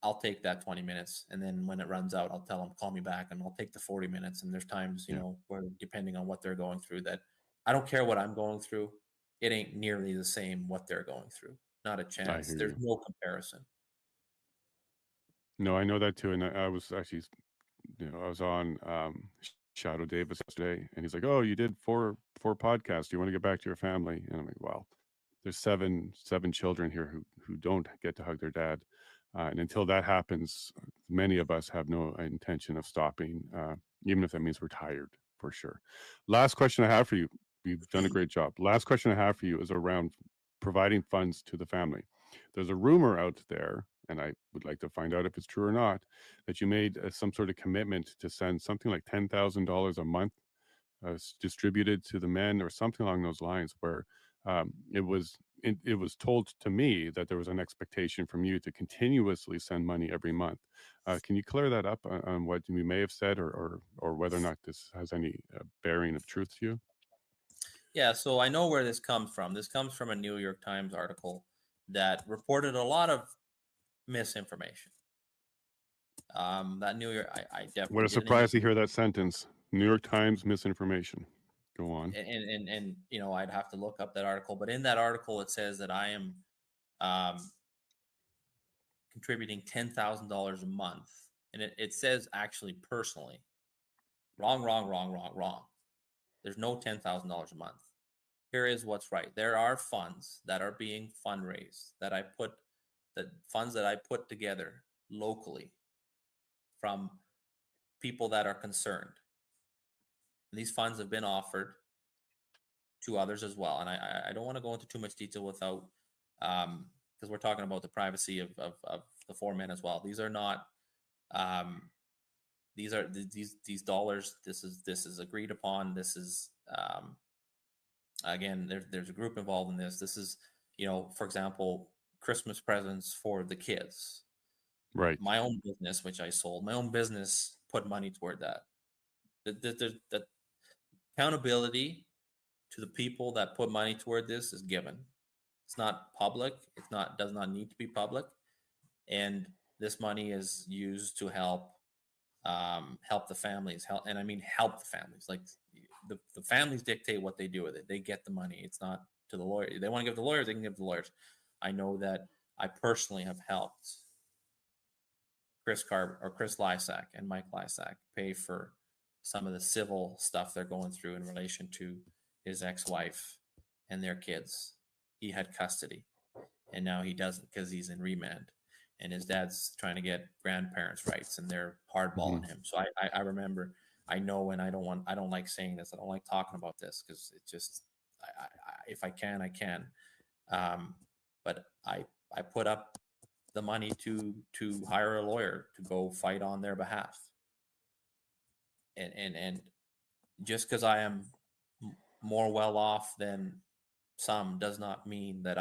I'll take that 20 minutes. And then when it runs out, I'll tell them, call me back, and I'll take the 40 minutes. And there's times, where depending on what they're going through, that I don't care what I'm going through. It ain't nearly the same what they're going through. Not a chance. There's no comparison. No, I know that too. And I was actually, I was on Shadow Davis yesterday, and he's like, "Oh, you did four podcasts. Do you want to get back to your family?" And I'm like, "Well, there's seven children here who don't get to hug their dad, and until that happens, many of us have no intention of stopping, even if that means we're tired, for sure." Last question I have for you. You've done a great job. Last question I have for you is around providing funds to the family. There's a rumor out there, and I would like to find out if it's true or not, that you made some sort of commitment to send something like $10,000 a month distributed to the men, or something along those lines, where it was told to me that there was an expectation from you to continuously send money every month. Can you clear that up on what we may have said, or whether or not this has any bearing of truth to you? Yeah, so I know where this comes from. This comes from a New York Times article that reported a lot of misinformation. That New York, I definitely. What a surprise to hear that sentence. New York Times misinformation. Go on. And I'd have to look up that article, but in that article it says that I am contributing $10,000 a month, and it says actually personally. Wrong. There's no $10,000 a month. Here is what's right. There are funds that are being fundraised funds that I put together locally from people that are concerned. And these funds have been offered to others as well. And I don't want to go into too much detail without, because we're talking about the privacy of the four men as well. These are not, these dollars. This is agreed upon. This is, again, there's a group involved in this. This is, for example, Christmas presents for the kids. Right. My own business, which I sold, my own business put money toward that. The accountability to the people that put money toward this is given. It's not public. Does not need to be public. And this money is used to help the families. Help the families. Like the families dictate what they do with it. They get the money. It's not to the lawyer. They want to give the lawyers, they can give the lawyers. I know that I personally have helped Chris Lysak and Mike Lysak pay for some of the civil stuff they're going through in relation to his ex-wife and their kids. He had custody, and now he doesn't because he's in remand, and his dad's trying to get grandparents' rights, and they're hardballing him. So I remember, I know, and I don't like saying this. I don't like talking about this because it just, if I can, I can. But I put up the money to hire a lawyer to go fight on their behalf. And just because I am more well off than some does not mean that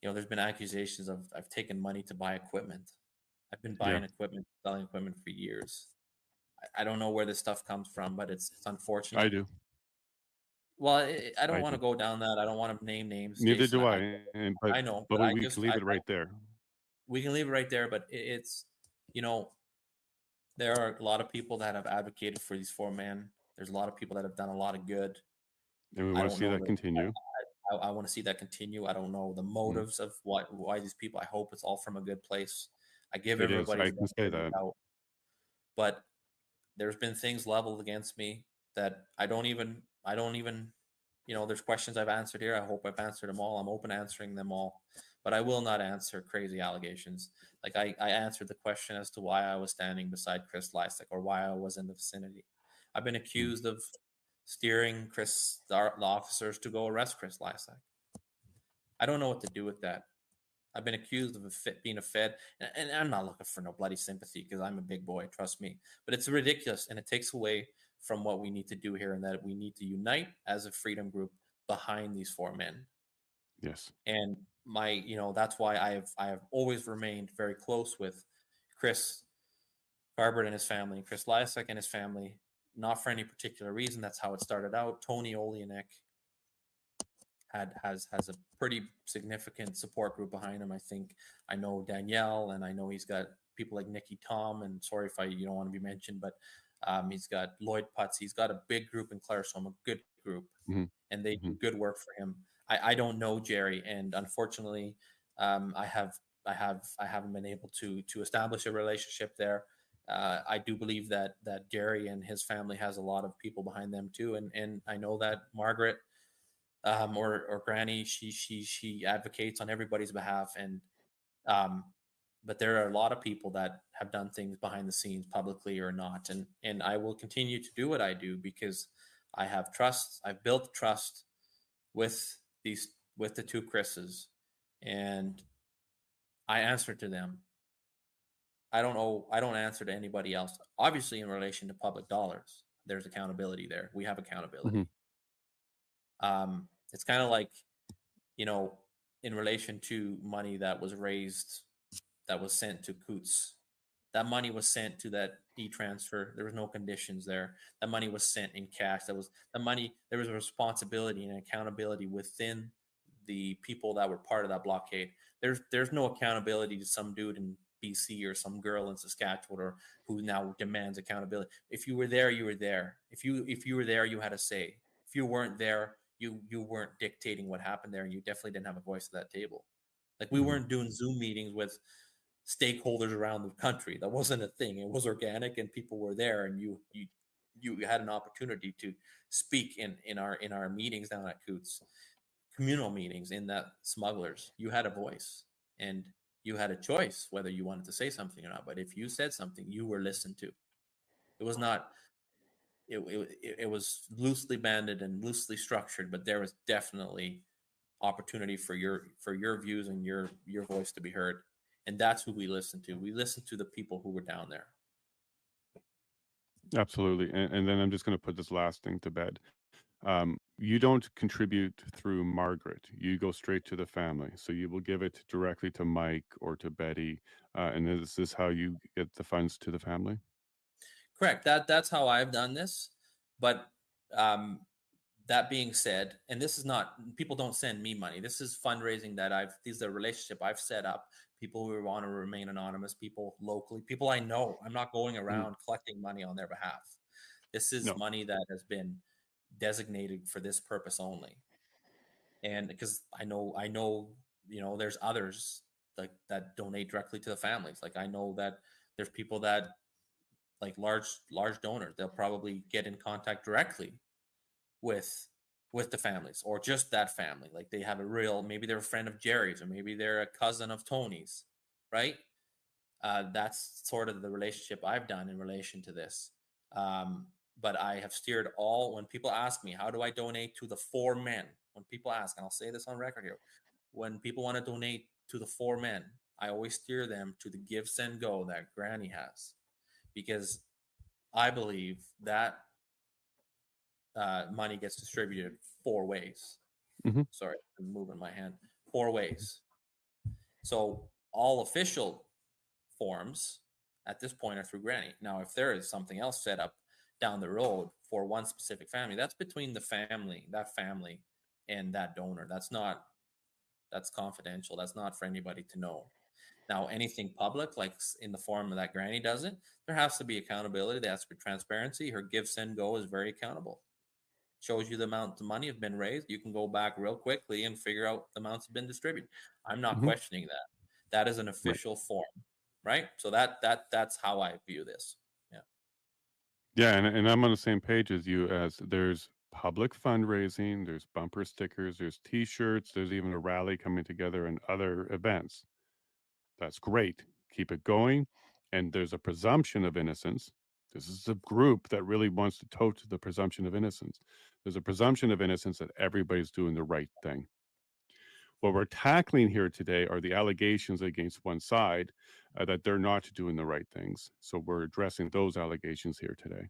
there's been accusations of I've taken money to buy equipment. I've been buying equipment, selling equipment for years. I don't know where this stuff comes from, but it's unfortunate. I do. Well, I don't want to go down that. I don't want to name names. Neither Jason, do I. I know, but we can leave it right there. We can leave it right there, but it's, there are a lot of people that have advocated for these four men. There's a lot of people that have done a lot of good. And we want to see that continue. I want to see that continue. I don't know the motives of why these people. I hope it's all from a good place. I give everybody. I can say that. But there's been things leveled against me that I don't even. There's questions I've answered here. I hope I've answered them all. I'm open to answering them all, but I will not answer crazy allegations. Like I answered the question as to why I was standing beside Chris Lysak or why I was in the vicinity. I've been accused of steering the officers to go arrest Chris Lysak. I don't know what to do with that. I've been accused of being a Fed, and I'm not looking for no bloody sympathy because I'm a big boy, trust me. But it's ridiculous, and it takes away from what we need to do here, and that we need to unite as a freedom group behind these four men. Yes. And that's why I have always remained very close with Chris Garbert and his family, and Chris Lysak and his family, not for any particular reason. That's how it started out. Tony Oleanek has a pretty significant support group behind him. I know Danielle, and I know he's got people like Nikki Tom, and sorry if you don't want to be mentioned, but he's got Lloyd Putz. He's got a big group in Claresholm, a good group, and they do good work for him. I don't know Jerry, and unfortunately, I haven't been able to establish a relationship there. I do believe that Jerry and his family has a lot of people behind them too, and I know that Margaret or Granny, she advocates on everybody's behalf, and but there are a lot of people that have done things behind the scenes, publicly or not, and I will continue to do what I do because I have trust. I've built trust with the two Chris's, and I answer to them. I don't answer to anybody else. Obviously, in relation to public dollars, there's accountability there. We have accountability. It's kind of like, in relation to money that was raised, that was sent to Coutts. That money was sent to that e-transfer. There was no conditions there. That money was sent in cash. There was a responsibility and accountability within the people that were part of that blockade. There's no accountability to some dude in BC or some girl in Saskatchewan or who now demands accountability. If you were there, you were there. If you were there, you had a say. If you weren't there, you weren't dictating what happened there, and you definitely didn't have a voice at that table. Like, we weren't doing Zoom meetings with stakeholders around the country. That wasn't a thing. It was organic, and people were there, and you had an opportunity to speak in our meetings down at Coutts, communal meetings in that Smugglers. You had a voice, and you had a choice whether you wanted to say something or not. But if you said something, you were listened to. It was not. It was loosely banded and loosely structured, but there was definitely opportunity for your views and your voice to be heard. And that's who we listened to. We listened to the people who were down there. Absolutely. And then I'm just going to put this last thing to bed. You don't contribute through Margaret. You go straight to the family. So you will give it directly to Mike or to Betty. And is this how you get the funds to the family? Correct. That's how I've done this. But that being said, and this is not, people don't send me money. This is fundraising these are relationship I've set up. People who want to remain anonymous, people locally, people I know. I'm not going around collecting money on their behalf. This is money that has been designated for this purpose only. And because I know, there's others like that donate directly to the families. Like, I know that there's people that, like, large donors, they'll probably get in contact directly with the families, or just that family. Like, they have maybe they're a friend of Jerry's, or maybe they're a cousin of Tony's, right? That's sort of the relationship I've done in relation to this. But I have steered when people ask me, how do I donate to the four men? When people ask, and I'll say this on record here, when people want to donate to the four men, I always steer them to the Give, Send, Go that Granny has, because I believe that money gets distributed four ways. Sorry, I'm moving my hand. 4 ways. So all official forms at this point are through Granny. Now, if there is something else set up down the road for one specific family, that's between that family and that donor. That's confidential. That's not for anybody to know. Now, anything public, like in the form of that Granny does it, there has to be accountability. There has to be transparency. Her Give, Send, Go is very accountable. Shows you the amount of money have been raised. You can go back real quickly and figure out the amounts have been distributed. I'm not questioning that. That is an official form, right? So that's how I view this. Yeah, and I'm on the same page as you, as there's public fundraising, there's bumper stickers, there's T-shirts, there's even a rally coming together and other events. That's great. Keep it going. And there's a presumption of innocence. This is a group that really wants to tote the presumption of innocence. There's a presumption of innocence that everybody's doing the right thing. What we're tackling here today are the allegations against one side that they're not doing the right things. So we're addressing those allegations here today.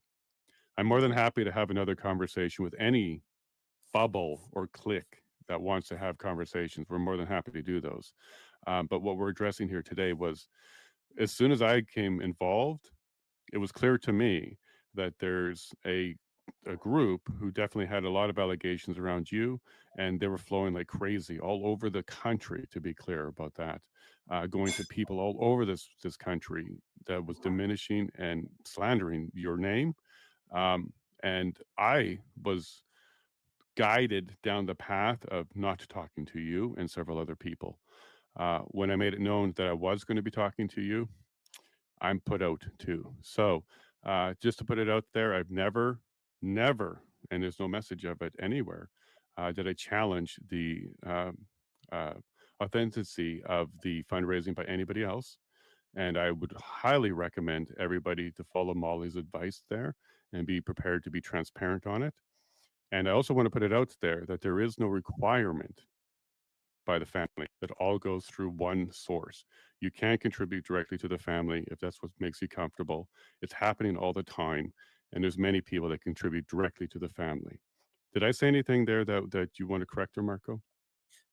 I'm more than happy to have another conversation with any bubble or clique that wants to have conversations. We're more than happy to do those. But what we're addressing here today was, as soon as I came involved, it was clear to me that there's a group who definitely had a lot of allegations around you, and they were flowing like crazy all over the country, to be clear about that, going to people all over this country that was diminishing and slandering your name. And I was guided down the path of not talking to you and several other people. When I made it known that I was going to be talking to you, I'm put out too. So just to put it out there, I've never, and there's no message of it anywhere, did I challenge the authenticity of the fundraising by anybody else. And I would highly recommend everybody to follow Molly's advice there and be prepared to be transparent on it. And I also want to put it out there that there is no requirement by the family that all goes through one source. You can't contribute directly to the family if that's what makes you comfortable. It's happening all the time, and there's many people that contribute directly to the family. Did I say anything there that you want to correct, or Marco?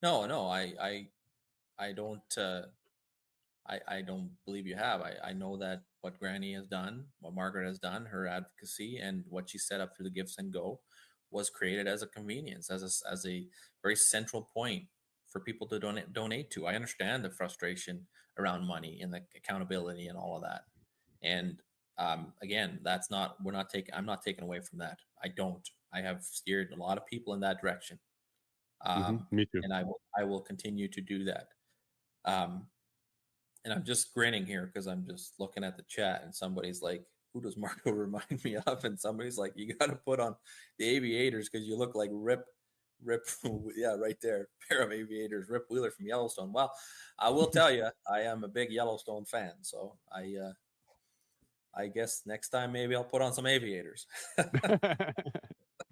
No, I don't. I don't believe you have. I know that what Granny has done, what Margaret has done, her advocacy, and what she set up through the Gifts and Go was created as a convenience, as a very central point for people to donate to. I understand the frustration around money and the accountability and all of that. And again, I'm not taking away from that. I have steered a lot of people in that direction. Me too. And I will continue to do that. And I'm just grinning here because I'm just looking at the chat, and somebody's like, who does Marco remind me of? And somebody's like, you got to put on the aviators because you look like Rip, yeah, right there, pair of aviators, Rip Wheeler from Yellowstone. Well, I will tell you, I am a big Yellowstone fan, so I guess next time maybe I'll put on some aviators.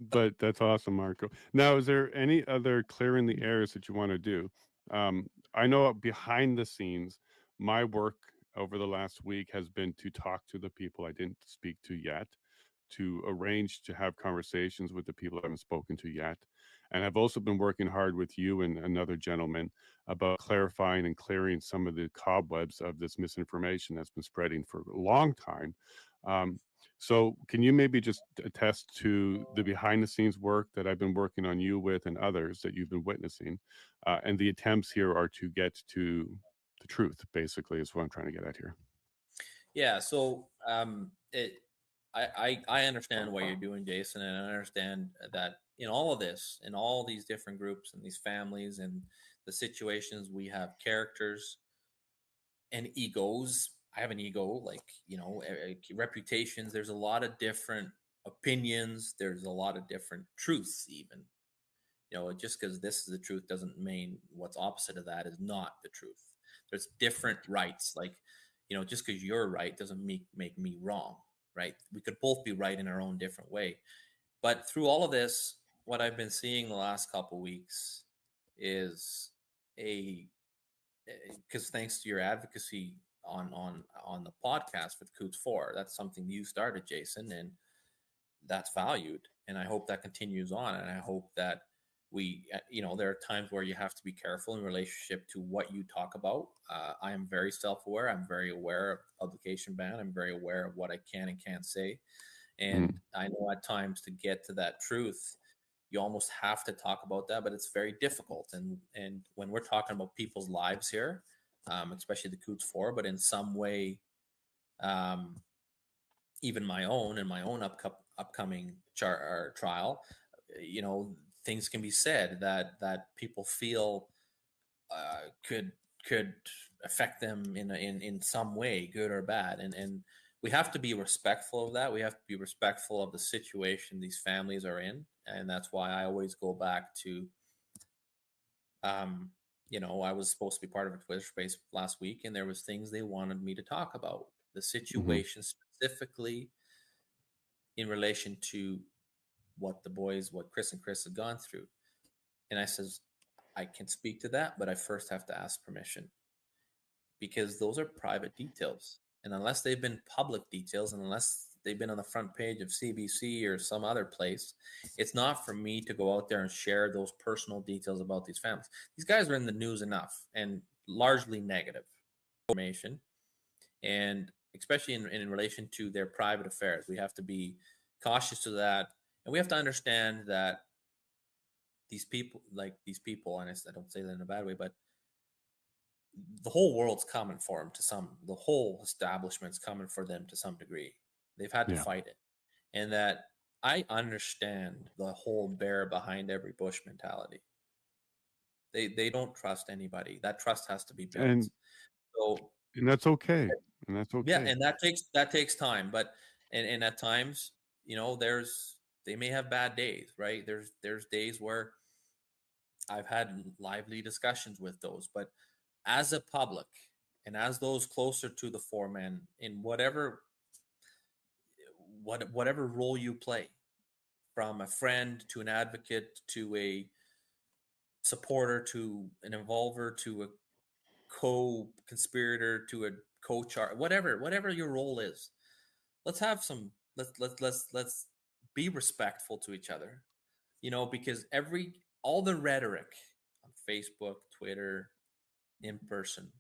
But that's awesome, Marco. Now, is there any other clearing the airs that you want to do? I know behind the scenes, my work over the last week has been to talk to the people I didn't speak to yet, to arrange to have conversations with the people I haven't spoken to yet. And I've also been working hard with you and another gentleman about clarifying and clearing some of the cobwebs of this misinformation that's been spreading for a long time. So can you maybe just attest to the behind the scenes work that I've been working on you with and others that you've been witnessing? And the attempts here are to get to the truth, basically, is what I'm trying to get at here. Yeah. So I understand what you're doing, Jason, and I understand that in all of this, in all these different groups and these families and the situations, we have characters and egos. I have an ego, like, reputations. There's a lot of different opinions. There's a lot of different truths, even. Just because this is the truth doesn't mean what's opposite of that is not the truth. There's different rights. Like, just because you're right doesn't make me wrong, right? We could both be right in our own different way. But through all of this, what I've been seeing the last couple weeks is because thanks to your advocacy on the podcast with Coutts 4, that's something you started, Jason, and that's valued. And I hope that continues on. And I hope that there are times where you have to be careful in relationship to what you talk about. I am very self-aware. I'm very aware of publication ban. I'm very aware of what I can and can't say. And I know at times to get to that truth, you almost have to talk about that, but it's very difficult. And when we're talking about people's lives here, especially the Coutts 4, but in some way, even my own upcoming trial, things can be said that people feel could affect them in some way, good or bad, and we have to be respectful of that. We have to be respectful of the situation these families are in, and that's why I always go back to I was supposed to be part of a Twitter space last week, and there was things they wanted me to talk about. The situation specifically in relation to what Chris and Chris had gone through. And I says, I can speak to that, but I first have to ask permission because those are private details. And unless they've been public details, and unless they've been on the front page of CBC or some other place, it's not for me to go out there and share those personal details about these families. These guys are in the news enough, and largely negative information. And especially in relation to their private affairs, we have to be cautious of that. And we have to understand that these people, and I don't say that in a bad way, but the whole world's coming for them the whole establishment's coming for them to some degree. They've had to fight it. And that I understand the whole bear behind every bush mentality. They don't trust anybody. That trust has to be built. And that's okay. And that's okay. Yeah, and that takes time. But and at times, they may have bad days, right? There's days where I've had lively discussions with those, but as a public and as those closer to the foreman in whatever role you play, from a friend to an advocate to a supporter to an involver to a co-conspirator to a co-char, whatever your role is, let's be respectful to each other, because all the rhetoric on Facebook, Twitter, in person,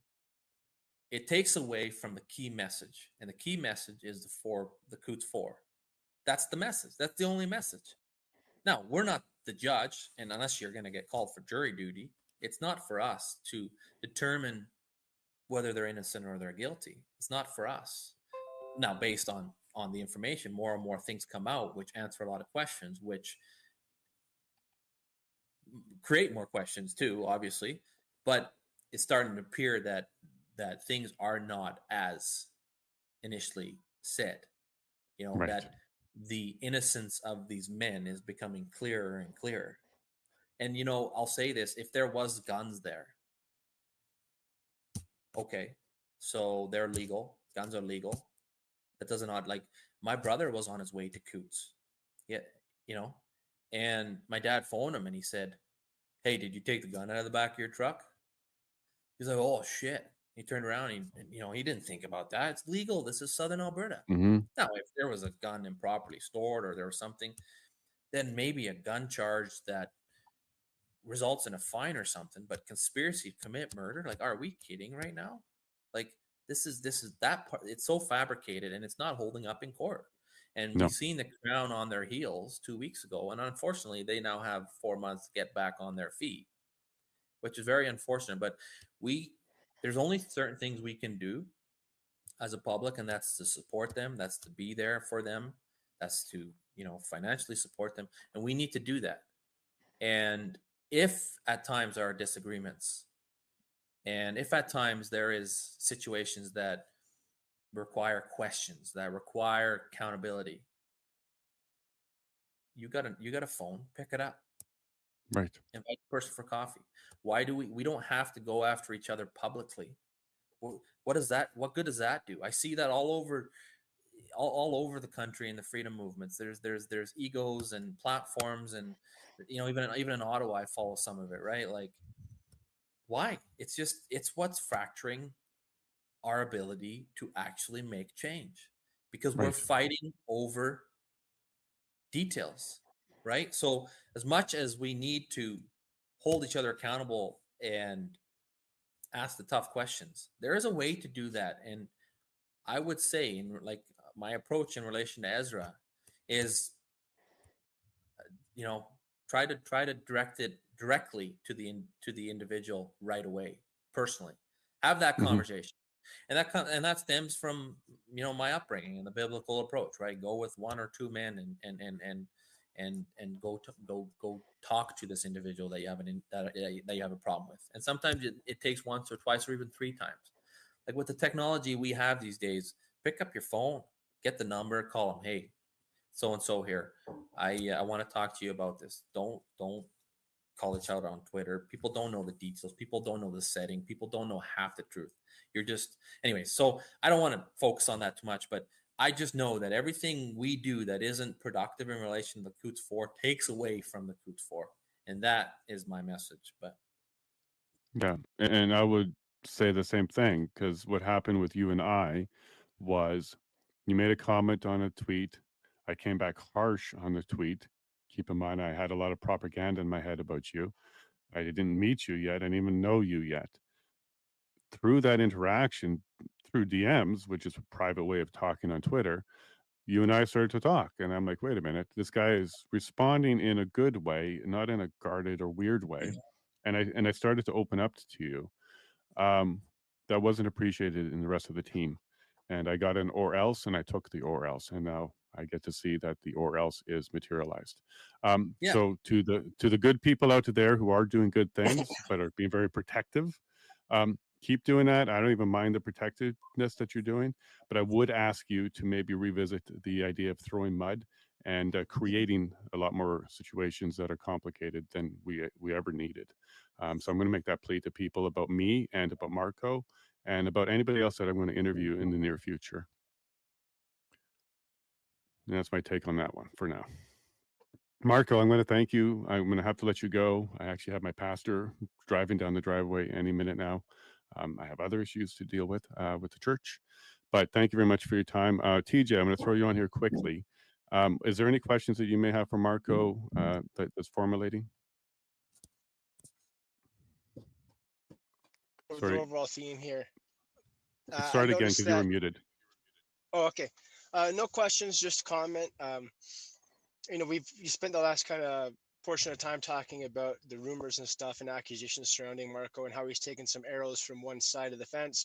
it takes away from the key message. And the key message is the Coutts 4. That's the message. That's the only message. Now, we're not the judge, and unless you're going to get called for jury duty, it's not for us to determine whether they're innocent or they're guilty. It's not for us. Now, based on the information, more and more things come out which answer a lot of questions, which create more questions too, obviously. But it's starting to appear that things are not as initially said. Right. That the innocence of these men is becoming clearer and clearer. And I'll say this: if there was guns there, okay, so they're legal. Guns are legal. That does not, like, my brother was on his way to Coutts. Yeah, and my dad phoned him and he said, "Hey, did you take the gun out of the back of your truck?" He's like, "Oh shit." He turned around and he didn't think about that. It's legal. This is Southern Alberta. Mm-hmm. Now, if there was a gun improperly stored or there was something, then maybe a gun charge that results in a fine or something. But conspiracy to commit murder, like, are we kidding right now? Like, this is that part. It's so fabricated and it's not holding up in court. And we've seen the Crown on their heels 2 weeks ago, and unfortunately, they now have 4 months to get back on their feet, which is very unfortunate. But there's only certain things we can do as a public, and that's to support them, that's to be there for them, that's to financially support them, and we need to do that. And if at times there are disagreements, and if at times there is situations that require questions, that require accountability, you got a phone, pick it up. Right. Invite the person for coffee. Why do we don't have to go after each other publicly? What good does that do? I see that all over the country in the freedom movements. There's egos and platforms, and even in Ottawa, I follow some of it, right? Like, why? It's what's fracturing our ability to actually make change, because we're fighting over details, right? So as much as we need to hold each other accountable and ask the tough questions, there is a way to do that. And I would say, my approach in relation to Ezra is, try to direct it directly to the individual right away, personally. Have that conversation. And that stems from my upbringing and the biblical approach, right? Go with one or two men and go talk to this individual that you have a problem with. And sometimes it takes once or twice or even 3 times. Like with the technology we have these days, pick up your phone, get the number, call them. Hey, so and so here. I want to talk to you about this. Don't call each other on Twitter. People don't know the details. People don't know the setting. People don't know half the truth. Anyway, so I don't want to focus on that too much, but I just know that everything we do that isn't productive in relation to the Coutts 4 takes away from the Coutts 4. And that is my message. But Yeah, and I would say the same thing, because what happened with you and I was you made a comment on a tweet. I came back harsh on the tweet. Keep in mind, I had a lot of propaganda in my head about you. I didn't meet you yet. I didn't even know you yet. Through that interaction, through DMs, which is a private way of talking on Twitter, you and I started to talk. And I'm like, wait a minute, this guy is responding in a good way, not in a guarded or weird way. And I started to open up to you. Um, that wasn't appreciated in the rest of the team. And I got an or else, and I took the or else, and now I get to see that the or else is materialized. Yeah. So to the good people out there who are doing good things but are being very protective, keep doing that. I don't even mind the protectiveness that you're doing, but I would ask you to maybe revisit the idea of throwing mud and creating a lot more situations that are complicated than we ever needed. So I'm going to make that plea to people about me and about Marco and about anybody else that I'm going to interview in the near future. And that's my take on that one for now. Marco, I'm going to thank you. I'm going to have to let you go. I actually have my pastor driving down the driveway any minute now. I have other issues to deal with the church, but thank you very much for your time. TJ, I'm going to throw you on here quickly. Is there any questions that you may have for Marco that's formulating? The overall theme here. Start again because you were muted. Oh, okay. No questions, just comment. You spent the last kind of portion of time talking about the rumors and stuff and accusations surrounding Marco and how he's taken some arrows from one side of the fence.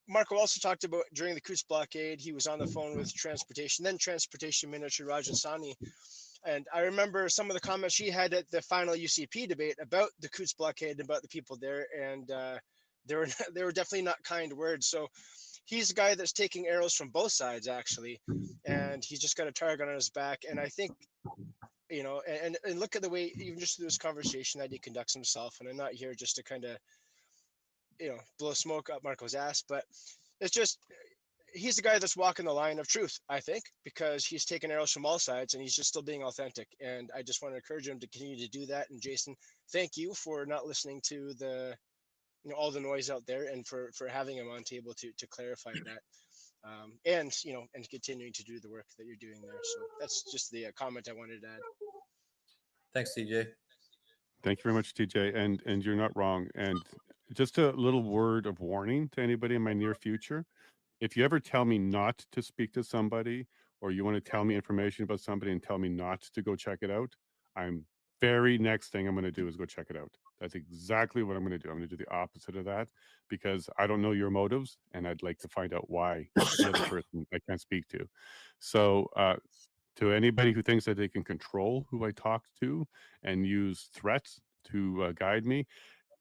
Marco also talked about during the Coutts blockade, he was on the phone with Transportation Minister Rajan Sani. And I remember some of the comments she had at the final UCP debate about the Coutts blockade, about the people there, and they were definitely not kind words. So he's a guy that's taking arrows from both sides, actually, and he's just got a target on his back. And I think, and look at the way, even just through this conversation, that he conducts himself. And I'm not here just to kind of, blow smoke up Marco's ass, but it's just, he's the guy that's walking the line of truth, I think, because he's taking arrows from all sides and he's just still being authentic. And I just want to encourage him to continue to do that. And Jason, thank you for not listening to all the noise out there and for having him on table to clarify that. And continuing to do the work that you're doing there. So that's just the comment I wanted to add. Thanks, TJ. Thank you very much, TJ. And you're not wrong. And just a little word of warning to anybody in my near future. If you ever tell me not to speak to somebody, or you want to tell me information about somebody and tell me not to go check it out, very next thing I'm going to do is go check it out. That's exactly what I'm going to do. I'm going to do the opposite of that because I don't know your motives and I'd like to find out why the other person I can't speak to. So to anybody who thinks that they can control who I talk to and use threats to guide me,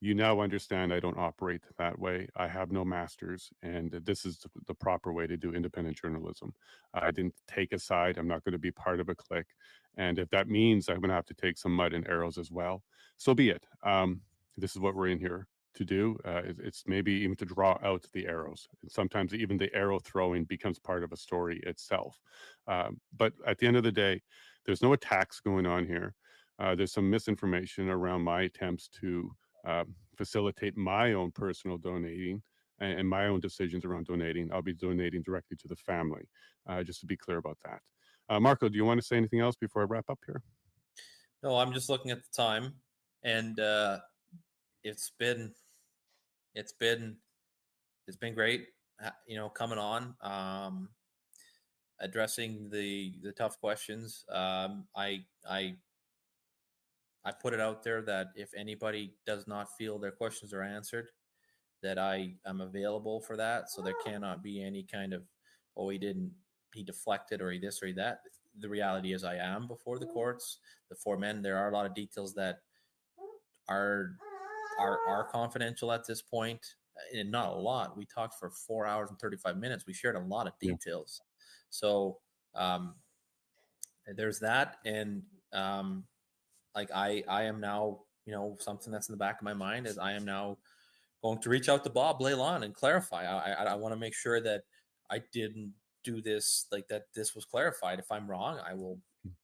you now understand I don't operate that way. I have no masters, and this is the proper way to do independent journalism. I didn't take a side. I'm not going to be part of a clique. And if that means I'm going to have to take some mud and arrows as well, so be it. This is what we're in here to do. It's maybe even to draw out the arrows. And sometimes even the arrow throwing becomes part of a story itself. But at the end of the day, there's no attacks going on here. There's some misinformation around my attempts to facilitate my own personal donating and my own decisions around donating. I'll be donating directly to the family, just to be clear about that. Marco, do you want to say anything else before I wrap up here? No, I'm just looking at the time, and it's been great, coming on, addressing the tough questions. I put it out there that if anybody does not feel their questions are answered, that I am available for that. So there cannot be any kind of, he deflected or he this or he that. The reality is I am before the courts, the four men. There are a lot of details that are confidential at this point, and not a lot. We talked for 4 hours and 35 minutes. We shared a lot of details. Yeah. So there's that. And I am now, something that's in the back of my mind is I am now going to reach out to Bob Leylon and clarify. I want to make sure that I didn't do this, like that this was clarified. If I'm wrong, I will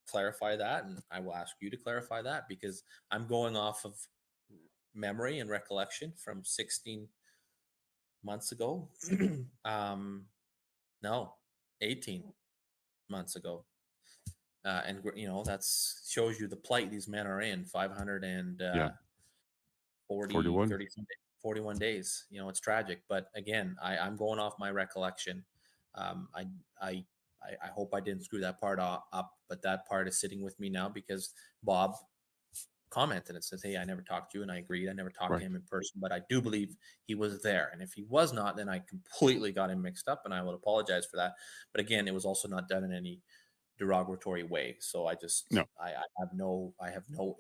clarify that, and I will ask you to clarify that, because I'm going off of memory and recollection from 16 months ago. No, 18 months ago. And you know, that's shows you the plight these men are in. 41. 41 days. You know, it's tragic. But again, I'm going off my recollection. I hope I didn't screw that part up, but that part is sitting with me now because Bob commented and says, "Hey, I never talked to you," and I agreed. I never talked to him in person, but I do believe he was there. And if he was not, then I completely got him mixed up, and I will apologize for that. But again, it was also not done in any derogatory way. So I just I have no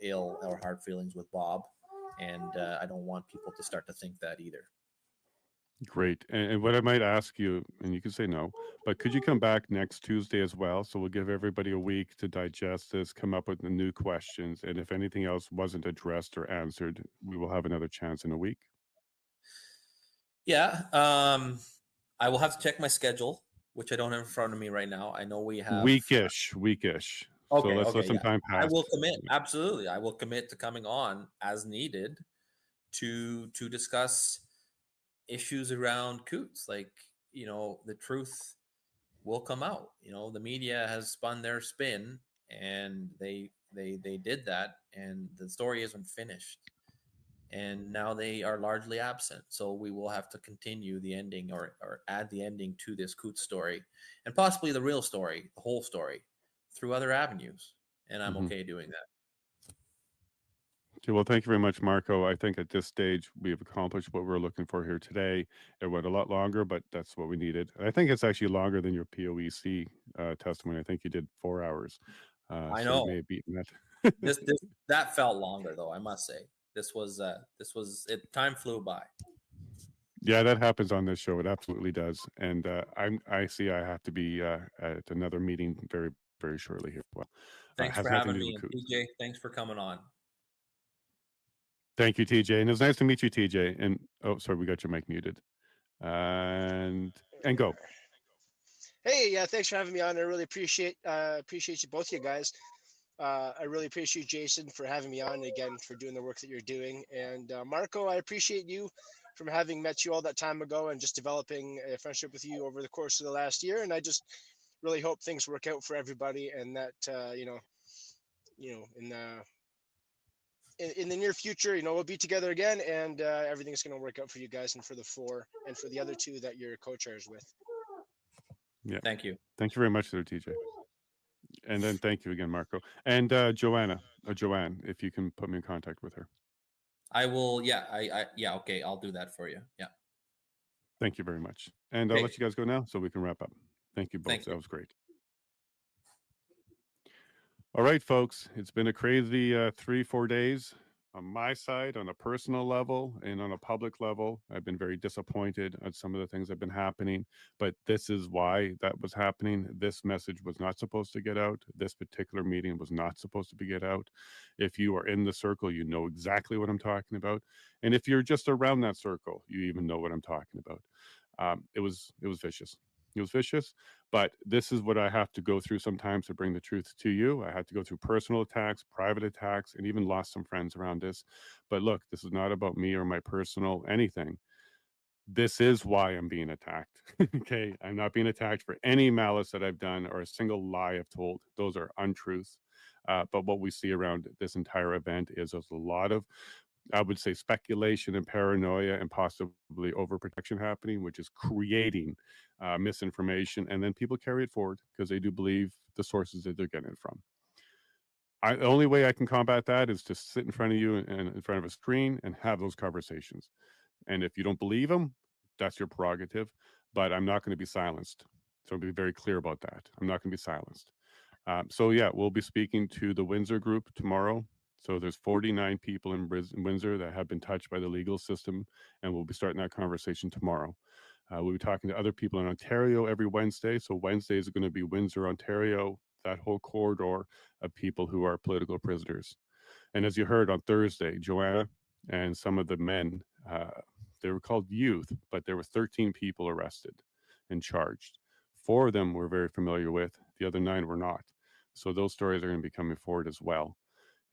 ill or hard feelings with Bob, and I don't want people to start to think that either. Great. And what I might ask you, and you can say no, but could you come back next Tuesday as well? So we'll give everybody a week to digest this, come up with the new questions. And if anything else wasn't addressed or answered, we will have another chance in a week. Yeah. I will have to check my schedule, which I don't have in front of me right now. I know we have weekish. Okay, so let's let some time pass. I will commit. Absolutely. I will commit to coming on as needed to discuss issues around Coutts. Like, you know, the truth will come out. You know, the media has spun their spin, and they did that, and the story isn't finished. And now they are largely absent. So we will have to continue the ending or add the ending to this Coutts story, and possibly the real story, the whole story, through other avenues. And I'm okay doing that. Okay, well, thank you very much, Marco. I think at this stage, we have accomplished what we're looking for here today. It went a lot longer, but that's what we needed. And I think it's actually longer than your POEC testimony. I think you did 4 hours. I so know. you may have beaten that. That felt longer, though, I must say. This was time flew by. Yeah, that happens on this show. It absolutely does. And I see I have to be at another meeting very, very shortly here. Well, thanks for having me, and TJ, thanks for coming on. Thank you, TJ. And it was nice to meet you, TJ. And oh, sorry, we got your mic muted. And go. Hey, yeah, thanks for having me on. I really appreciate you, both of you guys. I really appreciate Jason for having me on again, for doing the work that you're doing. And Marco, I appreciate you from having met you all that time ago and just developing a friendship with you over the course of the last year. And I just really hope things work out for everybody, and that in the near future, we'll be together again, and everything's going to work out for you guys and for the 4 and for the other 2 that you're co-chairs with. Yeah. Thank you. Thank you very much there, TJ. And then thank you again, Marco. And Joanne, if you can put me in contact with her. I will. Yeah. Okay. I'll do that for you. Yeah. Thank you very much. And I'll let you guys go now so we can wrap up. Thank you both. That was great. All right, folks. It's been a crazy 3-4 days on my side, on a personal level and on a public level. I've been very disappointed at some of the things that have been happening, but this is why that was happening. This message was not supposed to get out. This particular meeting was not supposed to get out. If you are in the circle, you know exactly what I'm talking about. And if you're just around that circle, you even know what I'm talking about. It was vicious. It was vicious, but this is what I have to go through sometimes to bring the truth to you. I had to go through personal attacks, private attacks, and even lost some friends around this. But look, this is not about me or my personal anything. This is why I'm being attacked. Okay, I'm not being attacked for any malice that I've done or a single lie I've told. Those are untruths. But what we see around this entire event is there's a lot of, I would say, speculation and paranoia and possibly overprotection happening, which is creating misinformation. And then people carry it forward because they do believe the sources that they're getting it from. The only way I can combat that is to sit in front of you and in front of a screen and have those conversations. And if you don't believe them, that's your prerogative. But I'm not going to be silenced. So I'll be very clear about that. I'm not going to be silenced. So yeah, we'll be speaking to the Windsor group tomorrow. So there's 49 people in Windsor that have been touched by the legal system, and we'll be starting that conversation tomorrow. We'll be talking to other people in Ontario every Wednesday. So Wednesday is going to be Windsor, Ontario, that whole corridor of people who are political prisoners. And as you heard on Thursday, Joanna and some of the men, they were called youth, but there were 13 people arrested and charged. 4 of them we're very familiar with. The other 9 were not. So those stories are going to be coming forward as well.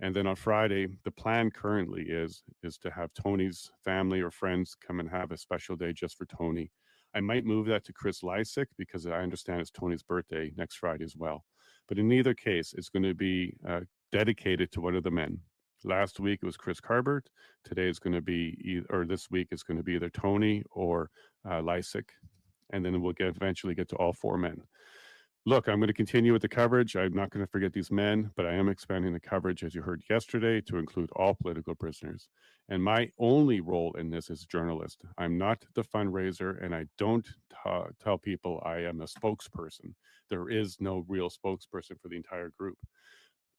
And then on Friday, the plan currently is to have Tony's family or friends come and have a special day just for Tony. I might move that to Chris Lysick because I understand it's Tony's birthday next Friday as well. But in either case, it's going to be dedicated to one of the men. Last week it was Chris Carbert. Today it's going to be, or this week it's going to be either Tony or Lysick, and then we'll eventually get to all four men. Look, I'm going to continue with the coverage. I'm not going to forget these men, but I am expanding the coverage, as you heard yesterday, to include all political prisoners. And my only role in this is journalist. I'm not the fundraiser, and I don't tell people I am a spokesperson. There is no real spokesperson for the entire group.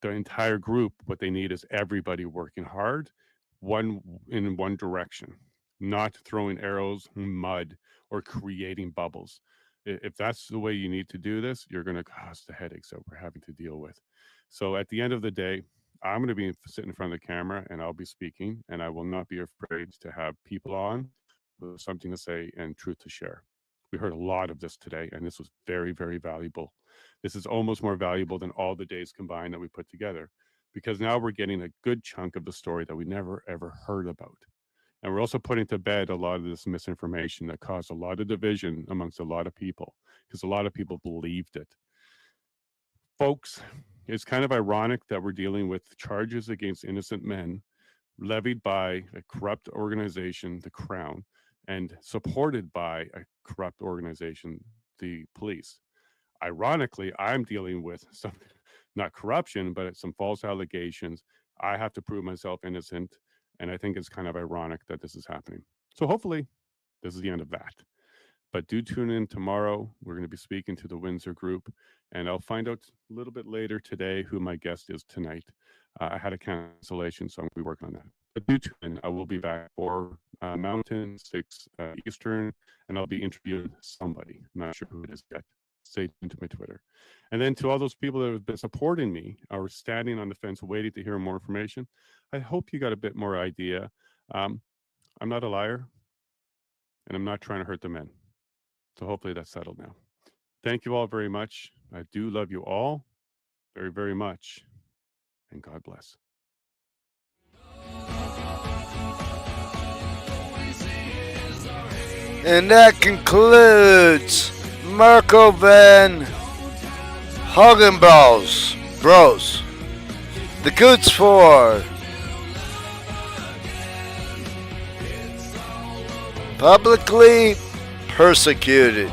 The entire group, what they need is everybody working hard, in one direction, not throwing arrows, mud, or creating bubbles. If that's the way you need to do this, you're going to cause the headaches that we're having to deal with. So at the end of the day, I'm going to be sitting in front of the camera and I'll be speaking, and I will not be afraid to have people on with something to say and truth to share. We heard a lot of this today, and this was very, very valuable. This is almost more valuable than all the days combined that we put together, because now we're getting a good chunk of the story that we never, ever heard about. And we're also putting to bed a lot of this misinformation that caused a lot of division amongst a lot of people, because a lot of people believed it. Folks, it's kind of ironic that we're dealing with charges against innocent men levied by a corrupt organization, the Crown, and supported by a corrupt organization, the police. Ironically, I'm dealing with some, not corruption, but some false allegations. I have to prove myself innocent. And I think it's kind of ironic that this is happening. So hopefully this is the end of that. But do tune in tomorrow. We're going to be speaking to the Windsor group, and I'll find out a little bit later today who my guest is tonight. I had a cancellation, so I'm going to be working on that. But do tune in. I will be back for Mountain, 6 Eastern, and I'll be interviewing somebody. I'm not sure who it is yet. Stay tuned to my Twitter. And then to all those people that have been supporting me or standing on the fence waiting to hear more information, I hope you got a bit more idea. I'm not a liar, and I'm not trying to hurt the men. So hopefully that's settled now. Thank you all very much. I do love you all very, very much. And God bless. And that concludes Marco Van Huigenbos, bros. The Coutts for Publicly Persecuted.